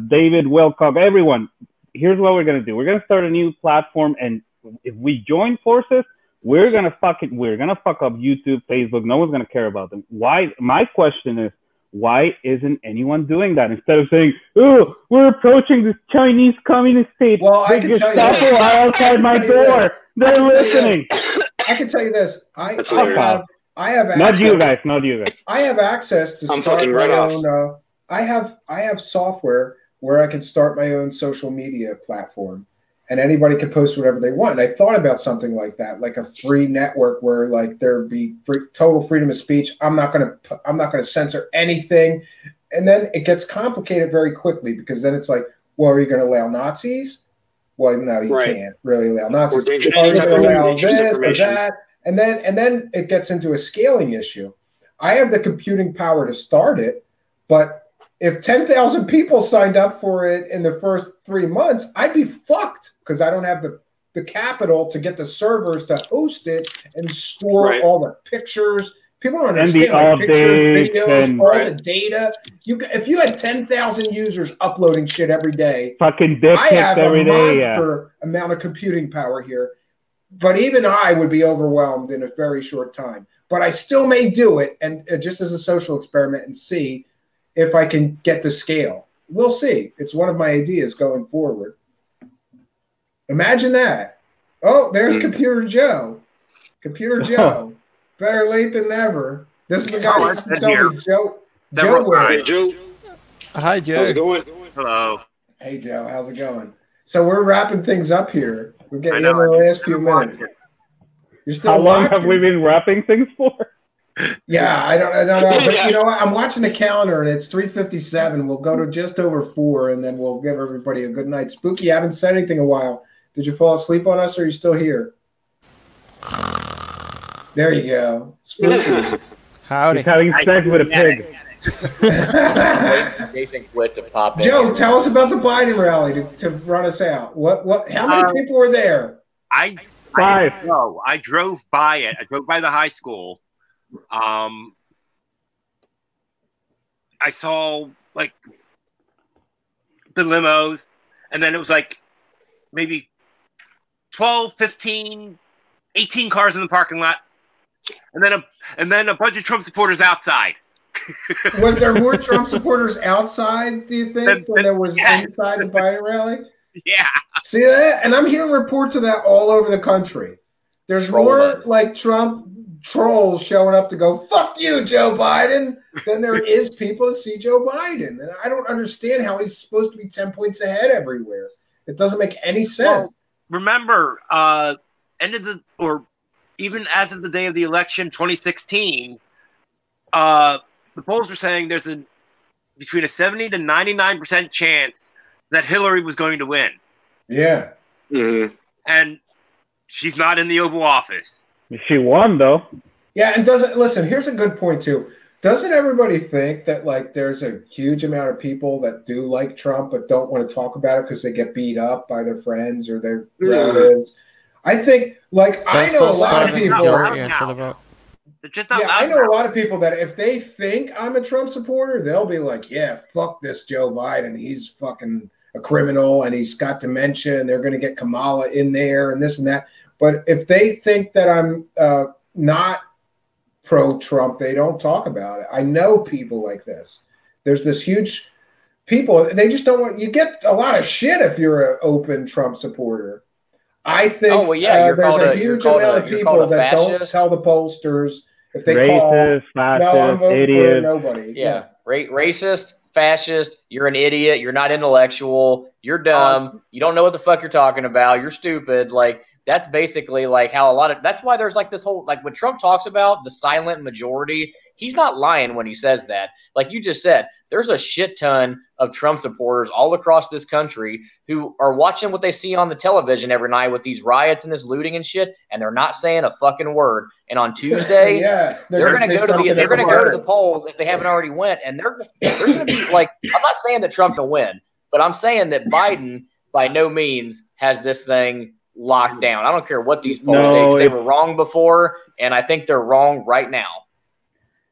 David Wilcock, everyone, here's what we're going to do. We're going to start a new platform, and if we join forces, we're going to fuck up YouTube, Facebook. No one's going to care about them. Why? My question is, why isn't anyone doing that? Instead of saying, oh, we're approaching this Chinese communist state. Well, I the can tell you Gestapo this. are outside my I can tell you door. this. They're I can tell you listening. I can tell you this. I That's have hilarious. access. Not you guys. Not you guys. I have access to I'm start fucking my right off. own. I have software where I can start my own social media platform, and anybody can post whatever they want. And I thought about something like that, like a free network where like there'd be total freedom of speech. I'm not gonna censor anything, and then it gets complicated very quickly because then it's like, well, are you going to allow Nazis? Well, no, you Right. can't really allow Nazis. Or dangerous- Are you going to allow dangerous this or information. that? And then it gets into a scaling issue. I have the computing power to start it, but if 10,000 people signed up for it in the first 3 months, I'd be fucked because I don't have the capital to get the servers to host it and store Right. all the pictures. People don't And the understand like, pictures, updates videos, and- all Right. the data. If you had 10,000 users uploading shit every day, Fucking dick I pics have every a day. Yeah. monster amount of computing power here. But even I would be overwhelmed in a very short time. But I still may do it, and just as a social experiment, and see if I can get the scale. We'll see. It's one of my ideas going forward. Imagine that. Oh, there's Computer Joe. Computer Joe. Better late than never. This is the guy that used to tell me Joe. Joe Hey, Wade. Joe. Hi, Joe. How's it going? Hello. Hey Joe, how's it going? So we're wrapping things up here. We're I getting know, in the I'm last few minutes. watching. You're still How long watching? have we been wrapping things for? Yeah, I don't know. But you know what? I'm watching the calendar and it's 3:57. We'll go to just over 4 and then we'll give everybody a good night. Spooky, you haven't said anything in a while. Did you fall asleep on us or are you still here? There you go. Spooky. Howdy. He's having sex with a pig. Jason quit to pop in. Joe, tell us about the Biden rally to run us out. How many people were there? I didn't know. I drove by it. I drove by the high school. I saw like the limos, and then it was like maybe 12, 15, 18 cars in the parking lot, and then a bunch of Trump supporters outside. Was there more Trump supporters outside, do you think, than there was inside the Biden rally? Yeah. See that? And I'm hearing reports of that all over the country. There's more like Trump trolls showing up to go, fuck you, Joe Biden, than there is people to see Joe Biden. And I don't understand how he's supposed to be 10 points ahead everywhere. It doesn't make any sense. Well, remember, even as of the day of the election, 2016, the polls were saying there's between a 70 to 99% chance that Hillary was going to win. Yeah. Mm-hmm. And she's not in the Oval Office. She won, though. Yeah, and listen, here's a good point, too. Doesn't everybody think that, like, there's a huge amount of people that do like Trump but don't want to talk about it because they get beat up by their friends or their relatives? I think, like, I know a lot of people. I know a lot of people that if they think I'm a Trump supporter, they'll be like, yeah, fuck this Joe Biden. He's fucking a criminal and he's got dementia and they're going to get Kamala in there and this and that. But if they think that I'm not pro-Trump, they don't talk about it. I know people like this. There's this huge people, they just don't want, you get a lot of shit if you're an open Trump supporter. I think there's a huge amount of people that don't tell the pollsters if they Racist, call, no, I'm voting idiot. for nobody. Yeah. Racist, fascist, you're an idiot, you're not intellectual, you're dumb, you don't know what the fuck you're talking about, you're stupid. Like, that's basically like how a lot of, that's why there's like this whole, like when Trump talks about the silent majority, he's not lying when he says that. Like you just said, there's a shit ton of Trump supporters all across this country who are watching what they see on the television every night with these riots and this looting and shit, and they're not saying a fucking word. And on Tuesday, they're going to go to the polls if they haven't already went, and they're going to be like, I'm not saying that Trump's going to win, but I'm saying that Biden by no means has this thing locked down. I don't care what these polls say, because they were wrong before, and I think they're wrong right now.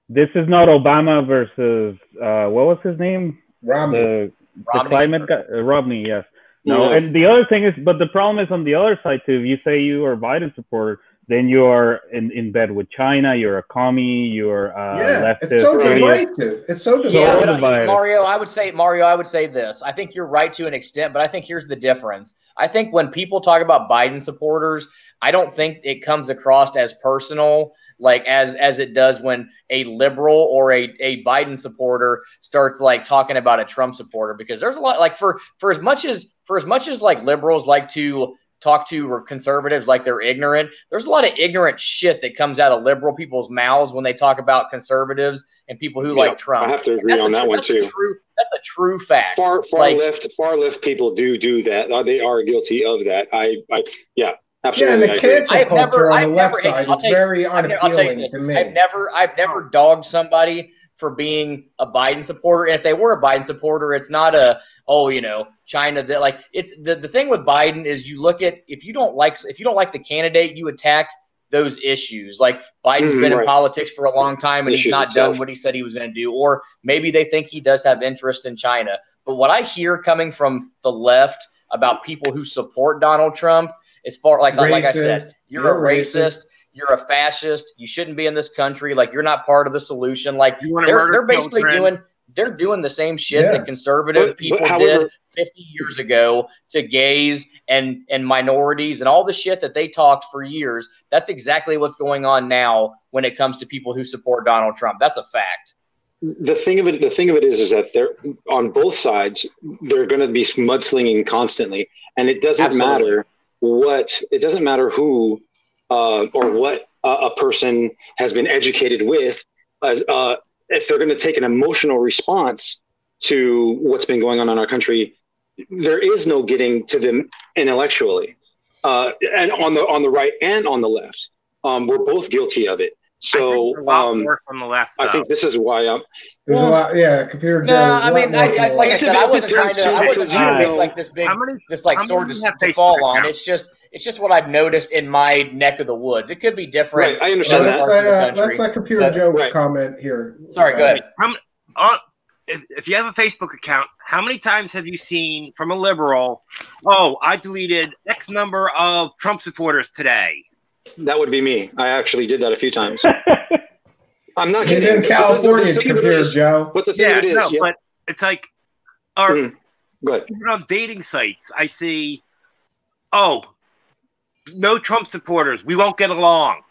This is not Obama versus what was his name? Romney. The climate guy, Romney. Yes. No, Yes. and the other thing is, but the problem is on the other side too. If you say you are a Biden supporter, then you are in bed with China. You're a commie. You're leftist. It's so idiot. divisive. It's so divisive. Yeah, but, divided. Mario, I would say this. I think you're right to an extent, but I think here's the difference. I think when people talk about Biden supporters, I don't think it comes across as personal, like as it does when a liberal or a Biden supporter starts like talking about a Trump supporter, because there's a lot, like for as much as like liberals like to talk to conservatives like they're ignorant, there's a lot of ignorant shit that comes out of liberal people's mouths when they talk about conservatives and people who like Trump. I have to agree on that one too. That's a true fact. Far left people do that. They are guilty of that. Yeah, absolutely. Yeah, and the cancel culture on the left side is very unappealing to me. I've never dogged somebody for being a Biden supporter. And if they were a Biden supporter, it's not China that, like, it's the thing with Biden is you look at, if you don't like the candidate, you attack those issues. Like Biden's been in politics for a long time and he's not done what he said he was going to do, or maybe they think he does have interest in China. But what I hear coming from the left about people who support Donald Trump, as far like I said, you're a racist. You're a fascist. You shouldn't be in this country. Like, you're not part of the solution. Like, they're basically doing the same shit that conservative people did 50 years ago to gays and minorities and all the shit that they talked for years. That's exactly what's going on now when it comes to people who support Donald Trump. That's a fact. The thing of it is that they're on both sides. They're going to be mudslinging constantly, and it doesn't matter who. Or what a person has been educated with, if they're going to take an emotional response to what's been going on in our country, there is no getting to them intellectually. And on the right and on the left, we're both guilty of it. So on the left, I think this is why I'm. There's a lot, computer. No, I mean, like I said, I wasn't trying to make like this big, sword to fall on. It's just what I've noticed in my neck of the woods. It could be different. Right, I understand that. Let's let Computer Joe comment here. Sorry, go ahead. If you have a Facebook account, how many times have you seen from a liberal, I deleted X number of Trump supporters today? That would be me. I actually did that a few times. I'm not He's kidding. in California, Computer Joe. But the thing of it is, but it's like, even Go ahead. on dating sites, I see, no Trump supporters. We won't get along.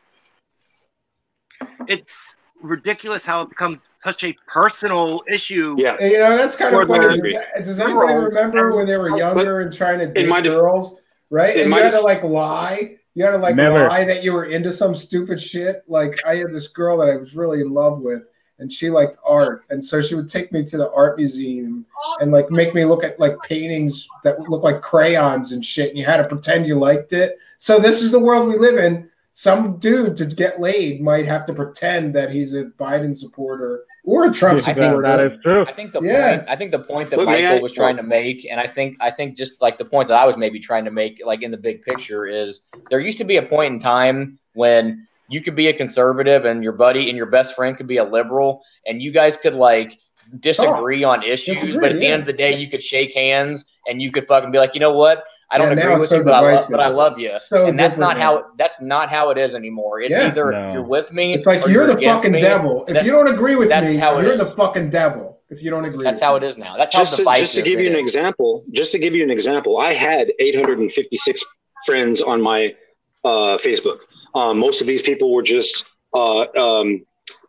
It's ridiculous how it becomes such a personal issue. Yeah, that's kind of funny. Does anybody remember when they were younger and trying to date girls, right? And you had to lie. You had to lie that you were into some stupid shit. Like, I had this girl that I was really in love with, and she liked art, and so she would take me to the art museum and make me look at paintings that look like crayons and shit, and you had to pretend you liked it. So this is the world we live in. Some dude to get laid might have to pretend that he's a Biden supporter or a Trump supporter. That is true. I think the point that Michael was trying to make, and I think just like the point that I was maybe trying to make, like in the big picture, is there used to be a point in time when you could be a conservative and your buddy and your best friend could be a liberal, and you guys could disagree on issues, but at the end of the day, you could shake hands and you could fucking be like, you know what? I don't Yeah, now agree it's with so you, but divisive. I love you. So and that's different not how it is anymore. It's Yeah. either No. you're with me. It's like or you're the against fucking me. devil. If That's- you don't agree with that's me, how it you're is. the fucking devil. If you don't agree, That's with how me. it is now. That's how Just to divisive give you it an is. example, I had 856 friends on my Facebook. Most of these people were just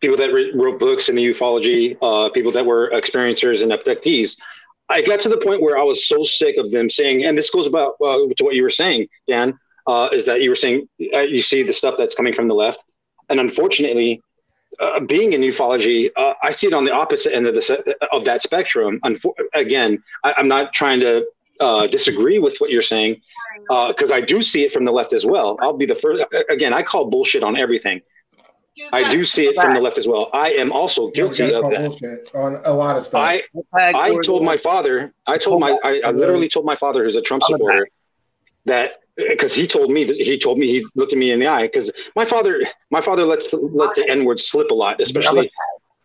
people that wrote books in the ufology, people that were experiencers and abductees. I got to the point where I was so sick of them saying, and this goes about to what you were saying, Dan, is that you were saying you see the stuff that's coming from the left, and unfortunately, being in ufology, I see it on the opposite end of that spectrum. Again, I'm not trying to disagree with what you're saying, because I do see it from the left as well. I'll be the first. Again, I call bullshit on everything. I do see it from the left as well. I am also guilty of that. Bullshit on a lot of stuff. I told my father. I literally told my father, who's a Trump supporter, that because he told me he looked at me in the eye because my father let the N word slip a lot, especially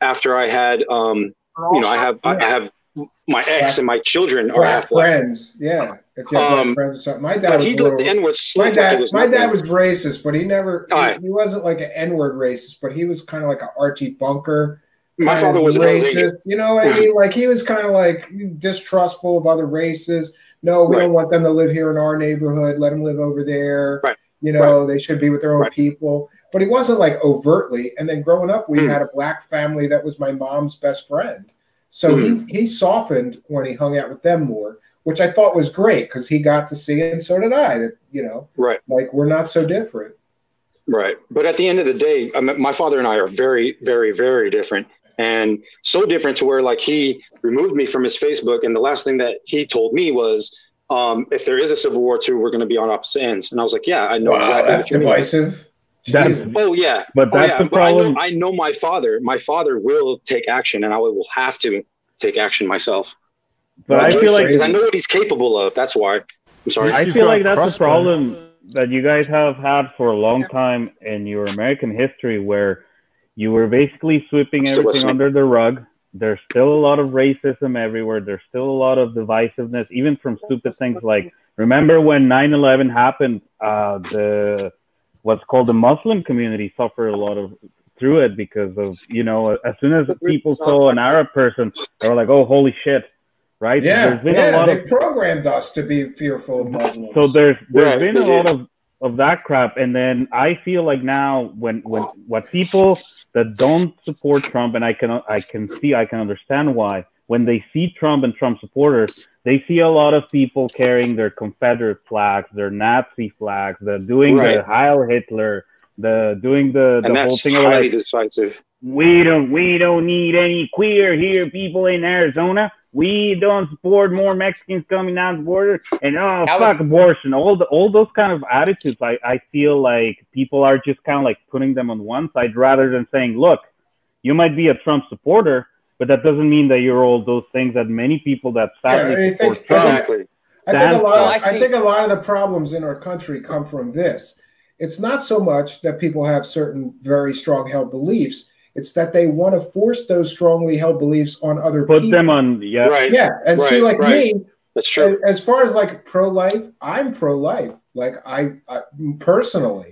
after I had I have my ex and my children are Black half black. friends. Yeah, if you have black friends or something. My dad but was he a let little, the N-word slip. my dad was racist, but he never he wasn't like an N-word racist, but he was kind of like an Archie Bunker. My kind father of was a Hells Angel. racist. You know what I mean? Like he was kind of like distrustful of other races. No, we don't want them to live here in our neighborhood. Let them live over there. Right. You know, they should be with their own people. But he wasn't like overtly. And then growing up, we had a black family that was my mom's best friend. So he softened when he hung out with them more, which I thought was great because he got to see it, and so did I. That like we're not so different. Right. But at the end of the day, my father and I are very, very, very different. And so different to where like he removed me from his Facebook. And the last thing that he told me was, if there is a Civil War II, we're going to be on opposite ends. And I was like, yeah, I know exactly that's what you divisive. mean. Oh, yeah. But that's the problem. I know my father. My father will take action, and I will have to take action myself. But I feel like because I know what he's capable of. That's why. I'm sorry. I feel like that's the problem that you guys have had for a long time in your American history, where you were basically sweeping everything under the rug. There's still a lot of racism everywhere. There's still a lot of divisiveness, even from stupid things like, remember when 9/11 happened, what's called the Muslim community suffered a lot of through it because of, as soon as people saw an Arab person, they were like, oh, holy shit. Right? Yeah, there's been a lot they of, programmed us to be fearful of Muslims. so there's been a lot of that crap, and then I feel like now when what people that don't support Trump, and I can understand why, when they see Trump and Trump supporters, they see a lot of people carrying their Confederate flags, their Nazi flags, they're doing the Heil Hitler, doing the whole thing of highly like, decisive. we don't need any queer here people in Arizona. We don't support more Mexicans coming down the border, and fuck abortion. All those kind of attitudes, I feel like people are just kind of like putting them on one side rather than saying, look, you might be a Trump supporter, but that doesn't mean that you're all those things that many people that sadly support Trump. I think a lot of the problems in our country come from this. It's not so much that people have certain very strong held beliefs. It's that they want to force those strongly held beliefs on other people. Put them on, yeah. Right. Yeah. And see, like me, that's true. As far as like pro-life, I'm pro-life. Like I personally,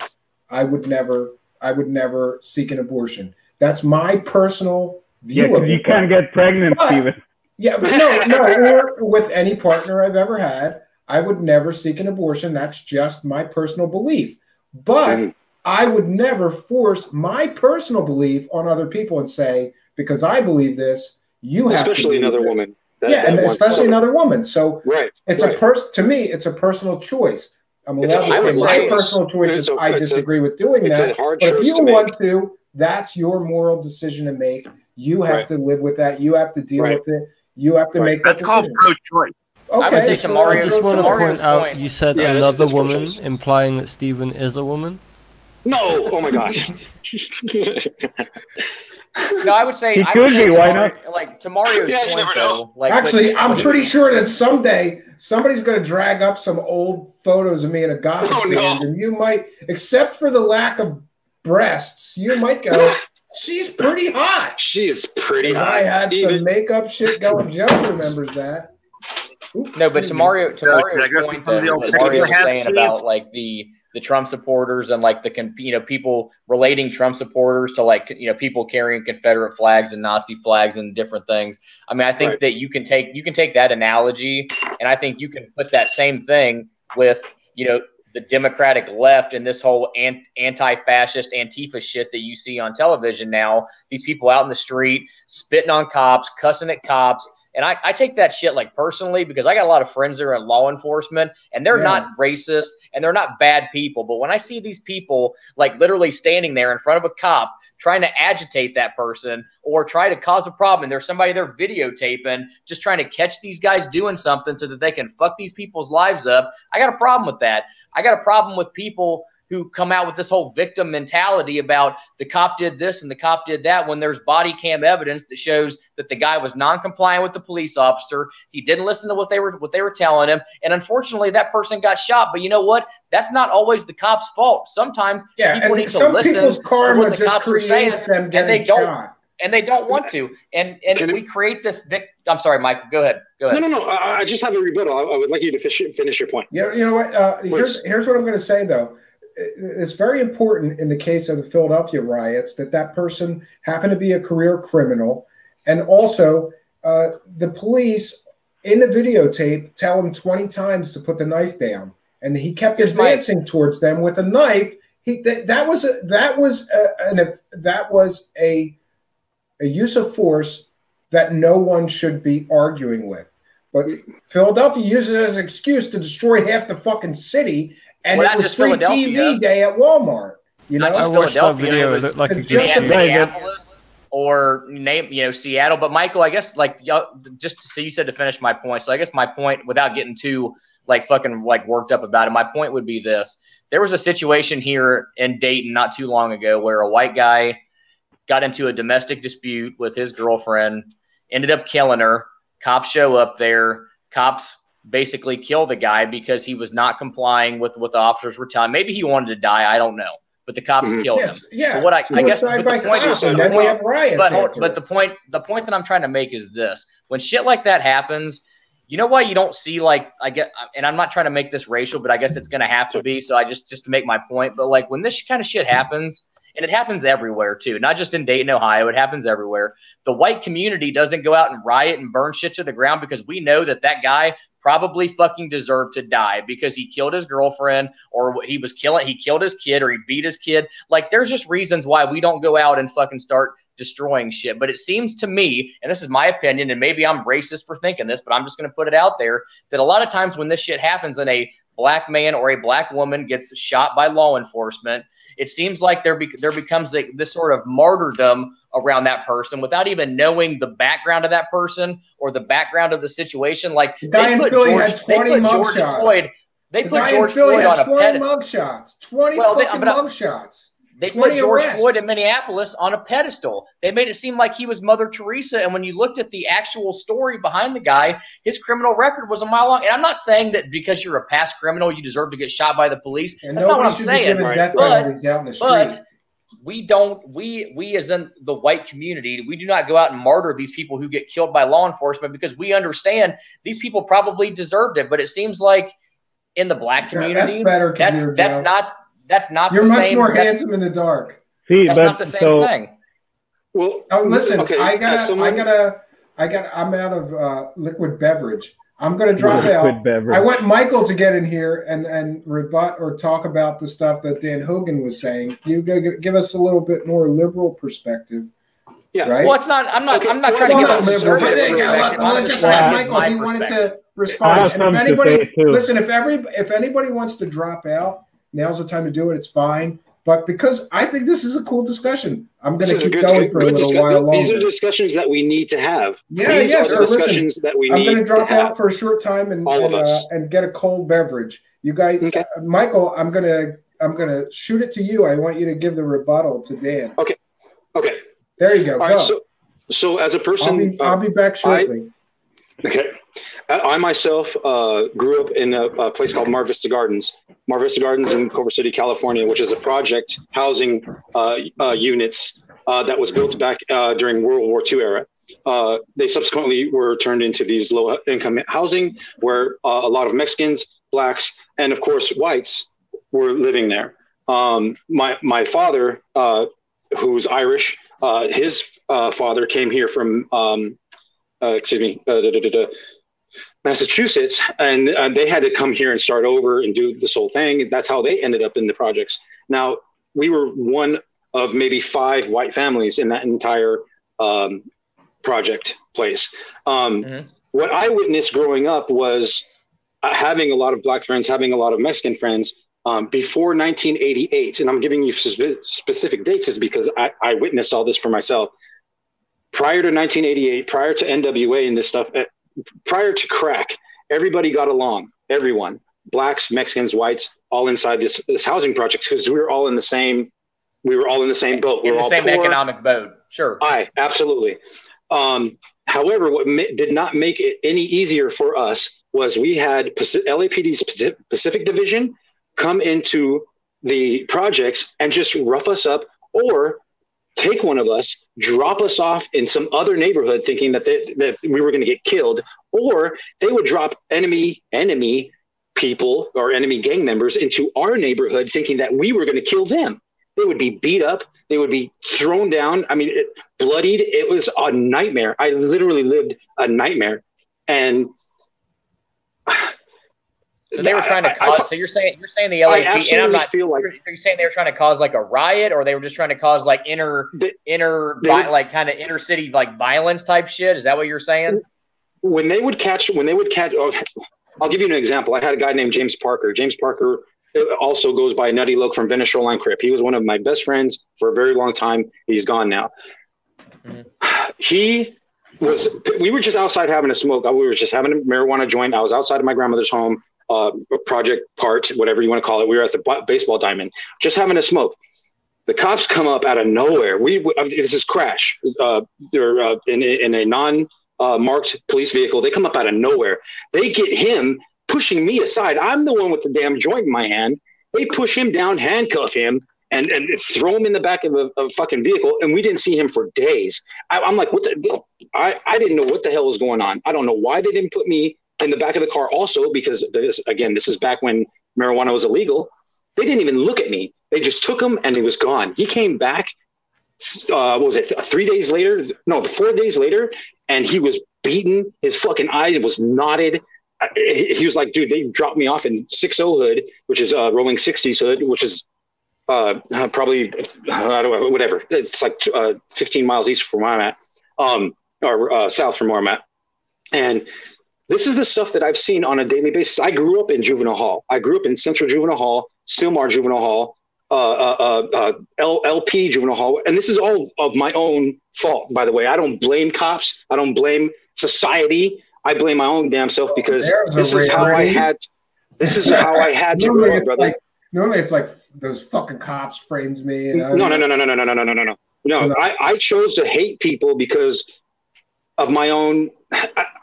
I would never seek an abortion. That's my personal view. Yeah, because you can't get pregnant, Steven. Yeah, but no, or with any partner I've ever had, I would never seek an abortion. That's just my personal belief. But I would never force my personal belief on other people and say, because I believe this, you have especially to another woman. And especially another woman. So it's to me, it's a personal choice. I'm allowed to say my personal choices. I disagree with doing that. But if you want to, that's your moral decision to make. You have to live with that. You have to deal with it. You have to make that decision. That's called pro-choice. I would say Okay, I just want to point out, you said another that's woman, pro-choice. implying that Stephen is a woman. No, oh my gosh. No, I would say. He could be, why not? Like to Mario's point, though. Like, actually, I'm pretty sure that someday somebody's going to drag up some old photos of me in a gothic band, and you might, except for the lack of breasts, you might go, she's pretty hot. She is pretty hot. I had Steven. some makeup shit going. Joe remembers that. No, but to Mario's Can I go point, from that the old what Mario was hat saying sleeve? about like the Trump supporters and like people relating Trump supporters to like people carrying Confederate flags and Nazi flags and different things. I mean, I think that you can take that analogy, and I think you can put that same thing with the Democratic left and this whole anti-fascist Antifa shit that you see on television now. These people out in the street spitting on cops, cussing at cops. And I take that shit like personally because I got a lot of friends that are in law enforcement and they're not racist and they're not bad people. But when I see these people like literally standing there in front of a cop trying to agitate that person or try to cause a problem, and there's somebody there videotaping, just trying to catch these guys doing something so that they can fuck these people's lives up, I got a problem with that. I got a problem with people who come out with this whole victim mentality about the cop did this and the cop did that when there's body cam evidence that shows that the guy was non-compliant with the police officer. He didn't listen to what they were telling him. And unfortunately, that person got shot. But you know what? That's not always the cop's fault. Sometimes people need to listen to what the cops are saying, and they don't. And they don't want to. And we create this I'm sorry, Michael. Go ahead. No. I just have a rebuttal. I would like you to finish your point. You know what? Here's what I'm going to say, though. It's very important in the case of the Philadelphia riots that person happened to be a career criminal. And also, the police in the videotape tell him 20 times to put the knife down. And he kept advancing towards them with a knife. That was a use of force that no one should be arguing with. But Philadelphia uses it as an excuse to destroy half the fucking city, and it was free TV day at Walmart. I watched that video. It looked like a good Minneapolis or Seattle. But Michael, I guess just so you said to finish my point. So I guess my point, without getting too fucking worked up about it, my point would be this: there was a situation here in Dayton not too long ago where a white guy got into a domestic dispute with his girlfriend, ended up killing her. Cops show up there. Cops basically kill the guy because he was not complying with what the officers were telling him. Maybe he wanted to die. I don't know. But the cops killed him. Yeah. But what I guess the point that I'm trying to make is this: when shit like that happens, you know why you don't see and I'm not trying to make this racial, but I guess it's going to have to be. So I just to make my point. But when this kind of shit happens. And it happens everywhere, too, not just in Dayton, Ohio. It happens everywhere. The white community doesn't go out and riot and burn shit to the ground because we know that guy probably fucking deserved to die because he killed his girlfriend or he killed his kid or he beat his kid. There's just reasons why we don't go out and fucking start destroying shit. But it seems to me, and this is my opinion, and maybe I'm racist for thinking this, but I'm just going to put it out there, that a lot of times when this shit happens and a black man or a black woman gets shot by law enforcement, it seems like there becomes this sort of martyrdom around that person without even knowing the background of that person or the background of the situation. The guy in Philly had 20 mugshots. They put George Floyd on a 20 mugshots. 20 mugshots. They put George Floyd in Minneapolis on a pedestal. They made it seem like he was Mother Teresa. And when you looked at the actual story behind the guy, his criminal record was a mile long. And I'm not saying that because you're a past criminal, you deserve to get shot by the police. That's not what I'm saying. But we don't, we as in the white community, we do not go out and martyr these people who get killed by law enforcement because we understand these people probably deserved it. But it seems like in the black community, that's not You're the much same. more handsome in the dark. See, that's not the same thing. Well, listen, okay, I'm out of liquid beverage. I'm going to drop out. I want Michael to get in here and rebut or talk about the stuff that Dan Hogan was saying. You give us a little bit more liberal perspective. Yeah. Right? Well, it's not. I'm not trying to give a conservative perspective. Well, just like Michael, he wanted to respond. And if anybody, listen, if anybody wants to drop out, now's the time to do it. It's fine. But because I think this is a cool discussion, I'm going to keep going for a little while longer. These are discussions that we need to have. So discussions that we need. I'm going to drop out for a short time and get a cold beverage. You guys, Michael, I'm going to shoot it to you. I want you to give the rebuttal to Dan. Okay. There you go. All right, so as a person, I'll be back shortly. I myself grew up in a place called Mar Vista Gardens. Mar Vista Gardens in Culver City, California, which is a project housing units that was built back during World War II era. They subsequently were turned into these low-income housing where a lot of Mexicans, blacks, and of course whites were living there. My father, who's Irish, his father came here from Massachusetts, and they had to come here and start over and do this whole thing. That's how they ended up in the projects. Now, we were one of maybe 5 white families in that entire project place. What I witnessed growing up was having a lot of black friends, having a lot of Mexican friends before 1988. And I'm giving you specific dates is because I witnessed all this for myself. Prior to 1988, prior to NWA and this stuff, prior to crack, everybody got along. Everyone, blacks, Mexicans, whites, all inside this housing project because we were all in the same boat. We were all in the same economic boat. Sure. Absolutely. However, what did not make it any easier for us was we had LAPD's Pacific Division come into the projects and just rough us up or take one of us, drop us off in some other neighborhood thinking that we were going to get killed, or they would drop enemy people or enemy gang members into our neighborhood thinking that we were going to kill them. They would be beat up. They would be thrown down. I mean, bloodied. It was a nightmare. I literally lived a nightmare. And so they were trying to cause. So you're saying the LAPD, and I'm not. Are you saying they were trying to cause like a riot, or they were just trying to cause like like kind of inner city like violence type shit? Is that what you're saying? When they would catch, I'll give you an example. I had a guy named James Parker. James Parker also goes by Nutty Loke from Venice Shoreline Crip. He was one of my best friends for a very long time. He's gone now. We were just outside having a smoke. We were just having a marijuana joint. I was outside of my grandmother's home. Project Part, whatever you want to call it. We were at the baseball diamond, just having a smoke. The cops come up out of nowhere. This is Crash. They're in a non-marked police vehicle. They come up out of nowhere. They get him pushing me aside. I'm the one with the damn joint in my hand. They push him down, handcuff him, and throw him in the back of a fucking vehicle. And we didn't see him for days. I'm like, what the? I didn't know what the hell was going on. I don't know why they didn't put me in the back of the car also, because this is back when marijuana was illegal. They didn't even look at me. They just took him and he was gone. He came back, 3 days later? No, 4 days later. And he was beaten. His fucking eye was knotted. He was like, dude, they dropped me off in 60 Hood, which is Rolling 60s Hood, which is probably, whatever. It's like 15 miles east from where I'm at, or south from where I'm at. And this is the stuff that I've seen on a daily basis. I grew up in juvenile hall. I grew up in Central Juvenile Hall, Sylmar Juvenile Hall, LP Juvenile Hall. And this is all of my own fault, by the way. I don't blame cops. I don't blame society. I blame my own damn self because this is how I had to grow up, brother. Normally it's like those fucking cops frames me. And No, I chose to hate people because of my own.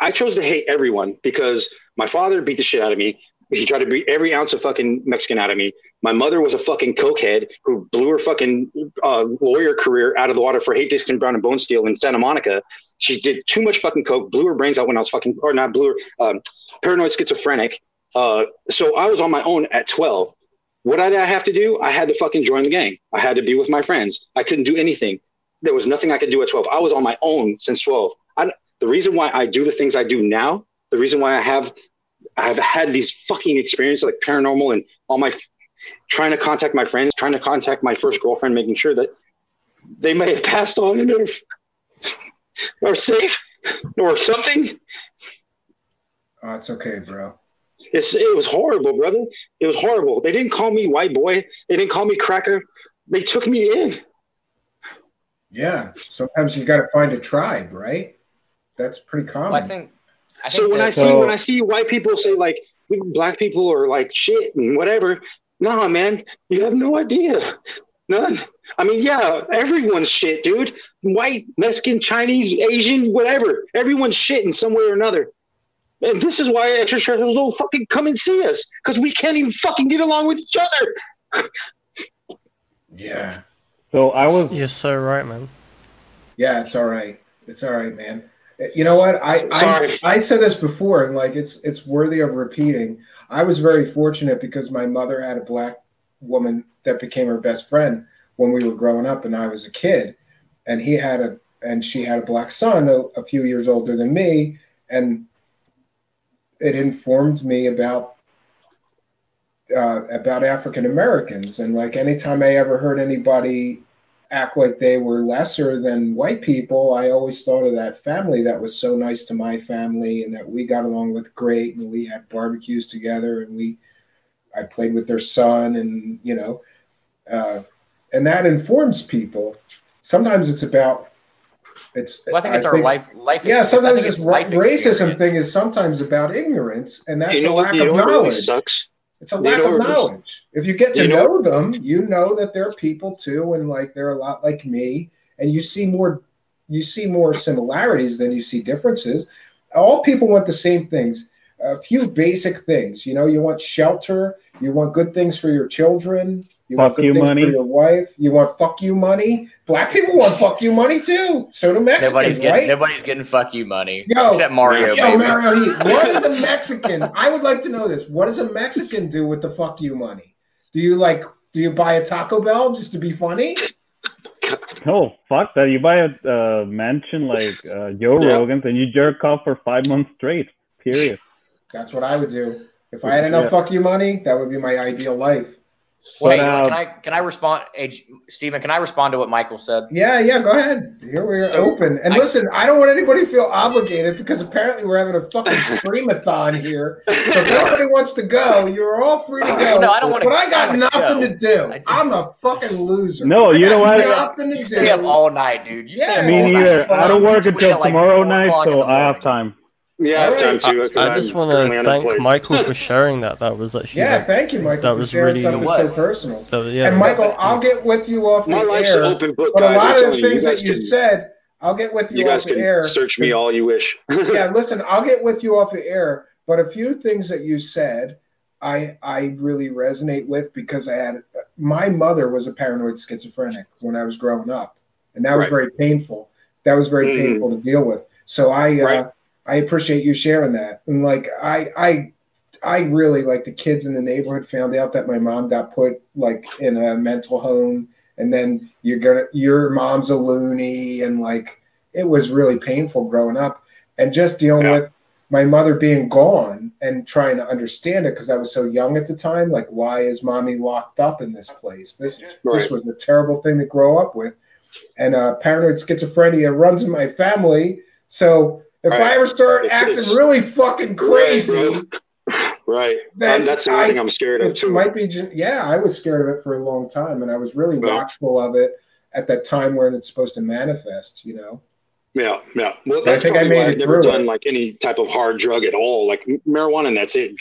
I chose to hate everyone because my father beat the shit out of me. He tried to beat every ounce of fucking Mexican out of me. My mother was a fucking cokehead who blew her fucking lawyer career out of the water for hate, Dixon, Brown, and Bone Steel in Santa Monica. She did too much fucking coke, blew her brains out when I was paranoid schizophrenic. So I was on my own at 12. What did I have to do? I had to fucking join the gang. I had to be with my friends. I couldn't do anything. There was nothing I could do at 12. I was on my own since 12. The reason why I do the things I do now, the reason why I've had these fucking experiences like paranormal and all my trying to contact my friends, trying to contact my first girlfriend, making sure that they may have passed on and are safe or something. Oh, it's okay, bro. It was horrible, brother. It was horrible. They didn't call me white boy. They didn't call me cracker. They took me in. Yeah. Sometimes you got to find a tribe, right? That's pretty common. Well, I think so when I see white people say like black people are like shit and whatever, no, man, you have no idea. None. I mean, yeah, everyone's shit, dude. White, Mexican, Chinese, Asian, whatever. Everyone's shit in some way or another. And this is why extraterrestrials don't fucking come and see us, because we can't even fucking get along with each other. Yeah. So I was. You're so right, man. Yeah, it's all right. It's all right, man. You know what? I said this before, and like it's worthy of repeating. I was very fortunate because my mother had a black woman that became her best friend when we were growing up, and I was a kid, and she had a black son a few years older than me, and it informed me about African Americans. And like anytime I ever heard anybody act like they were lesser than white people, I always thought of that family that was so nice to my family and that we got along with great, and we had barbecues together, and I played with their son, and you know, and that informs people. Sometimes it's about Well, I think it's our life. Yeah, sometimes this life racism thing is sometimes about ignorance, and that's You know a what? lack You know of what really knowledge. sucks? It's a You lack know of what really- knowledge. If you get to You know- know them, you know that they're people too, and like they're a lot like me, and you see more similarities than you see differences. All people want the same things, a few basic things. You know, you want shelter, you want good things for your children, you want Fuck good you things money. for your wife, you want fuck you money. Black people want fuck you money too. So do Mexicans, right? Nobody's getting fuck you money Yo, except Mario. Yo, baby. Mario Heat, what does a Mexican? I would like to know this. What does a Mexican do with the fuck you money? Do you buy a Taco Bell just to be funny? Oh, fuck that. You buy a mansion like Joe Rogan's and you jerk off for 5 months straight. Period. That's what I would do. If I had enough fuck you money, that would be my ideal life. Wait, can I respond? Hey, Stephen, can I respond to what Michael said? Yeah, go ahead. Here we are open. And listen, I don't want anybody to feel obligated because apparently we're having a fucking stream-a-thon here. So if anybody wants to go, you're all free to go. No, I don't want to. But I got nothing to do. I'm a fucking loser. No, you know what? Nothing to You stay up do. all night, dude. You stay up Me all night. neither. I don't work until Like tomorrow 4 night, o'clock in so the I have time. Yeah, I have time too. I just want to thank Michael for sharing that. That was actually Thank you, Michael, that for was sharing really something so personal. yeah, And Michael, I'll get with you off My the life's air. an open book, but a guys. lot I'm of the telling you, things you that guys you can- said, I'll get with you, You guys off the can air. search me all you wish. Yeah, listen, I'll get with you off the air. But a few things that you said, I really resonate with because my mother was a paranoid schizophrenic when I was growing up, and that was very painful. That was very painful to deal with. So I appreciate you sharing that. And like I really, like, the kids in the neighborhood found out that my mom got put like in a mental home, and then your mom's a loony, and like it was really painful growing up, and just dealing with my mother being gone and trying to understand it because I was so young at the time. Like, why is mommy locked up in this place? This was a terrible thing to grow up with, and paranoid schizophrenia runs in my family. So if I ever start acting really fucking crazy, then that's the only thing I'm scared of too. It might be, I was scared of it for a long time, and I was really watchful of it at that time when it's supposed to manifest. You know. Yeah. Well, I that's think I probably made why it I've never through done it. like any type of hard drug at all, like marijuana, and that's it.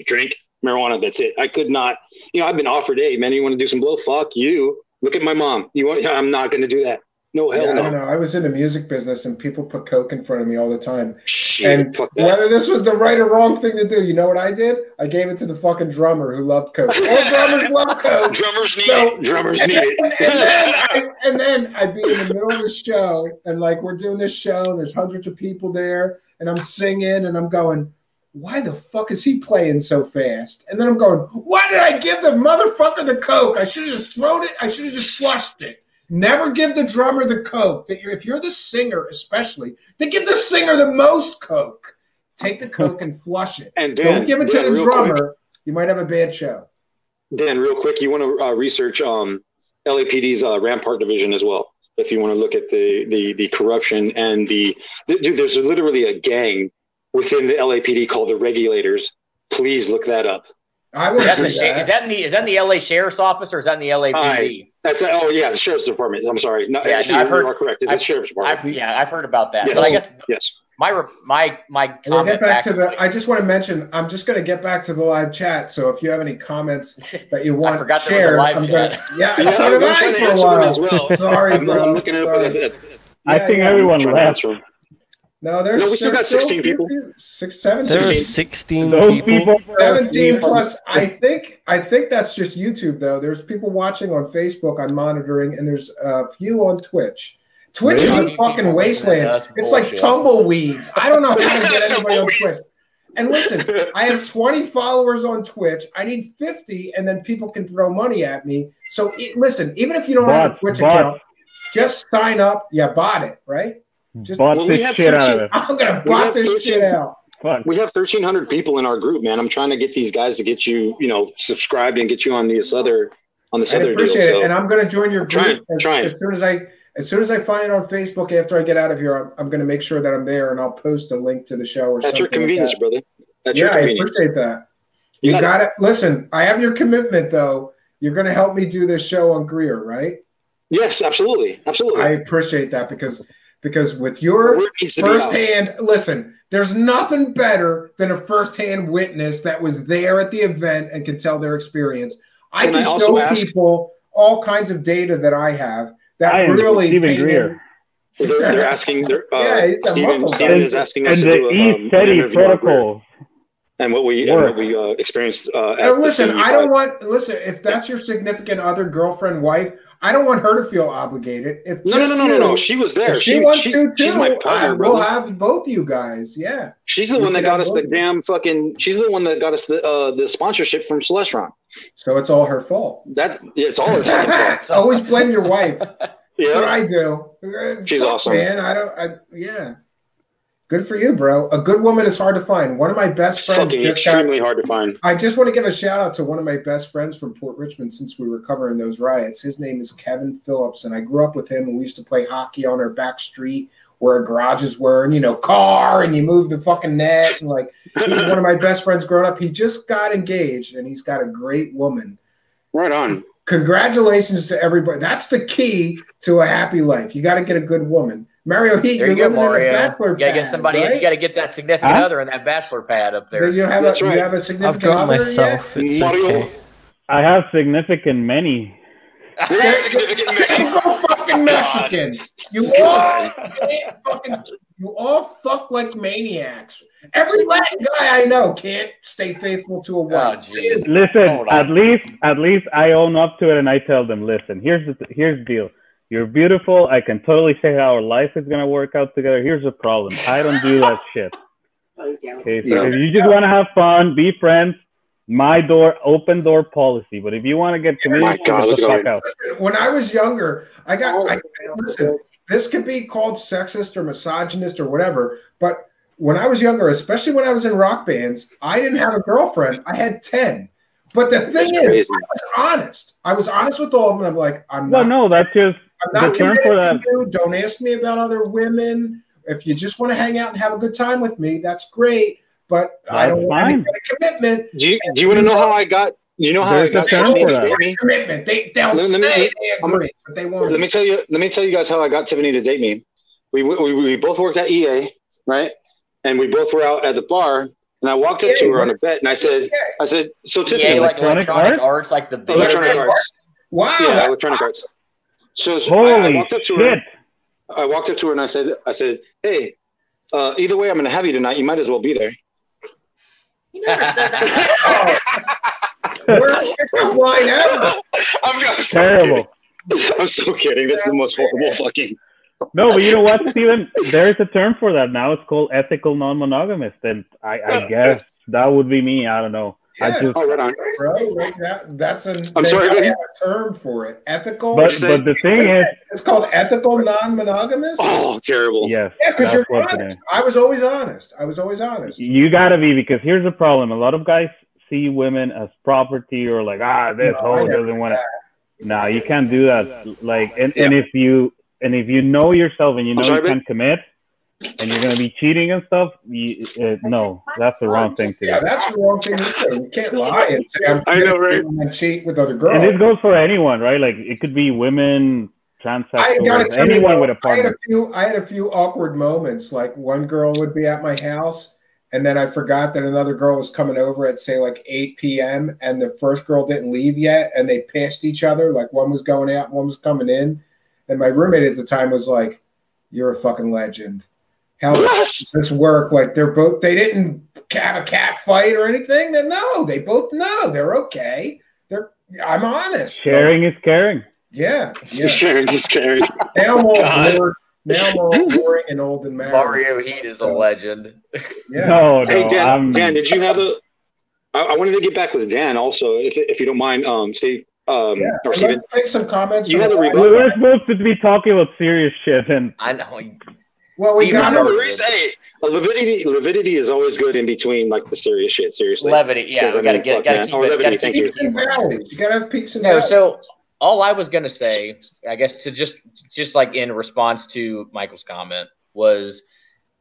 Drink marijuana, that's it. I could not. I've been offered, hey man, you want to do some blow? Fuck you. Look at my mom. I'm not going to do that. No, hell I no. don't know. I was in the music business, and people put coke in front of me all the time. Shit, and fuck that. whether this was the right or wrong thing to do, you know what I did? I gave it to the fucking drummer who loved coke. All drummers love coke. Drummers need it. Drummers need it. And then I'd be in the middle of the show, and like we're doing this show, and there's hundreds of people there, and I'm singing, and I'm going, why the fuck is he playing so fast? And then I'm going, why did I give the motherfucker the coke? I should have just thrown it. I should have just flushed it. Never give the drummer the coke. If you're the singer, especially, then give the singer the most coke. Take the coke and flush it. And Dan, don't give it to the real drummer. quick. You might have a bad show. Dan, real quick, you want to research LAPD's Rampart division as well. If you want to look at the corruption and dude, there's literally a gang within the LAPD called the Regulators. Please look that up. I will see that. Is that in the LA Sheriff's Office or is that in the LAPD? The Sheriff's Department. I'm sorry. No, Yeah, actually, I've heard. you are correct. It's the Sheriff's Department. I've heard about that. Yes. But I guess yes. my We'll get comment back to the. I just want to mention. I'm just going to get back to the live chat. So if you have any comments that you want forgot there was a shared, live I'm chat. gonna. Yeah, Yeah, so I'm did I trying to for a answer them while. as well. Sorry, I'm bro. looking at Sorry. it. I think everyone left. No, there's No, we still got 16 people. 17. There are 16 people. 17 plus. I think that's just YouTube though. There's people watching on Facebook. I'm monitoring, and there's a few on Twitch. Twitch is a fucking wasteland. It's like tumbleweeds. I don't know how to get anybody on Twitch. And listen, I have 20 followers on Twitch. I need 50, and then people can throw money at me. So listen, even if you don't have a Twitch account, just sign up. Yeah, bot it, right? Just Bot this shit out of it. I'm gonna bot this shit out. We have 1,300 people in our group, man. I'm trying to get these guys to get you, subscribed and get you on this other deal. I appreciate it, So and I'm gonna join your group trying. as soon as I find it on Facebook after I get out of here. I'm gonna make sure that I'm there, and I'll post a link to the show or At something. your convenience, like brother. At your I convenience. appreciate that. You got it. Listen, I have your commitment though. You're gonna help me do this show on Greer, right? Yes, absolutely. I appreciate that because with your firsthand, listen, there's nothing better than a firsthand witness that was there at the event and can tell their experience. I can show people all kinds of data that I have that really Steven Greer. They're asking. He's a muscle Steven guy. is asking us And to do the an E-STEDI interview on Greer. protocol. And what we experienced. Now, listen, I don't want. Listen, if that's your significant other, girlfriend, wife, I don't want her to feel obligated. If No. She was there. If she wants to too. She's my partner, we'll brother. have both you guys. Yeah. She's the one that got us the damn fucking. She's the one that got us the sponsorship from Celestron. So it's all her fault. It's all her fault. Always blame your wife. Yeah. That's what I do. She's awesome, man. Yeah. Good for you, bro. A good woman is hard to find. One of my best friends. Fucking extremely hard to find. I just want to give a shout out to one of my best friends from Port Richmond since we were covering those riots. His name is Kevin Phillips, and I grew up with him, and we used to play hockey on our back street where our garages were, and car, and you move the fucking net, and he's one of my best friends growing up. He just got engaged, and he's got a great woman. Right on. Congratulations to everybody. That's the key to a happy life. You got to get a good woman. Mario Heat, There you're you go, living in a Mario. bachelor You gotta get pad, somebody. right? You gotta get that significant other in that bachelor pad up there. You have That's you right. have a significant I've got other myself. yet? It's Mario. okay. I have significant many. You're so fucking Mexican. You all fuck like maniacs. Every Latin guy I know can't stay faithful to a wife. Listen, at least I own up to it, and I tell them, listen, here's the deal. You're beautiful. I can totally say how our life is gonna work out together. Here's the problem. I don't do that shit. Okay, so if you just want to have fun, be friends, open door policy. But if you want to get committed, get the fuck out. When I was younger, listen, this could be called sexist or misogynist or whatever, but when I was younger, especially when I was in rock bands, I didn't have a girlfriend. I had 10. But the thing is, I was honest. I was honest with all of them. I'm like, I'm not. No, that's just I'm not the term for that. committed to you. Don't ask me about other women. If you just want to hang out and have a good time with me, that's great. But I don't want any kind of commitment. Do you want to know how I got? You know how I got Tiffany to date me? Commitment. They'll say they agree, but they won't. Let me tell you guys how I got Tiffany to date me. We both worked at EA, right? And we both were out at the bar. And I walked up to her on a bet, and I said, so Tiffany, like electronic arts, like the big electronic arts. Wow. Yeah, electronic arts. So I Holy walked up to shit. her. I walked up to her and I said, hey, either way, I'm going to have you tonight. You might as well be there. You never said that. We're blind out. I'm Terrible. I'm so kidding. That's the most horrible fucking. No, but you know what, Steven? There is a term for that now. It's called ethical non-monogamist, and I guess that would be me. I don't know. Yeah. Right on. Bro, that's I'm sorry, they have a term for it. Ethical. But the thing is, it's called ethical non-monogamous. Oh, terrible. Yes. Yeah, because that's you're what it honest. is. I was always honest. You gotta be, because here's the problem. A lot of guys see women as property, or like, this hoe doesn't want to. No, you can't do that. Like, and if you know yourself and you know you can't commit, and you're gonna be cheating and stuff, no, that's the wrong thing to do. Yeah, that's the wrong thing to do. You can't lie and say I know, right? and cheat with other girls. And this goes for anyone, right? Like, it could be women, transsexual, anyone with a partner. I had a few awkward moments. Like, one girl would be at my house, and then I forgot that another girl was coming over at, say, like 8 p.m. and the first girl didn't leave yet, and they passed each other. Like, one was going out, one was coming in. And my roommate at the time was like, "You're a fucking legend." how this work. Like they didn't have a cat fight or anything. No, they both know they're okay. I'm honest. Sharing is caring. Yeah. Sharing is caring. Now I'm all bored. Now I'm all boring and old and married. Mario Heat is a legend. Yeah. No, Hey, Dan, did you have a? I wanted to get back with Dan also, if you don't mind, Steve. Or Steven. Let's make some comments. You had a We're supposed to be talking about serious shit, and I know. Well, we got hey, Lividity is always good in between like the serious shit. Seriously, Levity. Yeah, we gotta keep levity. it. Thank you. peaks and valleys. You gotta have peaks and No, valleys. so all I was gonna say, I guess, to just like in response to Michael's comment, was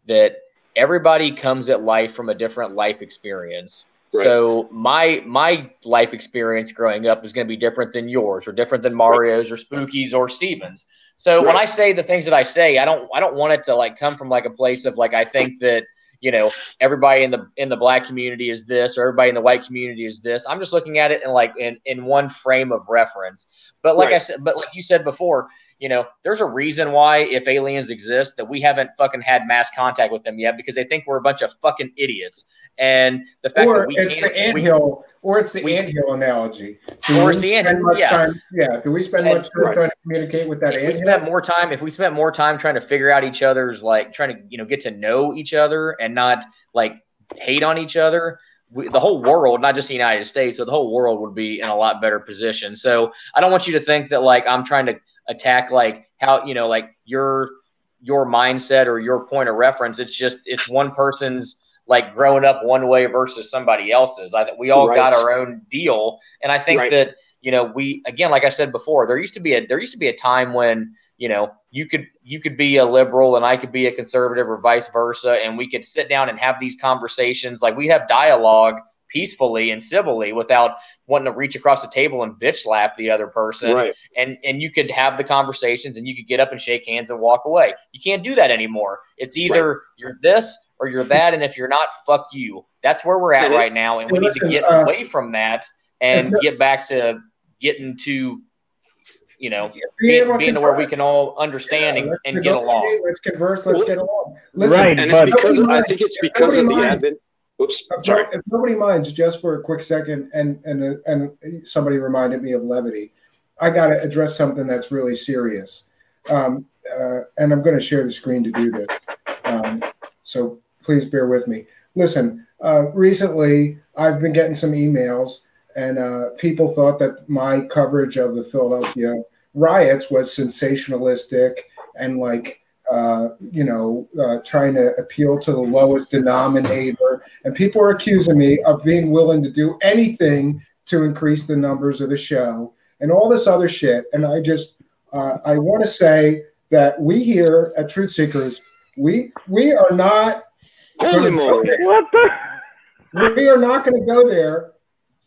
that everybody comes at life from a different life experience. Right. So my life experience growing up is going to be different than yours, or different than Mario's, or Spooky's, or Steven's. So when I say the things that I say, I don't want it to like come from like a place of like I think that, you know, everybody in the black community is this, or everybody in the white community is this. I'm just looking at it in like in one frame of reference. But like I said, but like you said before, you know, there's a reason why, if aliens exist, that we haven't fucking had mass contact with them yet, because they think we're a bunch of fucking idiots. And the fact that we it's the anthill, or it's the anthill analogy. Or it's the anthill, yeah. Do we spend much time trying to communicate with that anthill? If we spent more time trying to figure out each other's, like, trying to, you know, get to know each other and not like hate on each other, the whole world, not just the United States, but the whole world would be in a lot better position. So I don't want you to think that like I'm trying to attack like how, you know, like your mindset or your point of reference. It's one person's like growing up one way versus somebody else's. I think we all got our own deal, and I think that, you know, we, again, like I said before, there used to be a time when, you know, you could be a liberal and I could be a conservative, or vice versa, and we could sit down and have these conversations. Like, we have dialogue peacefully and civilly without wanting to reach across the table and bitch slap the other person. Right. And you could have the conversations and you could get up and shake hands and walk away. You can't do that anymore. It's either you're this or you're that, and if you're not, fuck you. That's where we're at right now, and we need to get away from that and get back to getting to, you know, being to where we can all understand and get along. Let's converse. Let's get along. Listen, and it's because I think it's because of the advent. Oops, sorry. If nobody minds, just for a quick second, and somebody reminded me of levity, I got to address something that's really serious, and I'm going to share the screen to do this. So please bear with me. Listen, recently I've been getting some emails, and people thought that my coverage of the Philadelphia riots was sensationalistic and like, trying to appeal to the lowest denominator. And people are accusing me of being willing to do anything to increase the numbers of the show and all this other shit. And I just, I want to say that we here at Truth Seekers, we are not Holy moly. we are not going to go there.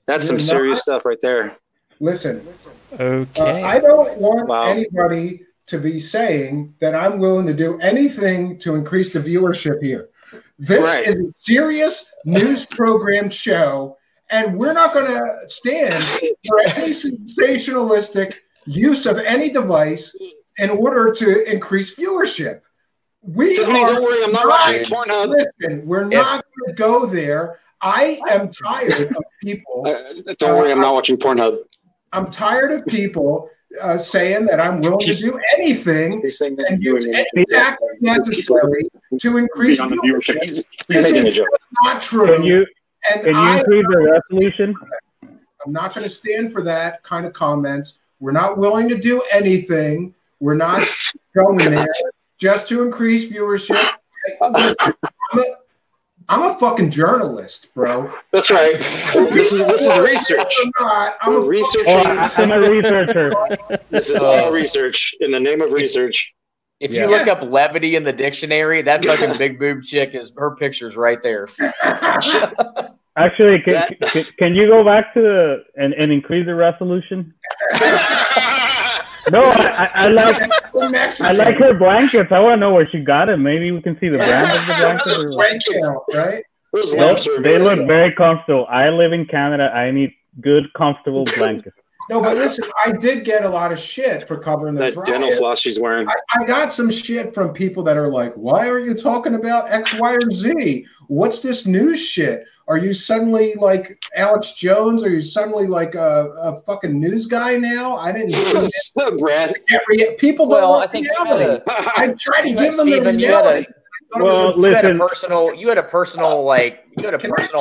That's some serious stuff right there. Listen. Okay. I don't want anybody to be saying that I'm willing to do anything to increase the viewership here. This is a serious news program show, and we're not going to stand for any sensationalistic use of any device in order to increase viewership. Don't worry, I'm not watching Pornhub. Listen, we're not going to go there. I am tired of people. Don't worry, I'm not watching Pornhub. I'm tired of people saying that I'm willing to do anything and use any tactic necessary to increase viewership. This is not true. Can you increase the resolution? I'm not going to stand for that kind of comments. We're not willing to do anything. We're not going there just to increase viewership. I'm a fucking journalist, bro. That's right. This is research. I'm a researcher. This is all research in the name of research. If you look up levity in the dictionary, that fucking big boob chick her picture's right there. Actually, can you go back to and increase the resolution? No, I like her blankets. I want to know where she got it. Maybe we can see the brand of the blankets. Right? They look very comfortable. I live in Canada. I need good, comfortable blankets. No, but listen, I did get a lot of shit for covering those That dental riots. floss she's wearing. I got some shit from people that are like, why are you talking about X, Y, or Z? What's this news shit? Are you suddenly like Alex Jones? Are you suddenly like a fucking news guy now? I didn't. Brad. People don't Well, want I think reality. I try to give them the Stephen, reality. you had a personal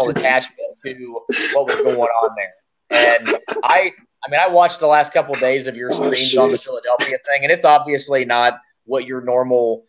attachment to what was going on there. And I watched the last couple of days of your streams on the Philadelphia thing, and it's obviously not what your normal,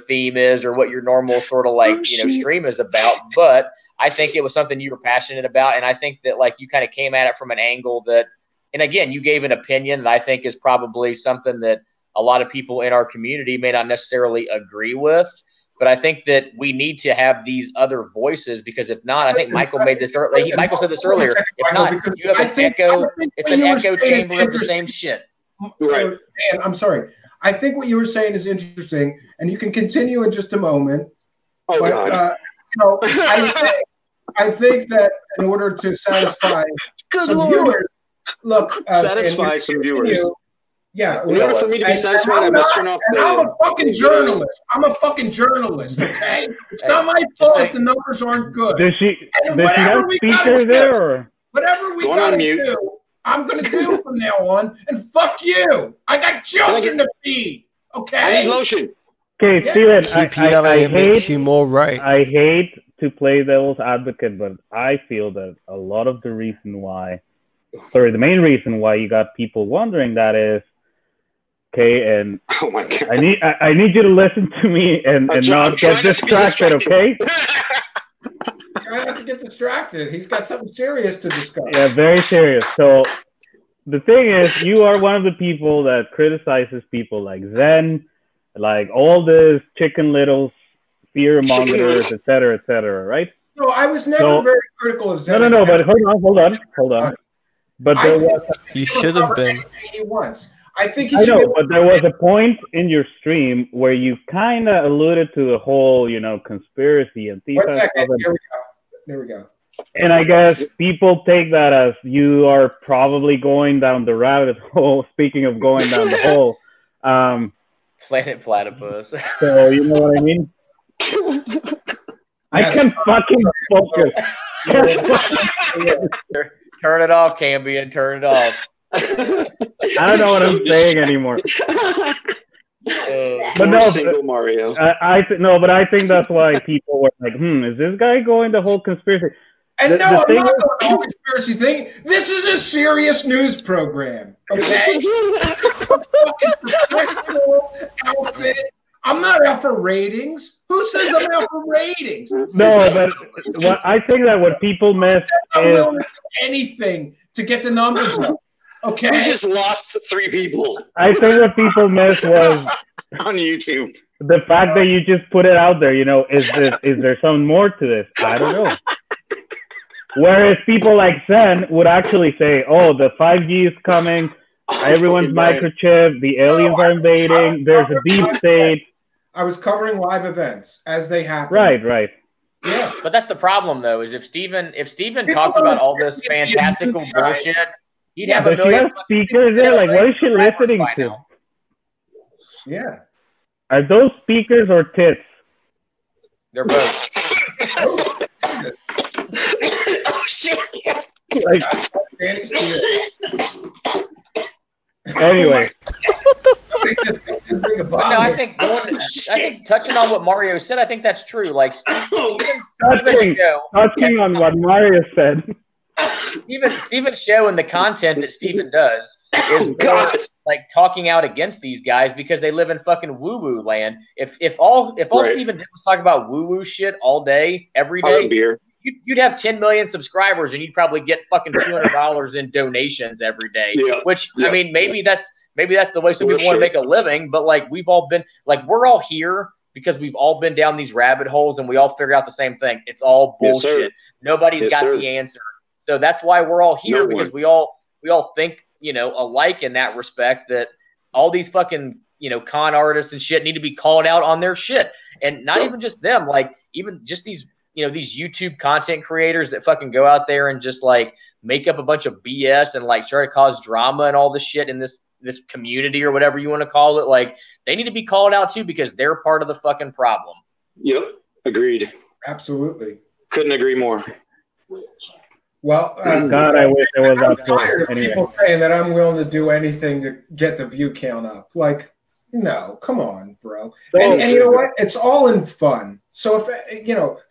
theme is or what your normal sort of stream is about. But I think it was something you were passionate about, and I think that you kind of came at it from an angle that, and again, you gave an opinion that I think is probably something that a lot of people in our community may not necessarily agree with. But I think that we need to have these other voices, because if not, I think Michael made this earlier. Michael said this earlier. If not, you have an echo. It's an echo chamber of the same shit. Right. And I'm sorry. I think what you were saying is interesting, and you can continue in just a moment. Oh, but, God. I think that in order to satisfy some viewers, look, satisfy some viewers. Yeah. In order for me to be satisfied, I must turn off the. I'm a fucking journalist. Okay? It's not my fault if the numbers aren't good. Does she have speakers there? Or? Whatever we gotta do, I'm gonna do from now on. And fuck you. I got children to feed. Okay. I need lotion. Okay, Yeah. Steven, PPLA makes you more right. I hate to play devil's advocate, but I feel that a lot of the the main reason why you got people wondering that is, okay, and oh my God. I need you to listen to me and not get distracted, okay? Try not to get distracted. He's got something serious to discuss. Yeah, very serious. So the thing is, you are one of the people that criticizes people like Zen, like all this Chicken Littles, fear mongers, etc., right? No, I was never very critical of Zen. No, but hold on. But there was. You should have been. He wants. I think I know, but there was a point in your stream where you kind of alluded to the whole, conspiracy and thief. 1 second. Here we go. There we go. And I guess people take that as you are probably going down the rabbit hole. Speaking of going down the hole, Planet Platypus. So you know what I mean? I can fucking focus. Turn it off, Cambion. Turn it off. I don't know what I'm saying anymore. But no, single Mario. But I think that's why people were like, is this guy going the whole conspiracy? And I'm not going the whole conspiracy thing. This is a serious news program, okay? Professional outfit. I'm not out for ratings. Who says I'm out for ratings? No, but I think that what people miss is anything to get the numbers up. Okay. We just lost 3 people. I think what people missed was on YouTube. The fact that you just put it out there, is there some more to this? I don't know. Whereas people like Zen would actually say, oh, the 5G is coming, everyone's microchipped, the aliens are invading, there's a deep state. I was covering live events as they happen. Right. Yeah. But that's the problem, though, is if Steven talked about all this fantastical bullshit, he'd have a million. Does she have speakers there? Like, what is she listening to? Yeah. Are those speakers or tits? They're both. Oh, shit. Like, anyway. No, I think touching on what Mario said, I think that's true. Like touching on what Mario said. Steven's show and the content that Steven does is more like talking out against these guys because they live in fucking woo-woo land. If all Steven did was talk about woo-woo shit all day, every day, you'd have 10 million subscribers and you'd probably get fucking $200 in donations every day. Yeah. Which I mean, maybe that's the way some people want to make a living, but like we've all been like we're all here because we've all been down these rabbit holes and we all figure out the same thing. It's all bullshit. Yes, Nobody's got the answer. So that's why we're all here because we all think, alike in that respect, that all these fucking, con artists and shit need to be called out on their shit. And not even just them, like even just these, these YouTube content creators that fucking go out there and just like make up a bunch of BS and like try to cause drama and all this shit in this community or whatever you want to call it. Like, they need to be called out too, because they're part of the fucking problem. Yep, agreed. Absolutely. Couldn't agree more. Well, God, I wish I was I'm up for tired it. of Anyway. people saying that I'm willing to do anything to get the view count up. Like, no, come on, bro. And you know what? It's all in fun. So if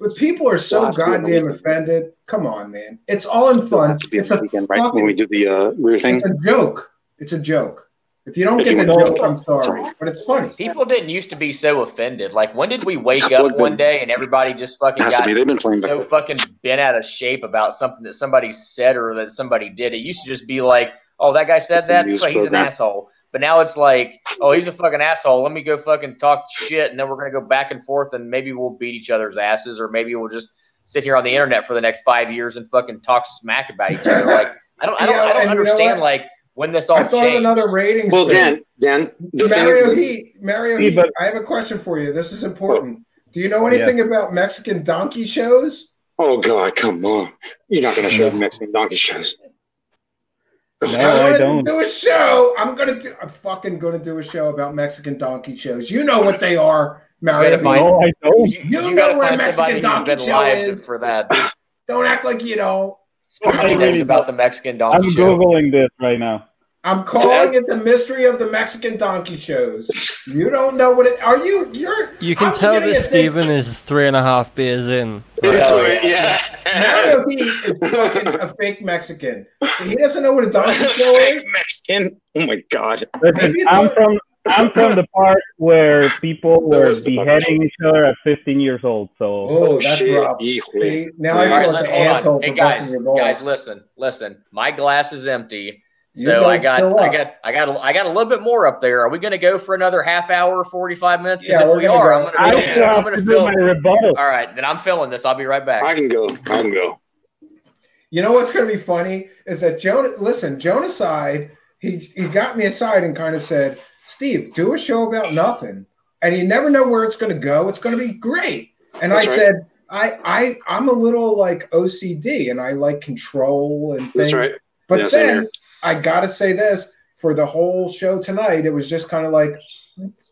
if people are so goddamn offended, come on, man. It's all in fun. It's a weekend, right? When we do the rear thing. It's a joke. It's a joke. If you don't get the joke, I'm sorry, but it's funny. People didn't used to be so offended. Like, when did we wake up one day and everybody just fucking got They've been playing so fucking bent out of shape about something that somebody said or that somebody did? It used to just be like, oh, that guy said that? news So he's an program. asshole. But now it's like, oh, he's a fucking asshole. Let me go fucking talk shit, and then we're going to go back and forth, and maybe we'll beat each other's asses, or maybe we'll just sit here on the internet for the next 5 years and fucking talk smack about each other. Like, I don't understand, like, when this all I thought of changed. another rating. Well, thing. Dan, the Mario thing Heat, I have a question for you. This is important. Do you know anything about Mexican donkey shows? Oh God, come on! You're not going to show Mexican donkey shows. No, I don't. Do a show. I'm fucking gonna do a show about Mexican donkey shows. You know what they are, Mario. No, I don't. You know what a Mexican donkey show is. For that. Don't act like you don't. Things about the Mexican donkey I'm show. Googling this right now. I'm calling it the mystery of the Mexican donkey shows. You don't know what it. Are you? You can tell that Steven is 3.5 beers in. Yeah. Mario Heat is fucking a fake Mexican. He doesn't know what a donkey show is. Mexican. Oh my God. Listen, I'm from the part where people were beheading each other at 15 years old. So Oh, that's rough. See, now I feel like an asshole. Hey for busting your balls. guys, listen. My glass is empty, You so don't I got fill up. a little bit more up there. Are we going to go for another half hour, 45 minutes? Yeah, Because we're if we gonna are, go. I'm have going to to do my rebuttal. All right, then I'm filling this. I'll be right back. I can go. You know what's going to be funny is that Jonah Side, he got me aside and kind of said, Steve, do a show about nothing. And you never know where it's going to go. It's going to be great. And That's I right. said, I'm a little like OCD and I like control and things. That's right. But Yeah, same then here. I got to say this, for the whole show tonight, it was just kind of like,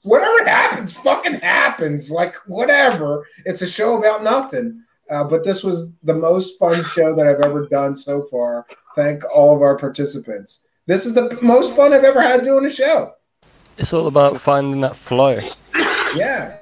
whatever happens, fucking happens. Like, whatever. It's a show about nothing. But this was the most fun show that I've ever done so far. Thank all of our participants. This is the most fun I've ever had doing a show. It's all about finding that flow. Yeah.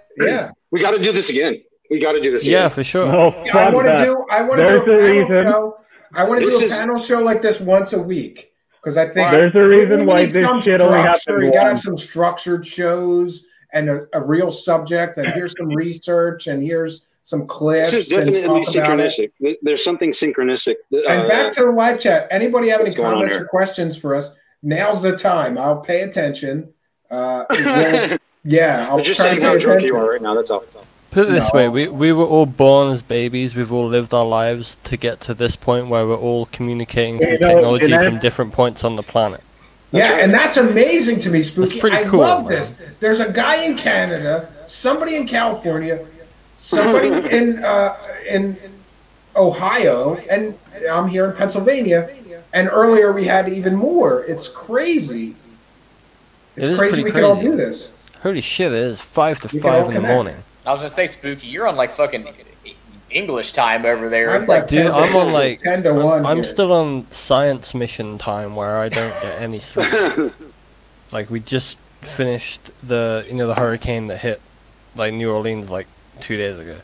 We got to do this again. Yeah, for sure. Oh, I want to do a panel show. I want to do a This is- panel show like this once a week. Because I think There's a reason we why need this some shit only happens structure. You gotta have once. some structured shows and a real subject, and here's some research, and here's some clips. This is and definitely talk about it. synchronistic. There's something synchronistic. And back to the live chat. Anybody have any what's going on comments here? or questions for us? Now's the time. I'll pay attention. I'll I'm just try to saying how pay drunk attention. you are right now. That's all. Put it this No. way, we were all born as babies, we've all lived our lives to get to this point where we're all communicating through technology from different points on the planet. Yeah, and that's amazing to me, Spooky. pretty I cool, love man. this. There's a guy in Canada, somebody in California, somebody in Ohio, and I'm here in Pennsylvania. And earlier we had even more. It's crazy. It It's is crazy pretty we can all crazy. do this. Holy shit, it is 5 to We can all 5 in the connect. morning. I was going to say, Spooky, you're on like fucking English time over there. I'm It's like, Dude, I'm on like 10 to 1 I'm here. still on science mission time where I don't get any sleep. Like we just finished the hurricane that hit like New Orleans like 2 days ago.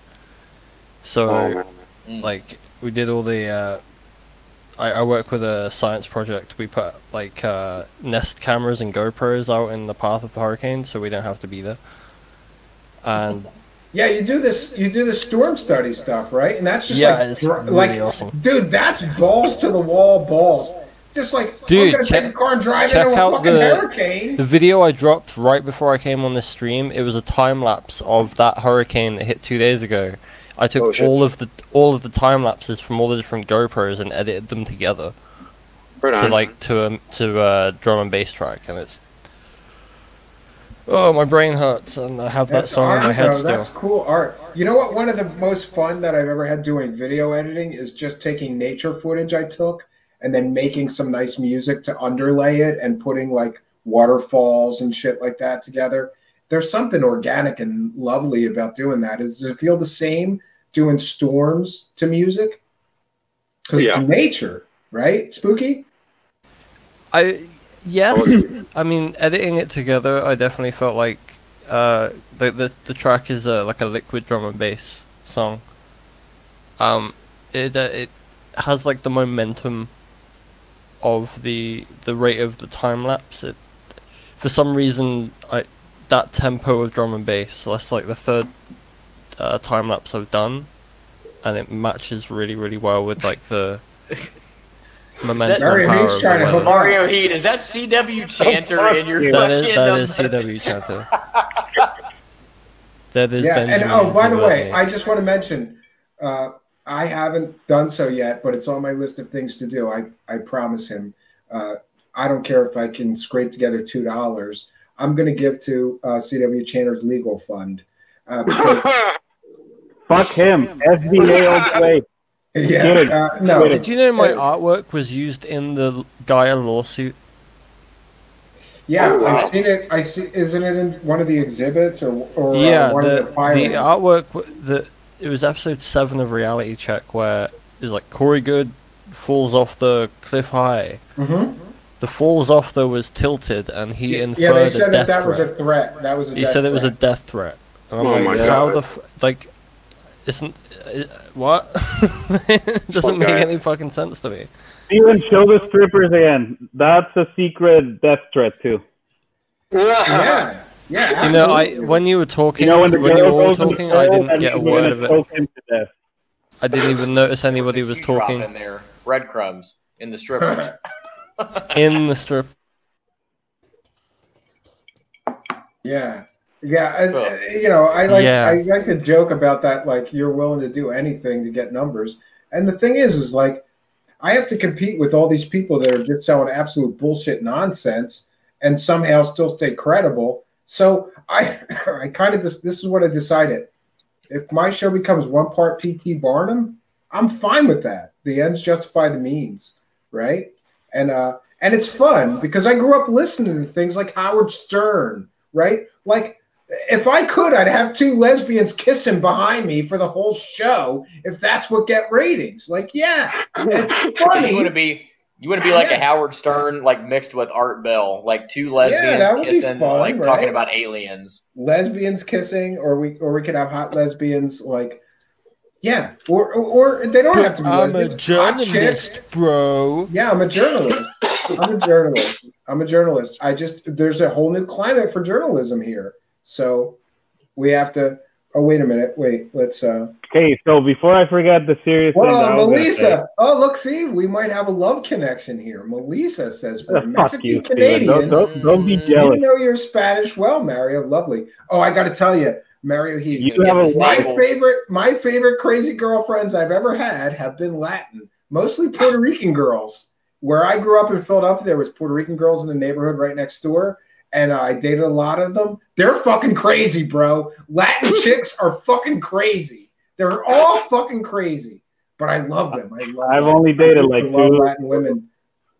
So like we did all the I work with a science project. We put like Nest cameras and GoPros out in the path of the hurricane so we don't have to be there. And Yeah, you do this storm study stuff, right? And that's just Yeah, like, it's really like awesome. dude, that's balls to the wall balls. Just like Dude, I'm gonna take a car and drive check into a out fucking the hurricane. video I dropped right before I came on this stream. It was a time lapse of that hurricane that hit 2 days ago. I took all of the time lapses from all the different GoPros and edited them together to a drum and bass track, and it's my brain hurts, and I have that That's song in my art, head though. still. That's cool art. You know what? One of the most fun that I've ever had doing video editing is just taking nature footage I took and then making some nice music to underlay it and putting like waterfalls and shit like that together. There's something organic and lovely about doing that. Does it feel the same doing storms to music? Because it's nature, right? Spooky? Yes. I mean, editing it together, I definitely felt like the track is like a liquid drum and bass song. It has like the momentum of the rate of the time lapse. For some reason, that tempo of drum and bass. So that's like the third time lapse I've done, and it matches really, really well with like the momentum and power of the weather. Mario Heat, is that CW Chanter in your fucking... That is CW Chanter. That is Benjamin. And oh, by the way, I just want to mention, I haven't done so yet, but it's on my list of things to do. I promise him. I don't care if I can scrape together $2. I'm going to give to CW Chanter's legal fund. Fuck him. SBA all the way. Yeah. No. Did you know my artwork was used in the Gaia lawsuit? Yeah, I've seen it. Isn't it in one of the exhibits or yeah, one of the filings? The artwork. It was episode 7 of Reality Check where it was like Corey Good falls off the cliff high. Mm-hmm. The falls off though was tilted, and he inferred they said a death that was a threat. threat. That was a. He said it was a death threat. And I'm like, how the isn't what? It doesn't make any fucking sense to me. Steven, show the strippers again. That's a secret death threat too. Yeah. Yeah. You know, when you were talking, when you were all talking, I didn't get a word of it. I didn't even notice anybody was talking. In there, breadcrumbs in the strippers. In the strip. Yeah. Yeah, I like to joke about that. Like, you're willing to do anything to get numbers, and the thing is like, I have to compete with all these people that are just selling absolute bullshit nonsense, and somehow still stay credible. So I kind of this is what I decided: if my show becomes one part P.T. Barnum, I'm fine with that. The ends justify the means, right? And it's fun because I grew up listening to things like Howard Stern, right? Like, if I could, I'd have 2 lesbians kissing behind me for the whole show if that's what get ratings. Like, yeah, it's funny. You want to be like a Howard Stern, like mixed with Art Bell, like 2 lesbians kissing, fun, like right? talking about aliens. Lesbians kissing, or we could have hot lesbians, like, yeah, or they don't have to be I'm lesbians. a journalist, bro. Yeah, I'm a journalist. I'm a journalist. There's a whole new climate for journalism here. So we have to. Oh, wait a minute. Wait, let's. Okay, so before I forget the serious thing. Melissa. Oh, look, see, we might have a love connection here. Melissa says, for Mexican Canadian, don't be jealous. You know your Spanish well, Mario. Lovely. Oh, I got to tell you, Mario. My favorite crazy girlfriends I've ever had have been Latin, mostly Puerto Rican girls. Where I grew up in Philadelphia, there was Puerto Rican girls in the neighborhood right next door. And I dated a lot of them. They're fucking crazy, bro. Latin chicks are fucking crazy. They're all fucking crazy. But I love them. I've only dated like 2 Latin women.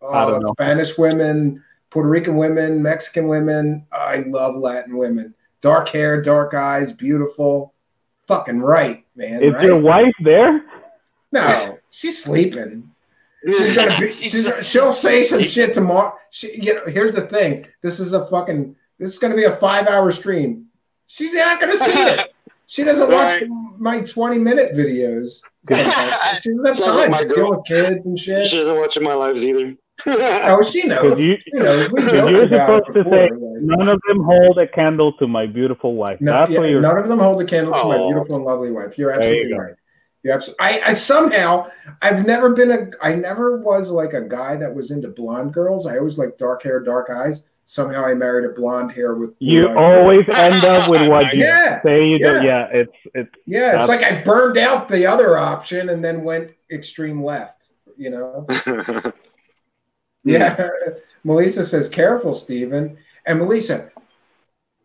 I don't know. Spanish women, Puerto Rican women, Mexican women. I love Latin women. Dark hair, dark eyes, beautiful. Fucking right, man. Is your wife there? No, she's sleeping. She'll say some shit tomorrow. Here's the thing. This is going to be a 5-hour stream. She's not going to see it. She doesn't watch my 20-minute videos. She doesn't have time to deal with kids and shit. She doesn't watch my lives either. Oh, she knows. You're supposed to say, none of them hold a candle to my beautiful wife. None of them hold a candle to my beautiful and lovely wife. You're absolutely right. I somehow I never was like a guy that was into blonde girls. I always liked dark hair, dark eyes. Somehow I married a blonde hair with. You always end up with what you say you do. Yeah, it's like I burned out the other option and then went extreme left. You know. Yeah, Melissa says, "Careful, Steven." And Melissa,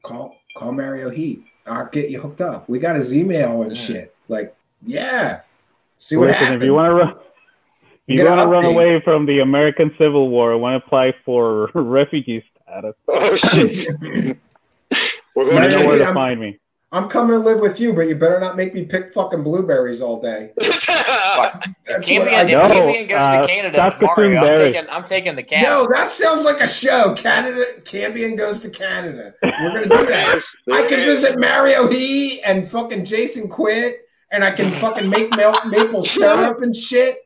call Mario Heat. I'll get you hooked up. We got his email and shit. Like, yeah. See what Listen, happens. if you want to run, You gotta run update. away from the American Civil War, want to apply for refugee status. Oh shit! We're You going know where to I'm- find me. I'm coming to live with you, but you better not make me pick fucking blueberries all day. If That's what Cambion I- goes to Canada with Mario, I'm taking the cat. No, that sounds like a show. Cambion goes to Canada. We're gonna do that. I can visit Mario He and fucking Jason Quit, and I can fucking make maple syrup and shit.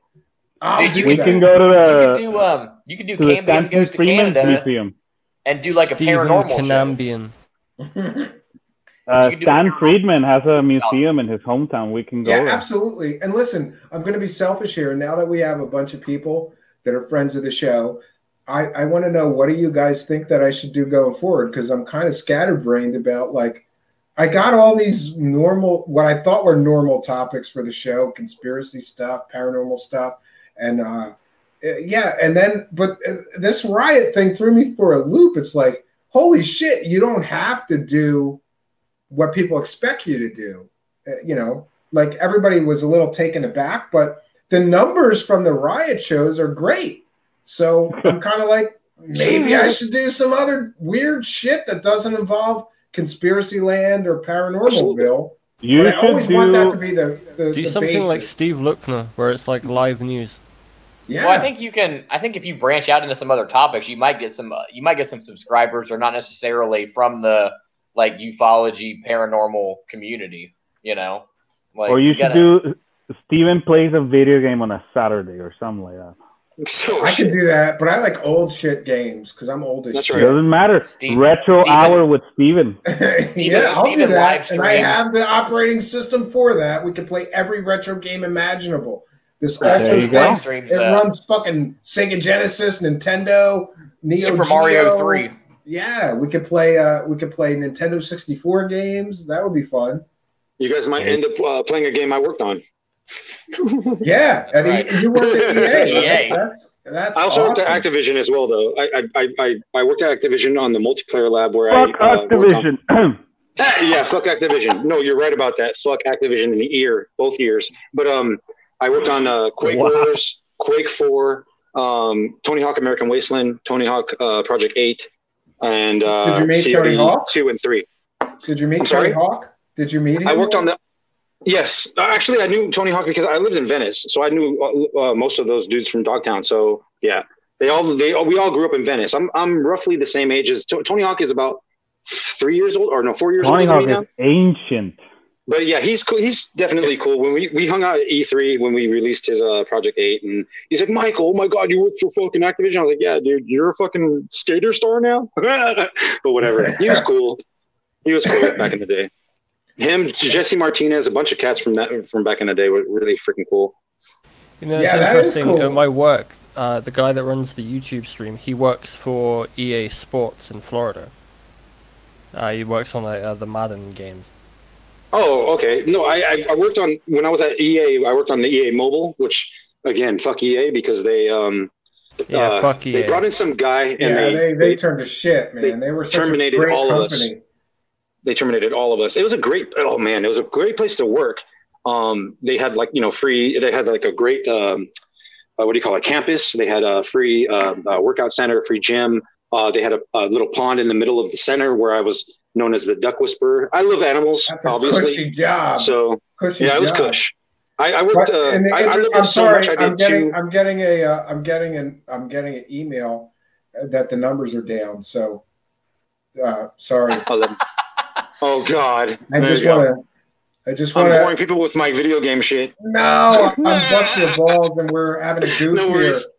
I'll Dude, do We that. can go to You could do the Cambion Stanton goes to Freeman Canada Museum. and do like a Stephen paranormal show. Canambian. Stan Friedman has a museum in his hometown. We can go Yeah, there. absolutely. And listen, I'm going to be selfish here. Now that we have a bunch of people that are friends of the show, I want to know, what do you guys think that I should do going forward? Because I'm kind of scatterbrained about, like, I got all these normal, what I thought were normal topics for the show, conspiracy stuff, paranormal stuff. And yeah, and then, but this riot thing threw me for a loop. It's like, holy shit, you don't have to do what people expect you to do. You know, like, everybody was a little taken aback, but the numbers from the riot shows are great. So I'm kind of like, maybe I should do some other weird shit that doesn't involve Conspiracy Land or Paranormalville. You But I always should want that do- to be the Do something like basis. Steve Luckner, where it's like live news. Yeah. Well, I think you can. I think if you branch out into some other topics, you might get some. You might get some subscribers, or not necessarily from the like ufology paranormal community. You know, like Or you should gotta- do Steven plays a video game on a Saturday or something like that. I can do that, but I like old shit games because I'm old as shit. Doesn't matter. Retro hour with Steven. Yeah, I'll do Steven that. live And I stream. have the operating system for that. We can play every retro game imaginable. This There also you go. it runs fucking Sega Genesis, Nintendo, Neo Super Mario Geo. 3. Yeah, we could play Nintendo 64 games. That would be fun. You guys might end up playing a game I worked on. Yeah, and you worked at EA. EA. That's I also worked at awesome. Activision as well, though. I worked at Activision on the multiplayer lab where Fuck I worked on- Activision. Yeah, fuck Activision. No, you're right about that. Fuck Activision in the ear, both ears. But I worked on Quake Wow. Wars, Quake 4, Tony Hawk American Wasteland, Tony Hawk Project 8, and Did you meet COD Tony Hawk? 2 and 3. Did you meet I'm Tony sorry? Hawk? Did you meet him? I worked on the. Yes, actually, I knew Tony Hawk because I lived in Venice, so I knew most of those dudes from Dogtown. So yeah, we all grew up in Venice. I'm roughly the same age as Tony Hawk is about 3 years old, or no, 4 years Tony older Hawk than me is ancient. But yeah, he's cool. He's definitely cool. When we hung out at E3 when we released his Project 8, and he's like, Michael, oh my God, you work for fucking Activision. I was like, yeah, dude, you're a fucking skater star now. But whatever. He was cool. He was cool back in the day. Him, Jesse Martinez, a bunch of cats from back in the day were really freaking cool. You know, it's Yeah, that is interesting. cool. At my work, the guy that runs the YouTube stream, he works for EA Sports in Florida. He works on the Madden games. Oh, okay. No, I worked on, when I was at EA, I worked on the EA Mobile, which, again, fuck EA because they fuck they EA. brought in some guy and Yeah, they turned to shit, man. They were such terminated a great all of us. company. They terminated all of us. It was a great, oh man, it was a great place to work. They had like, free, they had like a great, what do you call it, campus. They had a free workout center, free gym. They had a little pond in the middle of the center where I was known as the duck whisperer. I love animals, That's a obviously. cushy job. So Cushy yeah, it was job. cush. I worked. But in the I inter- lived I'm there so sorry. much. I I'm did getting. two. I'm getting an email that the numbers are down. So, sorry. Oh God! I just want to. I'm boring people with my video game shit. No, I'm busting your balls, and we're having a goof No here. worries.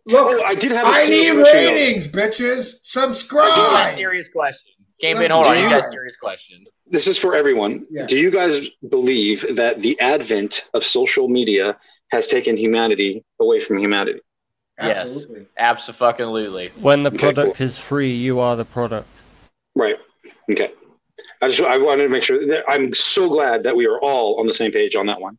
Look, I did have a I need serious question, though. ratings, bitches. I do have a Subscribe. serious question. Game hold on, you got a serious question. This is for everyone. Yeah. Do you guys believe that the advent of social media has taken humanity away from humanity? Absolutely. Yes, absolutely. When the Okay, product is free, you are the product. Right. Okay. I wanted to make sure that I'm so glad that we are all on the same page on that one.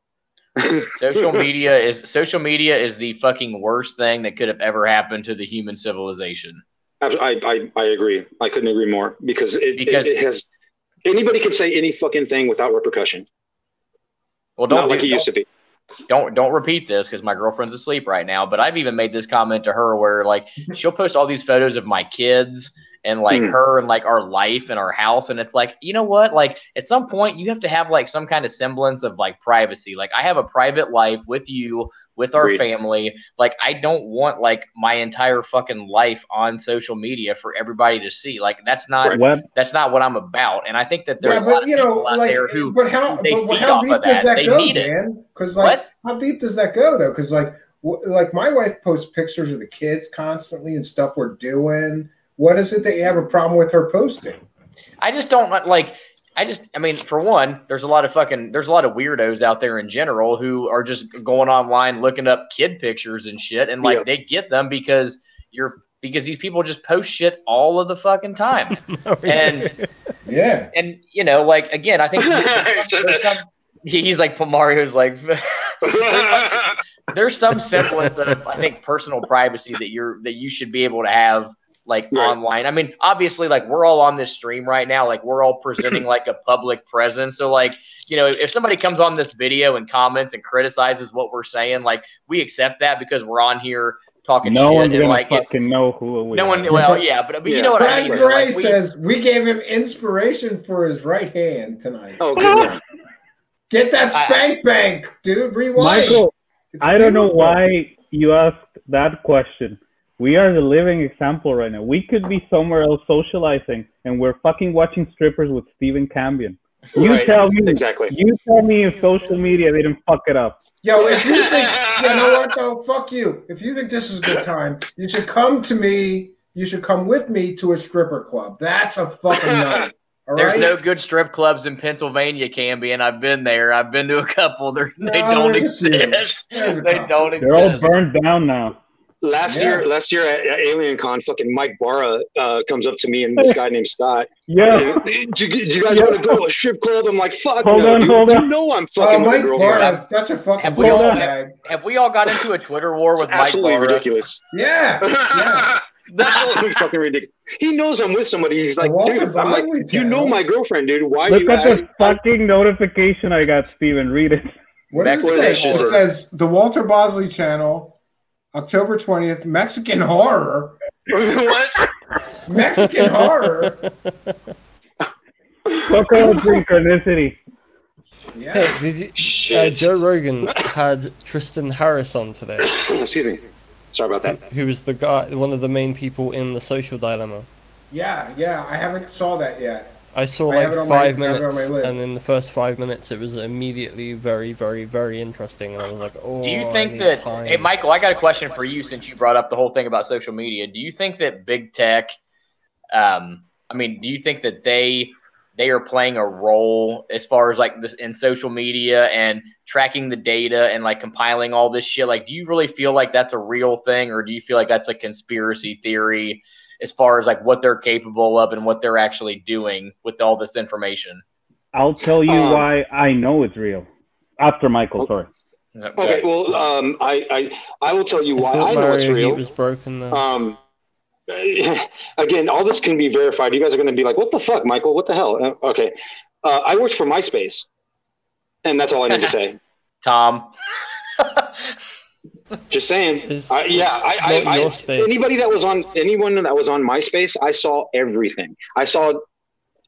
Social media is the fucking worst thing that could have ever happened to the human civilization. I agree. I couldn't agree more because it has Anybody can say any fucking thing without repercussion. Well, Not like it used to be. Don't repeat this because my girlfriend's asleep right now. But I've even made this comment to her where like she'll post all these photos of my kids and like her and like our life and our house, and it's like, you know what? Like at some point you have to have like some kind of semblance of like privacy. Like I have a private life with you, with our family. Like I don't want like my entire fucking life on social media for everybody to see. Like that's not what I'm about. And I think that there's a lot of people out there who how they feed how off deep of does that. that They go, need it. man? Because like, how deep does that go though? Because like my wife posts pictures of the kids constantly and stuff we're doing. What is it that you have a problem with her posting? I just don't like. I mean, for one, there's a lot of weirdos out there in general who are just going online looking up kid pictures and shit, and like they get them because these people just post shit all of the fucking time. And you know, like again, I think he's like Mario's like there's some semblance of I think personal privacy that you should be able to have. Like online. I mean, obviously, like we're all on this stream right now. Like we're all presenting like a public presence. So like, you know, if somebody comes on this video and comments and criticizes what we're saying, like we accept that because we're on here talking shit. No one's and gonna like fucking know who we no are. one. Well, yeah, but you know what I mean. Gray Like, says we gave him inspiration for his right hand tonight. Oh, good. Get that spank bank, dude. Rewind. Michael, I don't know why you asked that question. We are the living example right now. We could be somewhere else socializing, and we're fucking watching strippers with Stephen Cambion. You tell me if social media didn't fuck it up. Yo, if you think, you know what though? Fuck you. If you think this is a good time, you should come to me. You should come with me to a stripper club. That's a fucking night. All There's right? no good strip clubs in Pennsylvania, Cambion. I've been there. I've been to a couple. They don't exist. They don't exist. They're all burned down now. Last year at Alien Con, fucking Mike Barra comes up to me and this guy named Scott. Yeah. Do you guys want to go to a strip club? I'm like, fuck Hold no, on, dude. hold on. You know I'm fucking with a girl here. Such a fucking Have we all got into a Twitter war with Mike Absolutely Barra? ridiculous. Yeah. Absolutely fucking ridiculous. He knows I'm with somebody. He's like, dude, I'm like, you know my girlfriend, dude. Why Look you at the fucking notification I got, Steven. Read it. What does it say? It says the Walter Bosley channel, October 20th, Mexican horror. What? Mexican horror. Coco synchronicity. Yeah. Hey, did you, Joe Rogan had Tristan Harris on today. Excuse me. Sorry about that. Who was the guy, one of the main people in The Social Dilemma. Yeah. I haven't saw that yet. I saw like 5 minutes, and in the first 5 minutes, it was immediately very, very, very interesting. And I was like, "Oh." Do you think that? Hey, Michael, I got a question for you since you brought up the whole thing about social media. Do you think that big tech? Do you think that they are playing a role as far as like this in social media and tracking the data and like compiling all this shit? Like, do you really feel like that's a real thing, or do you feel like that's a conspiracy theory? As far as like what they're capable of and what they're actually doing with all this information. I'll tell you why I know it's real. After Michael, sorry. Okay, well, I will tell you why I know it's real. Was broken there. Again, all this can be verified. You guys are going to be like, "What the fuck, Michael? What the hell?" Okay, I worked for MySpace, and that's all I need to say. Tom. Just saying. Anyone that was on MySpace, I saw everything. I saw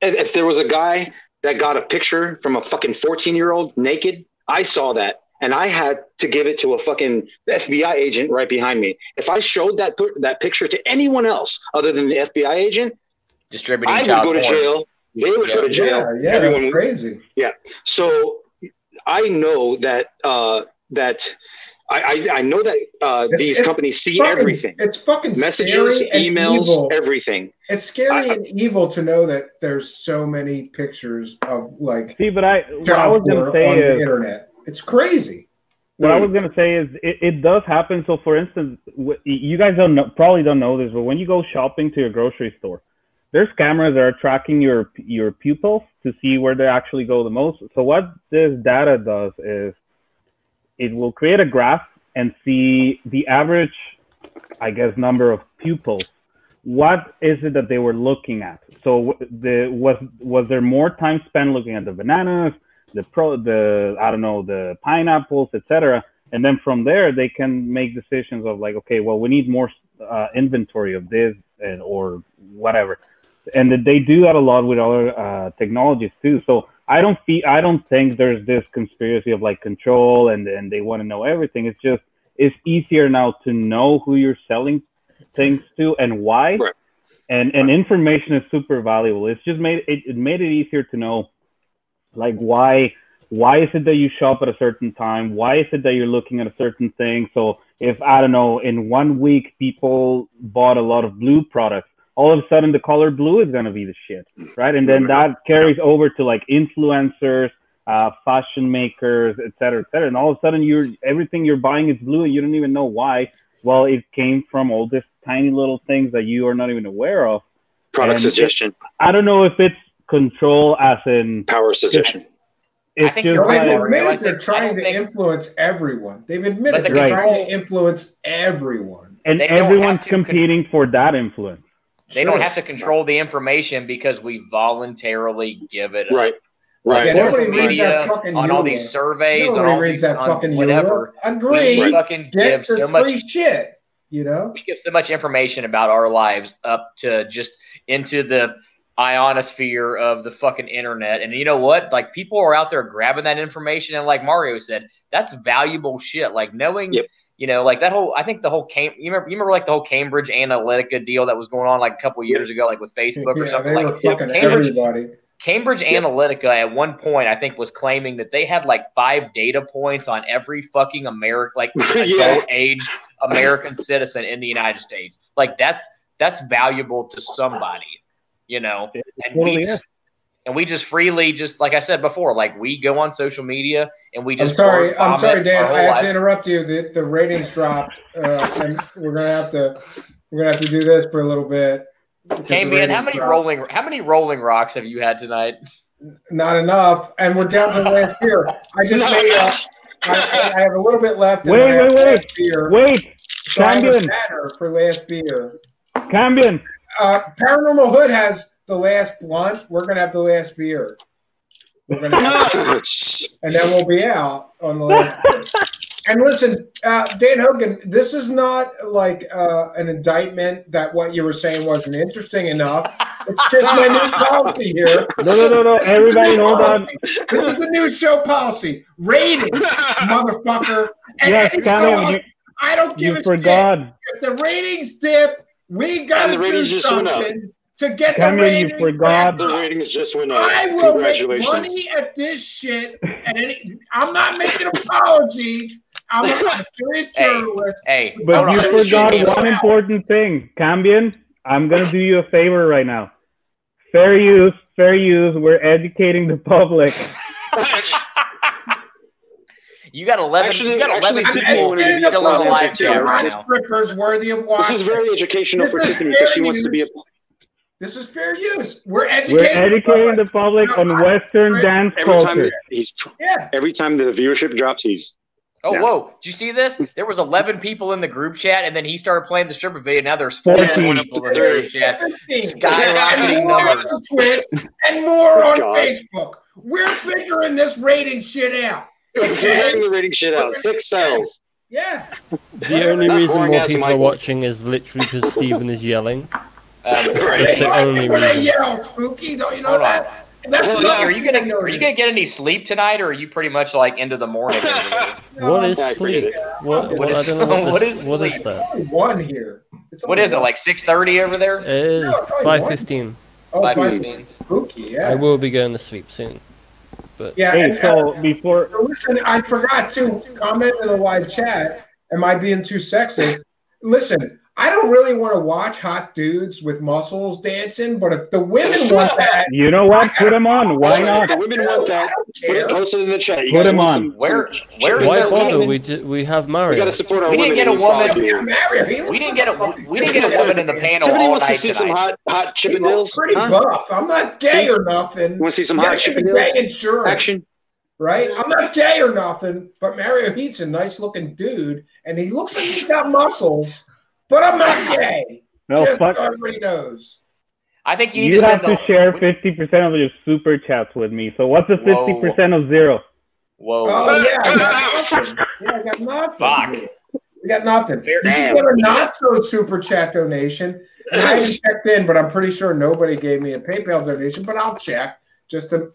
if there was a guy that got a picture from a fucking 14-year-old naked, I saw that, and I had to give it to a fucking FBI agent right behind me. If I showed that picture to anyone else other than the FBI agent, distributing, I would go to jail. They would go to jail. Yeah, everyone that's crazy. Yeah. So I know that I know that these companies see everything. It's fucking messages, scary and emails, evil. everything. It's scary and evil to know that there's so many pictures of like. See, but what I was going to say on is the internet. It's crazy. What I was going to say is it does happen. So, for instance, you guys probably don't know this, but when you go shopping to your grocery store, there's cameras that are tracking your pupils to see where they actually go the most. So what this data does is it will create a graph and see the average, I guess, number of pupils what is it that they were looking at? So was there more time spent looking at the bananas, the pineapples, etc. And then from there they can make decisions of like, okay, well, we need more inventory of this or whatever. And they do that a lot with other technologies too. So I don't think there's this conspiracy of like control and they want to know everything. It's just, it's easier now to know who you're selling things to and why. Right. And information is super valuable. It's just made it easier to know like why is it that you shop at a certain time? Why is it that you're looking at a certain thing? So if, I don't know, in 1 week people bought a lot of blue products, all of a sudden the color blue is going to be the shit, right? And then that carries over to like influencers, fashion makers, et cetera, and all of a sudden everything you're buying is blue and you don't even know why. Well, it came from all these tiny little things that you are not even aware of. Product suggestion. I don't know if it's control as in power suggestion. I think they've admitted they're trying to influence everyone. They've admitted they're trying to influence everyone. And everyone's competing for that influence. They don't have to control the information because we voluntarily give it right. up. Right. On social media, on all these surveys, on all these, on whatever. Agree. We fucking give so much shit. You know, we give so much information about our lives up to just into the ionosphere of the fucking internet. And you know what? Like, people are out there grabbing that information, and like Mario said, that's valuable shit. Like knowing, you know, like that whole, I think the whole you remember like the whole Cambridge Analytica deal that was going on like a couple of years ago, like with Facebook or something. They like were fucking everybody. Cambridge Analytica at one point, I think, was claiming that they had like 5 data points on every fucking adult age American citizen in the United States. Like that's valuable to somebody, you know. And we just freely, just like I said before, like we go on social media and we just. I'm sorry, Dan. I have to interrupt you. The ratings dropped, and we're gonna have to do this for a little bit. Cambian, how many rolling rocks have you had tonight? Not enough, and we're down to the last beer. I just made I have a little bit left. Wait. So I have a Cambian. banner for last beer. Cambian. Paranormal Hood has the last blunt. We're gonna have the last beer. We're gonna and then we'll be out on the last beer. And listen, Dan Hogan, this is not like an indictment that what you were saying wasn't interesting enough. It's just my new policy here. No. Everybody hold on. This is the new show policy. Rating, motherfucker. And yes, Cambian, I don't give a forgot. shit. If the ratings dip, we got to do something to get the Cambian, ratings. you forgot. The ratings just went up. I will make Congratulations. money at this shit. And I'm not making apologies. I'm a serious journalist. Hey, but you forgot one important thing. Cambian, I'm going to do you a favor right now. Fair use. We're educating the public. You got 11 people still on the live chat right now. Worthy of watching. This is very educational for Tiffany because she wants to be a... This is fair use. We're educating the public on Western dance culture. Every time the viewership drops, he's... Oh, whoa. Did you see this? There was 11 people in the group chat, and then he started playing the stripper video. Now there's 14 people in the group chat. Skyrocketing numbers. On Twitch and more on Facebook. We're figuring this rating shit out. We're figuring the rating shit out. 6 cells. Yeah. The only reason more people are watching is literally because Steven is yelling. That's the only reason. Yell, Spooky, don't you know that? Are you gonna get any sleep tonight, or are you pretty much like into the morning? What is sleep? What I don't know what is that? One here. What is it, like 6:30 over there? It is 5:15. Oh, 5:15. Spooky, yeah. I will be going to sleep soon. But yeah. Hey, so before listen, I forgot to comment in the live chat. Am I being too sexist? Listen, I don't really want to watch hot dudes with muscles dancing, but if the women want that, you know what? Put them on. Why not? The women want that. Put it posted in the chat. Put them on. Where why bother? We have Mario. We got to support our women. We didn't get a woman in the panel. Somebody all wants to night see tonight. some hot Chippendales. Pretty buff. I'm not gay or nothing. Want to see some hot Chippendales? Action. Right? I'm not gay or nothing, but Mario Heat's a nice looking dude, and he looks like he's got muscles. But I'm not gay. No, Just fuck. so everybody knows. I think you need You to have send to share 50% of your super chats with me. So what's the Whoa. 50% of zero? Whoa. Oh yeah, I got nothing. Yeah, I got nothing. Fuck. We got nothing. Fair Did you damn. get a not so super chat donation? And I haven't checked in, but I'm pretty sure nobody gave me a PayPal donation. But I'll check. Just to,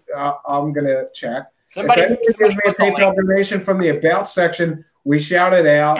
I'm gonna check. Somebody- if anybody gives me a somebody put the PayPal donation from the about section, we shout it out.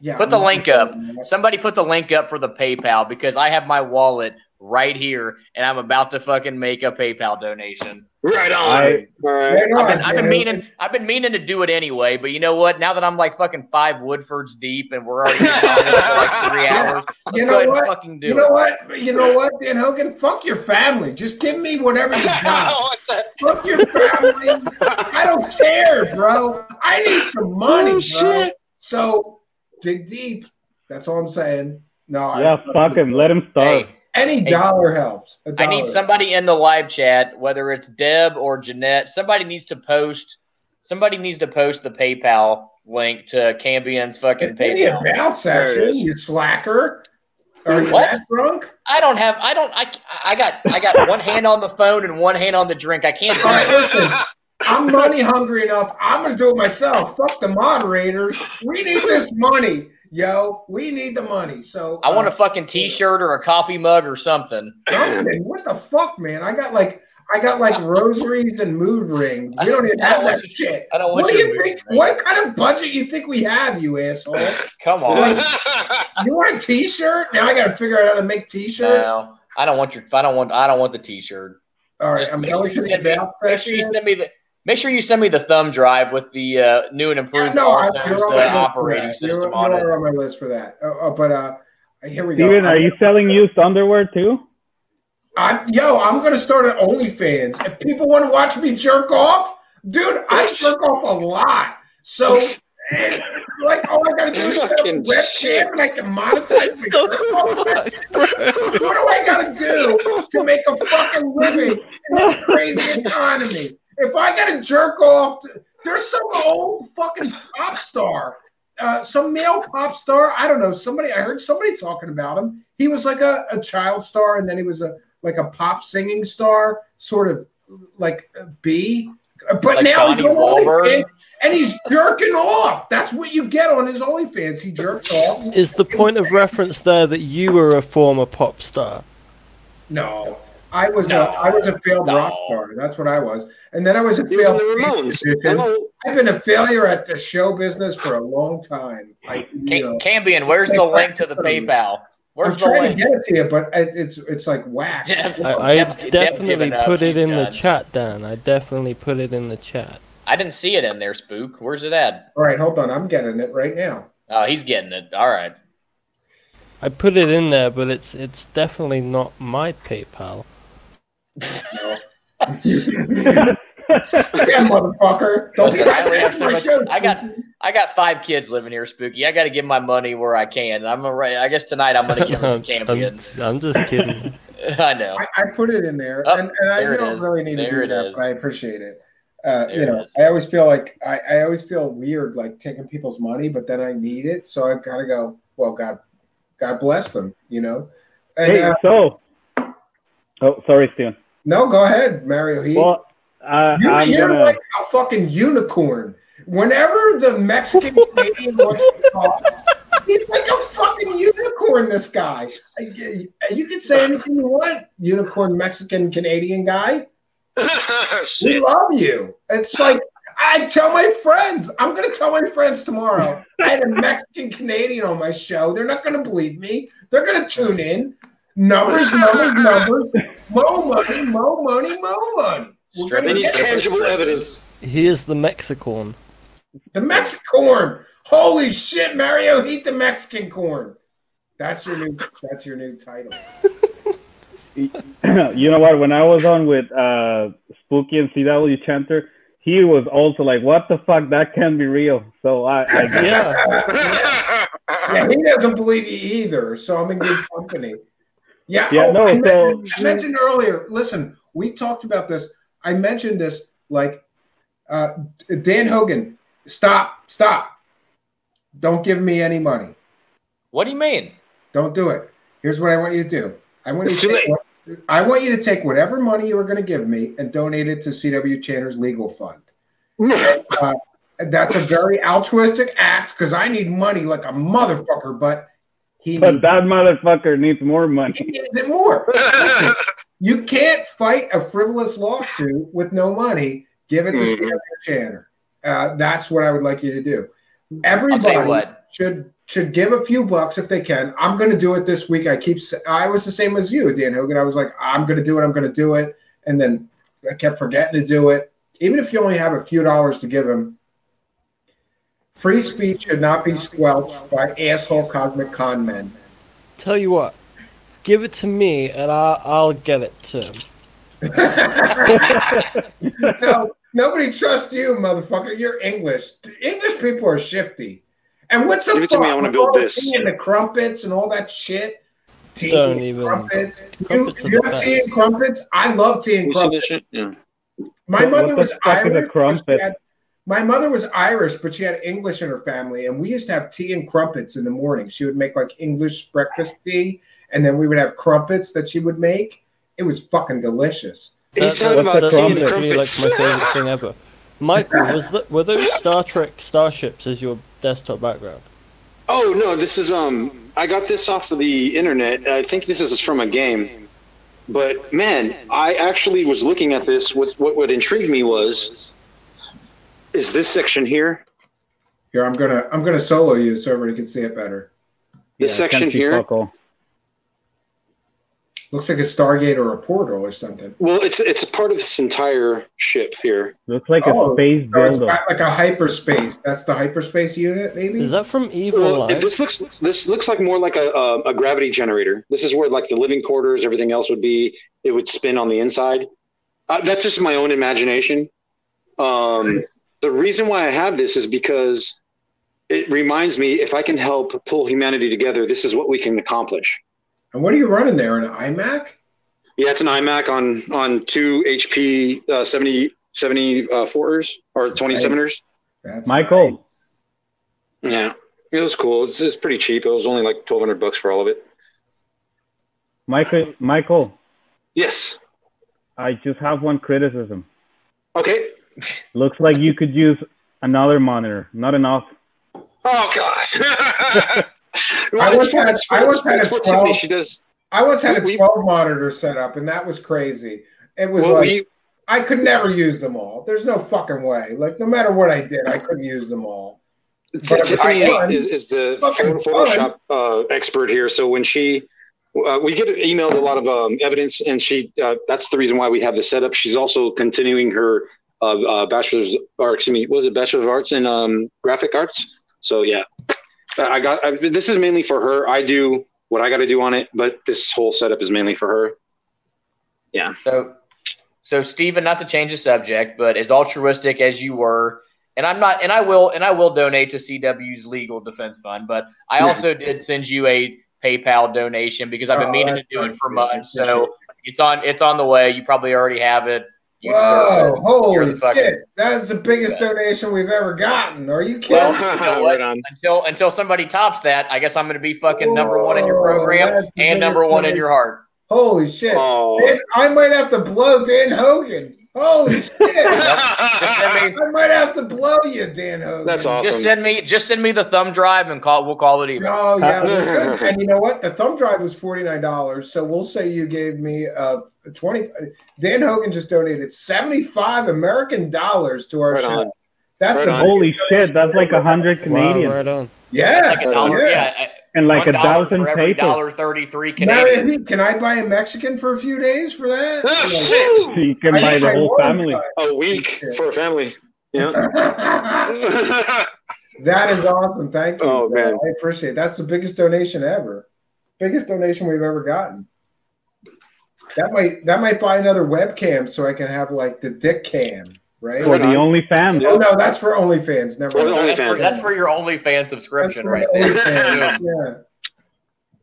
Yeah, Put the link up. Somebody put the link up for the PayPal because I have my wallet right here and I'm about to fucking make a PayPal donation. Right on. All right. Right on, I've been man. meaning to do it anyway, but you know what? Now that I'm like fucking 5 Woodfords deep and we're already on this for like 3 hours, let's You go know ahead what? and fucking do You it. know what? You know what, Dan Hogan? Fuck your family. Just give me whatever you got. Fuck your family. I don't care, bro. I need some money, bro. shit. So dig deep. That's all I'm saying. No, Yeah, fuck him. Let him starve. Any dollar helps. A I need dollar. somebody in the live chat, whether it's Deb or Jeanette, somebody needs to post the PayPal link to Cambion's fucking In the PayPal. about section, you slacker. Are you What? that drunk? I got one hand on the phone and one hand on the drink. I can't do All right, it. listen. I'm money hungry enough. I'm gonna do it myself. Fuck the moderators. We need this money, yo. We need the money. So I want a fucking T-shirt or a coffee mug or something. something. What the fuck, man? I got like rosaries and mood rings. We don't even I have don't want that shit. I don't want What do your you mood think? ring. What kind of budget you think we have, you asshole? Come on. You want a T-shirt? Now I got to figure out how to make T-shirt. No, I don't want the T-shirt. All right, Just I'm make going sure to you the send me- about Make sure you section. send me the. Make sure you send me the thumb drive with the new and improved You're on my operating list for that. system You're on it. on my list for that. But here we go. Steven, are you selling used underwear too? I'm going to start an OnlyFans. If people want to watch me jerk off, dude, I jerk off a lot. So, like, all I got to do is set up a webcam and I can monetize my jerk off. What do I got to do to make a fucking living in this crazy economy? If I got to jerk off, there's some old fucking pop star, some male pop star. I don't know. I heard somebody talking about him. He was like a child star, and then he was a pop singing star, sort of like B. But Like now he's Donnie on Wahlberg? OnlyFans, and he's jerking off. That's what you get on his OnlyFans. He jerks off. Is the point of reference there that you were a former pop star? No. I was a failed rock star. That's what I was. And then I was a He was in failed the Ramones. musician. I've been a failure at the show business for a long time. Cambion, where's the link to the PayPal? I'm Where's the trying link? to get it to you, but it's like whack. I definitely given up. put it She's in the done. chat, Dan. I definitely put it in the chat. I didn't see it in there, Spook. Where's it at? All right, hold on. I'm getting it right now. Oh, he's getting it. All right. I put it in there, but it's definitely not my PayPal. Yeah, motherfucker. Don't be Listen, I only right have so my much. show. I got 5 kids living here, Spooky. I got to give my money where I can. I guess tonight I'm gonna give them to Cambion. I'm just kidding. I know. I put it in there, Oh, and there you it don't is. really need to There do it that, is. but I appreciate it. There You know, it is. I always feel like I always feel weird, like taking people's money, but then I need it, so I gotta go. Well, God bless them, you know. And, Hey, oh, sorry, Steven. no, go ahead, Mario. Well, I'm You're gonna. like a fucking unicorn. Whenever the Mexican Canadian wants to talk, he's like a fucking unicorn. This guy. You can say anything you want, unicorn Mexican Canadian guy. We love you. It's like I tell my friends. I'm gonna tell my friends tomorrow. I had a Mexican Canadian on my show. They're not gonna believe me. They're gonna tune in. Numbers. More money. We're gonna They need get it. tangible evidence. He is the Mexicorn. The Mexicorn. Holy shit, Mario, eat the Mexican corn. That's your new title. You know what? When I was on with Spooky and CW Chanter, he was also like, "What the fuck? That can't be real." So Yeah. Yeah, he doesn't believe you either, so I'm in good company. Yeah, Yeah, no, I mentioned earlier, listen, we talked about this. I mentioned this, like, Dan Hogan, stop. Don't give me any money. What do you mean? Don't do it. Here's what I want you to do. I want you to take whatever money you are going to give me and donate it to CW Channer's legal fund. That's a very altruistic act because I need money like a motherfucker, but that motherfucker needs more money. He needs it more. You can't fight a frivolous lawsuit with no money. Give it to CW Channer. That's what I would like you to do. Everybody should give a few bucks if they can. I'm going to do it this week. I was the same as you, Dan Hogan. I was like, I'm going to do it. And then I kept forgetting to do it. Even if you only have a few dollars to give him, free speech should not be squelched by asshole cosmic con men. Tell you what, give it to me and I'll get it to him. No, nobody trusts you, motherfucker. You're English. English people are shifty. And what's the Give it to me. I want to build this. And the crumpets and all that shit. Tea Don't and even. crumpets. Do you have tea and crumpets? I love tea and You see crumpets. this shit? Yeah. My mother was fuck is a Irish. crumpet? My mother was Irish, but she had English in her family, and we used to have tea and crumpets in the morning. She would make like English breakfast tea, and then we would have crumpets that she would make. It was fucking delicious. That's actually like my favorite thing ever. Michael, were those Star Trek starships as your desktop background? Oh no, this is I got this off of the internet. I think this is from a game. But man, I actually was looking at this. What intrigued me is this section here. Here, I'm gonna solo you so everybody can see it better. This section here. Looks like a Stargate or a portal or something. Well, it's a part of this entire ship here. Looks like a space so it's dildo. got like a hyperspace. That's the hyperspace unit, maybe. Is that from Evil Well, Life? this looks like more like a gravity generator. This is where like the living quarters, everything else would be. It would spin on the inside. That's just my own imagination. The reason why I have this is because it reminds me if I can help pull humanity together, this is what we can accomplish. And what are you running there? An iMac? Yeah, it's an iMac on 2 HP 74ers or 27ers. Michael. Yeah, it was cool. It's pretty cheap. It was only like $1,200 for all of it. Michael. Yes. I just have one criticism. Okay. Looks like you could use another monitor. Not enough. Oh God. I once had a 12 We- monitor set up, and that was crazy. It was Well, like I could never use them all. There's no fucking way. Like no matter what I did, I couldn't use them all. But it was Tiffany fun. is the Fucking Photoshop expert here. So when we get emailed a lot of evidence, and that's the reason why we have this set up. She's also continuing her bachelor's arts. Bachelor's of Arts in graphic arts? So yeah, this is mainly for her. I do what I got to do on it, but this whole setup is mainly for her. Yeah. So Stephen, not to change the subject, but as altruistic as you were, and I will donate to CW's legal defense fund, but I also did send you a PayPal donation because I've been meaning to do it for months. So it's on the way. You probably already have it. You Whoa, deserve it. You're holy the fucking- shit. That's the biggest donation we've ever gotten. Are you kidding? Well, you know what? Until somebody tops that, I guess I'm going to be fucking number one in your program that's the and number biggest one in your heart. Holy shit. Oh. Dan, I might have to blow Dan Hogan. Holy shit. I might have to blow you, Dan Hogan. That's awesome. Just send me the thumb drive and we'll call it even. Oh, yeah. we're good. And you know what? The thumb drive was $49. So we'll say you gave me 20. Dan Hogan just donated 75 American dollars to our Right show. on. That's the Holy shit, that's like 100 Canadian. Wow, right on. Yeah. Like $1, yeah. And like $1 1,000 for every pesos. $1.33 Canadian. Mary, can I buy a Mexican for a few days for that? Oh, shit. So you can I buy need the my whole one family. guy. A week for a family. Yeah. That is awesome. Thank you. Oh, man. I appreciate it. That's the biggest donation ever. Biggest donation we've ever gotten. That might buy another webcam so I can have like the dick cam, right? For the OnlyFans. Oh no, that's for OnlyFans. Never mind. That's for your OnlyFans subscription, for right the there. OnlyFans,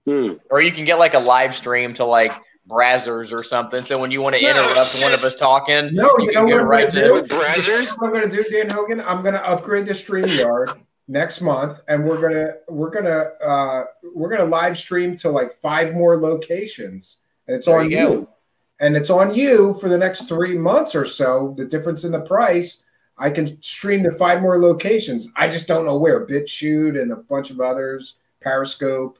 yeah. Or you can get like a live stream to like Brazzers or something. So when you want to interrupt one of us talking, No, you you can know go what right I'm gonna to do? You know what I'm going to do, Dan Hogan? I'm going to upgrade the StreamYard, next month, and we're gonna live stream to like 5 more locations, and it's There on you go. you. And it's on you for the next 3 months or so. The difference in the price, I can stream to 5 more locations. I just don't know where. BitChute and a bunch of others, Periscope.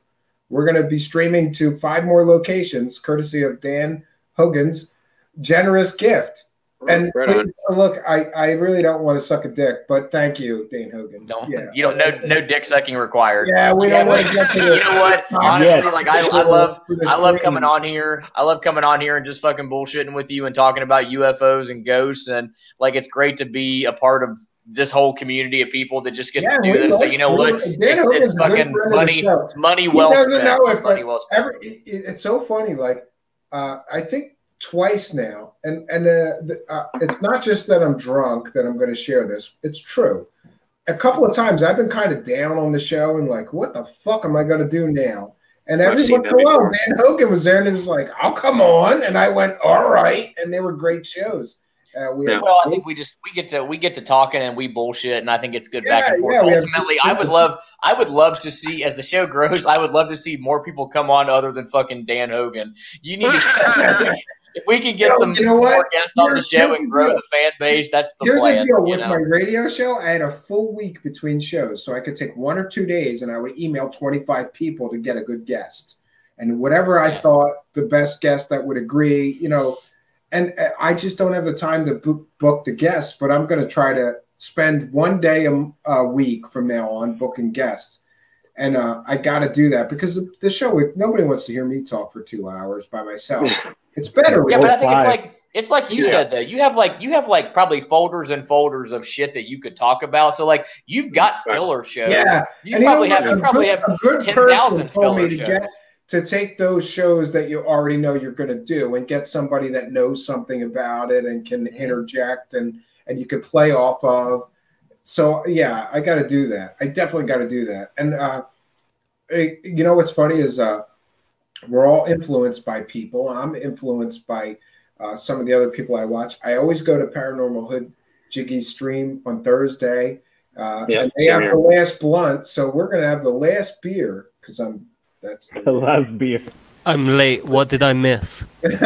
We're going to be streaming to 5 more locations, courtesy of Dan Hogan's generous gift. And please, look, I really don't want to suck a dick, but thank you, Dane Hogan. You don't no dick sucking required. Yeah, we don't want to get to the. You know what? Honestly, like I love coming on here. I love coming on here and just fucking bullshitting with you and talking about UFOs and ghosts, and like it's great to be a part of this whole community of people that just gets to do this. So you know what? It's fucking money. It's money well spent. It's so funny. Like I think twice now, and it's not just that I'm drunk that I'm going to share this. It's true. A couple of times I've been kind of down on the show and like, what the fuck am I going to do now? And every once in a while, Dan Hogan was there and he was like, "I'll come on," and I went, "All right," and they were great shows. Well, I think we get to talking and we bullshit, and I think it's good back and forth. Ultimately, I would love to see, as the show grows, I would love to see more people come on other than fucking Dan Hogan. You need to. If we can get some more guests on the show and grow the fan base, that's the plan. Here's the deal with my radio show. I had a full week between shows, so I could take 1 or 2 days, and I would email 25 people to get a good guest. And whatever I thought the best guest that would agree, and I just don't have the time to book the guests, but I'm going to try to spend 1 day a week from now on booking guests. And I got to do that because the show, nobody wants to hear me talk for 2 hours by myself. It's better. Yeah, but I think it's like you said though. You have like probably folders and folders of shit that you could talk about. So like you've got filler shows. Yeah, you probably have 10,000 filler shows. To take those shows that you already know you're going to do and get somebody that knows something about it and can interject and you could play off of. So yeah, I got to do that. I definitely got to do that. And what's funny is we're all influenced by people. I'm influenced by some of the other people I watch. I always go to Paranormal Hood Jiggy's stream on Thursday. And they have the last blunt, so we're going to have the last beer because that's the last beer. I'm late. What did I miss? Supporting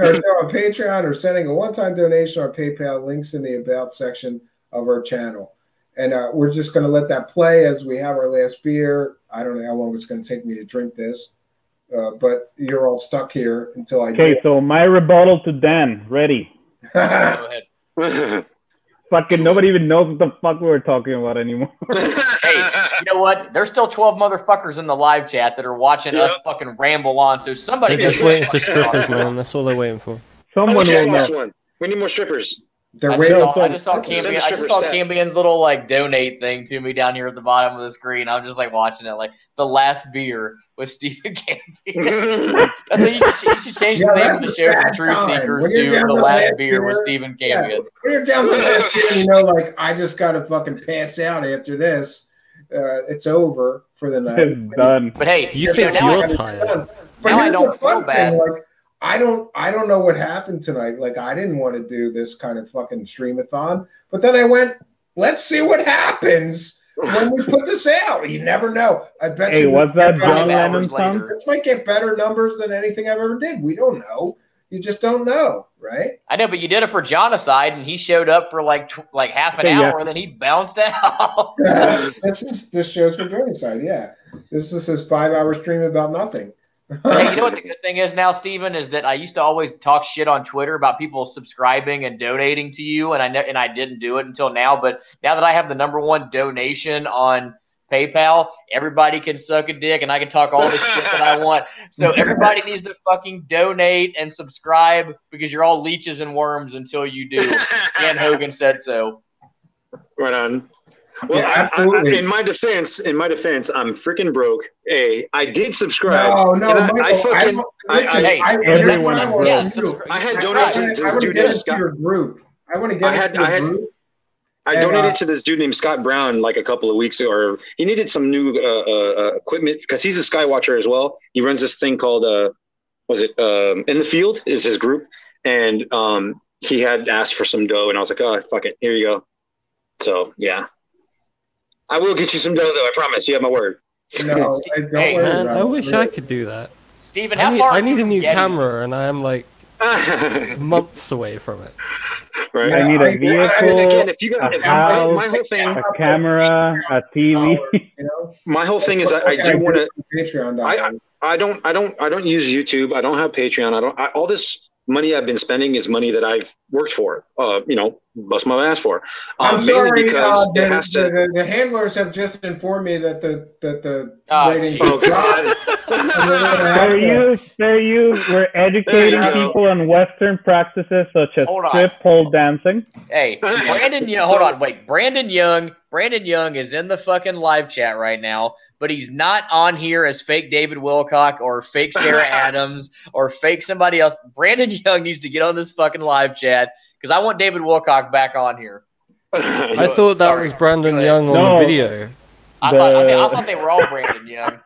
our show on Patreon or sending a one-time donation or PayPal. Links in the About section of our channel. And we're just going to let that play as we have our last beer. I don't know how long it's going to take me to drink this, but you're all stuck here until I Okay, so my rebuttal to Dan. Ready. Go ahead. Fucking nobody even knows what the fuck we were talking about anymore. Hey, you know what? There's still 12 motherfuckers in the live chat that are watching us fucking ramble on. So somebody They're just waiting for strippers, man. That's all they're waiting for. Someone will know. We need more strippers. I just saw Cambion's little like donate thing to me down here at the bottom of the screen. I'm just like watching it, like the last beer with Stephen Campion. That's what you should change the name of the show from Truth Seekers to the last beer with Stephen Campion. When you're down to the last beer, like I just got to fucking pass out after this. It's over for the night. It's done. But hey, you think you're tired? But now I don't feel bad. I don't know what happened tonight. Like I didn't want to do this kind of fucking streamathon, but then I went, let's see what happens when we put this out. You never know. I bet Hey, what's that John Lennon song? This might get better numbers than anything I've ever did. We don't know. You just don't know, right? I know, but you did it for Jonocide, and he showed up for like half an hour, and then he bounced out. This show's for Jonocide, yeah. This is his 5-hour stream about nothing. But hey, you know what the good thing is now, Steven, is that I used to always talk shit on Twitter about people subscribing and donating to you, and I didn't do it until now. But now that I have the #1 donation on PayPal, everybody can suck a dick, and I can talk all the shit that I want. So everybody needs to fucking donate and subscribe because you're all leeches and worms until you do. Dan Hogan said so. Right on. Well, Yeah, in my defense, I'm freaking broke. Hey, I did subscribe. No, And I had donated to this dude named Scott. I want to get into your group. I donated to this dude named Scott Brown like a couple of weeks ago. Or he needed some new equipment because he's a Skywatcher as well. He runs this thing called In the Field is his group, and he had asked for some dough, and I was like, oh fuck it, here you go. So yeah, I will get you some dough though. I promise. You have my word. No, don't Hey, worry Man, about I it. wish I could do that. Steven, how I need, far I are need you a from new Getty? camera, and I am like months away from it. Right. I need a vehicle, Again, if you got, a house, my whole thing, a camera, a TV. my whole thing is I do want to. Patreon. I don't use YouTube. I don't have Patreon. All this money I've been spending is money that I've worked for. Bust my ass for. I'm mainly sorry. because it has to. The handlers have just informed me that the Oh, ratings. Oh God. Spare you. We're educating There you go. people on Western practices such as Hold on. strip pole dancing. Hey, Brandon Young. Hold on, wait. Brandon Young is in the fucking live chat right now, but he's not on here as fake David Wilcock or fake Sarah Adams or fake somebody else. Brandon Young needs to get on this fucking live chat because I want David Wilcock back on here. I thought that was Brandon Young on No. the video. I thought they were all Brandon Young.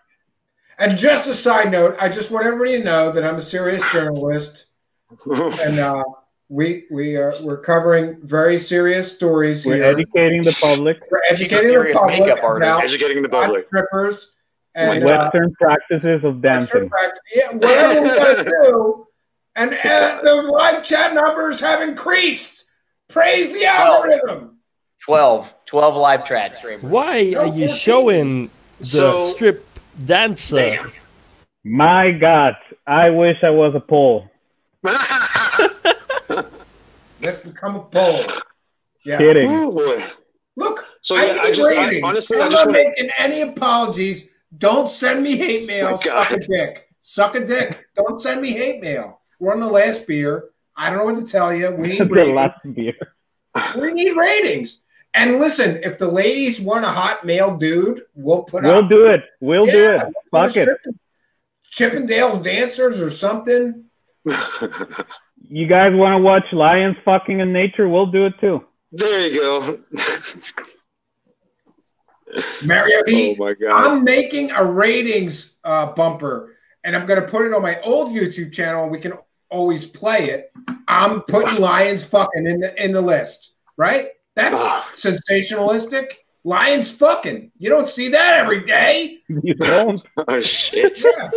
And just a side note, I just want everybody to know that I'm a serious journalist, and we're covering very serious stories We're here. educating the public. We're She's a educating the serious public makeup artist. about Educating the public. strippers and Western practices of dancing. yeah, whatever we want to do. And the live chat numbers have increased. Praise the algorithm. 12 live chat streamers. Why are you showing the So- strip dancer? My God, I wish I was a pole. Let's become a poll. Yeah. Kidding. Oh boy. Look, So yeah, honestly, I I'm just not want to. making any apologies. Don't send me hate mail. My Suck a God. dick. Suck a dick. Don't send me hate mail. We're on the last beer. I don't know what to tell you. We need The ratings. last beer. We need ratings. And listen, if the ladies want a hot male dude, we'll put We'll up. do it. We'll do it. Fuck it. Chippendales dancers or something. You guys want to watch lions fucking in nature? We'll do it too. There you go. Mario, Oh my God. I'm making a ratings bumper, and I'm going to put it on my old YouTube channel. We can always play it. I'm putting lions fucking in the list, right? That's sensationalistic. Lions fucking. You don't see that every day. You don't. Oh shit. Yeah.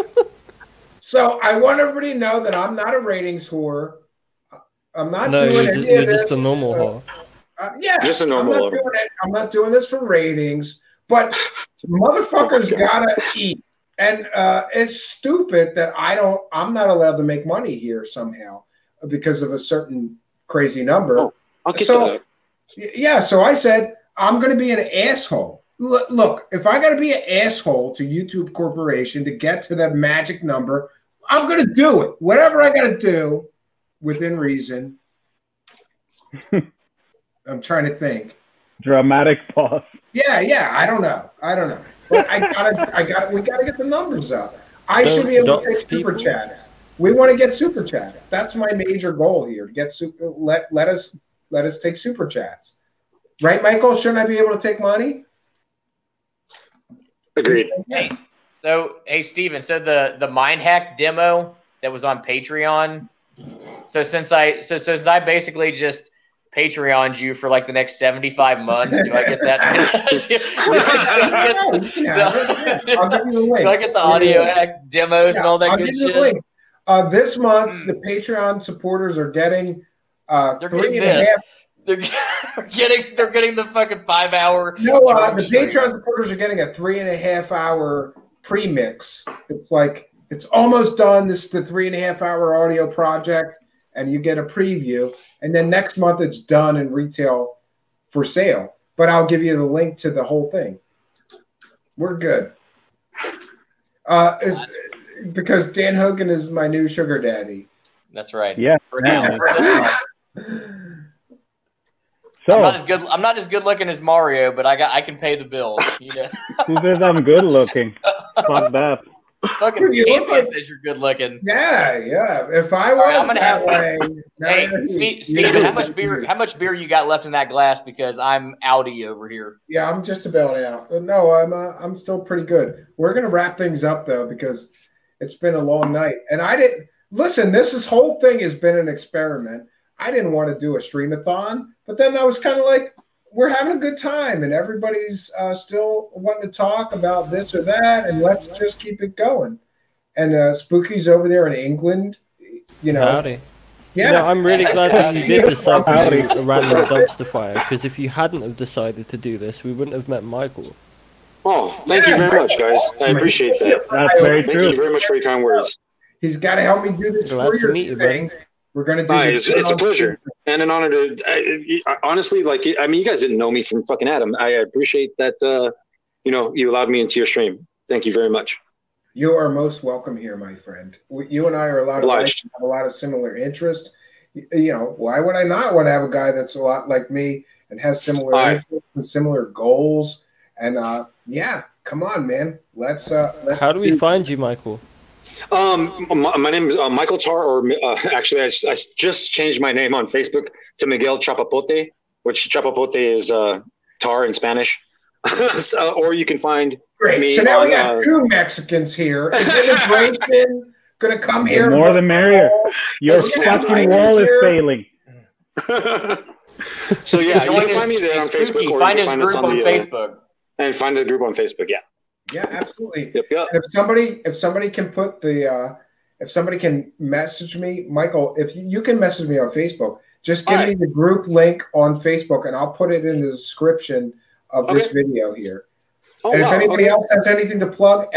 So I want everybody to know that I'm not a ratings whore. I'm not No, doing you're, any you're of this. just a normal whore. Yeah, Just a normal I'm not order. doing it. I'm not doing this for ratings, but motherfuckers gotta eat, and it's stupid that I'm not allowed to make money here somehow because of a certain crazy number. Oh, I'll get So, to that. yeah, so I said I'm going to be an asshole. Look, if I got to be an asshole to YouTube Corporation to get to that magic number, I'm going to do it. Whatever I got to do within reason. I'm trying to think. Dramatic pause. Yeah. I don't know. But we gotta get the numbers up. I should be able to get super chats. We want to get super chats. That's my major goal here. Get super. Let us take super chats. Right, Michael? Shouldn't I be able to take money? Agreed. Hey, Steven, so the Mind Hack demo that was on Patreon. So since I basically just Patreoned you for like the next 75 months, do I get that? I'll give you the link. Do I get the audio hack demos and all that I'll good give you the shit? link. This month, the Patreon supporters are getting They're getting 3.5. They're getting the fucking 5-hour. No, drum the stream. Patreon supporters are getting a 3.5-hour pre-mix. It's almost done. This is the 3.5-hour audio project, and you get a preview. And then next month it's done in retail for sale. But I'll give you the link to the whole thing. We're good. Because Dan Hogan is my new sugar daddy. That's right. Yeah. For now. So I'm not as good looking as Mario, but I can pay the bills. You know. who says I'm good looking? Fuck that. Fucking You look Champion like- says you're good looking. Yeah. If I was All right, I'm gonna that have- way, Hey, Steven, how much beer you got left in that glass? Because I'm outie over here. Yeah, I'm just about out. No, I'm still pretty good. We're gonna wrap things up though because it's been a long night, and I didn't listen. This whole thing has been an experiment. I didn't want to do a streamathon, but then I was kind of like, we're having a good time, and everybody's still wanting to talk about this or that, and let's just keep it going. And Spooky's over there in England, you know. Howdy. Yeah, You know, I'm really glad that you did decide to do a random dumpster fire, because if you hadn't have decided to do this, we wouldn't have met Michael. Oh, thank you very much, guys. I appreciate that. That's very Thank true. you very much for your kind words. He's got to help me do this Glad to career meet you, thing. buddy. We're going to do It's a pleasure and an honor to. Honestly, like, I mean, you guys didn't know me from fucking Adam. I appreciate that. You know, you allowed me into your stream. Thank you very much. You are most welcome here, my friend. You and I are a lot Obliged. have a lot of similar interests. You know, why would I not want to have a guy that's a lot like me and has similar interests and similar goals? And yeah, come on, man. Let's. How do we find you, Michael? My name is Michael Tar, or actually, I just changed my name on Facebook to Miguel Chapapote, which Chapapote is tar in Spanish. Or you can find Great. me So now on, we got two Mexicans here. Is immigration going to come here? The more the merrier. Your Is it fucking nice wall is here? failing. So yeah, you can find me there on Facebook, or Find you his can find us group on on the Facebook. and find the group on Facebook. Yeah. Yeah, absolutely. Yep. And if somebody can put the if somebody can message me, Michael, if you can message me on Facebook, just give me the group link on Facebook, and I'll put it in the description of this video here. And if anybody else has anything to plug,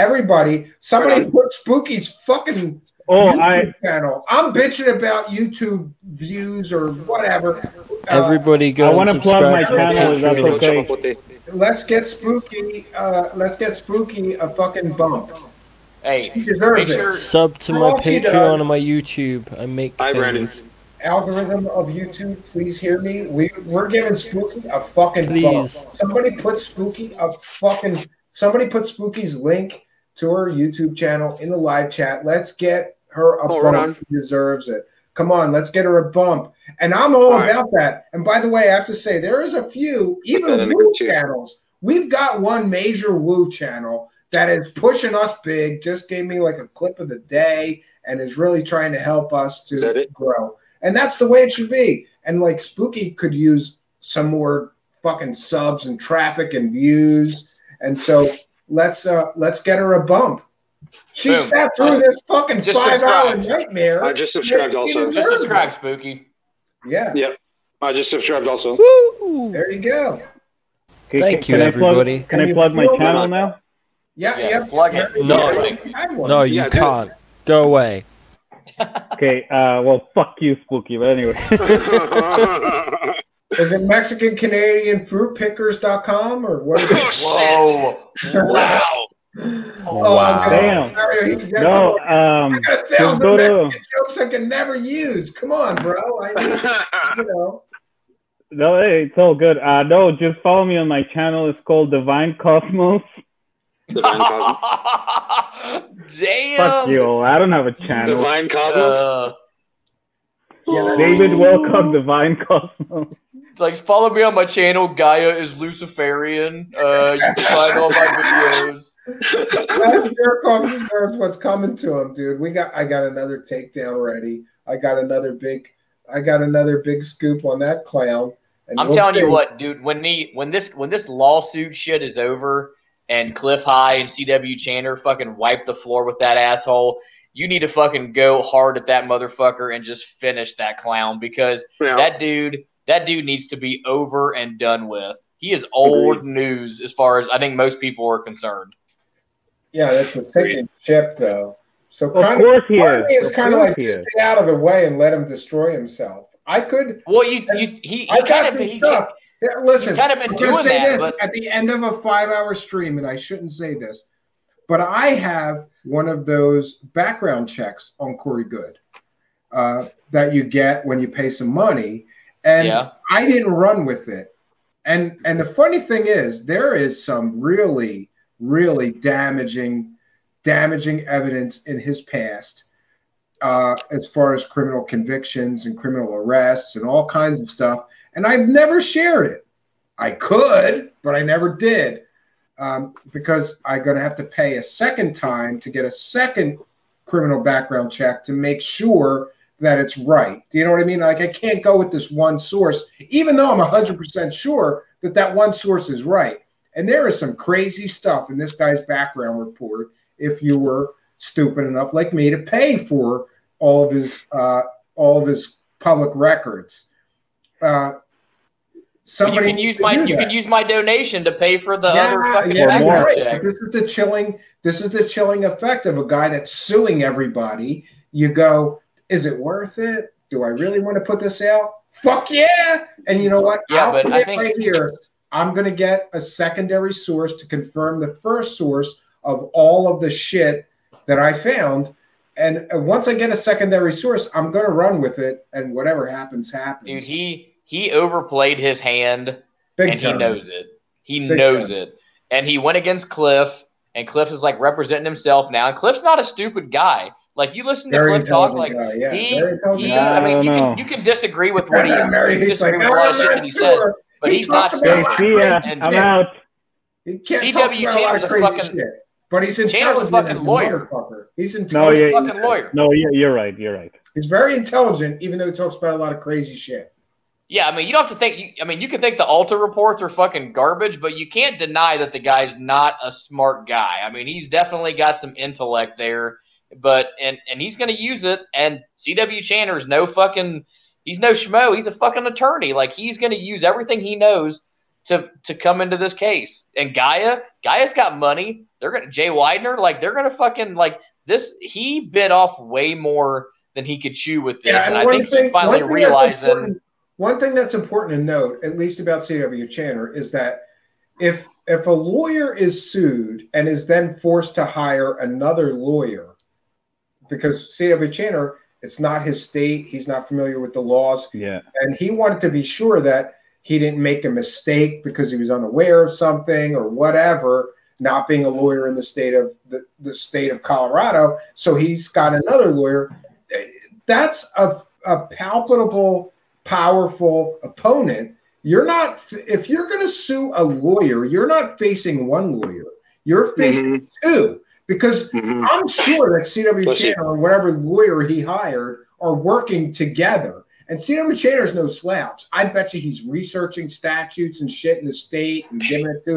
somebody put Spooky's fucking YouTube channel. I'm bitching about YouTube views or whatever. Everybody go. I want to plug my channel. Is that okay? Let's get Spooky. Let's get Spooky a fucking bump. Hey, he deserves make sure- it. Sub to my Well, he does. Patreon and my YouTube. I make Brandon. things. Algorithm of YouTube, please hear me. We're giving Spooky a fucking Please. bump. Somebody put Spooky's link to her YouTube channel in the live chat. Let's get her a right on. bump. She deserves it. Come on, let's get her a bump. And I'm all about that. And by the way, I have to say, there is a few, that in even the Woo group too. channels. We've got one major Woo channel that is pushing us big, just gave me like a clip of the day and is really trying to help us to grow. And that's the way it should be. And like Spooky could use some more fucking subs and traffic and views. And so let's get her a bump. She Boom. sat through this fucking Just 5-hour subscribe. nightmare. I just subscribed She also. deserves Just it. subscribe, Spooky. Yeah. Yep. I just subscribed also. There you go. Okay, Thank you, can I everybody. Can I plug my channel now? Yeah. Plug it. No, you Yeah, dude. can't. Go away. Okay, well, fuck you, Spooky, but anyway. Is it MexicanCanadianFruitPickers.com or what is it? Whoa. Wow. Wow. Damn. Sorry, No, I got a just thousand go to... Mexican jokes I can never use. Come on, bro. I mean, you know. No, hey, it's all good. No, just follow me on my channel. It's called Divine Cosmos. Divine Cosmos. Damn. Fuck you. I don't have a channel. Divine Cosmos. David Wilcock, Divine Cosmos. Like, follow me on my channel. Gaia is Luciferian. You can find all my videos. Jericho deserves what's coming to him, dude. I got another takedown ready. I got another big scoop on that clown. And I'm we'll telling see. you what, dude. When this lawsuit shit is over and Cliff High and CW Chandler fucking wipe the floor with that asshole, you need to fucking go hard at that motherfucker and just finish that clown, because that dude needs to be over and done with. He is old news as far as I think most people are concerned. Yeah, that's the thinking chip, though. So Of kind course he part of me is. is kind of course like he just is. stay out of the way and let him destroy himself. I could. Well, he kind of Listen, he's kind of been I'm gonna doing say that, this but at the end of a 5-hour stream, and I shouldn't say this, but I have one of those background checks on Corey Good that you get when you pay some money, and I didn't run with it. And the funny thing is, there is some really, really damaging evidence in his past as far as criminal convictions and criminal arrests and all kinds of stuff. And I've never shared it. I could, but I never did because I'm going to have to pay a second time to get a second criminal background check to make sure that it's right. Do you know what I mean? Like, I can't go with this one source, even though I'm 100% sure that that one source is right. And there is some crazy stuff in this guy's background report. If you were stupid enough, like me, to pay for all of his public records. Somebody you can use my donation to pay for the other fucking background check. This is the chilling effect of a guy that's suing everybody. You go, is it worth it? Do I really want to put this out? Fuck yeah! And you know what? Yeah, I'll put it right here. I'm going to get a secondary source to confirm the first source of all of the shit that I found. And once I get a secondary source, I'm going to run with it, and whatever happens, happens. Dude, he overplayed his hand, and he knows it. He knows it. And he went against Cliff, and Cliff is like representing himself now. And Cliff's not a stupid guy. Like, you listen to Cliff talk, like I mean, you can disagree with what he disagree with a lot of shit that he says, but he's not stupid. I'm out. CW Chandler's a fucking but he's intelligent. Fucking lawyer. He's intelligent. Fucking lawyer. No, you're right. You're right. He's very intelligent, even though he talks about a lot of crazy shit. Yeah, I mean, you don't have to think. I mean, you can think the Alta reports are fucking garbage, but you can't deny that the guy's not a smart guy. I mean, he's definitely got some intellect there, but and he's going to use it. And CW Chandler's no fucking. He's no schmo. He's a fucking attorney. Like, he's going to use everything he knows to come into this case. And Gaia's got money. They're gonna Jay Widener, like, they're gonna fucking like this. He bit off way more than he could chew with this, and I think he's finally realizing. One thing that's important to note, at least about CW Chandler, is that if a lawyer is sued and is then forced to hire another lawyer, because CW Chandler, it's not his state, he's not familiar with the laws, and he wanted to be sure that he didn't make a mistake because he was unaware of something or whatever, not being a lawyer in the state of the state of Colorado. So he's got another lawyer. That's a palpable, powerful opponent. You're not, if you're going to sue a lawyer, you're not facing one lawyer. You're facing two, because I'm sure that CW Chandler or whatever lawyer he hired are working together. And CW Chandler's no slouch. I bet you he's researching statutes and shit in the state and giving it to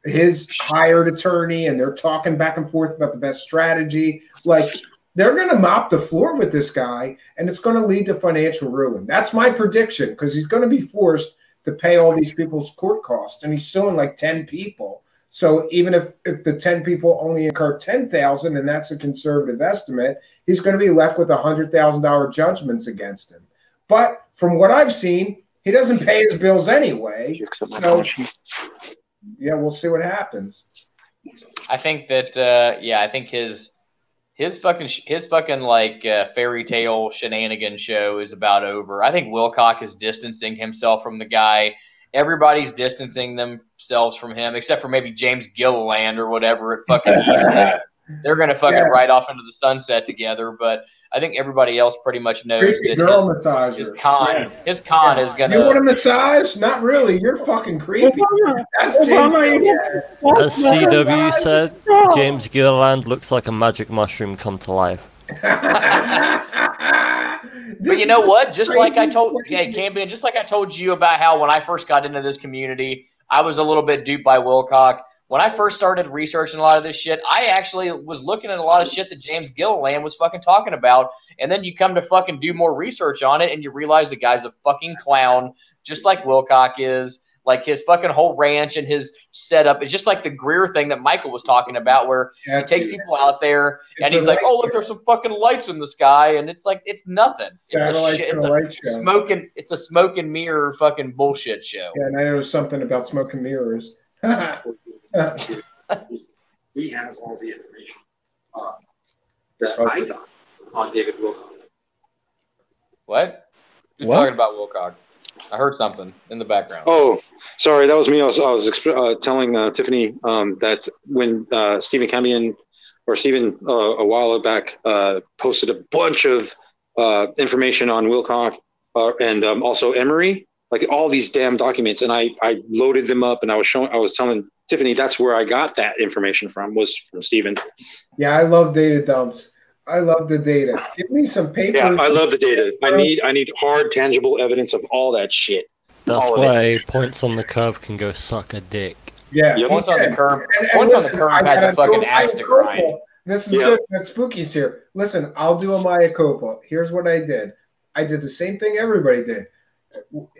his hired attorney, and they're talking back and forth about the best strategy. Like, they're going to mop the floor with this guy, and it's going to lead to financial ruin. That's my prediction, because he's going to be forced to pay all these people's court costs, and he's suing like 10 people. So even if the 10 people only incur $10,000, and that's a conservative estimate, he's going to be left with $100,000 judgments against him. But from what I've seen, he doesn't pay his bills anyway. So, yeah, we'll see what happens. I think that, I think his fucking like fairy tale shenanigan show is about over. I think Wilcock is distancing himself from the guy. Everybody's distancing themselves from him, except for maybe James Gilliland or whatever at fucking East. They're going to fucking ride off into the sunset together. But I think everybody else pretty much knows that his con is going to. You want a massage? Not really. You're fucking creepy. That's James As CW said, James Gilliland looks like a magic mushroom come to life. But you know what? Just like I told Campion, just like I told you about how when I first got into this community, I was a little bit duped by Wilcock. When I first started researching a lot of this shit, I actually was looking at a lot of shit that James Gilliland was fucking talking about, and then you come to fucking do more research on it, and you realize the guy's a fucking clown, just like Wilcock is. Like, his fucking whole ranch and his setup is just like the Greer thing that Michael was talking about, where he takes people out there and he's like, "Oh, look, there's some fucking lights in the sky," and it's like, it's nothing. It's a smoke and mirror fucking bullshit show. Yeah, and I know something about smoke and mirrors. He has all the information that I got on David Wilcock. What? Who's talking about Wilcock? I heard something in the background. Oh, sorry, that was me. I was telling Tiffany that when Stephen Cambion or Stephen a while back posted a bunch of information on Wilcock and also Emery, like all these damn documents, and I loaded them up, and I was telling Tiffany that's where I got that information from, was from Stephen. Yeah, I love data dumps. I love the data. Give me some paper. Yeah, I love the data. I need hard, tangible evidence of all that shit. That's All of why Points on the Curve can go suck a dick. Yeah, Yep. Points on the Curve. And Points on the listen, Curve I has gotta a fucking do axe to mea grind. culpa. This is Yeah. good. That Spooky's here. Listen, I'll do a mea culpa. Here's what I did. I did the same thing everybody did.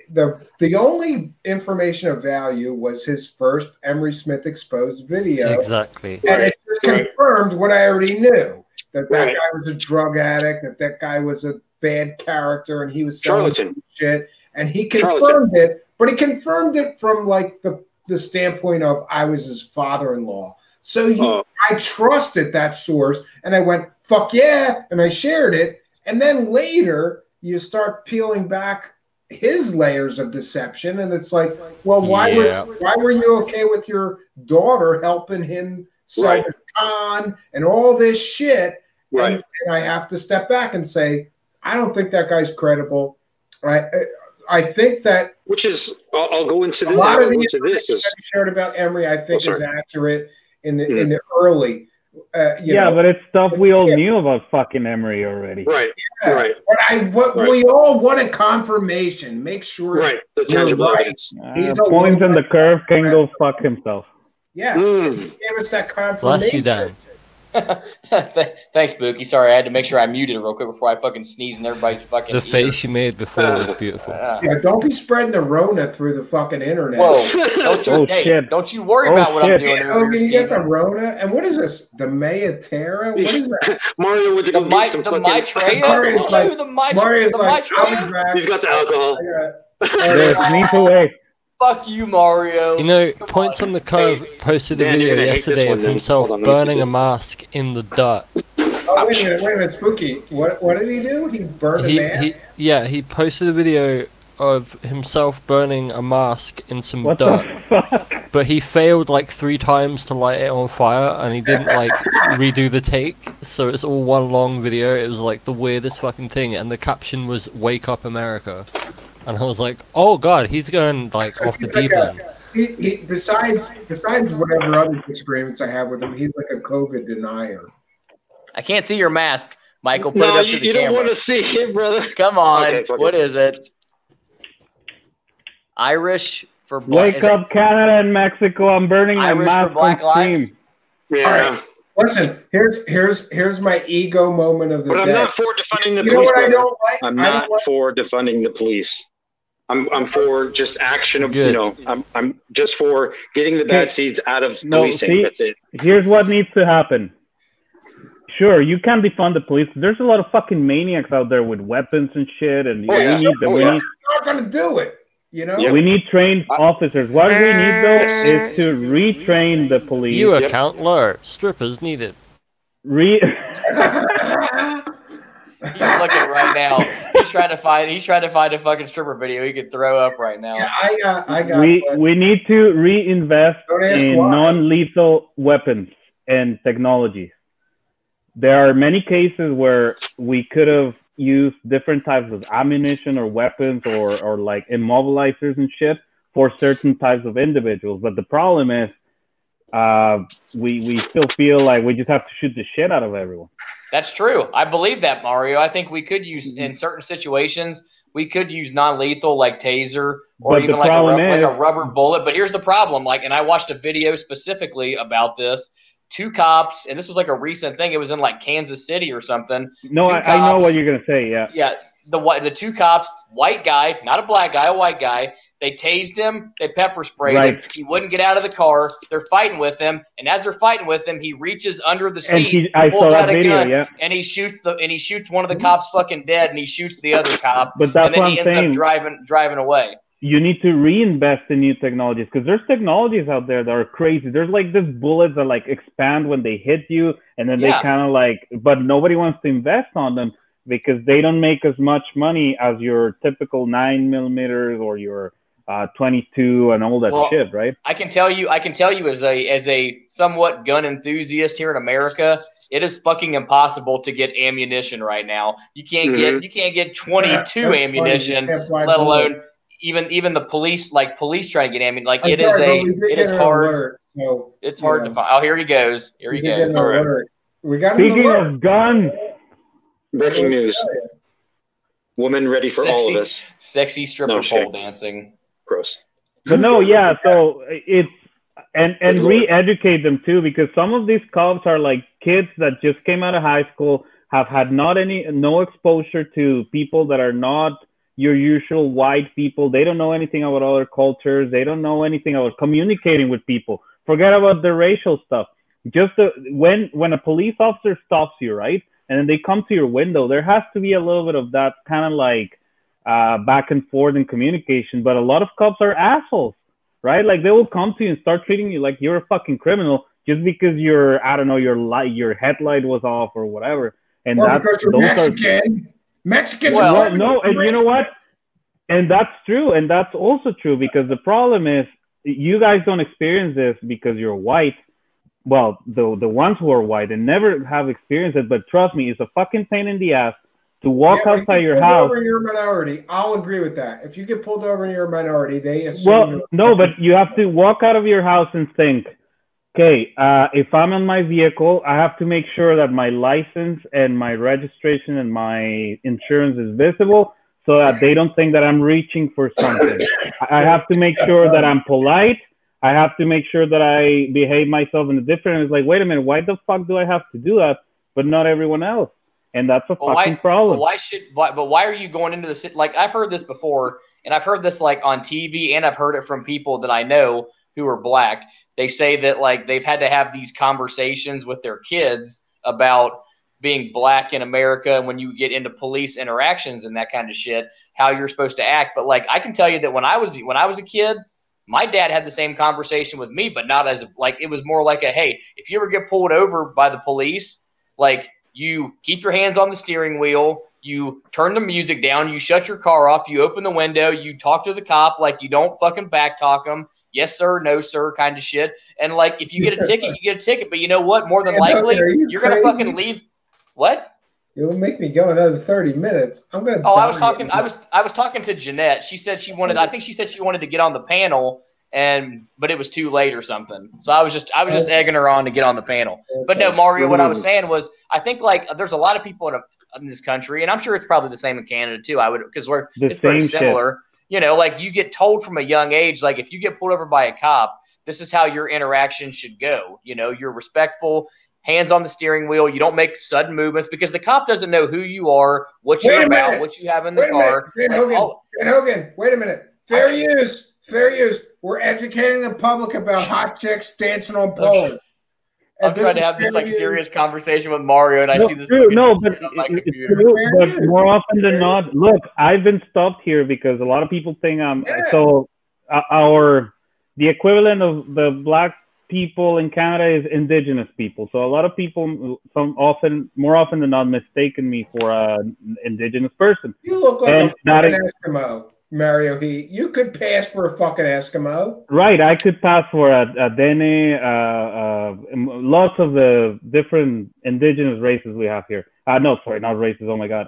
The only information of value was his first Emery Smith exposed video. Exactly. And it just confirmed what I already knew. That Right. guy was a drug addict, that guy was a bad character, and he was selling Charlatan. shit. And he confirmed Charlatan. it, but he confirmed it from like the standpoint of I was his father-in-law. So I trusted that source, and I went, fuck yeah, and I shared it. And then later, you start peeling back his layers of deception, and it's like, well, why were you okay with your daughter helping him sell his con and all this shit? Right. And I have to step back and say, I don't think that guy's credible. I think that which is I'll go into a this. lot of the This information is that you shared about Emery, I think, Oh, is sorry. accurate in the early. Yeah, but it's stuff we all knew about fucking Emery already. right. Yeah. Right. But we all wanted confirmation. Make sure Right. The you're tangible right. evidence. He's a Points on little- the Curve can go fuck himself. Yeah, Mm. he gave us that Bless confirmation. you, Dan. Thanks, Spooky. Sorry, I had to make sure I muted it real quick before I fucking sneezed in everybody's fucking The ear. face you made before was beautiful. Yeah, don't be spreading the Rona through the fucking internet. Whoa! Don't you, Oh, hey, shit. don't you worry Oh, about what I'm shit. doing Oh, over can here, you get the Steven. Rona? And what is this? The Mayatera? What is that? Mario went to The go get some fucking. Maitreya? Mario's I'll like- show you the Mario's the like, I'll be Maitreya? back. He's got the alcohol. There's me away. Fuck you, Mario. You know, Points on the Curve posted a Dan, you're video gonna hate this yesterday one of then. himself Hold on, let me burning get a mask in the dirt. Oh, wait a minute, Spooky. What did he do? He burned a man? He posted a video of himself burning a mask in some What dirt. the fuck? But he failed like 3 times to light it on fire, and he didn't like redo the take, so it's all one long video. It was like the weirdest fucking thing, and the caption was "Wake up, America," and I was like, "Oh god, he's going like off the deep end." He besides whatever other disagreements I have with him, he's like a COVID denier. I can't see your mask, Michael. Put it No, up to you the don't camera. want to see it, brother. Come on. Okay, fuck What it. is it? Irish for black. Wake up, Canada and Mexico! I'm burning my Irish for mask Black on stream. Lives? Yeah. All right. Listen, here's my ego moment of the But I'm day. not for defunding the You know police. what I brother. don't like? I'm I not don't like for defunding the police. I'm for just action of Good. I'm just for getting the bad seeds out of No, policing. see, That's it. here's what needs to happen. Sure, you can defund the police. There's a lot of fucking maniacs out there with weapons and shit, and Oh, we yeah. need Oh, we yeah. need not gonna do it. You know? Yep. we need trained officers. What we need though is to retrain the police. You account low. Strippers needed. Re He's looking right now. He's trying to find a fucking stripper video he could throw up right now. Yeah, I got we need to reinvest Don't ask in why. non-lethal weapons and technologies. There are many cases where we could have used different types of ammunition or weapons or like immobilizers and shit for certain types of individuals. But the problem is we still feel like we just have to shoot the shit out of everyone. That's true. I believe that, Mario. I think we could use in certain situations we could use non-lethal like taser or But even the like problem like a is- rubber bullet. But here's the problem. Like, and I watched a video specifically about this. 2 cops, and this was like a recent thing. It was in like Kansas City or something. No, 2 I know cops- what you're gonna say. Yeah. Yeah, the 2 cops, white guy, not a black guy, a white guy. They tased him. They pepper sprayed him. Right. He wouldn't get out of the car. They're fighting with him, and as they're fighting with him, he reaches under the And seat, I pulls saw out that a video. gun, Yeah. and he shoots one of the cops fucking dead, and he shoots the other cop, But that's and then what he I'm ends saying. up driving away. You need to reinvest in new technologies because there's technologies out there that are crazy. There's like these bullets that like expand when they hit you, and then they Yeah. kind of like, but nobody wants to invest on them because they don't make as much money as your typical 9mm or your 22 and all that Well, shit, right? I can tell you as a somewhat gun enthusiast here in America, it is fucking impossible to get ammunition right now. You can't get 22 That's ammunition, funny. You can't buy let alone bullets. even the police try and get ammunition. Like I'm it is sorry, but we did it get is an hard. alert, so, It's you hard know. to find. Oh, here he goes. Here he We did get goes. an alert. We got an Speaking alert. of guns, Breaking What news. did I tell you? Woman ready for all of Sexy- us. Sexy stripper No, shit. pole dancing. Gross. But no, yeah. So it's and re-educate them too, because some of these cops are like kids that just came out of high school, have had no exposure to people that are not your usual white people. They don't know anything about other cultures. They don't know anything about communicating with people. Forget about the racial stuff. Just when a police officer stops you, right, and then they come to your window, there has to be a little bit of that kind of like back and forth in communication. But a lot of cops are assholes, right? Like they will come to you and start treating you like you're a fucking criminal just because your headlight was off or whatever. And or because you're Mexican. Mexicans well, no, and you know what? And that's true, and that's also true, because the problem is you guys don't experience this because you're white. Well, the ones who are white and never have experienced it, but trust me, it's a fucking pain in the ass to walk outside your house. Over you're a minority. I'll agree with that. If you get pulled over and you're a minority, they assume. Well, no, but you have to walk out of your house and think, okay, if I'm in my vehicle, I have to make sure that my license and my registration and my insurance is visible so that they don't think that I'm reaching for something. I have to make sure that I'm polite. I have to make sure that I behave myself in a different. It's like, wait a minute, why the fuck do I have to do that, but not everyone else? And that's a fucking problem. But why are you going into the city? Like, I've heard this before, and I've heard this like on TV, and I've heard it from people that I know who are black. They say that like they've had to have these conversations with their kids about being black in America, and when you get into police interactions and that kind of shit, how you're supposed to act. But like, I can tell you that when I was a kid, my dad had the same conversation with me, but not as like, it was more like a, hey, if you ever get pulled over by the police, like you keep your hands on the steering wheel, you turn the music down, you shut your car off, you open the window, you talk to the cop, like you don't fucking back talk them. Yes, sir, no, sir, kind of shit. And like, if you get a ticket, you get a ticket. But you know what? More than likely, you're going to fucking leave. What? You'll make me go another 30 minutes. I'm going to. Oh, I was talking to Jeanette. She said she wanted, I think she said she wanted to get on the panel, but it was too late or something. So I was just egging her on to get on the panel. But no, Mario, what I was saying was, I think like there's a lot of people in this country, and I'm sure it's probably the same in Canada too. Because it's very similar. Shit. You know, like you get told from a young age, like if you get pulled over by a cop, this is how your interaction should go. You know, you're respectful, hands on the steering wheel. You don't make sudden movements because the cop doesn't know who you are, what you're about, what you have in the car. Jane Hogan, wait a minute. Fair use. We're educating the public about hot chicks dancing on poles. I'm trying to have this like serious conversation with Mario, and I see this. But more often than not, look, I've been stopped here because a lot of people think I'm the equivalent of the black people in Canada is Indigenous people. So a lot of people, more often than not, mistaken me for an Indigenous person. You look like a fucking Eskimo. Mario Heat, you could pass for a fucking Eskimo. Right, I could pass for a Dene, lots of the different indigenous races we have here. No, sorry, not races. Oh my god,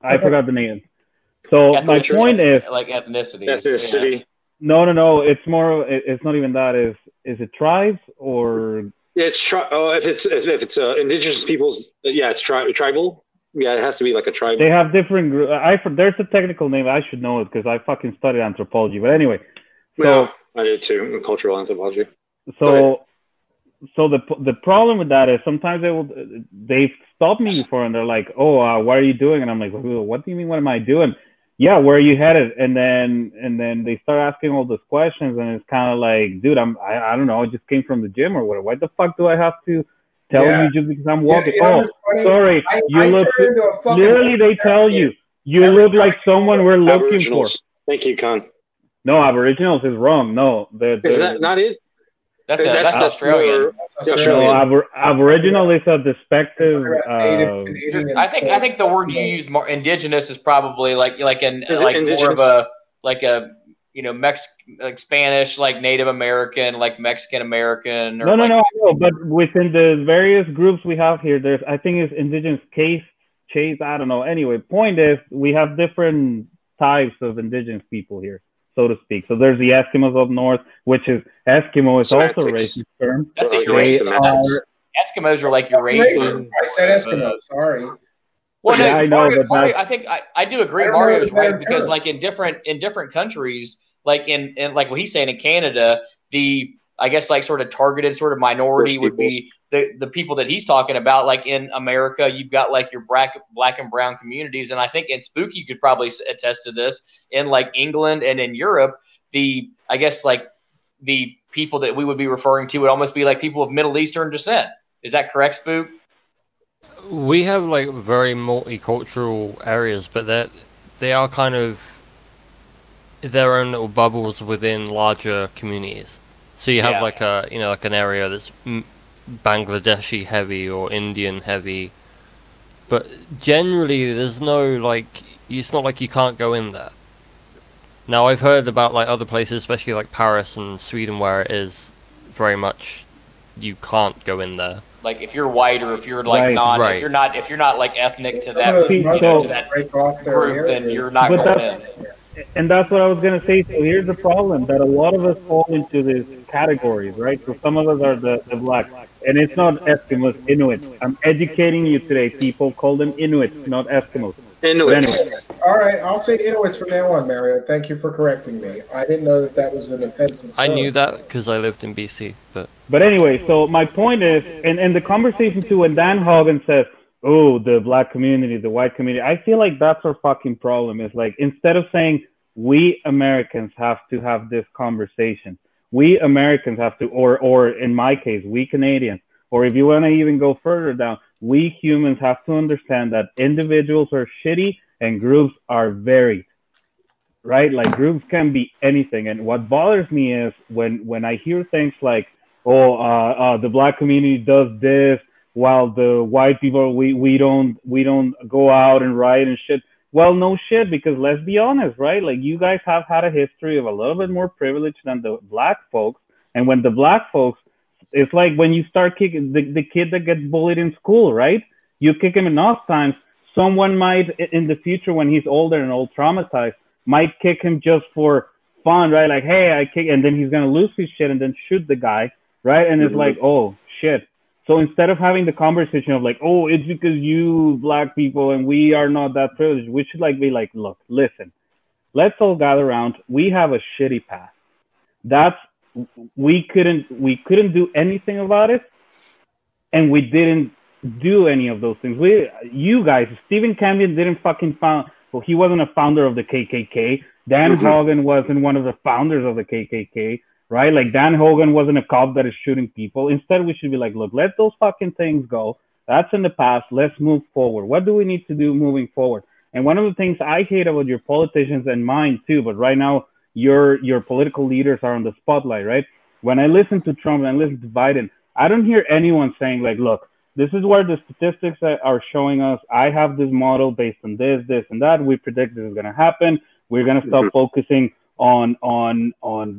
I forgot the name. So my point is like ethnicity. Ethnicity. Yeah. No. It's more. It's not even that. Is it tribes or? Yeah, it's if it's indigenous peoples. Yeah, it's tribal. Yeah, it has to be like a tribe. They have different groups. There's a technical name. I should know it because I fucking studied anthropology. But anyway. So I did too, cultural anthropology. So the problem with that is sometimes they've stopped me before and they're like, oh, what are you doing? And I'm like, what do you mean? What am I doing? Yeah, where are you headed? And then they start asking all those questions and it's kind of like, dude, I don't know. I just came from the gym or whatever. Why the fuck do I have to tell you just because I'm walking? Sorry. Literally, they tell you look like someone we're looking for. Thank you, Con. No, Aboriginals is wrong. No. Is that not it? That's Australian. No, Aboriginal is a despective. I think the word you use, more Indigenous, is probably like more of a like Spanish, like Native American, like Mexican American. No. But within the various groups we have here, I think it's Indigenous Chase. I don't know. Anyway, point is we have different types of Indigenous people here, so to speak. So there's the Eskimos up north, which is Eskimo is also a racist term. That's a racist. Eskimos are like your racist. I said Eskimo. Sorry. Well, no, I know, Mario, I think I do agree. Mario is right because, like in different countries, like in like what he's saying in Canada, I guess like sort of targeted sort of minority would be the people that he's talking about. Like in America, you've got like your black and brown communities, and I think in Spooky could probably attest to this. In like England and in Europe, I guess like the people that we would be referring to would almost be like people of Middle Eastern descent. Is that correct, Spook? We have like very multicultural areas, but they are kind of their own little bubbles within larger communities. So you have like like an area that's Bangladeshi heavy or Indian heavy, but generally there's no like, it's not like you can't go in there. Now I've heard about like other places, especially like Paris and Sweden, where it is very much you can't go in there. Like if you're white or if you're like if you're not like ethnic to that to that group, then you're not going in. And that's what I was going to say. So here's the problem, that a lot of us fall into these categories, right? So some of us are the black. And it's not Eskimos, Inuit. I'm educating you today. People call them Inuit, not Eskimos. Inuit. Anyway. All right, I'll say Inuits from now on, Mario. Thank you for correcting me. I didn't know that was an offensive I term. knew that because I lived in BC, But anyway, so my point is, and the conversation too, when Dan Hogan says, oh, the black community, the white community, I feel like that's our fucking problem. It's like, instead of saying we Americans have to have this conversation, we Americans have to, or in my case, we Canadians, or if you want to even go further down, we humans have to understand that individuals are shitty and groups are varied, right? Like groups can be anything. And what bothers me is when I hear things like, oh, the black community does this, while the white people, we don't go out and riot and shit. Well, no shit, because let's be honest, right? Like you guys have had a history of a little bit more privilege than the black folks. And when the black folks, it's like when you start kicking the kid that gets bullied in school, right? You kick him enough times, someone might in the future when he's older and old traumatized, might kick him just for fun, right? Like, hey, I kick, and then he's gonna lose his shit and then shoot the guy, right? And it's like, oh shit. So instead of having the conversation of like, oh, it's because you black people and we are not that privileged, we should like be like, look, listen, let's all gather around. We have a shitty past. We couldn't do anything about it, and we didn't do any of those things. You guys, Stephen Campion didn't fucking found. Well, he wasn't a founder of the KKK. Dan Hogan wasn't one of the founders of the KKK. Right? Like Dan Hogan wasn't a cop that is shooting people. Instead, we should be like, look, let those fucking things go. That's in the past. Let's move forward. What do we need to do moving forward? And one of the things I hate about your politicians and mine too, but right now your political leaders are on the spotlight, right? When I listen to Trump and I listen to Biden, I don't hear anyone saying like, look, this is where the statistics are showing us. I have this model based on this, and that. We predict this is going to happen. We're going to stop focusing on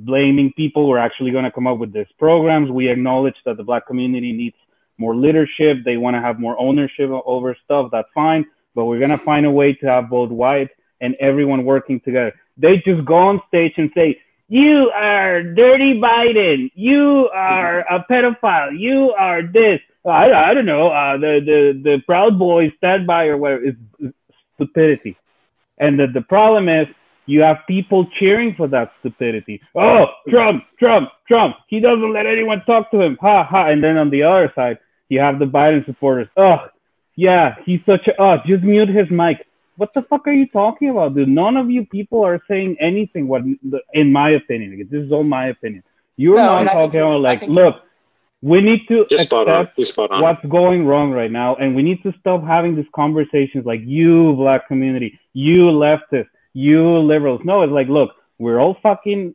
blaming people. We're actually going to come up with these programs. We acknowledge that the black community needs more leadership. They want to have more ownership over stuff. That's fine. But we're going to find a way to have both white and everyone working together. They just go on stage and say, you are dirty Biden. You are a pedophile. You are this. I don't know. The Proud Boys stand by or whatever. It's stupidity. And the problem is, you have people cheering for that stupidity. Oh, Trump. He doesn't let anyone talk to him. Ha, ha. And then on the other side, you have the Biden supporters. Oh, yeah, he's such a... just mute his mic. What the fuck are you talking about, dude? None of you people are saying anything, in my opinion. This is all my opinion. You're not talking about, like, look, we need to accept what's going wrong right now, and we need to stop having these conversations like, you black community, you leftists, you liberals. No, it's like, look, we're all fucking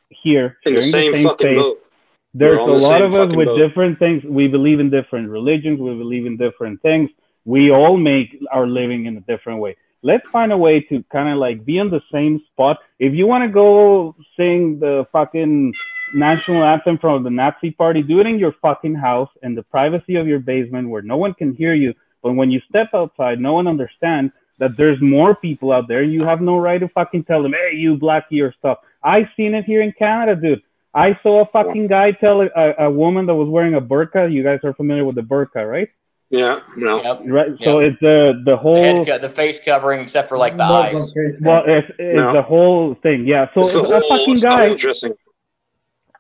here in the same fucking boat. There's a lot of us with different things. We believe in different religions. We believe in different things. We all make our living in a different way. Let's find a way to kind of like be on the same spot. If you want to go sing the fucking national anthem from the Nazi party, do it in your fucking house in the privacy of your basement where no one can hear you. But when you step outside, no one understands that there's more people out there. You have no right to fucking tell them, hey, you blackie or stuff. I've seen it here in Canada, dude. I saw a fucking guy tell a woman that was wearing a burqa. You guys are familiar with the burqa, right? Yeah, no. Yep. Right. So it's the whole the face covering, except for like the Love eyes. well, it's No. the whole thing. Yeah. So It's the a whole, fucking it's the guy, whole dressing.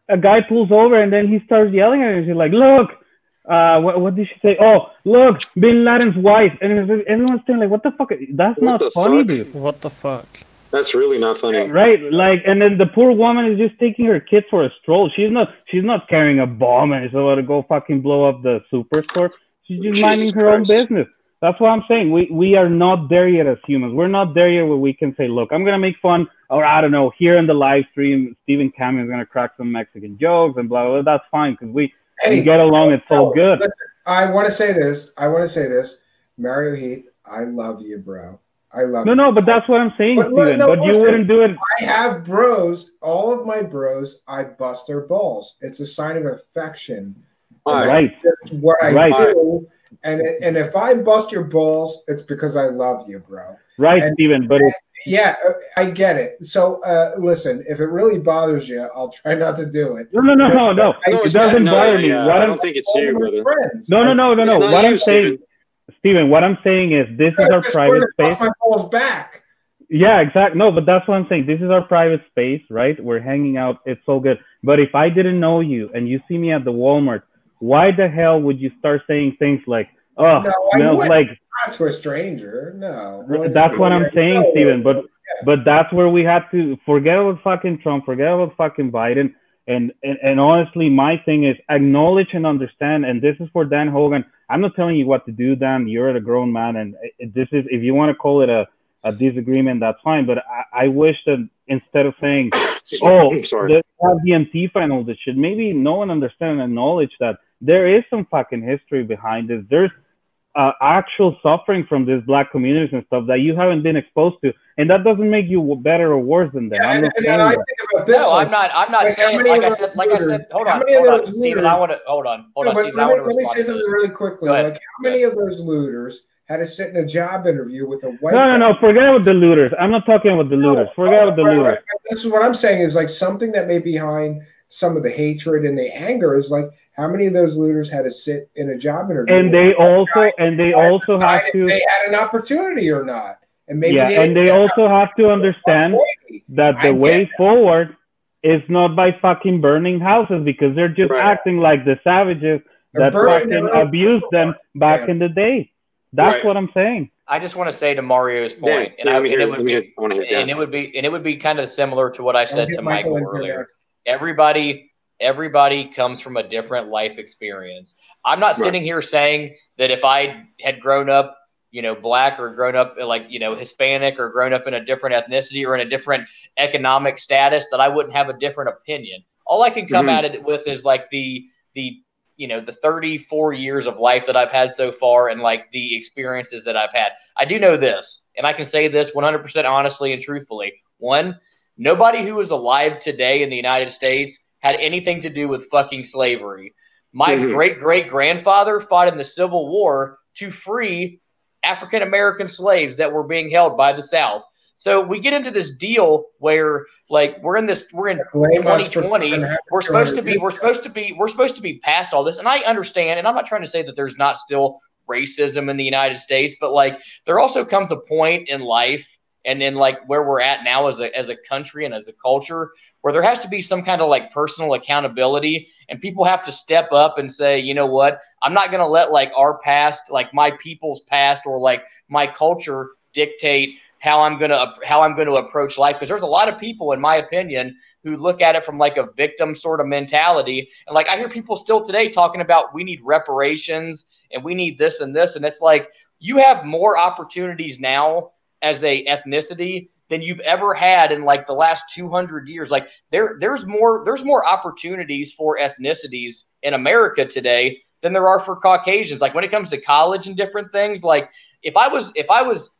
a guy pulls over and then he starts yelling at her. She's like, "Look, what did she say? Oh, look, Bin Laden's wife." And everyone's saying like, "What the fuck? That's What not the funny, fuck? dude." What the fuck? That's really not funny. Right, like, and then the poor woman is just taking her kids for a stroll. She's not carrying a bomb and is about to go fucking blow up the superstore. She's just Jesus minding her own Christ. business. That's what I'm saying. We are not there yet as humans. We're not there yet where we can say, look, I'm gonna make fun, or I don't know, here in the live stream, Stephen Cam is gonna crack some Mexican jokes and blah blah. Blah. That's fine because we get along. It's so good. Listen, I want to say this. Mario Heath, I love you, bro. I love you. No, but that's what I'm saying, Steven. But you listen, wouldn't do it. I have bros. All of my bros, I bust their balls. It's a sign of affection. Right. That's what I Right. do. And if I bust your balls, it's because I love you, bro. Right, And- Steven. But it's, Yeah, I get it. So listen, if it really bothers you, I'll try not to do it. no. It doesn't bother me. Yeah, What I I'm- don't think it's you, brother. No. It's not What you, I'm saying, Steven, what I'm saying is this is our private space. My balls back. Yeah, exactly. No, but that's what I'm saying. This is our private space, right? We're hanging out. It's so good. But if I didn't know you and you see me at the Walmart, why the hell would you start saying things like, "Oh, No, I smells wouldn't. like"? Not to a stranger. No. That's what I'm saying, Steven. But that's where we have to forget about fucking Trump, forget about fucking Biden. And honestly, my thing is acknowledge and understand. And this is for Dan Hogan. I'm not telling you what to do, Dan. You're a grown man, and this is, if you want to call it a disagreement, that's fine. But I wish that instead of saying, "Oh, sorry, they have the Antifa and all this shit," maybe no one understand and acknowledge that there is some fucking history behind this. There's actual suffering from these black communities and stuff that you haven't been exposed to, and that doesn't make you better or worse than them. I'm not saying I that. think about this. No, like, I'm not like, how saying many like of I said. those Like I said, looters- hold how on, many of hold on, those Steven. looters- I want to hold on, No, but Steven. I want to let me respond say to something this. really quickly. Go ahead. Like, how many of those looters had to sit in a job interview with a white No. Forget about the looters. I'm not talking about the looters. Forget about the looters. This is what I'm saying is like something that may be behind some of the hatred and the anger is like how many of those looters had to sit in a job interview And they also have if to. they had an opportunity or not, and maybe Yeah, and they also have to understand that the way forward is not by fucking burning houses, because they're just acting like the savages They're that burning their fucking own abused them back in the day. That's Right. what I'm saying. I just want to say to Mario's point, Yeah, let me hear it. and it would be kind of similar to what I said get to Michael Michael in here earlier. next. Everybody comes from a different life experience. I'm not sitting here saying that if I had grown up, black, or grown up like, Hispanic, or grown up in a different ethnicity or in a different economic status, that I wouldn't have a different opinion. All I can come at it with is like the 34 years of life that I've had so far, and like the experiences that I've had. I do know this, and I can say this 100% honestly and truthfully. One, nobody who is alive today in the United States had anything to do with fucking slavery. My great-great-grandfather fought in the Civil War to free African-American slaves that were being held by the South. So we get into this deal where, like, we're in 2020. We're supposed to be past all this. And I understand, and I'm not trying to say that there's not still racism in the United States, but like there also comes a point in life and in like where we're at now as a country and as a culture where there has to be some kind of like personal accountability, and people have to step up and say, you know what, I'm not going to let like our past, like my people's past, or like my culture dictate how I'm going to approach life. Because there's a lot of people, in my opinion, who look at it from like a victim sort of mentality. And like I hear people still today talking about we need reparations and we need this and this. And it's like you have more opportunities now as a ethnicity than you've ever had in like the last 200 years. Like there's more opportunities for ethnicities in America today than there are for Caucasians. Like when it comes to college and different things, like if I was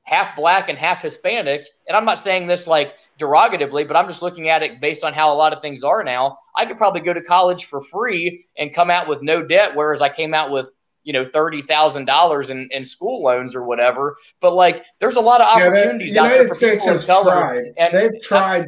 half black and half Hispanic, and I'm not saying this like derogatively, but I'm just looking at it based on how a lot of things are now, I could probably go to college for free and come out with no debt, whereas I came out with $30,000 in school loans or whatever. But like, there's a lot of opportunities out there for people of color. And they've tried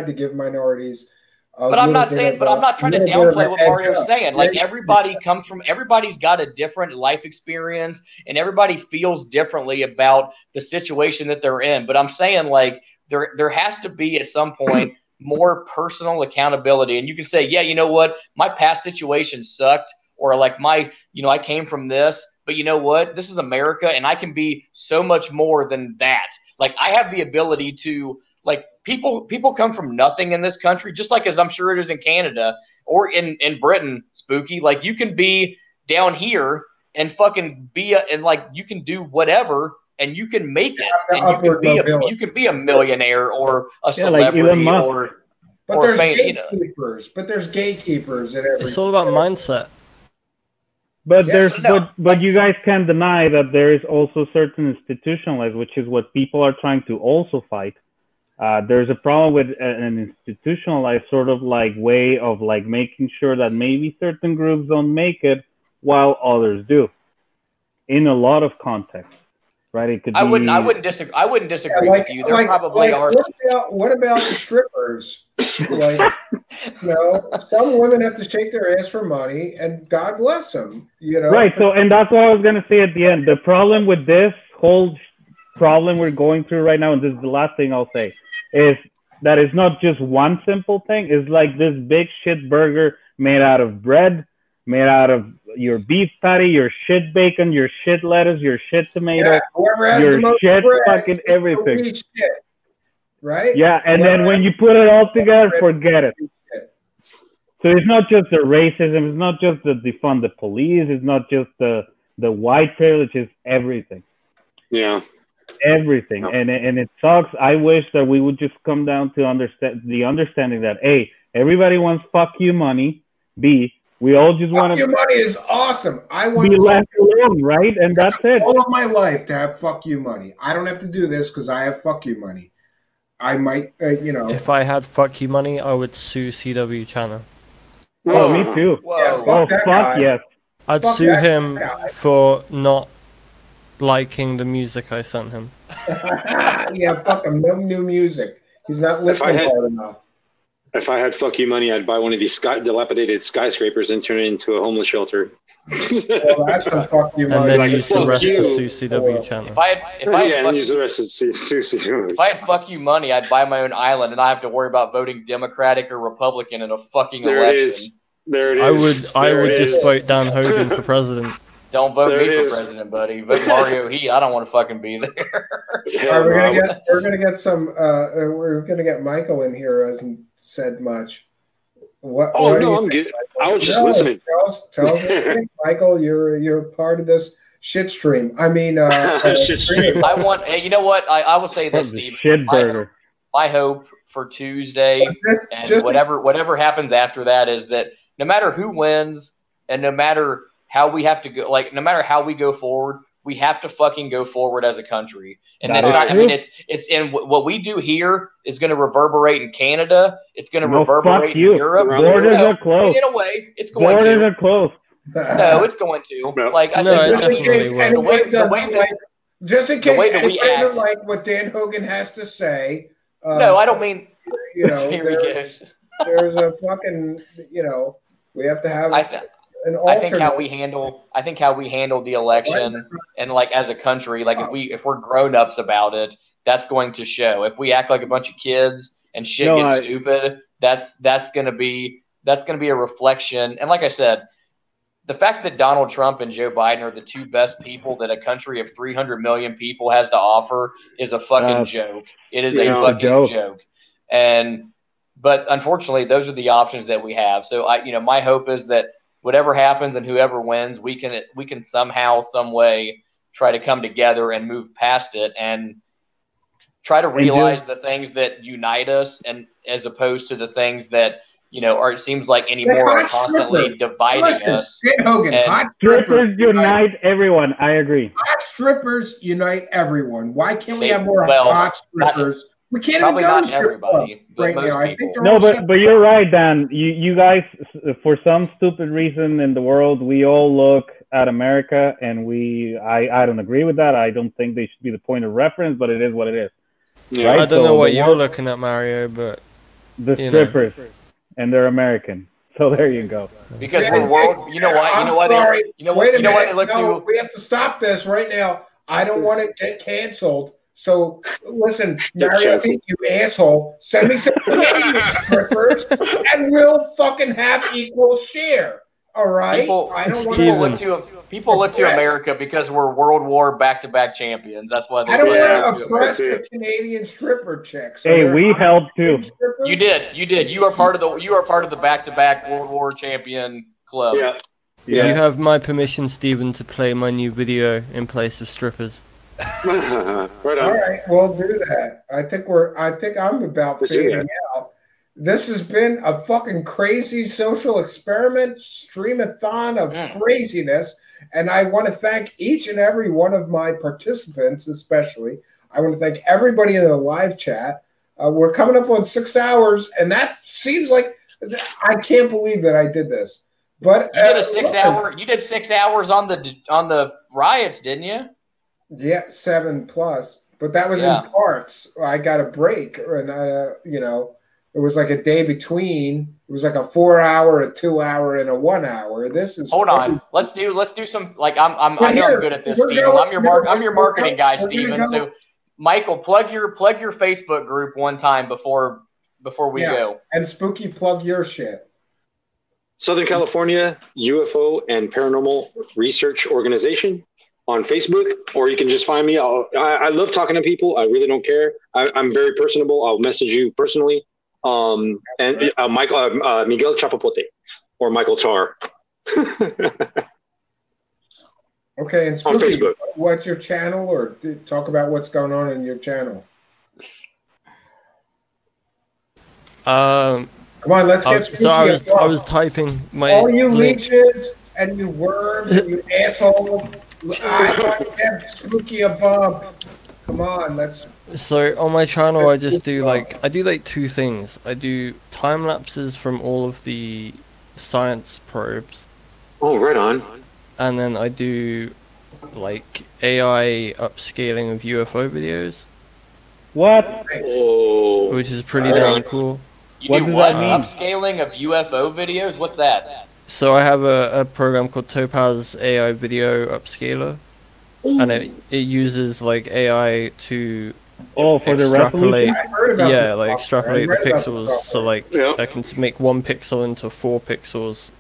to give minorities But I'm not saying, but I'm not trying to downplay what Mario's saying. Like everybody's got a different life experience and everybody feels differently about the situation that they're in. But I'm saying like there has to be at some point more personal accountability. And you can say, yeah, you know what? My past situation sucked, or like I came from this, but you know what? This is America and I can be so much more than that. Like I have the ability to, like, people come from nothing in this country, just like as I'm sure it is in Canada or in Britain, Spooky. Like you can be down here and fucking and like you can do whatever and you can make it, and you can be a millionaire or a celebrity but there's gatekeepers. But there's gatekeepers in every. It's all about mindset. But but you guys can't deny that there is also certain institutionalized, which is what people are trying to also fight. There's a problem with an institutionalized sort of like way of like making sure that maybe certain groups don't make it while others do. In a lot of contexts, right? It could. I wouldn't disagree with you. There probably are. What about the strippers? Like, some women have to shake their ass for money, and God bless them. Right. So, and that's what I was gonna say at the end. The problem with this whole problem we're going through right now, and this is the last thing I'll say, is that it's not just one simple thing. It's like this big shit burger made out of bread, made out of your beef patty, your shit bacon, your shit lettuce, your shit tomato, your shit fucking everything. Shit, right? Yeah, and then when you put it all together, forget it. So it's not just the racism, it's not just the defund the police, it's not just the white privilege, it's everything. Yeah. Everything. No. And it sucks. I wish that we would just come down to understanding that A, everybody wants fuck you money. B, we all just want to. Fuck you money is awesome. I want be left alone, right? And that's it. All of my life to have fuck you money. I don't have to do this because I have fuck you money. I might, If I had fuck you money, I would sue CW Channel. Oh, me too. Yeah, fuck yes. I'd sue him for not liking the music I sent him. Yeah, fuck him. No new music. He's not listening hard enough. If I had fuck you money, I'd buy one of these dilapidated skyscrapers and turn it into a homeless shelter. Well, that's some fuck you money. And then use the rest to sue CW Channel. If I had fuck you money, I'd buy my own island, and I have to worry about voting Democratic or Republican in a fucking election. There it is. I would just vote Dan Hogan for president. Don't vote me for president, buddy. Vote Mario Heat. I don't want to fucking be there. We're gonna get some. We're gonna get Michael in here. Who hasn't said much. I'm good. I was just listening. Tell us, Michael. You're part of this shit stream. I mean, shit stream. I want. Hey, you know what? I will say this, Steve. Shit burger. My hope for Tuesday and whatever happens after that is that no matter who wins and no matter how we have to go, like no matter how we go forward, we have to fucking go forward as a country. And that's not. True. I mean, it's in what we do here is going to reverberate in Canada. It's going to reverberate in Europe. Borders are closed. In a way, it's going Borders to. are closed. No, it's going to. No. Like I think just in case anybody doesn't like what Dan Hogan has to say. No, I don't mean. There's a fucking. We have to have. I think how we handle the election and like as a country, like if we're grown-ups about it, that's going to show. If we act like a bunch of kids and shit gets stupid, that's gonna be a reflection. And like I said, the fact that Donald Trump and Joe Biden are the two best people that a country of 300 million people has to offer is a fucking joke. It is a fucking joke. But unfortunately, those are the options that we have. So my hope is that whatever happens and whoever wins, we can somehow, some way try to come together and move past it and try to realize the things that unite us, and as opposed to the things that it seems like anymore are constantly dividing us. Hot strippers unite everyone. I agree. Hot strippers unite everyone. Why can't we have more hot strippers? We can't even go to everybody right now. I think but you're right, Dan. You guys, for some stupid reason in the world, we all look at America, and I don't agree with that. I don't think they should be the point of reference, but it is what it is. Yeah. Right? I don't know what you're looking at, Mario, but the strippers. and they're American. So there you go. Because we're world. You know what? You know why sorry. they? You know Wait what? a You know why minute. they look No, to? we have to stop this right now. I don't want to get canceled. So listen, Mario, you asshole, send me some strippers and we'll fucking have equal share. All right? People, I don't want people look to America because we're World War back-to-back champions. That's why they I don't look want to to oppress America. the Canadian stripper chicks. Hey, we helped too. You did. You are part of the back-to-back World War champion club. Yeah. You have my permission, Stephen, to play my new video in place of strippers. Right on. All right, we'll do that. I think I'm about Let's do fading that. out. This has been a fucking crazy social experiment, streamathon of craziness. And I want to thank each and every one of my participants, especially. I want to thank everybody in the live chat. We're coming up on 6 hours, and that seems like I can't believe that I did this. But You did a 6 hour. You did 6 hours on the riots, didn't you? Yeah, 7+. But that was in parts. I got a break, and it was like a day between. It was like a 4 hour, a 2 hour, and a 1 hour. This is Hold on. Let's do some like I know I'm good at this, We're Steven. going- I'm your marketing guy, we're gonna Steven. go- So Michael, plug your Facebook group one time before we go. And Spooky, plug your shit. Southern California UFO and Paranormal Research Organization on Facebook, or you can just find me. I love talking to people. I really don't care. I'm very personable. I'll message you personally. And Miguel Chapapote or Michael Tar. Okay, and On Spooky, Facebook. what's your channel, or talk about what's going on in your channel? Come on, let's get Spooky. So I involved. was typing my. All you leeches and you worms and you assholes. I want to have Spooky a bump. Come on, let's. So on my channel, I just do like two things. I do time lapses from all of the science probes. Oh, right on. And then I do like AI upscaling of UFO videos. What? Oh. Which is pretty damn cool. You do what? Upscaling of UFO videos? What's that? So I have a program called Topaz AI Video Upscaler, and it uses like AI to for the extrapolate, resolution? I heard about this like software. extrapolate I the read about this pixels. So like I can make 1 pixel into 4 pixels.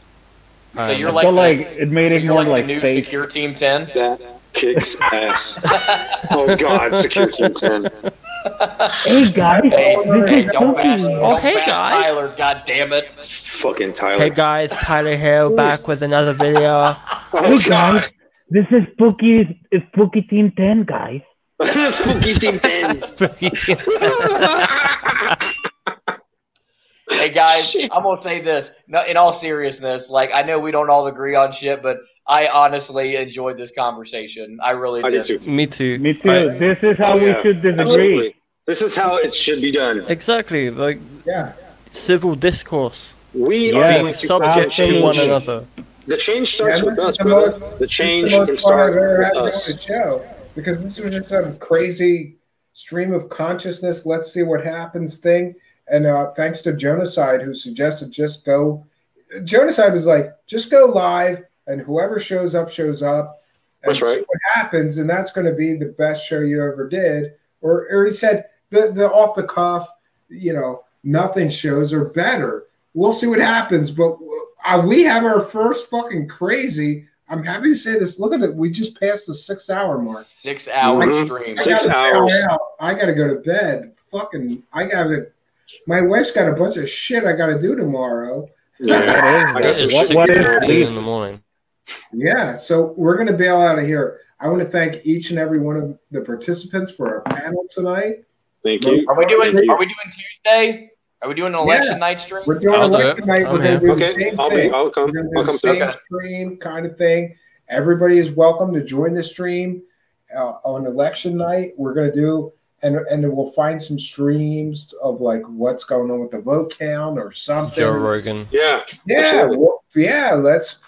So you're I like feel the- like it made it you're more like like the new fake. Secure Team 10. That kicks ass. Oh God, Secure Team 10. Hey guys, Hey, this hey, is don't bash, Spooky. don't bash Tyler, God damn it. Fucking Tyler. Hey guys, Tyler here back with another video. Hey guys, this is Spooky. It's Spooky Team 10, guys. Spooky Team 10. Spooky Team 10. Hey guys, I'm gonna say this. No, in all seriousness, like I know we don't all agree on shit, but I honestly enjoyed this conversation. I really I did. did too. Me too. Me too. This is how we should disagree. Absolutely. This is how it should be done. Exactly, like civil discourse. We Yeah, are being going to subject to change. one another. The change starts Yeah, with this us, is the brother. most- The change this is the can most fun I've start ever with had doing us. the show, because this was just a crazy stream of consciousness. Let's see what happens thing. And thanks to Jonocide, who suggested just go. Jonocide was like, just go live, and whoever shows up, shows up. And That's right. see what happens, and that's going to be the best show you ever did. Or he said the off the cuff, nothing shows are better. We'll see what happens, but we have our first fucking crazy. I'm happy to say this. Look at it. We just passed the 6 hour mark. 6 hour Mhm. stream. 6 gotta hours. bail out. I got to go to bed. My wife's got a bunch of shit I got to do tomorrow. Yeah. I got It's some What- shit what to is do. 6:15 in the morning. Yeah, so we're going to bail out of here. I want to thank each and every one of the participants for our panel tonight. Thank you. Are we doing Thank you. Tuesday? Are we doing an election night stream? We're doing I'll do election it. night. I'm We're going to here. do the Okay, same I'll thing. come. We're going I'll to come do the through. same stream kind of thing. Everybody is welcome to join the stream on election night. We're going to do, and then we'll find some streams of like what's going on with the vote count or something. Joe Rogan. Yeah. Yeah, Absolutely. well, yeah. Let's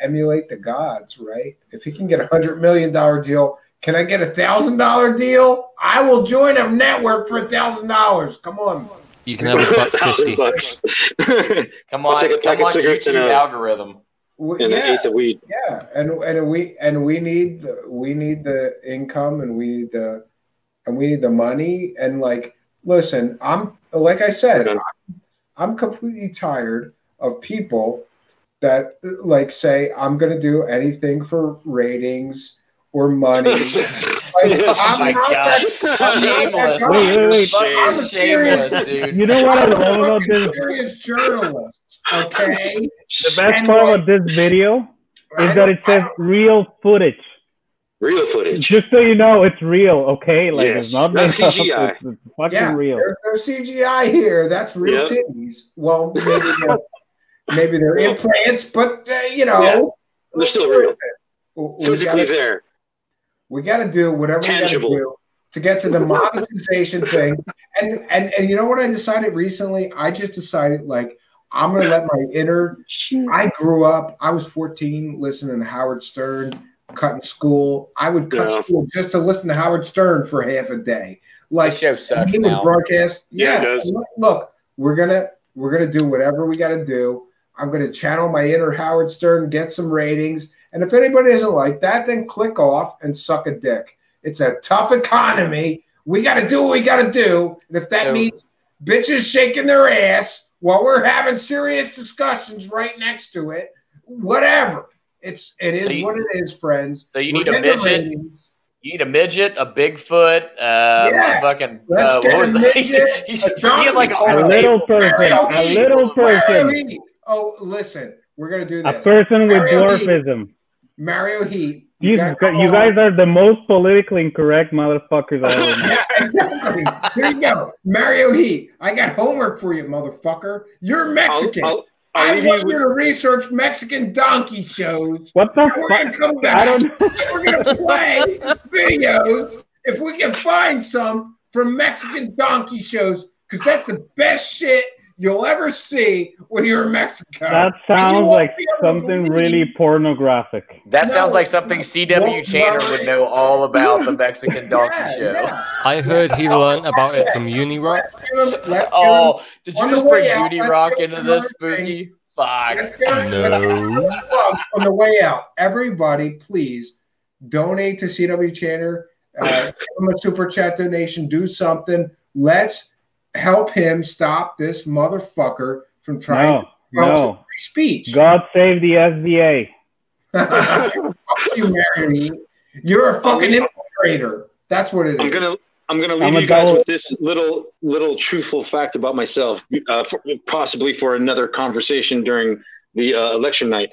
emulate the gods, right? If he can get $100 million deal, can I get $1,000 deal? I will join a network for $1,000. Come on. You can have $1.50. $1,000. Come I'll on, take a pack come of on, cigarettes and YouTube a algorithm. and an eighth of weed. Yeah, and we need the income, and we need the money, and like, listen, I'm like I said, I'm completely tired of people that like say I'm gonna do anything for ratings or money. Like, Oh my God. Shameless. Wait. I'm a Shameless, dude. You know what I love about this? serious journalist, okay? The best part about this video is that it says real footage. Real footage. Just so you know, it's real, okay? Like, Yes, it's not not made up, CGI. It's fucking real. There's no CGI here. That's real Yep. titties. Well, maybe they're implants, but you know, They're still real. we Physically gotta, there. we got to do whatever Tangible. we got to do to get to the monetization thing. And you know what I decided recently? I just decided, like, I'm gonna let my inner. I grew up. I was 14, listening to Howard Stern, cutting school. I would cut school just to listen to Howard Stern for half a day. Like, This show sucks he would now. broadcast. Yeah, it Yeah, does. look, we're gonna do whatever we got to do. I'm gonna channel my inner Howard Stern, get some ratings, and if anybody doesn't like that, then click off and suck a dick. It's a tough economy. We got to do what we got to do, and if that means bitches shaking their ass while we're having serious discussions right next to it, whatever. It is what it is, friends. So you We're need a getting the midget. ratings. You need a midget, a Bigfoot, fucking. Let's get what was a that? midget, You a should get like a whole little table. person. A little person. Heat. Oh, listen, we're gonna do A this. person with Mario Heat. dwarfism. Mario Heat. You guys are the most politically incorrect motherfuckers I ever met. Yeah, exactly. Here you go, Mario Heat. I got homework for you, motherfucker. You're Mexican. I'll I leave want you you to research Mexican donkey shows. What the We're fuck? gonna come back. We're gonna play videos if we can find some from Mexican donkey shows, because that's the best shit you'll ever see when you're in Mexico. That sounds like something really pornographic. That sounds like something C.W. Channer would know all about the Mexican donkey show. I heard he learned about it from Unirock. Oh, did you On just the way bring out, Unirock let's into get this, another thing. Spooky? Fuck. No. On the way out, everybody, please donate to CW Channer. Give him a super chat donation. Do something. Let's help him stop this motherfucker from trying to No. free speech. God save the SVA. Fuck you, Mary. You're a fucking infiltrator. That's what it is. I'm gonna I'm leave a you guys double- with this little truthful fact about myself, possibly for another conversation during the election night.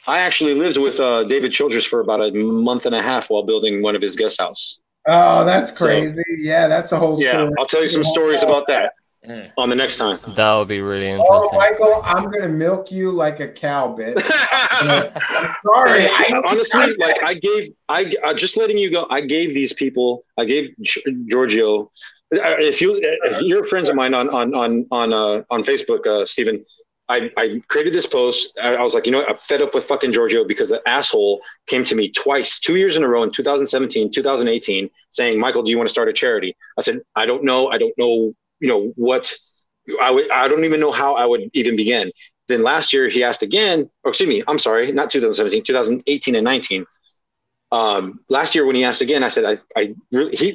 I actually lived with David Childress for about a month and a half while building one of his guest house. Oh, that's So- crazy. Yeah, that's a whole story. Yeah, I'll tell you some stories about that on the next time. That would be really Oh, interesting. Michael, I'm gonna milk you like a cow, bitch. I'm sorry. Honestly, like I just letting you go. I gave these people. I gave Giorgio. If you're friends of mine on Facebook, Stephen, I created this post. I was like, you know what? I'm fed up with fucking Giorgio because the asshole came to me twice, 2 years in a row in 2017, 2018, saying, Michael, do you want to start a charity? I said, I don't know. I don't know, what I don't even know how I would even begin. Then last year he asked again, or excuse me, I'm sorry, not 2017, 2018 and 19. Last year when he asked again, I said,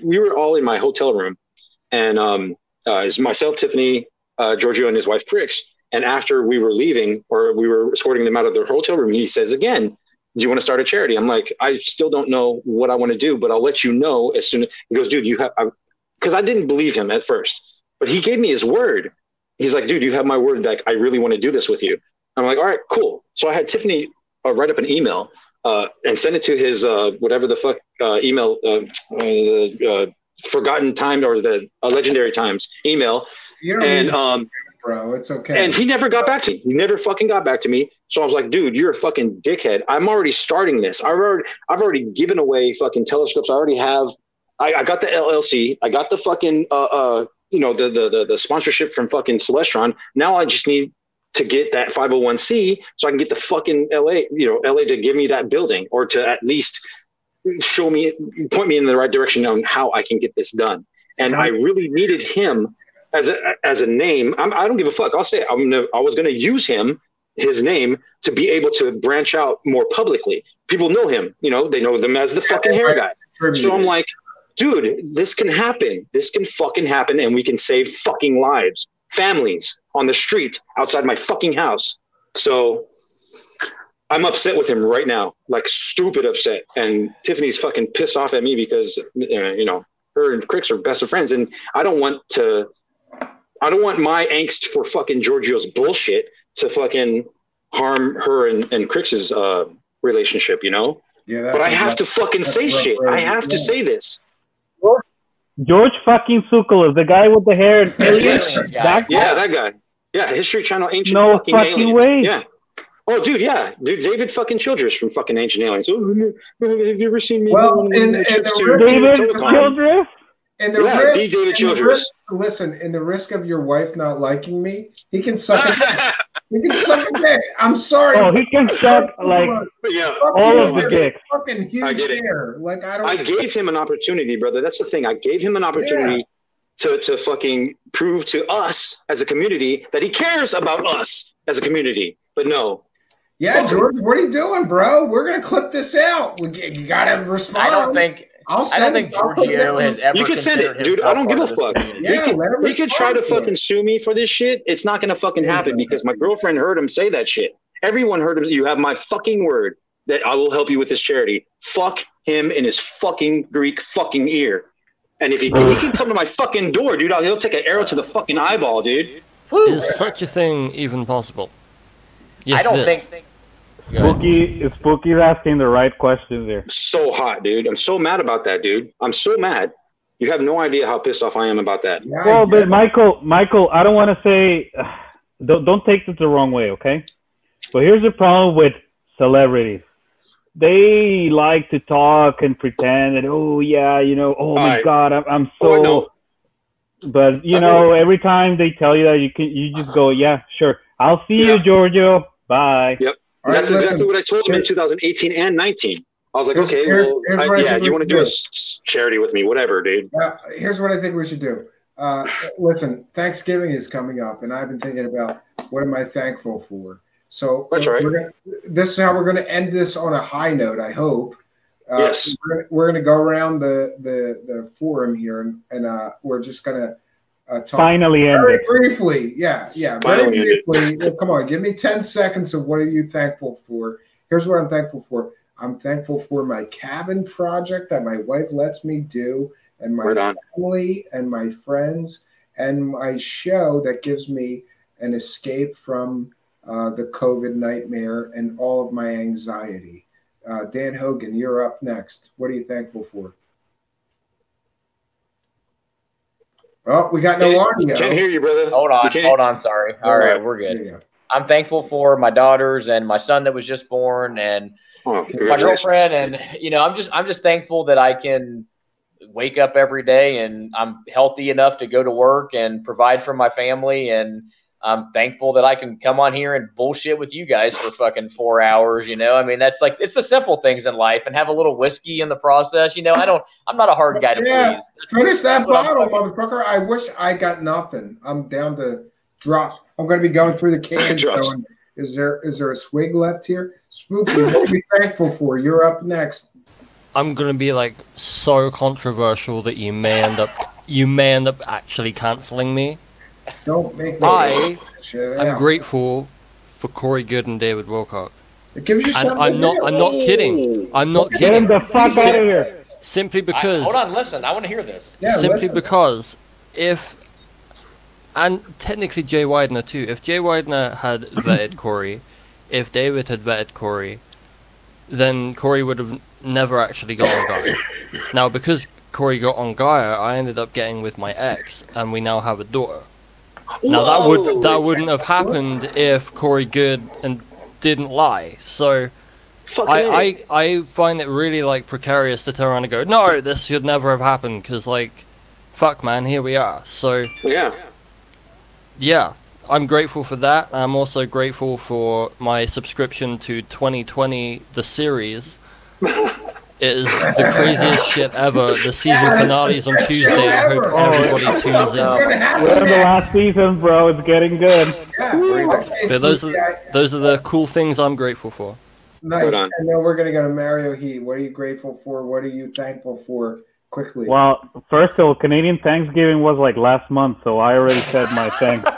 we were all in my hotel room, and it's myself, Tiffany, Giorgio, and his wife, Trix. And after we were leaving, or we were escorting them out of their hotel room, he says again, do you want to start a charity? I'm like, I still don't know what I want to do, but I'll let you know as soon as he goes, dude, because I didn't believe him at first, but he gave me his word. He's like, dude, you have my word that I really want to do this with you. I'm like, all right, cool. So I had Tiffany write up an email and send it to his whatever the fuck email, Forgotten Time or the Legendary Times email. You don't need bro, it's okay. And he never got back to me. He never fucking got back to me. So I was like, dude, you're a fucking dickhead. I'm already starting this. I've already given away fucking telescopes. I already have. I got the LLC. I got the fucking the sponsorship from fucking Celestron. Now I just need to get that 501c so I can get the fucking LA to give me that building, or to at least point me in the right direction on how I can get this done. And I really needed him as a name. I don't give a fuck. I'll say it. I was gonna use his name to be able to branch out more publicly. People know him. You know, they know them as the fucking hair guy. So I'm like, dude, this can happen. This can fucking happen, and we can save fucking lives, families on the street outside my fucking house. So I'm upset with him right now, like stupid upset. And Tiffany's fucking pissed off at me because you know, her and Crix are best of friends, and I don't want my angst for fucking Giorgio's bullshit to fucking harm her and Crix's relationship, you know? Yeah, but I have to fucking say shit. I have to say this. George fucking Tsoukalos, the guy with the hair and aliens. That guy. Yeah, History Channel, Ancient No fucking fucking Aliens. way. Yeah. Oh, dude, yeah. Dude, David fucking Childress from fucking Ancient Aliens. Oh, have you ever seen me? Well, David Childress? And the Yeah, risk, the David and the Childress. risk- listen, in the risk of your wife not liking me, he can suck it. He can suck a dick. I'm sorry. Oh, he can suck like all of the dicks. Fucking huge hair. Like I gave him an opportunity, brother. That's the thing. I gave him an opportunity to fucking prove to us as a community that he cares about us as a community. But no. Yeah, George, what are you doing, bro? We're gonna clip this out. You gotta respond. I don't think Giorgio has ever. You can send it, dude. I don't give a fuck. He could try to fucking sue me for this shit. It's not gonna fucking happen because my girlfriend heard him say that shit. Everyone heard him. You have my fucking word that I will help you with this charity. Fuck him in his fucking Greek fucking ear. And if he can come to my fucking door, dude, he'll take an arrow to the fucking eyeball, dude. Is such a thing even possible? Yes, I don't it is. think. Spooky's asking the right questions there. So hot, dude. I'm so mad about that, dude. I'm so mad. You have no idea how pissed off I am about that. Well, but Michael, I don't want to say, don't take this the wrong way, okay? But here's the problem with celebrities. They like to talk and pretend that, oh yeah, you know, oh my God, I'm so. no. But you know, every time they tell you that, you just go, yeah, sure. I'll see you, Giorgio. Bye. Yep. That's exactly what I told him in 2018 and 19. I was like, okay, well, you want to do a charity with me, whatever, dude. Here's what I think we should do. Listen, Thanksgiving is coming up, and I've been thinking about what am I thankful for. So that's right. This is how we're going to end this on a high note, I hope. Yes. We're going to go around the forum here, and we're just going to talk finally end very it. briefly. Yeah, very briefly. Well, come on, give me 10 seconds of what are you thankful for. Here's what I'm thankful for. I'm thankful for my cabin project that my wife lets me do, and my family and my friends, and my show that gives me an escape from the COVID nightmare and all of my anxiety. Dan Hogan, you're up next. What are you thankful for? Oh, we got no audio. Can't hear you, brother. Hold on. Sorry. All right, we're good. I'm thankful for my daughters and my son that was just born, and my girlfriend, and I'm just thankful that I can wake up every day and I'm healthy enough to go to work and provide for my family, and I'm thankful that I can come on here and bullshit with you guys for fucking 4 hours. I mean, that's like, it's the simple things in life, and have a little whiskey in the process. I'm not a hard guy to please. Finish that bottle, motherfucker. I wish I got nothing. I'm down to drops. I'm going to be going through the cans. Going, is there a swig left here? Spooky, what are you thankful for? You're up next. I'm gonna be like so controversial that you may end up actually canceling me. Don't make me. I'm grateful for Corey Good and David Wilcock. It gives you something. I'm not kidding. I'm not Get kidding. him the fuck out of here. Simply because. Hold on, listen. I want to hear this. Simply because and technically Jay Widener too. If Jay Widener had vetted Corey, if David had vetted Corey, then Corey would have never actually got on Gaia. Now, because Corey got on Gaia, I ended up getting with my ex, and we now have a daughter. Now that wouldn't have happened if Corey Good and didn't lie. So I find it really like precarious to turn around and go, no, this should never have happened, because like, fuck man, here we are. So yeah, I'm grateful for that. I'm also grateful for my subscription to 2020 the series. It is the craziest shit ever. The season finale's on Tuesday. I hope everybody tunes in. We're in the last season, bro. It's getting good. But those are the cool things I'm grateful for. Nice. And then we're going to go to Mario Heat. What are you grateful for? What are you thankful for? Quickly. Well, first of all, Canadian Thanksgiving was like last month, so I already said my thanks.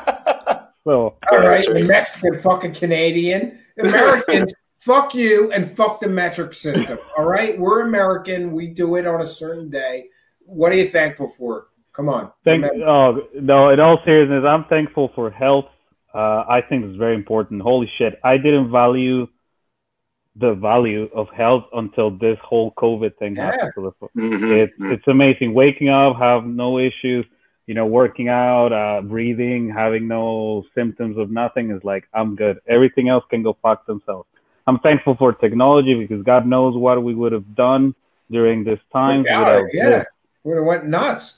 So, all right, the Mexican fucking Canadian. Americans, fuck you and fuck the metric system. All right? We're American. We do it on a certain day. What are you thankful for? Come on. No, in all seriousness, I'm thankful for health. I think it's very important. Holy shit. I didn't value the value of health until this whole COVID thing happened. It's amazing. Waking up, have no issues, working out, breathing, having no symptoms of nothing is like, I'm good. Everything else can go fuck themselves. I'm thankful for technology because God knows what we would have done during this time. Would have went nuts.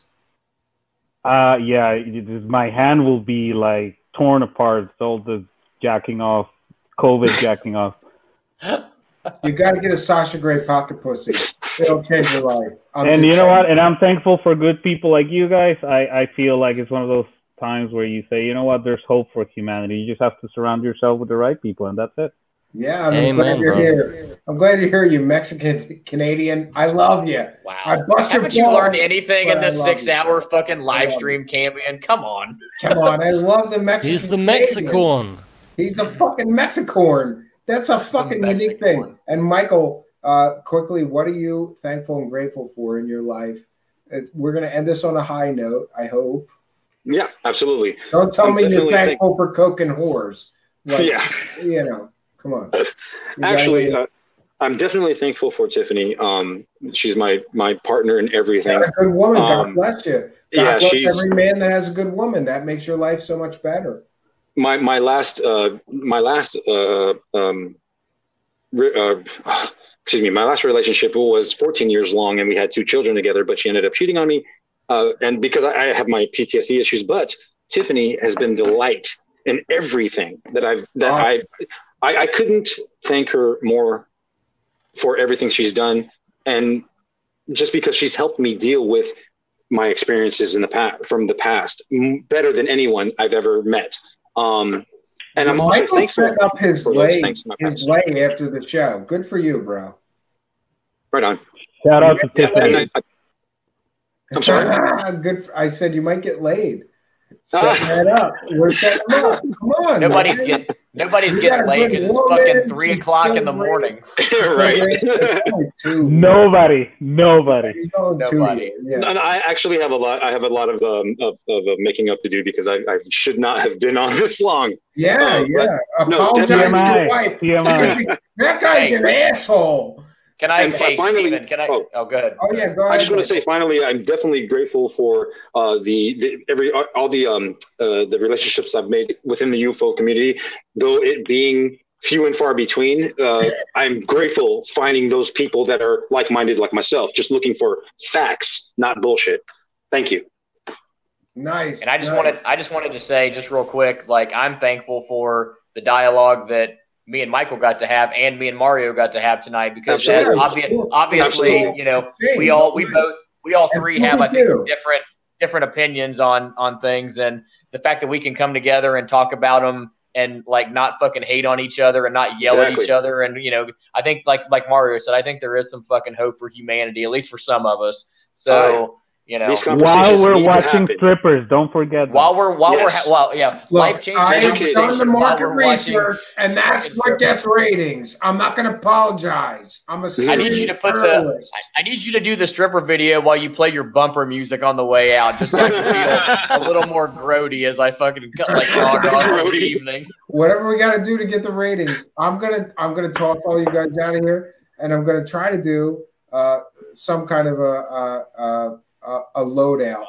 My hand will be like torn apart. It's all the jacking off, COVID jacking off. You got to get a Sasha Grey pocket pussy. It'll change your life. And you know what? And I'm thankful for good people like you guys. I feel like it's one of those times where you say, you know what? There's hope for humanity. You just have to surround yourself with the right people, and that's it. Yeah, I'm glad you're here. I'm glad you're here, you Mexican Canadian. I love you. Wow. I bust Haven't your you balls, learned anything in but I this love 6-hour fucking live stream, Cambion? Come on. Come on, I love the Mexican. He's the Mexicorn. He's the fucking Mexicorn. That's a fucking unique thing. And Michael, quickly, what are you thankful and grateful for in your life? We're going to end this on a high note, I hope. Yeah, absolutely. Don't tell me you're thankful for coke and whores. Like, yeah. Come on. Actually, I'm definitely thankful for Tiffany. She's my partner in everything. A good woman. God bless you. God bless she's every man that has a good woman. That makes your life so much better. My last relationship was 14 years long, and we had 2 children together. But she ended up cheating on me, and because I have my PTSD issues. But Tiffany has been the light in everything that I couldn't thank her more for everything she's done, and just because she's helped me deal with my experiences in the past better than anyone I've ever met. And I'm also Michael thankful set up his for lay those things. after the show. Good for you, bro. Right on. Shout out to Tiffany. I'm sorry. Good. I said you might get laid. Set that up. We're setting them up. Come on. Nobody's man. getting laid because it's fucking 3 o'clock in the morning. Right. Nobody. No, I actually have a lot. I have a lot of making up to do because I should not have been on this long. Apologize to your wife. That guy's an asshole. Can I? Finally, Steven, can I? Oh, go ahead. Oh yeah, go ahead. I just want to say, finally, I'm definitely grateful for all the relationships I've made within the UFO community, though it being few and far between. I'm grateful finding those people that are like-minded, like myself, just looking for facts, not bullshit. Thank you. Nice. And I just wanted to say, just real quick, like, I'm thankful for the dialogue that me and Michael got to have, and me and Mario got to have tonight, because obviously, you know, we all three have, I think, different opinions on things, and the fact that we can come together and talk about them and like not fucking hate on each other and not yell at each other, and you know, I think like Mario said, I think there is some fucking hope for humanity, at least for some of us. So. You know, while we're watching strippers, don't forget. While we're life changing. I've done the market research, and that's what gets ratings. I'm not going to apologize. I need you to I need you to do the stripper video while you play your bumper music on the way out, just so I can feel a little more grody as I fucking log on for the evening. Whatever we got to do to get the ratings, I'm gonna toss all you guys out of here, and I'm gonna try to do some kind of a loadout,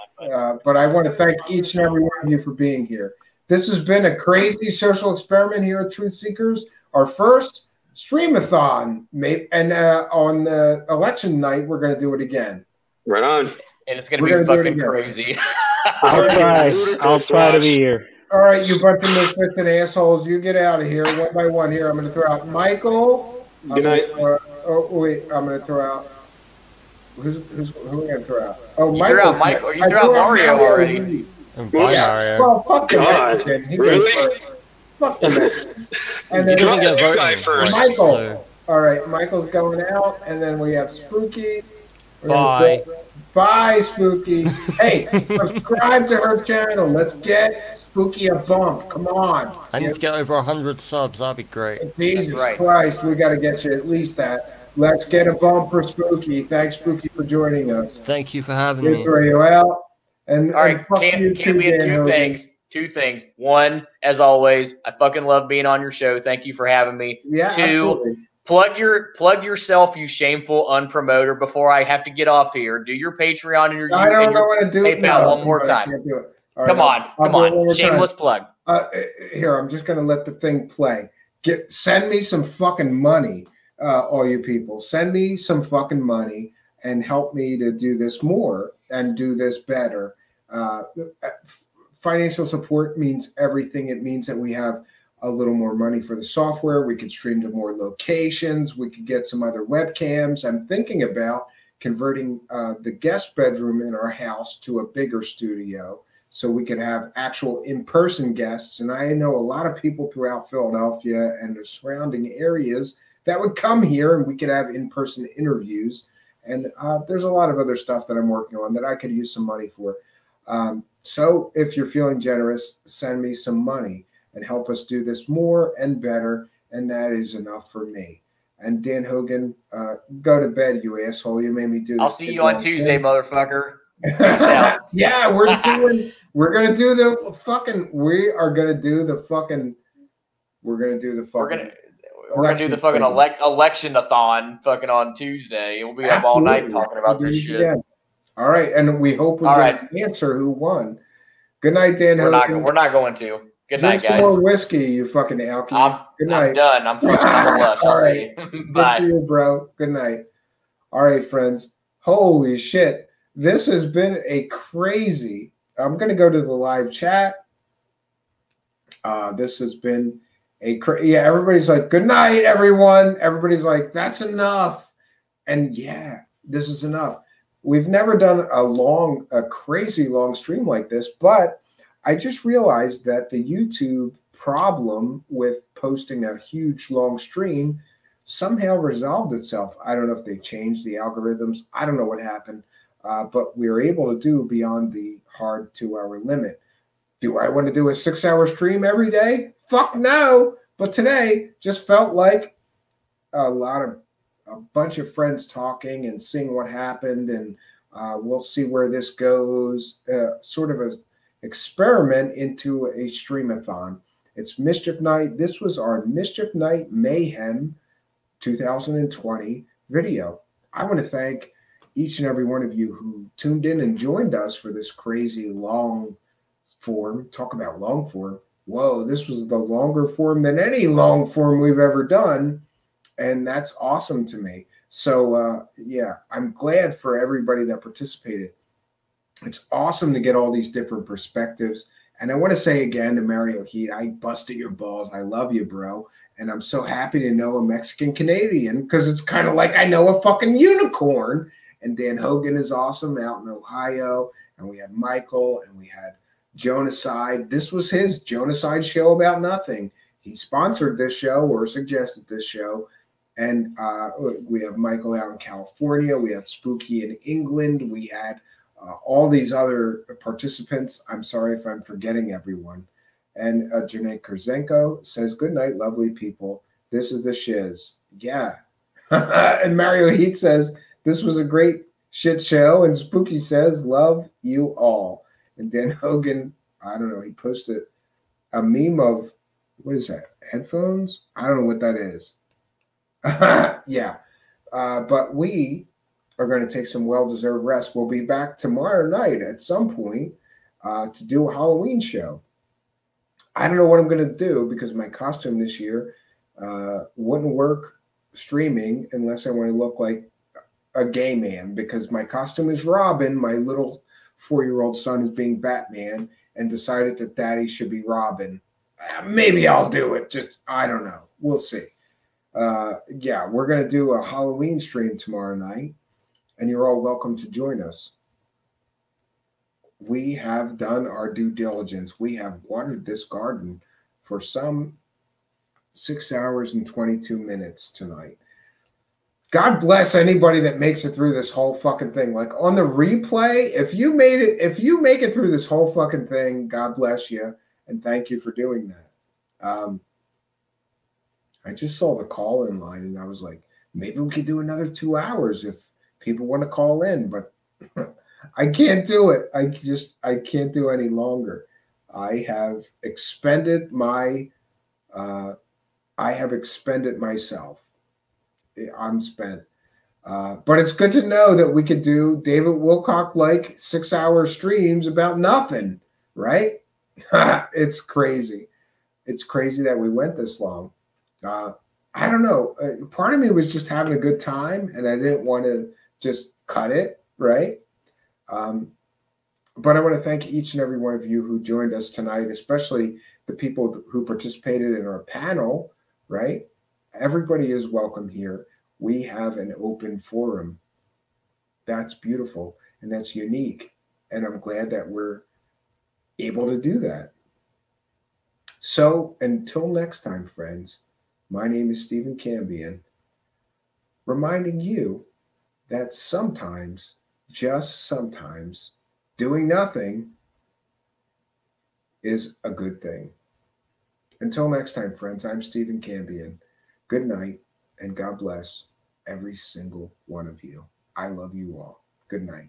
but I want to thank each and every one of you for being here. This has been a crazy social experiment here at Truth Seekers. Our first streamathon, and on the election night, we're going to do it again. Right on. And it's going to be fucking crazy. I'll try to be here. All right, you bunch of misfits and assholes, you get out of here one by one here. I'm going to throw out Michael. Good night. I'm going to throw out Who are we gonna throw out? Oh, You Michael. threw out Michael. You I threw out Mario already. And bye, Mario. Well, fuck the God, Mexican. He really? goes first. Fuck the Mexican. And You then didn't get voting. first. Right, Michael. so- All right, Michael's going out, and then we have Spooky. We're Bye. gonna go- Bye, Spooky. Hey, subscribe to her channel. Let's get Spooky a bump. Come on. I need to get over 100 subs. That'd be great. Jesus right. Christ, we got to get you at least that. Let's get a bump for Spooky. Thanks, Spooky, for joining us. Thank you for having We me. throw you out. And, All right, and fuck you can too, we have Dan two Hogan. things? Two things. One, as always, I fucking love being on your show. Thank you for having me. Yeah, Two, absolutely. plug yourself, you shameful unpromoter. Before I have to get off here, do your Patreon and your I don't and know your what to do. PayPal No, one more I time. can't do it. All right, Come on, I'll come do it one on. more Shameless time. plug. Here, I'm just gonna let the thing play. Send me some fucking money, all you people. Send me some fucking money and help me to do this more and do this better. Financial support means everything. It means that we have a little more money for the software. We could stream to more locations. We could get some other webcams. I'm thinking about converting the guest bedroom in our house to a bigger studio so we could have actual in-person guests. And I know a lot of people throughout Philadelphia and the surrounding areas that would come here and we could have in-person interviews. And there's a lot of other stuff that I'm working on that I could use some money for. So if you're feeling generous, send me some money and help us do this more and better. And that is enough for me. And Dan Hogan, go to bed, you asshole. You made me do this. I'll see you on Tuesday, motherfucker. Yeah, we're gonna do we're gonna do the fucking election-a-thon fucking on Tuesday. We'll be up all night talking about this shit. Yeah. All right, and we hope we get an answer who won. Good night, Dan Hogan. We're not going to. Good night, Drink some guys. more whiskey, you fucking alky. Good night. I'm done. I'm fucking on the left. All I'll right. see you. Good Bye. for you, bro. Good night. All right, friends. Holy shit. This has been a crazy. I'm going to go to the live chat. This has been a yeah, everybody's like, good night, everyone. Everybody's like, that's enough. And yeah, this is enough. We've never done a crazy long stream like this, but I just realized that the YouTube problem with posting a huge long stream somehow resolved itself. I don't know if they changed the algorithms. I don't know what happened, but we were able to do beyond the hard 2-hour limit. Do I want to do a 6-hour stream every day? Fuck no. But today just felt like a bunch of friends talking and seeing what happened, and we'll see where this goes. Sort of an experiment into a streamathon. It's Mischief Night. This was our Mischief Night Mayhem 2020 video. I want to thank each and every one of you who tuned in and joined us for this crazy long form. Talk about long form. Whoa, this was the longer form than any long form we've ever done. And that's awesome to me. So, yeah, I'm glad for everybody that participated. It's awesome to get all these different perspectives. And I want to say again to Mario Heat, I busted your balls. I love you, bro. And I'm so happy to know a Mexican Canadian because it's kind of like I know a fucking unicorn. And Dan Hogan is awesome out in Ohio. And we had Michael and we had Jonaside. This was his Jonaside show about nothing. He sponsored this show or suggested this show. And we have Michael out in California. We have Spooky in England. We had all these other participants. I'm sorry if I'm forgetting everyone. And Janae Kurzenko says, good night, lovely people. This is the shiz. Yeah. And Mario Heat says, this was a great shit show. And Spooky says, love you all. And Dan Hogan, I don't know, he posted a meme of, what is that, headphones? I don't know what that is. Yeah. But we are going to take some well-deserved rest. We'll be back tomorrow night at some point to do a Halloween show. I don't know what I'm going to do because my costume this year wouldn't work streaming unless I want to look like a gay man, because my costume is Robin. My little 4-year-old son is being Batman and decided that daddy should be Robin. Maybe I'll do it. Just, I don't know. We'll see. Yeah, we're going to do a Halloween stream tomorrow night. and you're all welcome to join us. We have done our due diligence. We have watered this garden for some 6 hours and 22 minutes tonight. God bless anybody that makes it through this whole fucking thing. Like on the replay, if you make it through this whole fucking thing, God bless you and thank you for doing that. I just saw the call in line and I was like, maybe we could do another 2 hours if people want to call in, but I can't do it. I can't do any longer. I have expended myself. I'm spent. But it's good to know that we could do David Wilcock like 6 hour streams about nothing, right? It's crazy. It's crazy that we went this long. I don't know. Part of me was just having a good time and I didn't want to just cut it, right? But I want to thank each and every one of you who joined us tonight, especially the people who participated in our panel, right? Everybody is welcome here. We have an open forum. That's beautiful and that's unique. And I'm glad that we're able to do that. So until next time, friends, my name is Stephen Cambion, reminding you that sometimes, just sometimes, doing nothing is a good thing. Until next time, friends, I'm Stephen Cambion. Good night, and God bless every single one of you. I love you all. Good night.